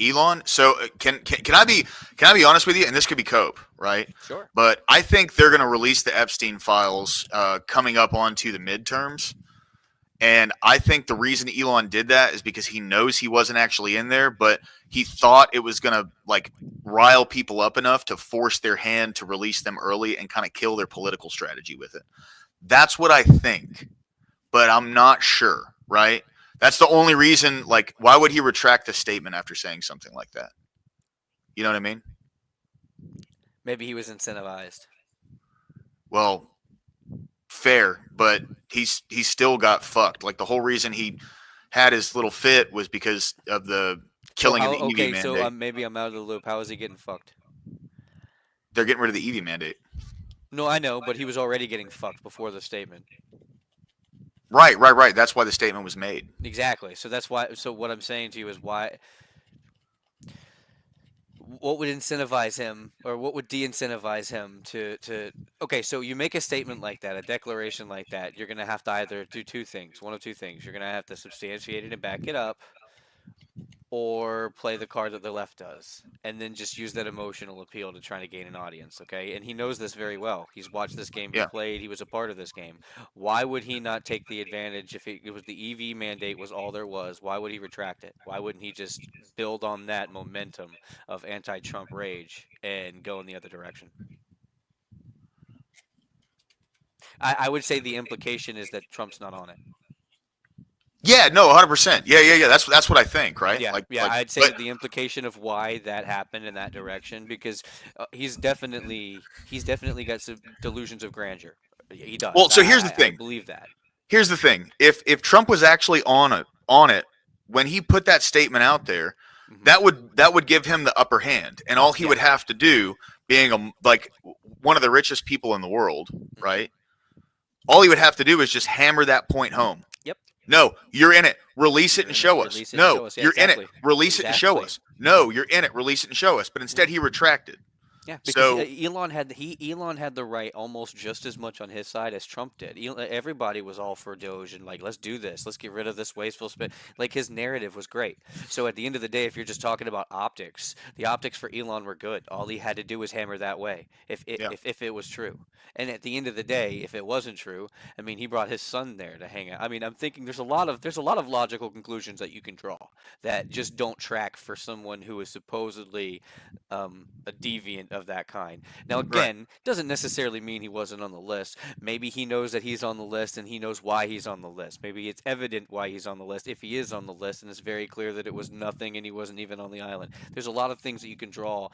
Elon. So can I be honest with you? And this could be Cope, right? Sure. But I think they're going to release the Epstein files coming up onto the midterms. And I think the reason Elon did that is because he knows he wasn't actually in there, but he thought it was going to like rile people up enough to force their hand to release them early and kind of kill their political strategy with it. That's what I think, but I'm not sure, right? That's the only reason. Like, why would he retract the statement after saying something like that? You know what I mean? Maybe he was incentivized. Well, fair, but he's still got fucked. Like the whole reason he had his little fit was because of the So killing of how? the EV Okay, so mandate. maybe I'm out of the loop. How is he getting fucked? They're getting rid of the EV mandate. No, I know, but he was already getting fucked before the statement. Right. That's why the statement was made. Exactly. So that's why. So what I'm saying to you is why. What would incentivize him, or what would de-incentivize him to? Okay, so you make a statement like that, a declaration like that. You're gonna have to either do two things, one of two things. You're gonna have to substantiate it and back it up, or play the card that the left does, and then just use that emotional appeal to try to gain an audience. Okay, and he knows this very well. He's watched this game be Yeah. played. He was a part of this game. Why would he not take the advantage if it was the EV mandate was all there was? Why would he retract it? Why wouldn't he just build on that momentum of anti-Trump rage and go in the other direction? I would say the implication is that Trump's not on it. Yeah, no, 100%. Yeah. That's what I think, right? Yeah, Like, I'd say but that the implication of why that happened in that direction, because he's definitely got some delusions of grandeur. He does. well, so here's the I thing. believe that. Here's the thing. If Trump was actually on it when he put that statement out there, Mhm. that would give him the upper hand, and all he Yeah. would have to do, being like one of the richest people in the world, right? All he would have to do is just hammer that point home. Yep. No, you're in it. Release it You're and in it. show us. Release it and No, show us. Yeah, you're in it. exactly. Release it and show Exactly. us. No, you're in it. Release it and show us. But instead, he retracted. Yeah, because So Elon had the right almost just as much on his side as Trump did. Everybody was all for Doge and like, let's do this, let's get rid of this wasteful spend. Like his narrative was great. So at the end of the day, if you're just talking about optics, the optics for Elon were good. All he had to do was hammer that way, Yeah. if it was true. And at the end of the day, if it wasn't true, I mean, he brought his son there to hang out. I mean, I'm thinking there's a lot of logical conclusions that you can draw that just don't track for someone who is supposedly a deviant of that kind. Now, again, doesn't necessarily mean he wasn't on the list. Maybe he knows that he's on the list and he knows why he's on the list. Maybe it's evident why he's on the list if he is on the list and it's very clear that it was nothing and he wasn't even on the island. There's a lot of things that you can draw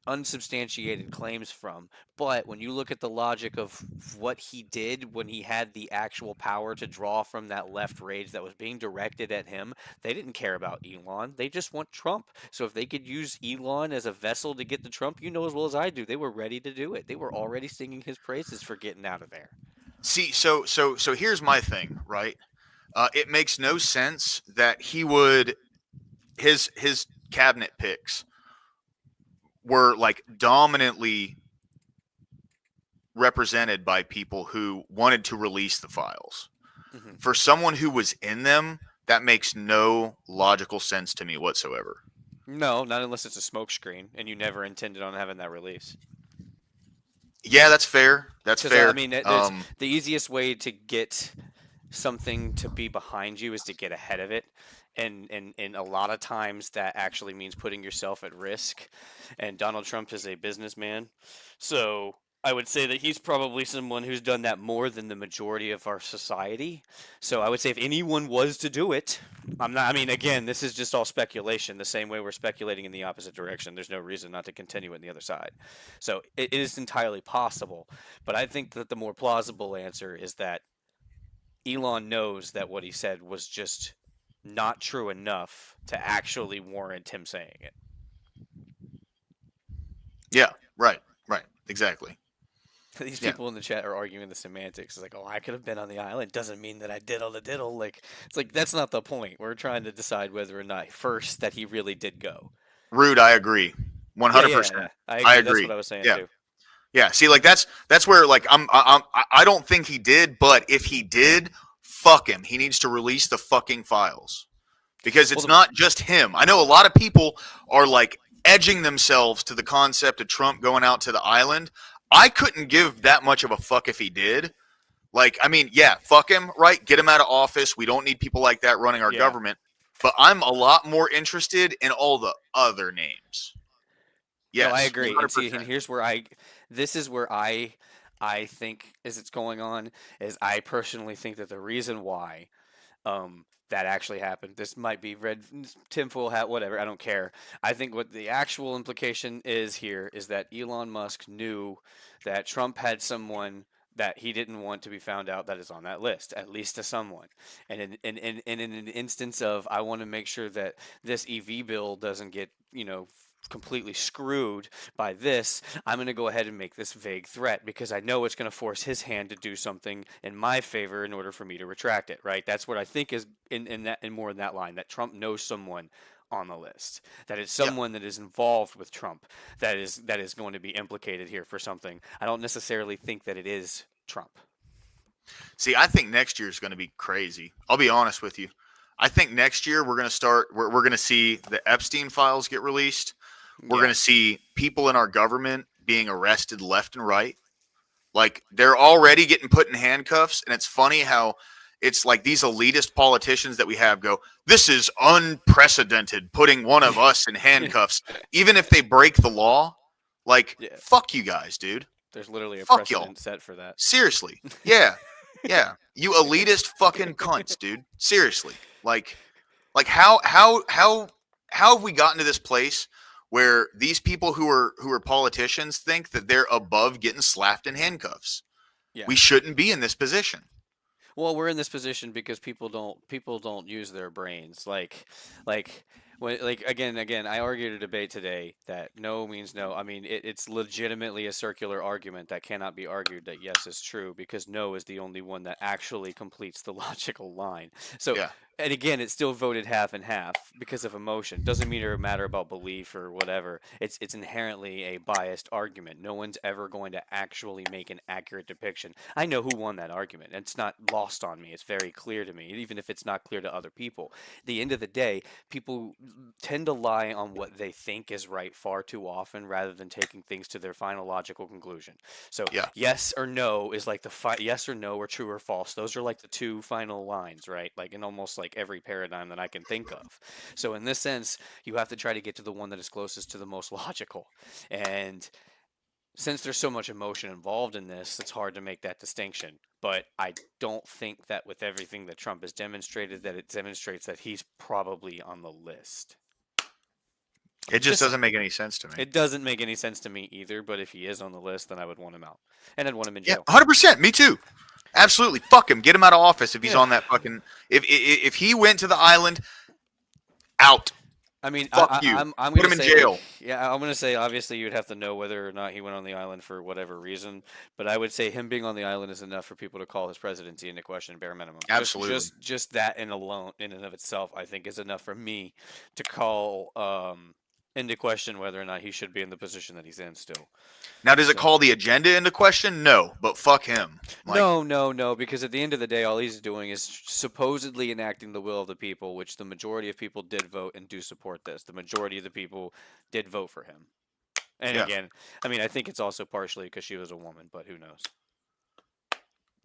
unsubstantiated claims from. But when you look at the logic of what he did when he had the actual power to draw from that left rage that was being directed at him, they didn't care about Elon. They just want Trump. So if they could use Elon as a vessel to get to Trump, you know as well as I do, they were ready to do it. They were already singing his praises for getting out of there. see, so here's my thing, right? It makes no sense that he would his cabinet picks were like dominantly represented by people who wanted to release the files. Mhm. For someone who was in them, that makes no logical sense to me whatsoever. No, not unless it's a smokescreen and you never intended on having that release. Yeah, that's fair. That's 'Cause, fair. I mean, the easiest way to get something to be behind you is to get ahead of it. And a lot of times that actually means putting yourself at risk. And Donald Trump is a businessman. So I would say that he's probably someone who's done that more than the majority of our society. So I would say if anyone was to do it, I'm not. I mean, again, this is just all speculation. The same way we're speculating in the opposite direction. There's no reason not to continue it on the other side. So it is entirely possible. But I think that the more plausible answer is that Elon knows that what he said was just not true enough to actually warrant him saying it. Yeah, right, exactly. These Yeah. people in the chat are arguing the semantics. It's like, oh, I could have been on the island. Doesn't mean that I did all the diddle. Like, it's like that's not the point. We're trying to decide whether or not first that he really did go. Rude, I agree, 100%. I agree. That's agree. what I was saying Yeah. too. Yeah, see, like that's where like I don't think he did, but if he did, fuck him. He needs to release the fucking files because it's not just him. I know a lot of people are like edging themselves to the concept of Trump going out to the island. I couldn't give that much of a fuck if he did. Like, I mean, yeah, fuck him, right? Get him out of office. We don't need people like that running our government. But I'm a lot more interested in all the other names. Yes, no, I agree. 100%. And see, and here's where this is where I think is it's going on is I personally think that the reason why that actually happened. This might be red tinfoil hat, whatever. I don't care. I think what the actual implication is here is that Elon Musk knew that Trump had someone that he didn't want to be found out that is on that list, at least to someone. And in an instance of I want to make sure that this EV bill doesn't get, completely screwed by this, I'm going to go ahead and make this vague threat because I know it's going to force his hand to do something in my favor in order for me to retract it, right? That's what I think is in more in that line, that Trump knows someone on the list, that it's someone that is involved with Trump that is going to be implicated here for something. I don't necessarily think that it is Trump. See, I think next year is going to be crazy. I'll be honest with you. I think next year we're going to see the Epstein files get released. We're going to see people in our government being arrested left and right. Like, they're already getting put in handcuffs. And it's funny how it's like these elitist politicians that we have go, this is unprecedented, putting one of us in handcuffs, even if they break the law. Like, fuck you guys, dude. There's literally a fuck precedent y'all. set for that. Seriously. Yeah. Yeah. You elitist fucking cunts, dude. Seriously. Like how have we gotten to this place where these people who are politicians think that they're above getting slapped in handcuffs? Yeah. We shouldn't be in this position. Well, we're in this position because people don't use their brains. Again, I argued a debate today that no means no. I mean, it's legitimately a circular argument that cannot be argued that yes is true because no is the only one that actually completes the logical line. So, and again, it's still voted half and half because of emotion. Doesn't mean or matter about belief or whatever. It's inherently a biased argument. No one's ever going to actually make an accurate depiction. I know who won that argument. And it's not lost on me. It's very clear to me, even if it's not clear to other people. At the end of the day, people tend to lie on what they think is right far too often rather than taking things to their final logical conclusion. So yes or no is like yes or no or true or false. Those are like the two final lines, right? Like in almost like every paradigm that I can think of. So in this sense, you have to try to get to the one that is closest to the most logical. And since there's so much emotion involved in this, it's hard to make that distinction. But I don't think that with everything that Trump has demonstrated, that it demonstrates that he's probably on the list. It just doesn't make any sense to me. It doesn't make any sense to me either, but if he is on the list, then I would want him out. And I'd want him in jail. Yeah, 100%. Me too. Absolutely. Fuck him. Get him out of office if he's on that fucking... If he went to the island, out. I mean, fuck you. I'm Put him in jail. I'm going to say, obviously, you'd have to know whether or not he went on the island for whatever reason. But I would say him being on the island is enough for people to call his presidency into question, bare minimum. Absolutely. Just that in and of itself, I think, is enough for me to call into question whether or not he should be in the position that he's in still. Now, does it call the agenda into question? No, but fuck him. No, because at the end of the day, all he's doing is supposedly enacting the will of the people, which the majority of people did vote and do support this. The majority of the people did vote for him. And again, I mean, I think it's also partially because she was a woman, but who knows?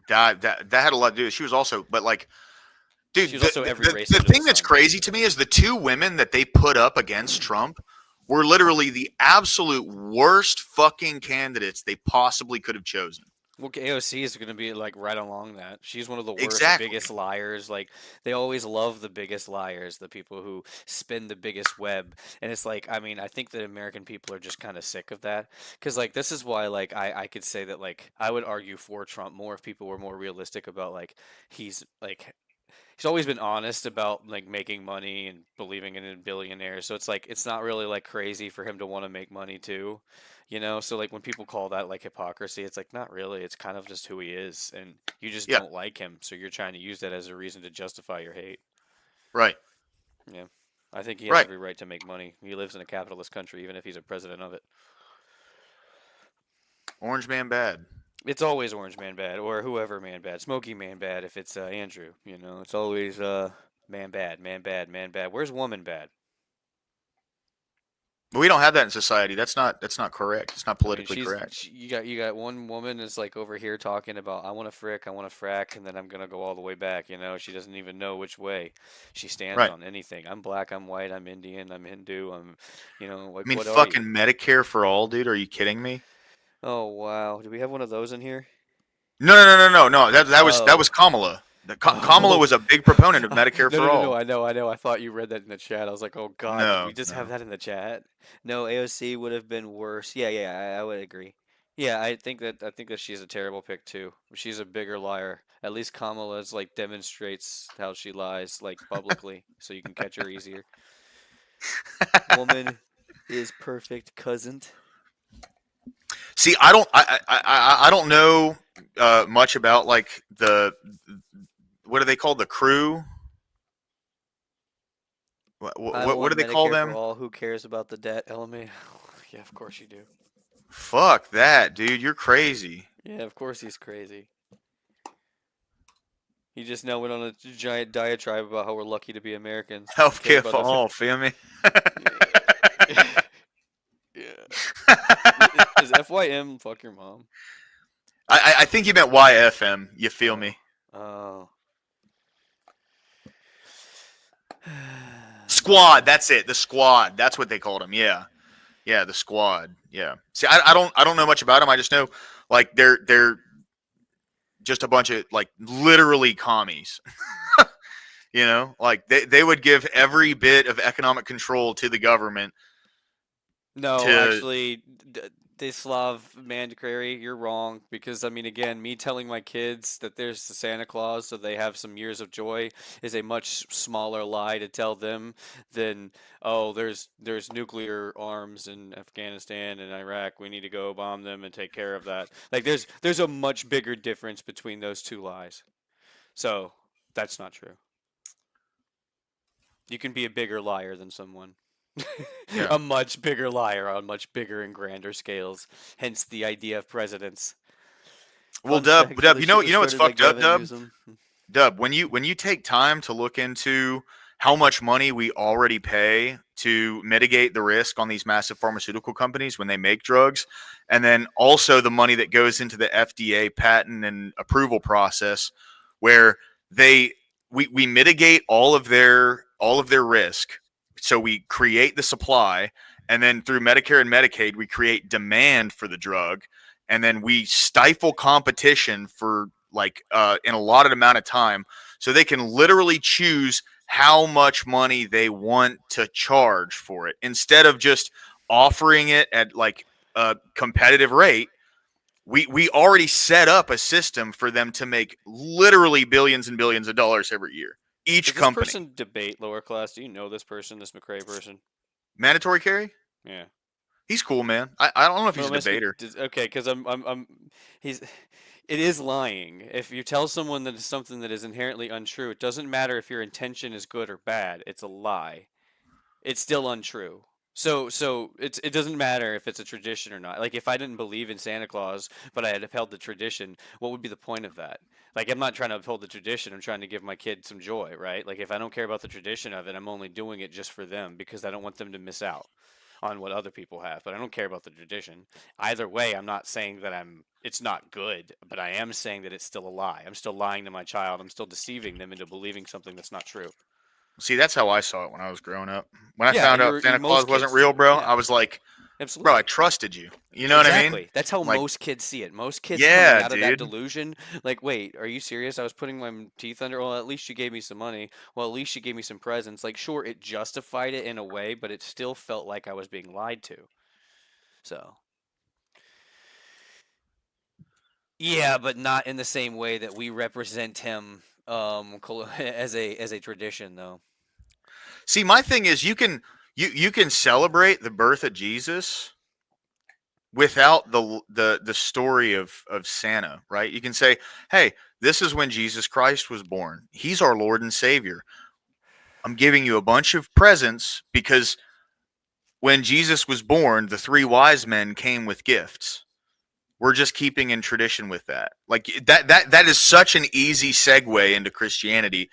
That had a lot to do with it. She was also, but like, dude, she was also every race the under thing the that's sun. crazy to me is the two women that they put up against Trump were literally the absolute worst fucking candidates they possibly could have chosen. Well, AOC is going to be like right along that. She's one of the worst, Exactly. biggest liars. Like they always love the biggest liars, the people who spin the biggest web. And it's like, I mean, I think that American people are just kind of sick of that. Because like this is why like I could say that like I would argue for Trump more if people were more realistic about like he's like he's always been honest about like making money and believing in billionaires. So it's like it's not really like crazy for him to want to make money too, you know? So like when people call that like hypocrisy, it's like not really. It's kind of just who he is, and you just Yeah. don't like him, so you're trying to use that as a reason to justify your hate. Right. Yeah. I think he has Right. every right to make money. He lives in a capitalist country, even if he's a president of it. Orange man bad. It's always Orange Man bad, or whoever Man bad, Smoky Man bad. If it's Andrew, you know, it's always man bad, man bad, man bad. Where's woman bad? But we don't have that in society. That's not correct. It's not I mean, politically correct. you got one woman that's like over here talking about I want to frick, I want to frack, and then I'm gonna go all the way back. You know, she doesn't even know which way she stands Right. on anything. I'm black, I'm white, I'm Indian, I'm Hindu, I'm, you know, like I mean, what are fucking you? Medicare for all, dude. Are you kidding me? Oh wow, do we have one of those in here? No. That was Oh. Kamala. Kamala Oh. was a big proponent of Medicare No, for no, no, all. no. I know. I thought you read that in the chat. I was like, oh God, did we just have No. that in the chat? No, AOC would have been worse. Yeah, I would agree. Yeah, I think that she's a terrible pick too. She's a bigger liar. At least Kamala's like demonstrates how she lies like publicly, so you can catch her easier. Woman is perfect, cousin. See, I don't know much about like the what do they call the crew? I What want do they call Medicare for them? all. Who cares about the debt, LMA? Yeah, of course you do. Fuck that, dude. You're crazy. Yeah, of course he's crazy. He just now went on a giant diatribe about how we're lucky to be Americans. Who cares Healthcare about for nothing? all. Feel me? Yeah. Is FYM fuck your mom? I think you meant YFM. You feel me? Oh. Squad. That's it. The squad. That's what they called him. Yeah. Yeah. The squad. Yeah. See, I don't know much about them. I just know like they're just a bunch of like literally commies. You know, like they would give every bit of economic control to the government. No, To- actually, Dislav Mandikari, you're wrong. Because, I mean, again, me telling my kids that there's the Santa Claus so they have some years of joy is a much smaller lie to tell them than, oh, there's nuclear arms in Afghanistan and Iraq. We need to go bomb them and take care of that. Like, there's a much bigger difference between those two lies. So, that's not true. You can be a bigger liar than someone. Yeah. A much bigger liar on much bigger and grander scales. Hence the idea of presidents. Well, Fun fact, Dub, they you know should have what's started like fucked up, Gavin Dub? Newsom. Dub, when you take time to look into how much money we already pay to mitigate the risk on these massive pharmaceutical companies when they make drugs, and then also the money that goes into the FDA patent and approval process, where we mitigate all of their risk, so we create the supply, and then through Medicare and Medicaid we create demand for the drug, and then we stifle competition for like in a allotted amount of time, so they can literally choose how much money they want to charge for it instead of just offering it at like a competitive rate. We already set up a system for them to make literally billions and billions of dollars every year. Each Does this company. person debate lower class? Do you know this person, this McRae person? Mandatory carry? Yeah. He's cool, man. I don't know if he's No, a I'm asking- debater. Okay, because he's. It is lying. If you tell someone that it's something that is inherently untrue, it doesn't matter if your intention is good or bad. It's a lie. It's still untrue. So it doesn't matter if it's a tradition or not. Like if I didn't believe in Santa Claus, but I had upheld the tradition, what would be the point of that? Like I'm not trying to uphold the tradition. I'm trying to give my kid some joy, right? Like if I don't care about the tradition of it, I'm only doing it just for them because I don't want them to miss out on what other people have, but I don't care about the tradition. Either way, I'm not saying that it's not good, but I am saying that it's still a lie. I'm still lying to my child. I'm still deceiving them into believing something that's not true. See, that's how I saw it when I was growing up. When I Yeah, found out Santa Claus most wasn't kids real, do. bro, Yeah. I was like, Absolutely. bro, I trusted you. You know what I mean? Exactly. That's how Like, most kids see it. Most kids yeah, coming out of that dude. delusion, like, wait, are you serious? I was putting my teeth under. Well, at least you gave me some money. Well, at least you gave me some presents. Like, sure, it justified it in a way, but it still felt like I was being lied to. So, yeah, but not in the same way that we represent him as a tradition, though. See, my thing is, you can celebrate the birth of Jesus without the story of Santa, right? You can say, hey, this is when Jesus Christ was born. He's our Lord and Savior. I'm giving you a bunch of presents because when Jesus was born, the three wise men came with gifts. We're just keeping in tradition with that. Like that is such an easy segue into Christianity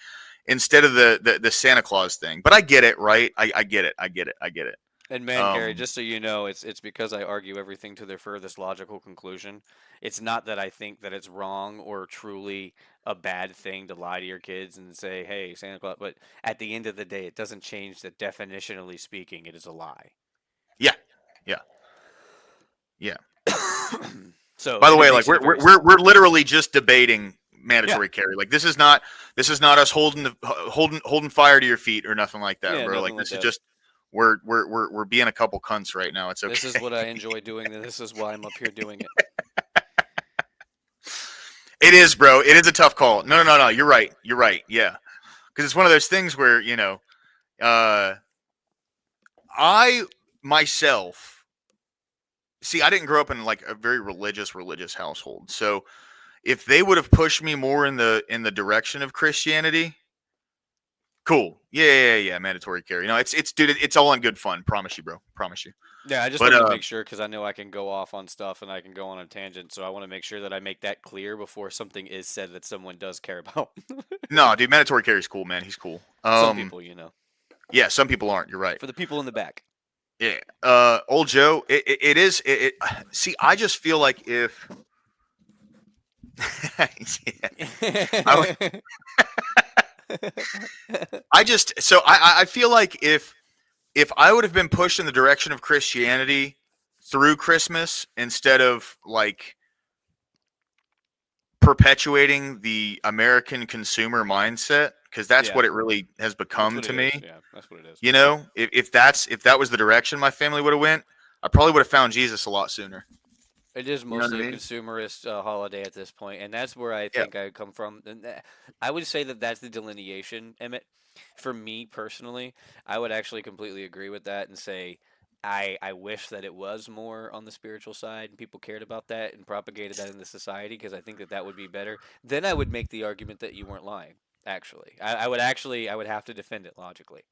instead of the Santa Claus thing. But I get it, right? I get it. I get it. I get it. And man, Gary, just so you know, it's because I argue everything to their furthest logical conclusion. It's not that I think that it's wrong or truly a bad thing to lie to your kids and say, "Hey, Santa Claus," but at the end of the day, it doesn't change that definitionally speaking, it is a lie. Yeah. Yeah. Yeah. So, By the and it way, makes like it a very we're literally just debating yeah, mandatory carry. Like this is not us holding fire to your feet or nothing like that, yeah, bro. nothing Like like this is that. just we're being a couple cunts right now. It's This is okay. what I enjoy doing, and this is why I'm up here doing it. It is, bro. It is a tough call. No. You're right. You're right. Yeah, because it's one of those things where uh, I myself see. I didn't grow up in like a very religious household, so if they would have pushed me more in the direction of Christianity, cool. Yeah. Mandatory carry. No, it's dude. It's all in good fun. Promise you, bro. Promise you. Yeah, I just But wanted to make sure because I know I can go off on stuff and I can go on a tangent, so I want to make sure that I make that clear before something is said that someone does care about. no, dude. Mandatory carry is cool, man. He's cool. Some people, Yeah. Some people aren't. You're right. for the people in the back. Yeah. Old Joe. It is. See, I just feel like if. Yeah. I feel like if I would have been pushed in the direction of Christianity through Christmas instead of like perpetuating the American consumer mindset, because that's Yeah, what it really has that's become what to it me. is. Yeah, that's what it is. If that was the direction my family would have went, I probably would have found Jesus a lot sooner. It is You know what I mostly a mean? consumerist holiday at this point, and that's where I Yeah. think I come from. And I would say that that's the delineation, Emmett. For me personally, I would actually completely agree with that and say I wish that it was more on the spiritual side and people cared about that and propagated that in the society because I think that that would be better. Then I would make the argument that you weren't lying. Actually, I would have to defend it logically.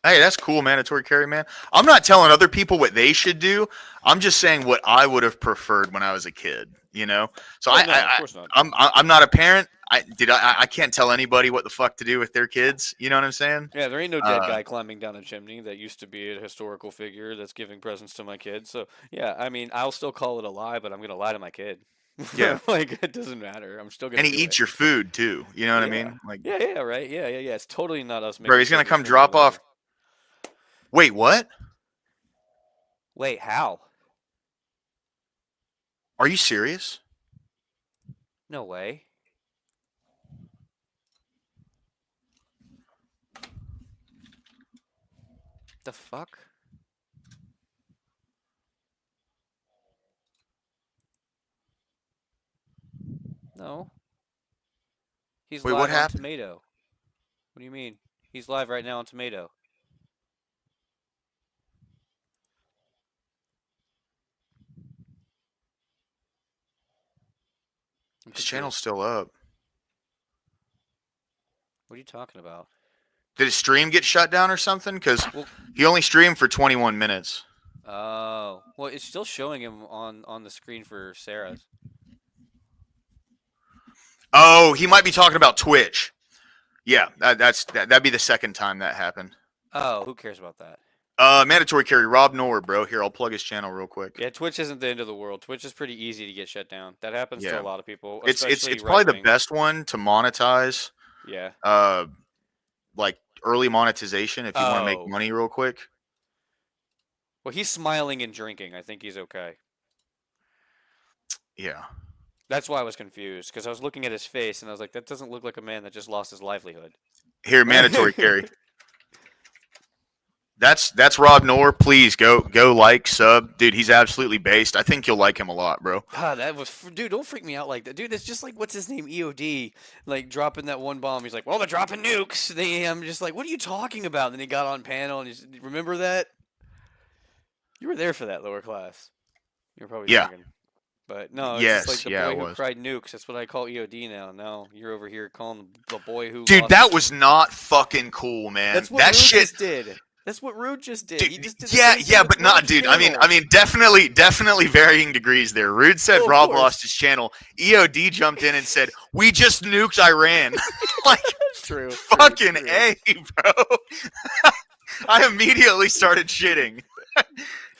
Hey, that's cool, mandatory carry, man. I'm not telling other people what they should do. I'm just saying what I would have preferred when I was a kid. So Oh no, of course not. I'm not a parent. I can't tell anybody what the fuck to do with their kids. You know what I'm saying? Yeah, there ain't no dead Uh, guy climbing down a chimney that used to be a historical figure that's giving presents to my kid. So yeah, I mean, I'll still call it a lie, but I'm gonna lie to my kid. yeah, Like it doesn't matter. I'm still and gonna he do eats it. your food too. You know what I Yeah, mean? Like, yeah, right. Yeah. It's totally not us bro, making he's gonna silver come spoons drop over off. here. Wait, what? Wait, how? Are you serious? No way. The fuck? No. He's Wait, what live on happened? Tomato. What do you mean? He's live right now on Tomato. I'm His channel's confused. still up. What are you talking about? Did his stream get shut down or something? Because Well, he only streamed for 21 minutes. oh, well, it's still showing him on the screen for Sarah's. Oh, he might be talking about Twitch. Yeah, that'd be the second time that happened. Oh, who cares about that? Mandatory carry, Rob Nor, bro. Here, I'll plug his channel real quick. Yeah, Twitch isn't the end of the world. Twitch is pretty easy to get shut down. That happens to Yeah. a lot of people, It's especially probably the right-wing. best one to monetize. Yeah. Like early monetization if you want to make Oh. money real quick. Well, he's smiling and drinking. I think he's okay. Yeah. That's why I was confused, because I was looking at his face and I was like, that doesn't look like a man that just lost his livelihood. Here, mandatory carry. That's Rob Nor. Please go like, sub. Dude, he's absolutely based. I think you'll like him a lot, bro. Ah, that was dude. Don't freak me out like that, dude. It's just like what's his name, EOD, like dropping that one bomb. He's like, well, they're dropping nukes. I'm just like, what are you talking about? And then he got on panel and he's, remember that? You were there for that, lower class. You were probably Yeah. drinking. But no, it's Yes, just like the yeah, boy it who was. cried nukes. That's what I call EOD now. Now you're over here calling the boy who. Dude, lost that his- was not fucking cool, man. That's what that Rude shit. just did. That's what Rude just did. Dude, He just did the yeah, same thing yeah, with but not, Rob's dude. channel. I mean, definitely varying degrees there. Rude said Well, of Rob course. lost his channel. EOD jumped in and said, "We just nuked Iran." Like, True. fucking true. A, bro. I immediately started shitting.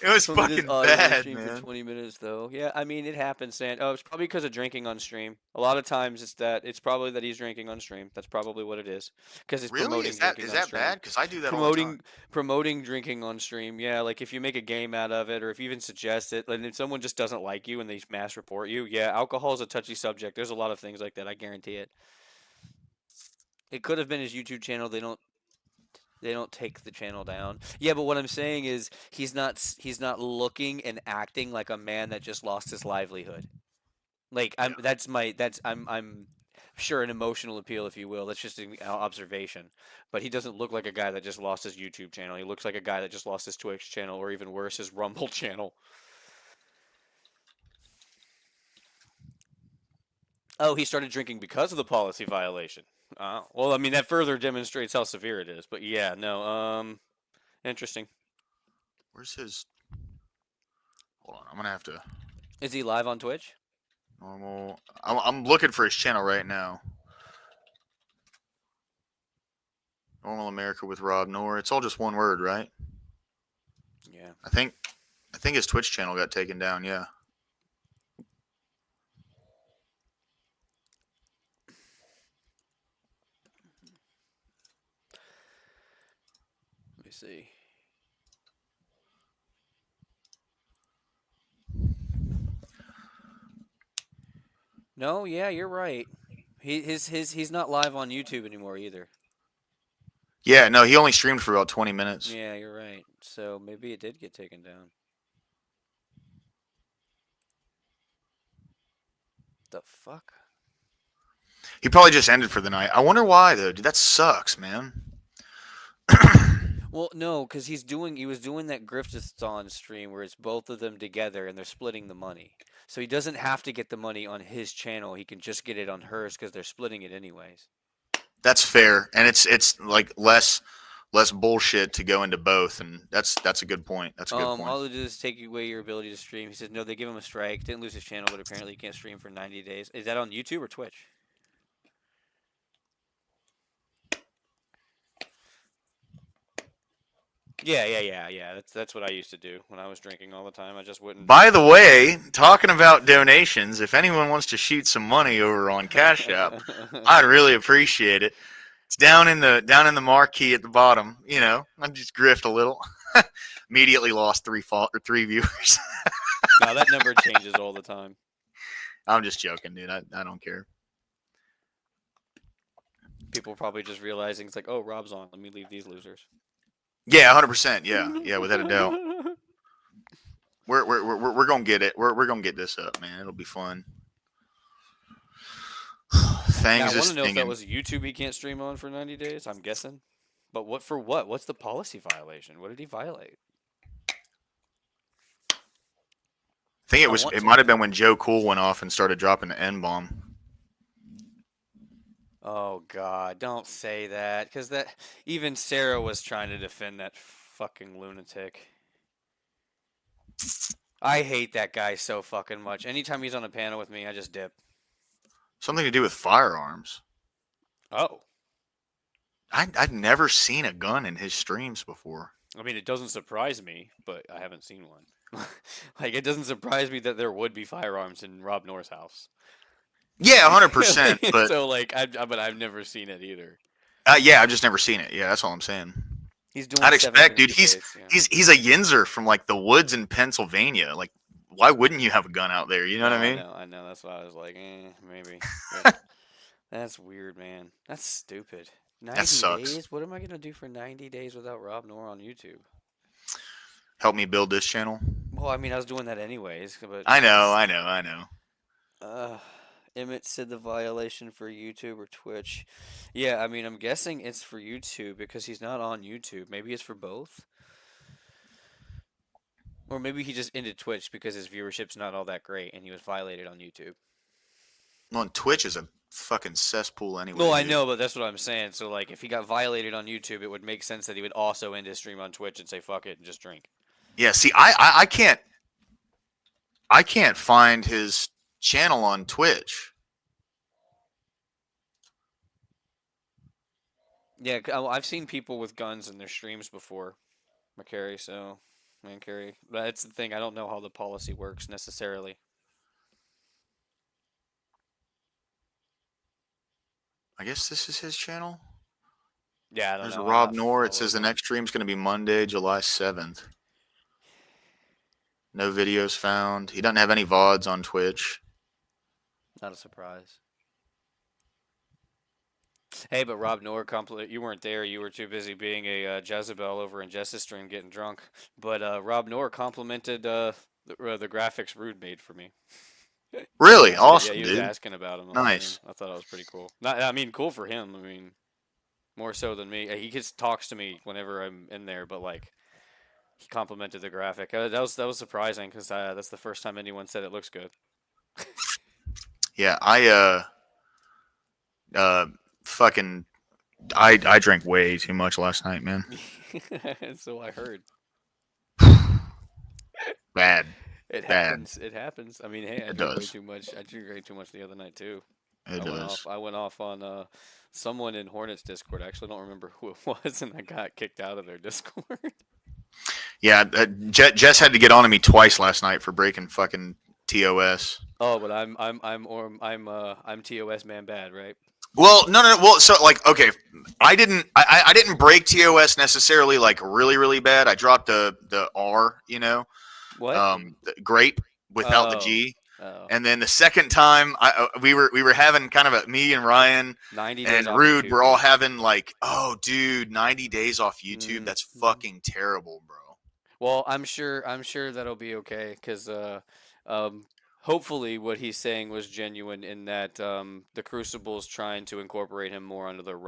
It was Somebody fucking just audio bad, stream man. For 20 minutes though. Yeah, I mean it happens, Sam. Oh, it's probably because of drinking on stream. A lot of times it's probably that he's drinking on stream. That's probably what it is. Because it's Really? promoting Is that drinking on stream. bad? Because I do that all the time. Promoting drinking on stream. Yeah, like if you make a game out of it or if you even suggest it, and if someone just doesn't like you and they mass report you, yeah, alcohol is a touchy subject. There's a lot of things like that, I guarantee it. It could have been his YouTube channel. They don't take the channel down. Yeah, but what I'm saying is he's not looking and acting like a man that just lost his livelihood. Like I'm sure an emotional appeal, if you will. That's just an observation. But he doesn't look like a guy that just lost his YouTube channel. He looks like a guy that just lost his Twitch channel, or even worse, his Rumble channel. Oh, he started drinking because of the policy violation. Well, I mean, that further demonstrates how severe it is. But yeah, no, interesting. Where's his? Hold on, I'm gonna have to. Is he live on Twitch? Normal. I'm looking for his channel right now. Normal America with Rob Nor. It's all just one word, right? Yeah. I think his Twitch channel got taken down. Yeah. Let me see. No, yeah, you're right. He's not live on YouTube anymore either. Yeah. No, he only streamed for about 20 minutes. Yeah, you're right. So maybe it did get taken down. The fuck? He probably just ended for the night. I wonder why though, dude. That sucks, man. Well, no, because he was doing that Griftathon stream where it's both of them together and they're splitting the money. So he doesn't have to get the money on his channel. He can just get it on hers because they're splitting it anyways. That's fair, and it's like less bullshit to go into both, and that's a good point. That's a good point. All it is take away your ability to stream. He says no, they give him a strike. Didn't lose his channel, but apparently he can't stream for 90 days. Is that on YouTube or Twitch? Yeah. That's what I used to do when I was drinking all the time. I just wouldn't. By the way, talking about donations, if anyone wants to shoot some money over on Cash App, I'd really appreciate it. It's down in the marquee at the bottom. You know, I just grift a little. Immediately lost three viewers. No, that number changes all the time. I'm just joking, dude. I don't care. People probably just realizing it's like, oh, Rob's on. Let me leave these losers. Yeah, 100%. Yeah, without a doubt. We're gonna get it. We're gonna get this up, man. It'll be fun. Yeah, I Things want is to know if that thinking. was YouTube he can't stream on for 90 days. I'm guessing. But what for what? What's the policy violation? What did he violate? I think I want it to. might have been when Joe Cool went off and started dropping the N-bomb. Oh God, don't say that, because that even Sarah was trying to defend that fucking lunatic. I hate that guy so fucking much. Anytime he's on a panel with me, I just dip. Something to do with firearms. Oh, I'd never seen a gun in his streams before. I mean, it doesn't surprise me, but I haven't seen one. Like, it doesn't surprise me that there would be firearms in Rob Noor's house. Yeah, 100%. But So, like, but I've never seen it either. yeah, I've just never seen it. Yeah, that's all I'm saying. He's doing I'd 7 expect, minute dude. debates. Yeah. He's a Yinzer from like the woods in Pennsylvania. Like, why wouldn't you have a gun out there? You know what I mean? I know. That's why I was like, maybe. But that's weird, man. That's stupid. 90 sucks. days? What am I gonna do for 90 days without Rob Noor on YouTube? Help me build this channel. Well, I mean, I was doing that anyways, but I know. Emmett said the violation for YouTube or Twitch. Yeah, I mean, I'm guessing it's for YouTube because he's not on YouTube. Maybe it's for both. Or maybe he just ended Twitch because his viewership's not all that great and he was violated on YouTube. Well, and Twitch is a fucking cesspool anyway. Well, I dude. know, but that's what I'm saying. So, like, if he got violated on YouTube, it would make sense that he would also end his stream on Twitch and say, fuck it, and just drink. Yeah, see, I can't find his channel on Twitch. Yeah, I've seen people with guns in their streams before, McCary, so, man, Carrie. But that's the thing, I don't know how the policy works necessarily. I guess this is his channel. Yeah, I don't There's know. Rob Noor. It says the next stream's going to be Monday, July 7th. No videos found. He doesn't have any VODs on Twitch. Not a surprise. Hey, but Rob Noor, you weren't there. You were too busy being a Jezebel over in Jess's stream getting drunk. But Rob Noor complimented the graphics Rude made for me. Really? Yeah, Awesome, he was dude. asking about him. Nice. I thought that was pretty cool. I mean, cool for him. I mean, more so than me. He just talks to me whenever I'm in there, but like, he complimented the graphic. That was surprising because that's the first time anyone said it looks good. Yeah, fucking, I drank way too much last night, man. So I heard. Bad. It Bad. happens. It happens. I mean, hey, I It drank way does. too much. I drank way too much the other night too. It does. I went off on someone in Hornets Discord. I actually don't remember who it was, and I got kicked out of their Discord. Yeah, Jess had to get on to me twice last night for breaking fucking TOS. Oh, but I'm TOS man bad, right? Well, no. Well, so like, okay, I didn't break TOS necessarily like really bad. I dropped the R, you know, What? the grape without the Oh. G. Oh. And then the second time, we were having kind of me and Ryan 90 days and off Rude, YouTube, we're all dude. having like, oh, dude, 90 days off YouTube. That's fucking terrible, bro. Well, I'm sure that'll be okay because hopefully what he's saying was genuine in that the Crucible's trying to incorporate him more onto their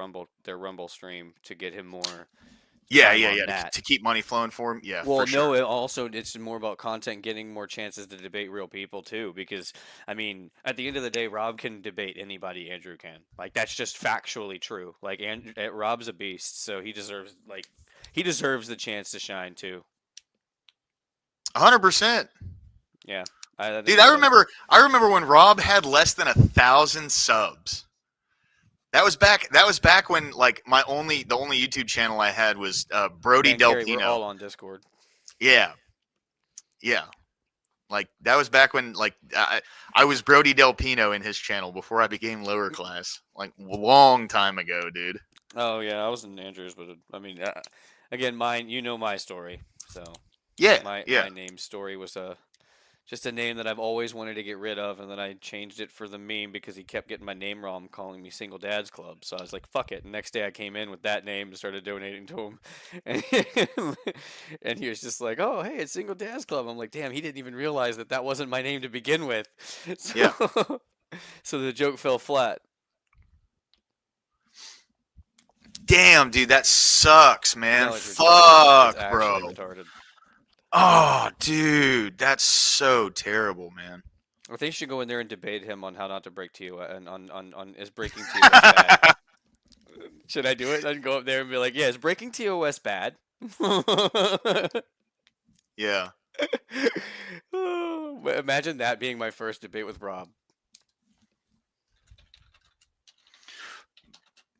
Rumble stream to get him more. Yeah, time on yeah. that. To keep money flowing for him. Yeah, Well, for sure. no, it's more about content getting more chances to debate real people too. Because I mean, at the end of the day, Rob can debate anybody. Andrew can. Like that's just factually true. Like Rob's a beast, so he deserves the chance to shine too. 100%. Yeah, Dude, I remember when Rob had less than 1,000 subs. That was back when like the only YouTube channel I had was Brody Del Gary, Pino. we're all on Discord. Yeah. Like that was back when like I was Brody Del Pino in his channel before I became lower class. Like a long time ago, dude. Oh yeah, I was in Andrews, but I mean, again, my story. So Yeah. my name story was just a name that I've always wanted to get rid of, and then I changed it for the meme because he kept getting my name wrong, calling me Single Dad's Club. So I was like, fuck it. And next day I came in with that name and started donating to him. And he was just like, oh, hey, it's Single Dad's Club. I'm like, damn, he didn't even realize that wasn't my name to begin with. So, Yeah. So the joke fell flat. Damn, dude, that sucks, man. No, it's Fuck, it's bro. actually retarded. Oh, dude, that's so terrible, man. I think you should go in there and debate him on how not to break TOS and on is breaking TOS bad. Should I do it? I'd go up there and be like, yeah, is breaking TOS bad? Yeah. Imagine that being my first debate with Rob.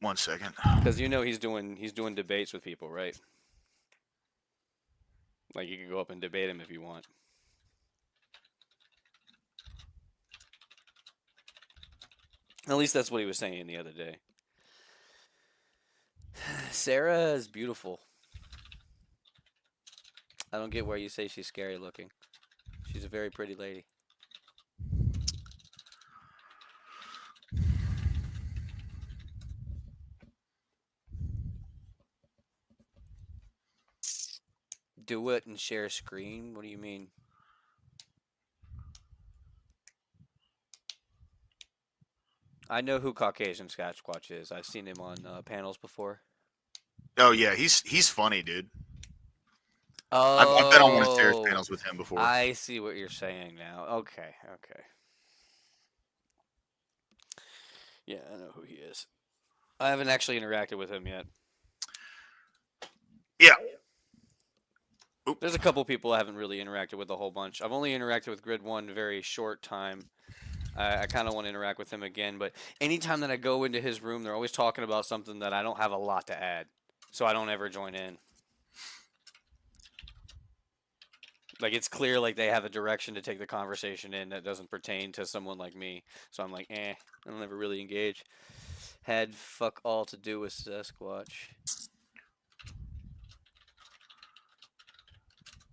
1 second. Because he's doing debates with people, right? Like you can go up and debate him if you want. At least that's what he was saying the other day. Sarah is beautiful. I don't get why you say she's scary looking. She's a very pretty lady. Do it and share screen? What do you mean? I know who Caucasian Sasquatch is. I've seen him on panels before. Oh yeah, he's funny, dude. Oh, I've been on one of Sarah's panels with him before. I see what you're saying now. Okay, okay. Yeah, I know who he is. I haven't actually interacted with him yet. Yeah. Oop. There's a couple people I haven't really interacted with a whole bunch. I've only interacted with Grid one a very short time. I kind of want to interact with him again, but anytime that I go into his room, they're always talking about something that I don't have a lot to add, so I don't ever join in. Like, it's clear like they have a direction to take the conversation in that doesn't pertain to someone like me. So I'm like, I don't ever really engage. Had fuck all to do with Sasquatch.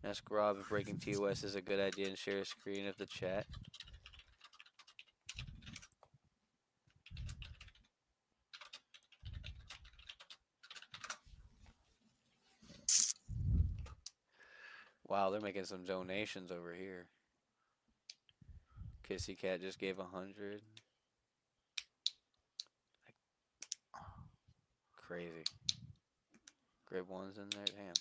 Ask Rob if breaking TOS is a good idea and share a screen of the chat. Wow, they're making some donations over here. Kissy Cat just gave 100. Crazy. Grid one's in there, damn.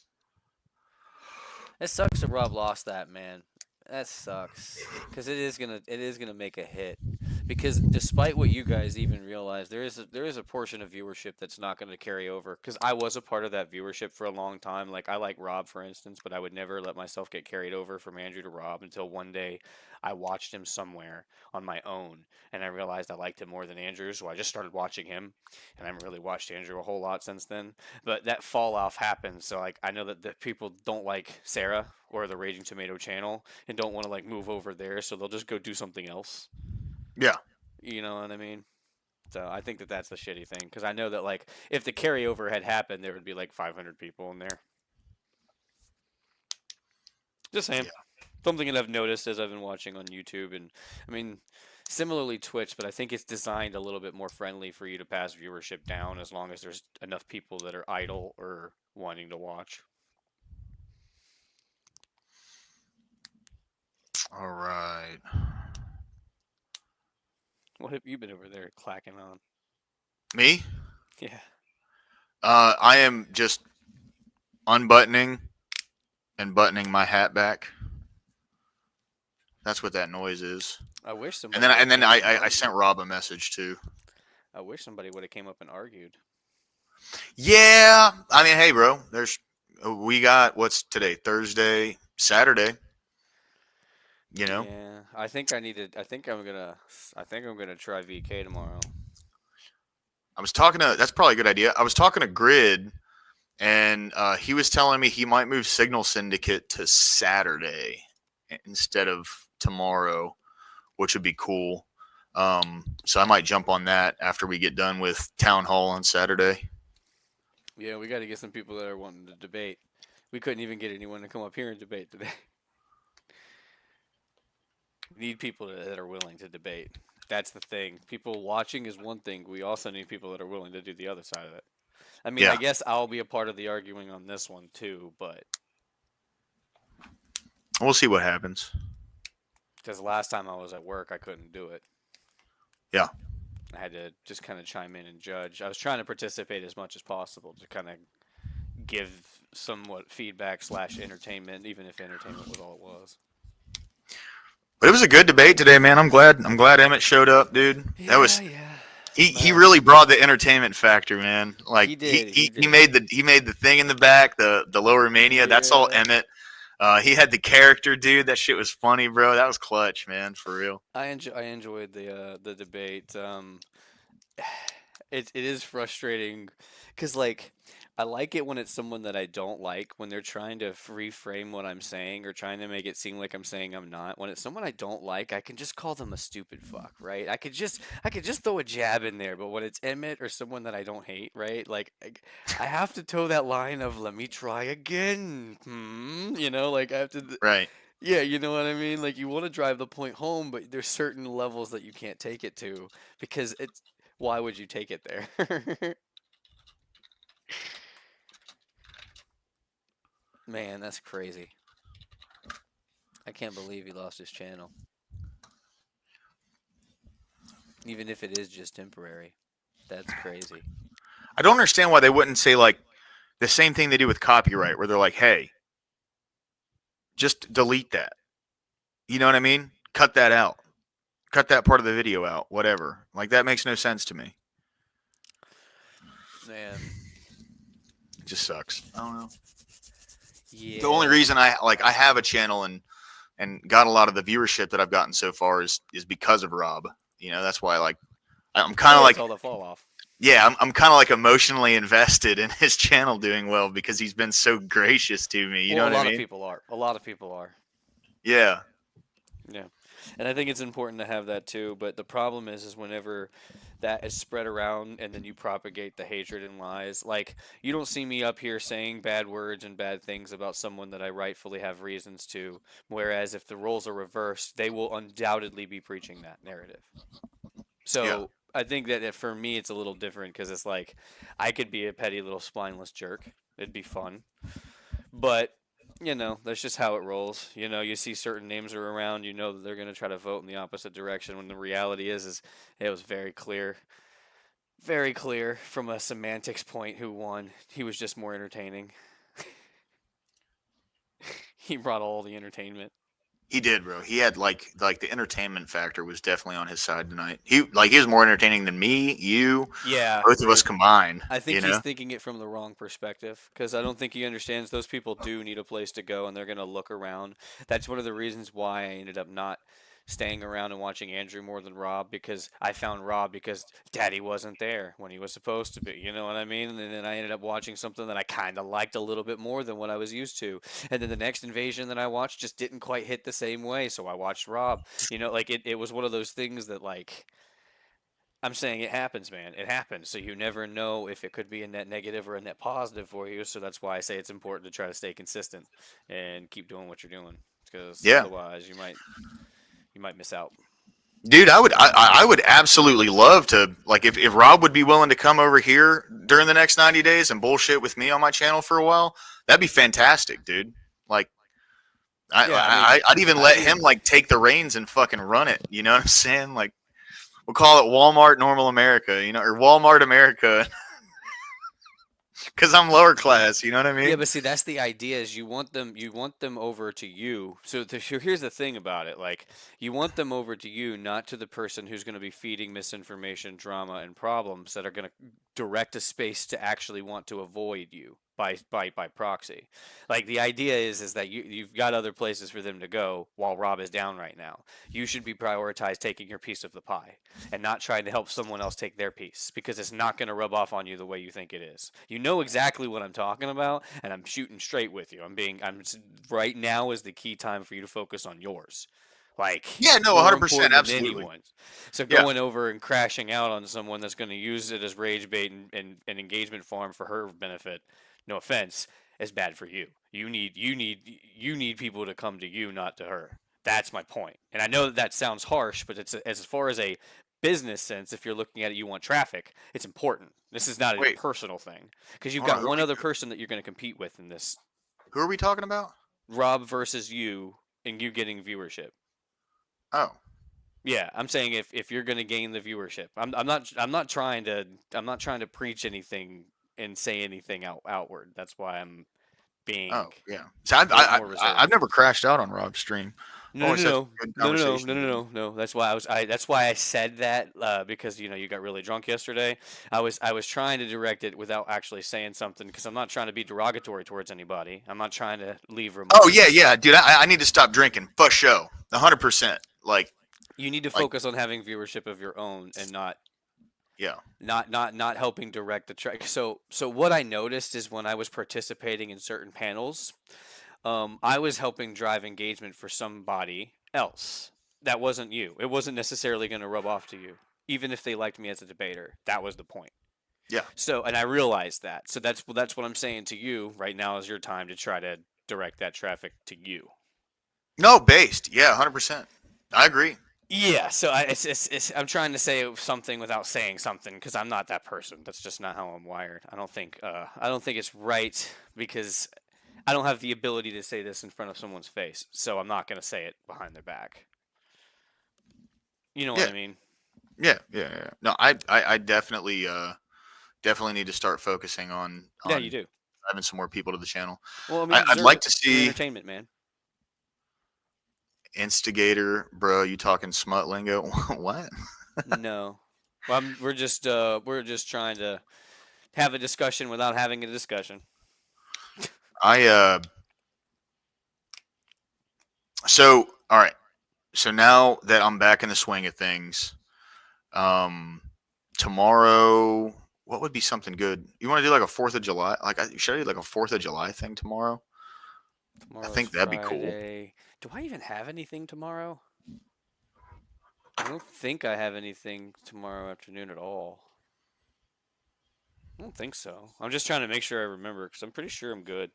It sucks that Rob lost that, man. That sucks, because it is gonna make a hit. Because despite what you guys even realize, there is a portion of viewership that's not going to carry over. Because I was a part of that viewership for a long time. Like, I like Rob, for instance, but I would never let myself get carried over from Andrew to Rob until one day I watched him somewhere on my own, and I realized I liked him more than Andrew, so I just started watching him, and I haven't really watched Andrew a whole lot since then. But that fall off happened, so like I know that the people don't like Sarah or the Raging Tomato channel and don't want to like move over there, so they'll just go do something else. Yeah. You know what I mean? So I think that that's the shitty thing, because I know that like if the carryover had happened, there would be like 500 people in there. Just saying. Yeah. Something that I've noticed as I've been watching on YouTube, and I mean, similarly Twitch, but I think it's designed a little bit more friendly for you to pass viewership down as long as there's enough people that are idle or wanting to watch. All right. What have you been over there clacking on? Me? Yeah. I am just unbuttoning and buttoning my hat back. That's what that noise is. I wish somebody. And then I sent Rob a message too. I wish somebody would have came up and argued. Yeah, I mean, hey, bro. We got what's today? Thursday, Saturday. You know. Yeah, I think I'm gonna try VK tomorrow. That's probably a good idea. I was talking to Grid, and he was telling me he might move Signal Syndicate to Saturday instead of tomorrow, which would be cool. So I might jump on that after we get done with Town Hall on Saturday. Yeah, we got to get some people that are wanting to debate. We couldn't even get anyone to come up here and debate today. We need people that are willing to debate. That's the thing. People watching is one thing. We also need people that are willing to do the other side of it. I mean, Yeah. I guess I'll be a part of the arguing on this one too, but We'll see what happens. because last time I was at work, I couldn't do it. Yeah. I had to just kind of chime in and judge. I was trying to participate as much as possible to kind of give somewhat feedback / entertainment, even if entertainment was all it was. But it was a good debate today, man. I'm glad EMMET showed up, dude. Yeah. He really brought the entertainment factor, man. Like He did. he made the thing in the back, the Lowermania. That's all EMMET. He had the character, dude. That shit was funny, bro. That was clutch, man, for real. I enjoyed the debate. It is frustrating because like I like it when it's someone that I don't like, when they're trying to reframe what I'm saying or trying to make it seem like I'm saying I'm not. When it's someone I don't like, I can just call them a stupid fuck, right? I could just throw a jab in there, but when it's Emmett or someone that I don't hate, right? Like I have to toe that line of let me try again. Like I have to Right. yeah, you know what I mean? Like you want to drive the point home, but there's certain levels that you can't take it to because it's why would you take it there? Man, that's crazy. I can't believe he lost his channel. Even if it is just temporary. That's crazy. I don't understand why they wouldn't say like the same thing they do with copyright, where they're like, "Hey, just delete that." You know what I mean? Cut that out. Cut that part of the video out. Whatever. Like that makes no sense to me. Man. It just sucks. I don't know. Yeah. The only reason I have a channel and got a lot of the viewership that I've gotten so far is because of Rob. You know, that's why I'm kind of Yeah, like it's all the fall off. yeah, I'm kind of like emotionally invested in his channel doing well because he's been so gracious to me. You know what I mean? A lot of people are. A lot of people are. Yeah. Yeah. And I think it's important to have that too, but the problem is whenever that is spread around and then you propagate the hatred and lies. Like you don't see me up here saying bad words and bad things about someone that I rightfully have reasons to, whereas if the roles are reversed, they will undoubtedly be preaching that narrative. So Yeah. I think that for me it's a little different because it's like I could be a petty little spineless jerk. It'd be fun. But that's just how it rolls. You see certain names are around, that they're going to try to vote in the opposite direction when the reality is it was very clear from a semantics point who won. He was just more entertaining. He brought all the entertainment. He did, bro. He had like the entertainment factor was definitely on his side tonight. He was more entertaining than me, you, Yeah. both of us combined. I think you he's know? thinking it from the wrong perspective because I don't think he understands those people do need a place to go and they're going to look around. That's one of the reasons why I ended up not staying around and watching Andrew more than Rob because I found Rob because Daddy wasn't there when he was supposed to be. You know what I mean? And then I ended up watching something that I kind of liked a little bit more than what I was used to. And then the next invasion that I watched just didn't quite hit the same way. So I watched Rob. Like it was one of those things that like. I'm saying it happens, man. It happens. So you never know if it could be a net negative or a net positive for you. So that's why I say it's important to try to stay consistent and keep doing what you're doing. Because Yeah. otherwise you might miss out. Dude, I would absolutely love to like if Rob would be willing to come over here during the next 90 days and bullshit with me on my channel for a while, that'd be fantastic, dude. Like I'd even let him like take the reins and fucking run it. You know what I'm saying? Like we'll call it Walmart Normal America, or Walmart America. Because I'm lower class, you know what I mean? Yeah, but see, that's the idea. Is you want them over to you. So here's the thing about it: like, you want them over to you, not to the person who's going to be feeding misinformation, drama, and problems that are going to direct a space to actually want to avoid you by proxy. Like the idea is that you've got other places for them to go while Rob is down right now. You should be prioritized taking your piece of the pie and not trying to help someone else take their piece because it's not going to rub off on you the way you think it is. You know exactly what I'm talking about, and I'm shooting straight with you. Right now is the key time for you to focus on yours. Like yeah, no, more 100%, important than absolutely. anyone's. So Yeah. going over and crashing out on someone that's going to use it as rage bait and engagement farm for her benefit, no offense, is bad for you. You need people to come to you, not to her. That's my point. And I know that sounds harsh, but it's as far as a business sense, if you're looking at it, you want traffic. It's important. This is not a Wait. personal thing because you've Hold on, got who one are other person that you're going to compete with in this. Who are we talking about? Rob versus you, and you getting viewership. Oh. Yeah, I'm saying if you're going to gain the viewership, I'm not trying to preach anything and say anything outward. That's why I'm being. Oh, yeah. So more reserved. I've never crashed out on Rob's stream. No. Always had some good conversations with him. No. That's why that's why I said that because you got really drunk yesterday. I was trying to direct it without actually saying something because I'm not trying to be derogatory towards anybody. I'm not trying to leave remarks. Oh yeah, dude. I need to stop drinking for show. 100%. Like you need to focus on having viewership of your own and not Yeah. Not helping direct the track. So what I noticed is when I was participating in certain panels, I was helping drive engagement for somebody else. That wasn't you. It wasn't necessarily going to rub off to you, even if they liked me as a debater. That was the point. Yeah. So, and I realized that. So that's what I'm saying to you right now is your time to try to direct that traffic to you. No, based. Yeah, 100%. I agree. Yeah. So I'm trying to say something without saying something because I'm not that person. That's just not how I'm wired. I don't think it's right because I don't have the ability to say this in front of someone's face. So I'm not going to say it behind their back. You know what I mean? Yeah. No, I definitely need to start focusing on Yeah, you do. having some more people to the channel. Well, I mean, I'd like to You're see entertainment, man. Instigator, bro. You talking smut lingo? What? No. Well, we're just trying to have a discussion without having a discussion. So all right. So now that I'm back in the swing of things, tomorrow, what would be something good? You want to do like a 4th of July? Like, should I do like a 4th of July thing tomorrow? Tomorrow's I think that'd be cool. Friday. Do I even have anything tomorrow? I don't think I have anything tomorrow afternoon at all. I don't think so. I'm just trying to make sure I remember because I'm pretty sure I'm good.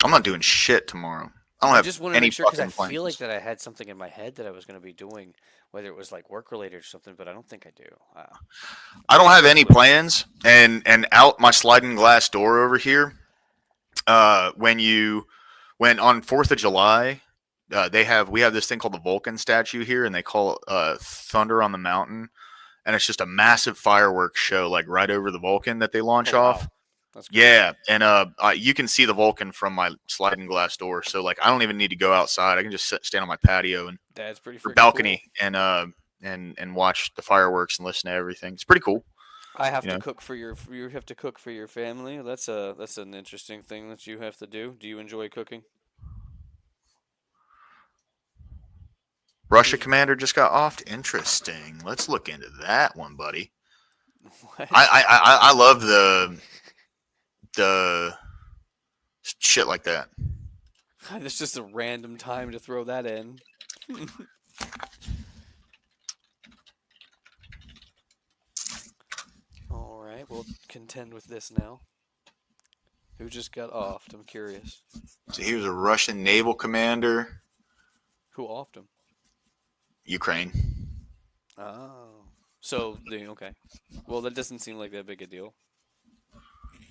I'm not doing shit tomorrow. I don't have just want to any make sure because I fucking feel like plans. that I had something in my head that I was going to be doing, whether it was like work related or something, but I don't think I do. I don't have any plans, and out my sliding glass door over here. When on 4th of July, we have this thing called the Vulcan statue here, and they call it Thunder on the Mountain, and it's just a massive fireworks show like right over the Vulcan that they launch off. Wow. That's cool. Yeah, and you can see the Vulcan from my sliding glass door, so like I don't even need to go outside. I can just stand on my patio and That's pretty or freaking balcony cool. and watch the fireworks and listen to everything. It's pretty cool. I have to cook for you have to cook for your family. That's an interesting thing that you have to do. Do you enjoy cooking? Russia commander just got offed. Interesting. Let's look into that one, buddy. What? I love the shit like that. That's just a random time to throw that in. All right, we'll contend with this now. Who just got offed? I'm curious. So he was a Russian naval commander. Who offed him? Ukraine. Oh. So, okay. Well, that doesn't seem like that big a deal.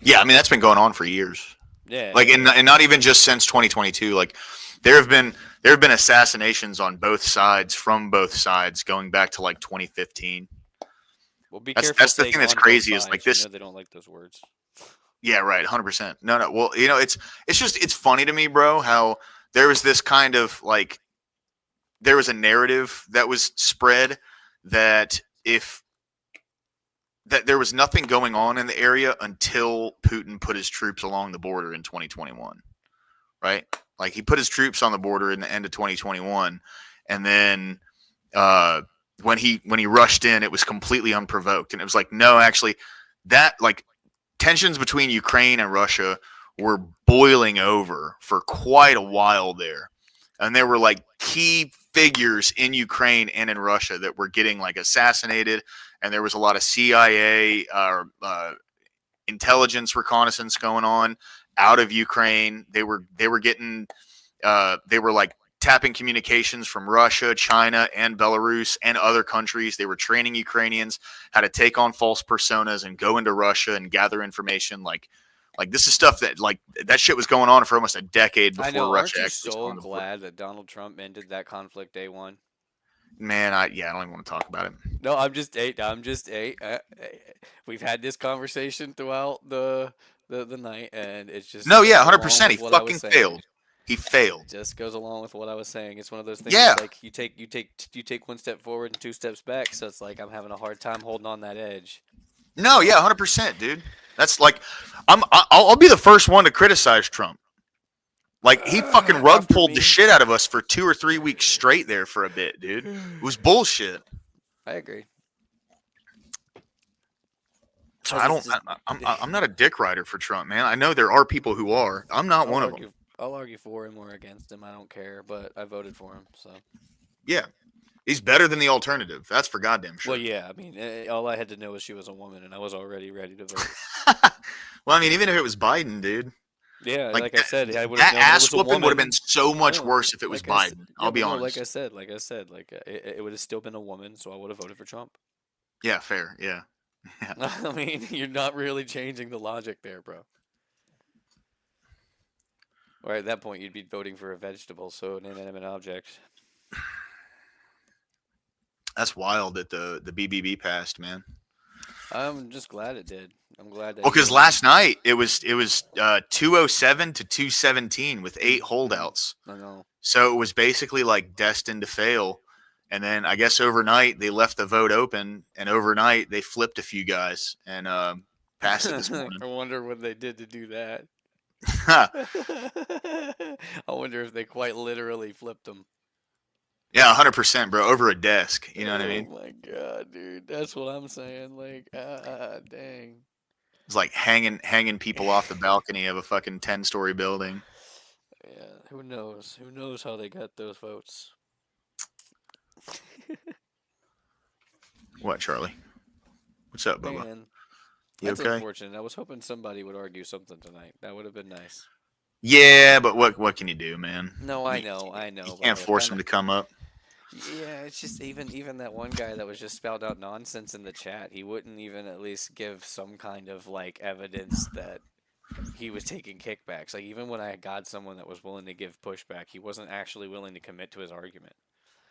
Yeah, I mean that's been going on for years. Yeah. Like, and not even just since 2022. Like, there have been assassinations on both sides from both sides going back to like 2015. Well, be That's careful. the thing that's crazy is like this. They don't like those words. Yeah, right. 100%. No. Well, it's funny to me, bro, how there was this kind of like, there was a narrative that was spread that there was nothing going on in the area until Putin put his troops along the border in 2021, right? Like he put his troops on the border in the end of 2021, and then when he rushed in, it was completely unprovoked, and it was like, no, actually, that like tensions between Ukraine and Russia were boiling over for quite a while there, and there were like key figures in Ukraine and in Russia that were getting like assassinated, and there was a lot of CIA intelligence reconnaissance going on out of Ukraine. They were getting they were like tapping communications from Russia, China, and Belarus and other countries. They were training Ukrainians how to take on false personas and go into Russia and gather information. Like this is stuff that like that shit was going on for almost a decade before I know. Russia Aren't you actually so stormed the border. glad that Donald Trump ended that conflict day one? Man, I don't even want to talk about it. No, I'm just we've had this conversation throughout the night, and it's just No, yeah, goes along 100%. He with what I was fucking saying. failed. He failed. Just goes along with what I was saying. It's one of those things. Yeah. Like you take one step forward and two steps back. So it's like I'm having a hard time holding on that edge. No, yeah, 100%, dude. That's like I'll be the first one to criticize Trump. Like he fucking rug After pulled me. the shit out of us for 2 or 3 weeks straight there for a bit, dude. It was bullshit. I agree. So I don't. I'm not a dick rider for Trump, man. I know there are people who are. I'm not one of them. I'll argue for him or against him. I don't care, but I voted for him, so. Yeah, he's better than the alternative. That's for goddamn sure. Well, yeah. I mean, all I had to know was she was a woman, and I was already ready to vote. Well, I mean, even if it was Biden, dude. Yeah, like I said, I would that have ass whooping would have been so much No, worse if it was Biden. I'll be honest. Like I said, it would have still been a woman, so I would have voted for Trump. Yeah, fair. Yeah. I mean, you're not really changing the logic there, bro. Or at that point, you'd be voting for a vegetable, so an inanimate object. That's wild that the BBB passed, man. I'm just glad it did. I'm glad that. Well, because last night it was 207 to 217 with 8 holdouts. I know. So it was basically like destined to fail. And then I guess overnight they left the vote open, and overnight they flipped a few guys and passed it this morning. I wonder what they did to do that. I wonder if they quite literally flipped them. Yeah, 100%, bro. Over a desk. You know what I mean? Oh my god, dude. That's what I'm saying. Like, dang. It's like hanging people off the balcony of a fucking 10-story building. Yeah, who knows? Who knows how they got those votes? What, Charlie? What's up, Bubba? Man, You that's okay? unfortunate. I was hoping somebody would argue something tonight. That would have been nice. Yeah, but what can you do, man? No, I know. You can't force them to come up. Yeah, it's just even that one guy that was just spelled out nonsense in the chat. He wouldn't even at least give some kind of like evidence that he was taking kickbacks. Like even when I got someone that was willing to give pushback, he wasn't actually willing to commit to his argument.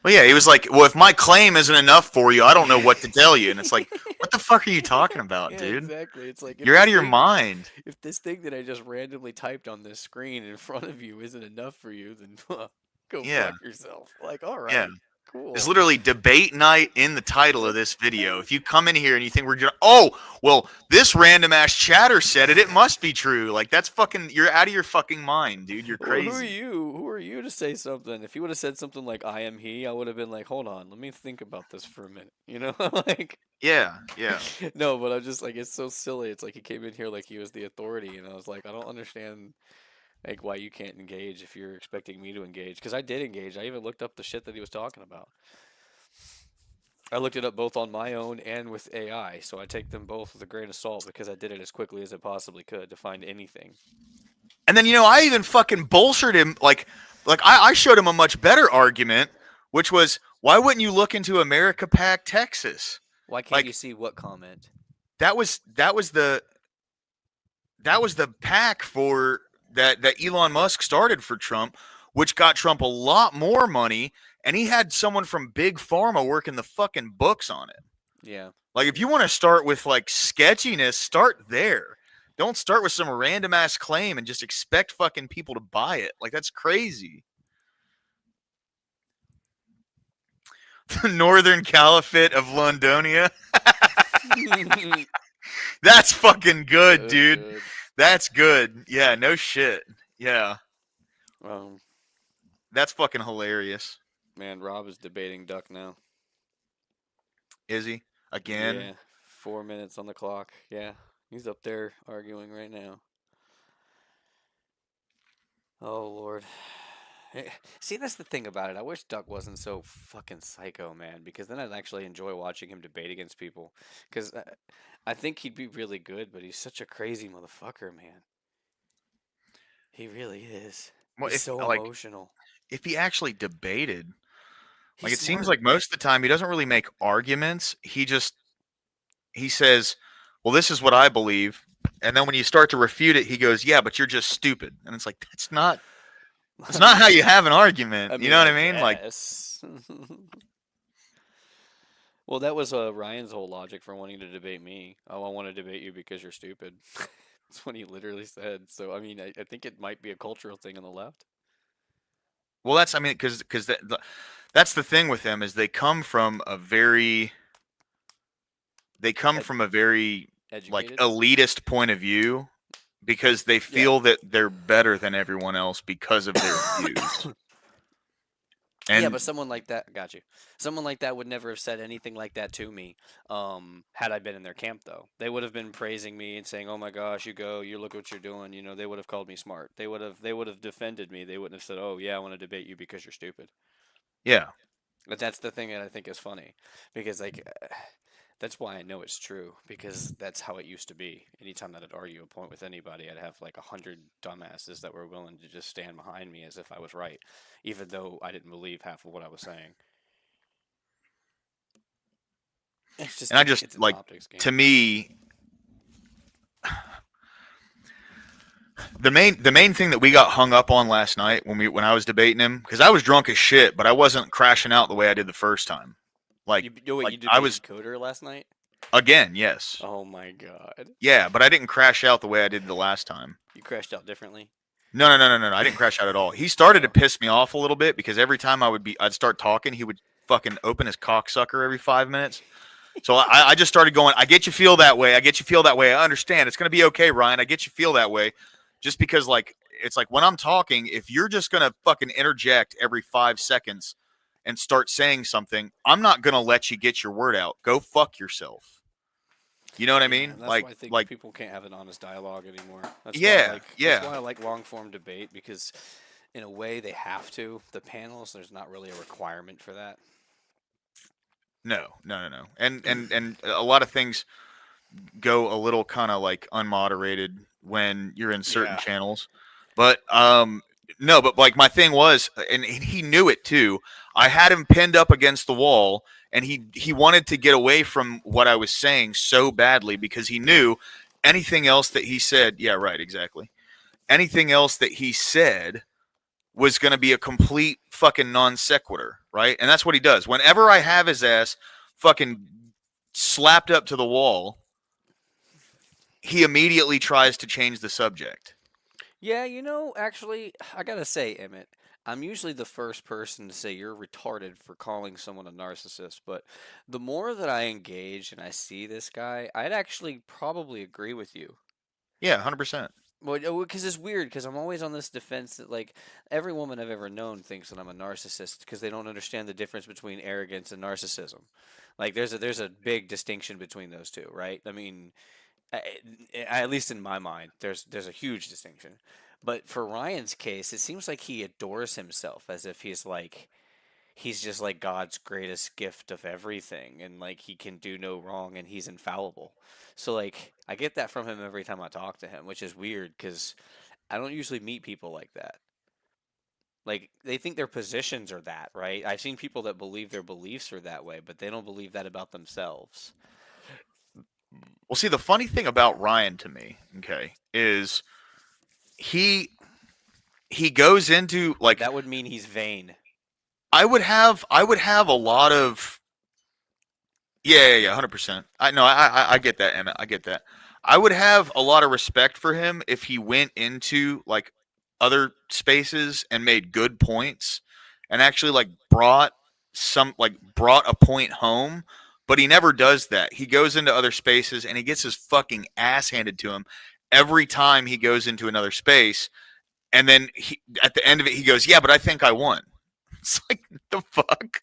Well, yeah, he was like, well, if my claim isn't enough for you, I don't know what to tell you. And it's like, what the fuck are you talking about, Yeah, dude? exactly. It's like You're out of your mind. If this thing that I just randomly typed on this screen in front of you isn't enough for you, then go fuck yourself. Like, all right. Yeah. Cool. There's literally debate night in the title of this video. If you come in here and you think we're just, oh, well, this random ass chatter said it, it must be true. Like, that's fucking, you're out of your fucking mind, dude. You're crazy. Well, who are you to say something? If you would have said something like I am he, I would have been like, hold on, let me think about this for a minute. You know, like. Yeah. No, but I'm just like, it's so silly. It's like he came in here like he was the authority, and I was like, I don't understand. Like, why you can't engage if you're expecting me to engage. Because I did engage. I even looked up the shit that he was talking about. I looked it up both on my own and with AI. So I take them both with a grain of salt because I did it as quickly as I possibly could to find anything. And then, I even fucking bolstered him. Like I showed him a much better argument, which was, why wouldn't you look into America Pac Texas? Why can't you see what comment? That was the PAC for... that Elon Musk started for Trump, which got Trump a lot more money, and he had someone from Big Pharma working the fucking books on it. Yeah. Like, if you want to start with, like, sketchiness, start there. Don't start with some random-ass claim and just expect fucking people to buy it. Like, that's crazy. The Northern Caliphate of Londonia. That's fucking good, dude. Good. That's good. Yeah, no shit. Yeah. That's fucking hilarious. Man, Rob is debating Duck now. Is he? Again? Yeah. 4 minutes on the clock. Yeah. He's up there arguing right now. Oh, Lord. See, that's the thing about it. I wish Duck wasn't so fucking psycho, man, because then I'd actually enjoy watching him debate against people. Because I think he'd be really good, but he's such a crazy motherfucker, man. He really is. Well, He's so emotional. If he actually debated, He's it seems smart. like most of the time he doesn't really make arguments. He says, well, this is what I believe. And then when you start to refute it, he goes, yeah, but you're just stupid. And it's like, that's not how you have an argument. You know what I mean? Like, well, that was Ryan's whole logic for wanting to debate me. Oh, I want to debate you because you're stupid. That's what he literally said. So, I mean, I think it might be a cultural thing on the left. well, because that's the thing with them is they come from a very like Educated? elitist point of view because they feel that they're better than everyone else because of their views. Yeah, And but someone like that, got you. Someone like that would never have said anything like that to me, had I been in their camp, though. They would have been praising me and saying, "Oh my gosh, you go, you look what you're doing." You know, they would have called me smart. They would have defended me. They wouldn't have said, "Oh yeah, I want to debate you because you're stupid." yeah, But that's the thing that I think is funny, because like, that's why I know it's true, because that's how it used to be. Anytime that I'd argue a point with anybody, I'd have like 100 dumbasses that were willing to just stand behind me as if I was right, even though I didn't believe half of what I was saying. It's just and I just it's an like, optics game. to me, the main thing that we got hung up on last night when I was debating him, because I was drunk as shit, but I wasn't crashing out the way I did the first time. Like Wait, like you I debated was Coder last night? again, yes. Oh my god. Yeah, but I didn't crash out the way I did the last time. You crashed out differently? No. I didn't crash out at all. He started to Oh. piss me off a little bit because every time I'd start talking, he would fucking open his cocksucker every 5 minutes. So I just started going, I get you feel that way. I get you feel that way. I understand. It's going to be okay, Ryan. I get you feel that way. Just because, like, it's like when I'm talking, if you're just going to fucking interject every 5 seconds and start saying something, I'm not going to let you get your word out. Go fuck yourself. You know what I Yeah, mean? and that's why I think Like, people can't have an honest dialogue anymore. That's why I yeah, like yeah. that's why I like long form debate, because in a way they have to. The panels, there's not really a requirement for that. No. And a lot of things go a little kind of like unmoderated when you're in certain Yeah. channels. But no, but like my thing was, and he knew it too. I had him pinned up against the wall, and he wanted to get away from what I was saying so badly because he knew anything else that he said. Yeah, right, exactly. Anything else that he said was going to be a complete fucking non sequitur, right? And that's what he does. Whenever I have his ass fucking slapped up to the wall, he immediately tries to change the subject. Yeah, actually, I gotta say, Emmett, I'm usually the first person to say you're retarded for calling someone a narcissist, but the more that I engage and I see this guy, I'd actually probably agree with you. Yeah, 100%. Well, because it's weird, because I'm always on this defense that, like, every woman I've ever known thinks that I'm a narcissist because they don't understand the difference between arrogance and narcissism. Like, there's a big distinction between those two, right? I mean, at least in my mind, there's a huge distinction. But for Ryan's case, it seems like he adores himself as if he's just like God's greatest gift of everything, and like he can do no wrong and he's infallible. So like I get that from him every time I talk to him, which is weird because I don't usually meet people like that. Like they think their positions are that, right? I've seen people that believe their beliefs are that way, but they don't believe that about themselves. Well, see, the funny thing about Ryan to me, okay, is he he goes into like That would mean he's vain. I would have a lot of yeah, 100%. I know I get that, Emmett. I get that. I would have a lot of respect for him if he went into like other spaces and made good points and actually like brought a point home, but he never does that. He goes into other spaces and he gets his fucking ass handed to him every time he goes into another space, and then at the end of it he goes, "Yeah, but I think I won." It's like the fuck?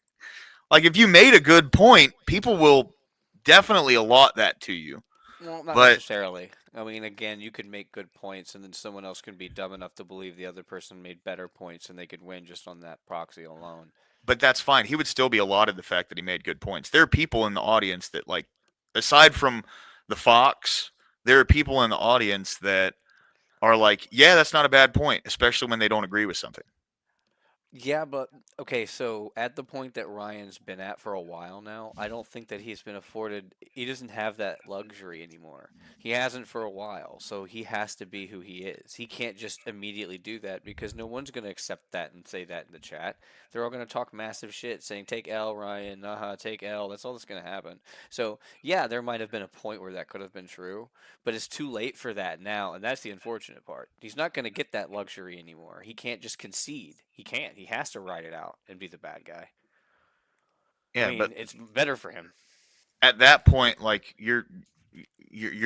Like if you made a good point, people will definitely allot that to you. Well, not But necessarily. I mean, again, you could make good points, and then someone else can be dumb enough to believe the other person made better points, and they could win just on that proxy alone. but that's fine. He would still be allotted the fact that he made good points. There are people in the audience that like aside from the Fox, there are people in the audience that are like, "Yeah, that's not a bad point," especially when they don't agree with something. Yeah, but okay, so at the point that Ryan's been at for a while now, I don't think that he's been afforded, he doesn't have that luxury anymore. He hasn't for a while, so he has to be who he is. He can't just immediately do that because no one's going to accept that and say that in the chat. They're all going to talk massive shit saying, take L, Ryan, take L. That's all that's going to happen. So, yeah, there might have been a point where that could have been true, but it's too late for that now, and that's the unfortunate part. He's not going to get that luxury anymore. He can't just concede. He can't. He has to ride it out and be the bad guy. I Yeah, but mean, it's better for him. at that point, like you're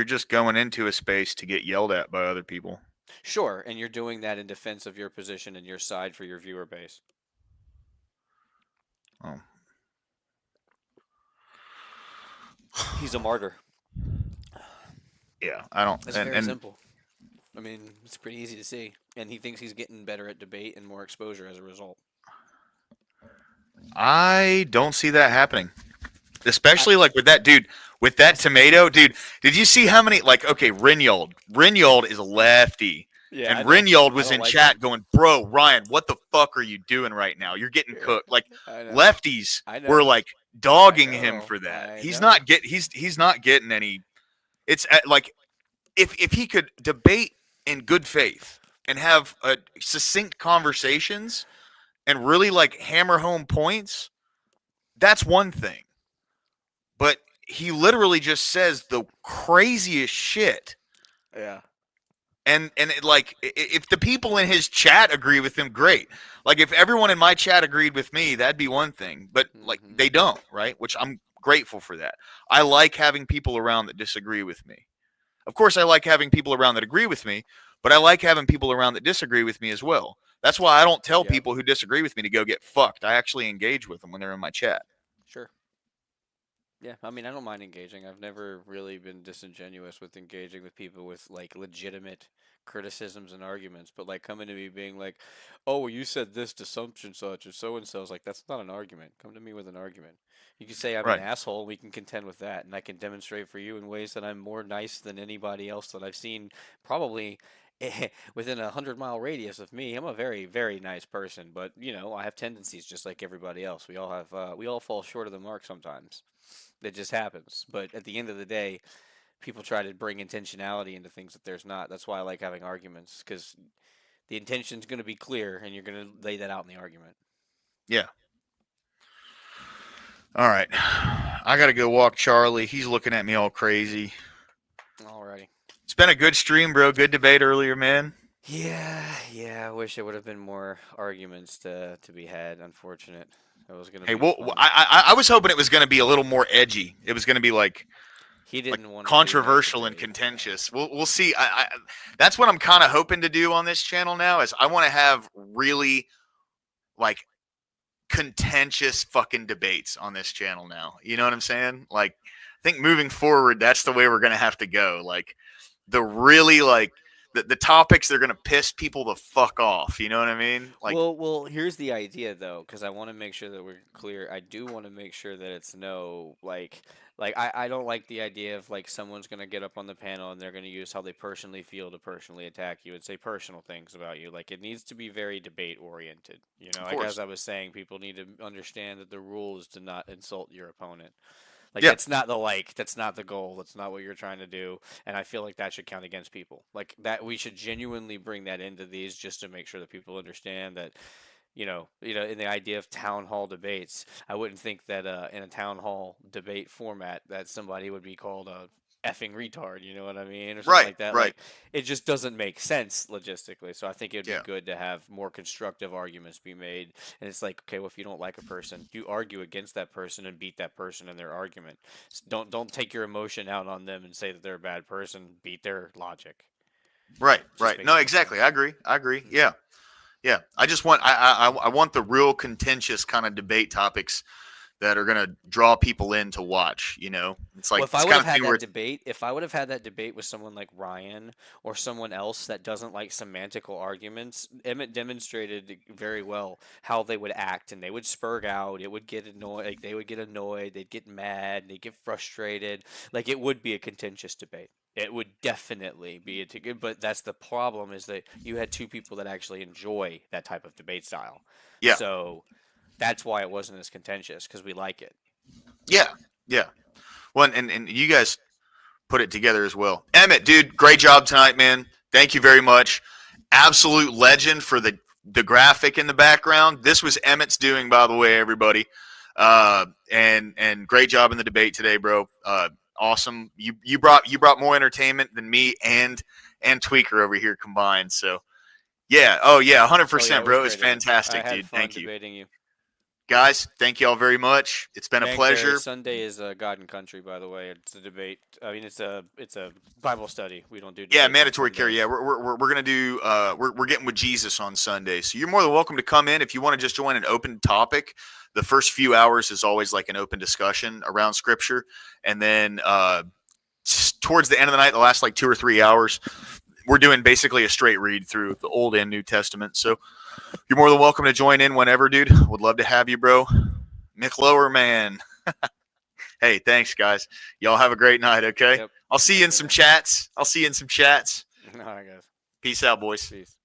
just going into a space to get yelled at by other people. Sure, and you're doing that in defense of your position and your side for your viewer base. Oh. He's a martyr. Yeah, I don't. It's very simple. I mean, it's pretty easy to see, and he thinks he's getting better at debate and more exposure as a result. I don't see that happening. Especially like with that dude, with that tomato, dude. Did you see how many? Like, okay, Rinyold. Rinyold is a lefty. Yeah, And Rinyold was in chat going, bro, Ryan, what the fuck are you doing right now? You're getting cooked. Like lefties were like dogging him for that. He's not getting any. It's like if he could debate in good faith and have succinct conversations and really like hammer home points, that's one thing. But he literally just says the craziest shit. Yeah. And like, if the people in his chat agree with him, great. Like, if everyone in my chat agreed with me, that'd be one thing. But, like, they don't, right? Which I'm grateful for that. I like having people around that disagree with me. Of course, I like having people around that agree with me, but I like having people around that disagree with me as well. That's why I don't tell people who disagree with me to go get fucked. I actually engage with them when they're in my chat. Sure. Yeah, I mean, I don't mind engaging. I've never really been disingenuous with engaging with people with like legitimate criticisms and arguments, but like coming to me being like, "Oh, well, you said this to such and such or so and so," is like that's not an argument. Come to me with an argument. You can say I'm an asshole. We can contend with that, and I can demonstrate for you in ways that I'm more nice than anybody else that I've seen. Probably within 100-mile radius of me. I'm a very, very nice person, but you know, I have tendencies just like everybody else. We all have. We all fall short of the mark sometimes. That just happens. But at the end of the day, people try to bring intentionality into things that there's not. That's why I like having arguments, because the intention's going to be clear, and you're going to lay that out in the argument. Yeah. All right. I got to go walk Charlie. He's looking at me all crazy. Alrighty. It's been a good stream, bro. Good debate earlier, man. Yeah. I wish there would have been more arguments to be had. Unfortunate. It was gonna. Hey, well, I was hoping it was going to be a little more edgy. It was going to be like he didn't want controversial and contentious. We'll see. That's what I'm kind of hoping to do on this channel now. Is I want to have really like contentious fucking debates on this channel now. You know what I'm saying? Like, I think moving forward, that's the way we're going to have to go. Like, the really like. The topics they're gonna piss people the fuck off. You know what I mean? Like, well, here's the idea though, because I want to make sure that we're clear. I do want to make sure that it's no like I don't like the idea of like someone's gonna get up on the panel and they're gonna use how they personally feel to personally attack you and say personal things about you. Like, it needs to be very debate oriented. You know, like as I was saying, people need to understand that the rule is to not insult your opponent. Like, that's not the goal. That's not what you're trying to do. And I feel like that should count against people. Like, that we should genuinely bring that into these just to make sure that people understand that, you know, in the idea of town hall debates, I wouldn't think that in a town hall debate format that somebody would be called a effing retard, you know what I mean? Or something like that. Right. Like, it just doesn't make sense logistically. So I think it would be good to have more constructive arguments be made. And it's like, okay, well, if you don't like a person, you argue against that person and beat that person in their argument. Don't take your emotion out on them and say that they're a bad person. Beat their logic. Right. No, exactly. I agree. Yeah. I just want I want the real contentious kind of debate topics that are going to draw people in to watch, you know? It's like, well, if I would have had that debate with someone like Ryan or someone else that doesn't like semantical arguments, Emmett demonstrated very well how they would act, and they would spurg out. It would get annoyed. Like, they would get annoyed. They'd get mad. They'd get frustrated. Like, it would be a contentious debate. It would definitely be but that's the problem, is that you had two people that actually enjoy that type of debate style. Yeah. So that's why it wasn't as contentious, because we like it. Yeah. Well, and you guys put it together as well. Emmett, dude, great job tonight, man. Thank you very much. Absolute legend for the graphic in the background. This was Emmett's doing, by the way, everybody. And great job in the debate today, bro. Awesome. You brought more entertainment than me and Tweaker over here combined. So yeah. 100%, bro. It was fantastic, I had dude. fun Thank you. debating you. Guys, thank you all very much. It's been a Bang pleasure. Berry, Sunday is God and Country, by the way. It's a debate. I mean, it's a Bible study. We don't do Yeah, debates on mandatory carry. Sundays. Yeah, we're gonna do. We're getting with Jesus on Sunday, so you're more than welcome to come in if you want to just join an open topic. The first few hours is always like an open discussion around Scripture, and then towards the end of the night, the last like 2 or 3 hours, we're doing basically a straight read through the Old and New Testament. So you're more than welcome to join in whenever, dude. Would love to have you, bro. Mick Lowerman. Hey, thanks, guys. Y'all have a great night. Okay. Yep. I'll see you in some chats. All right, guys. Peace out, boys. Peace.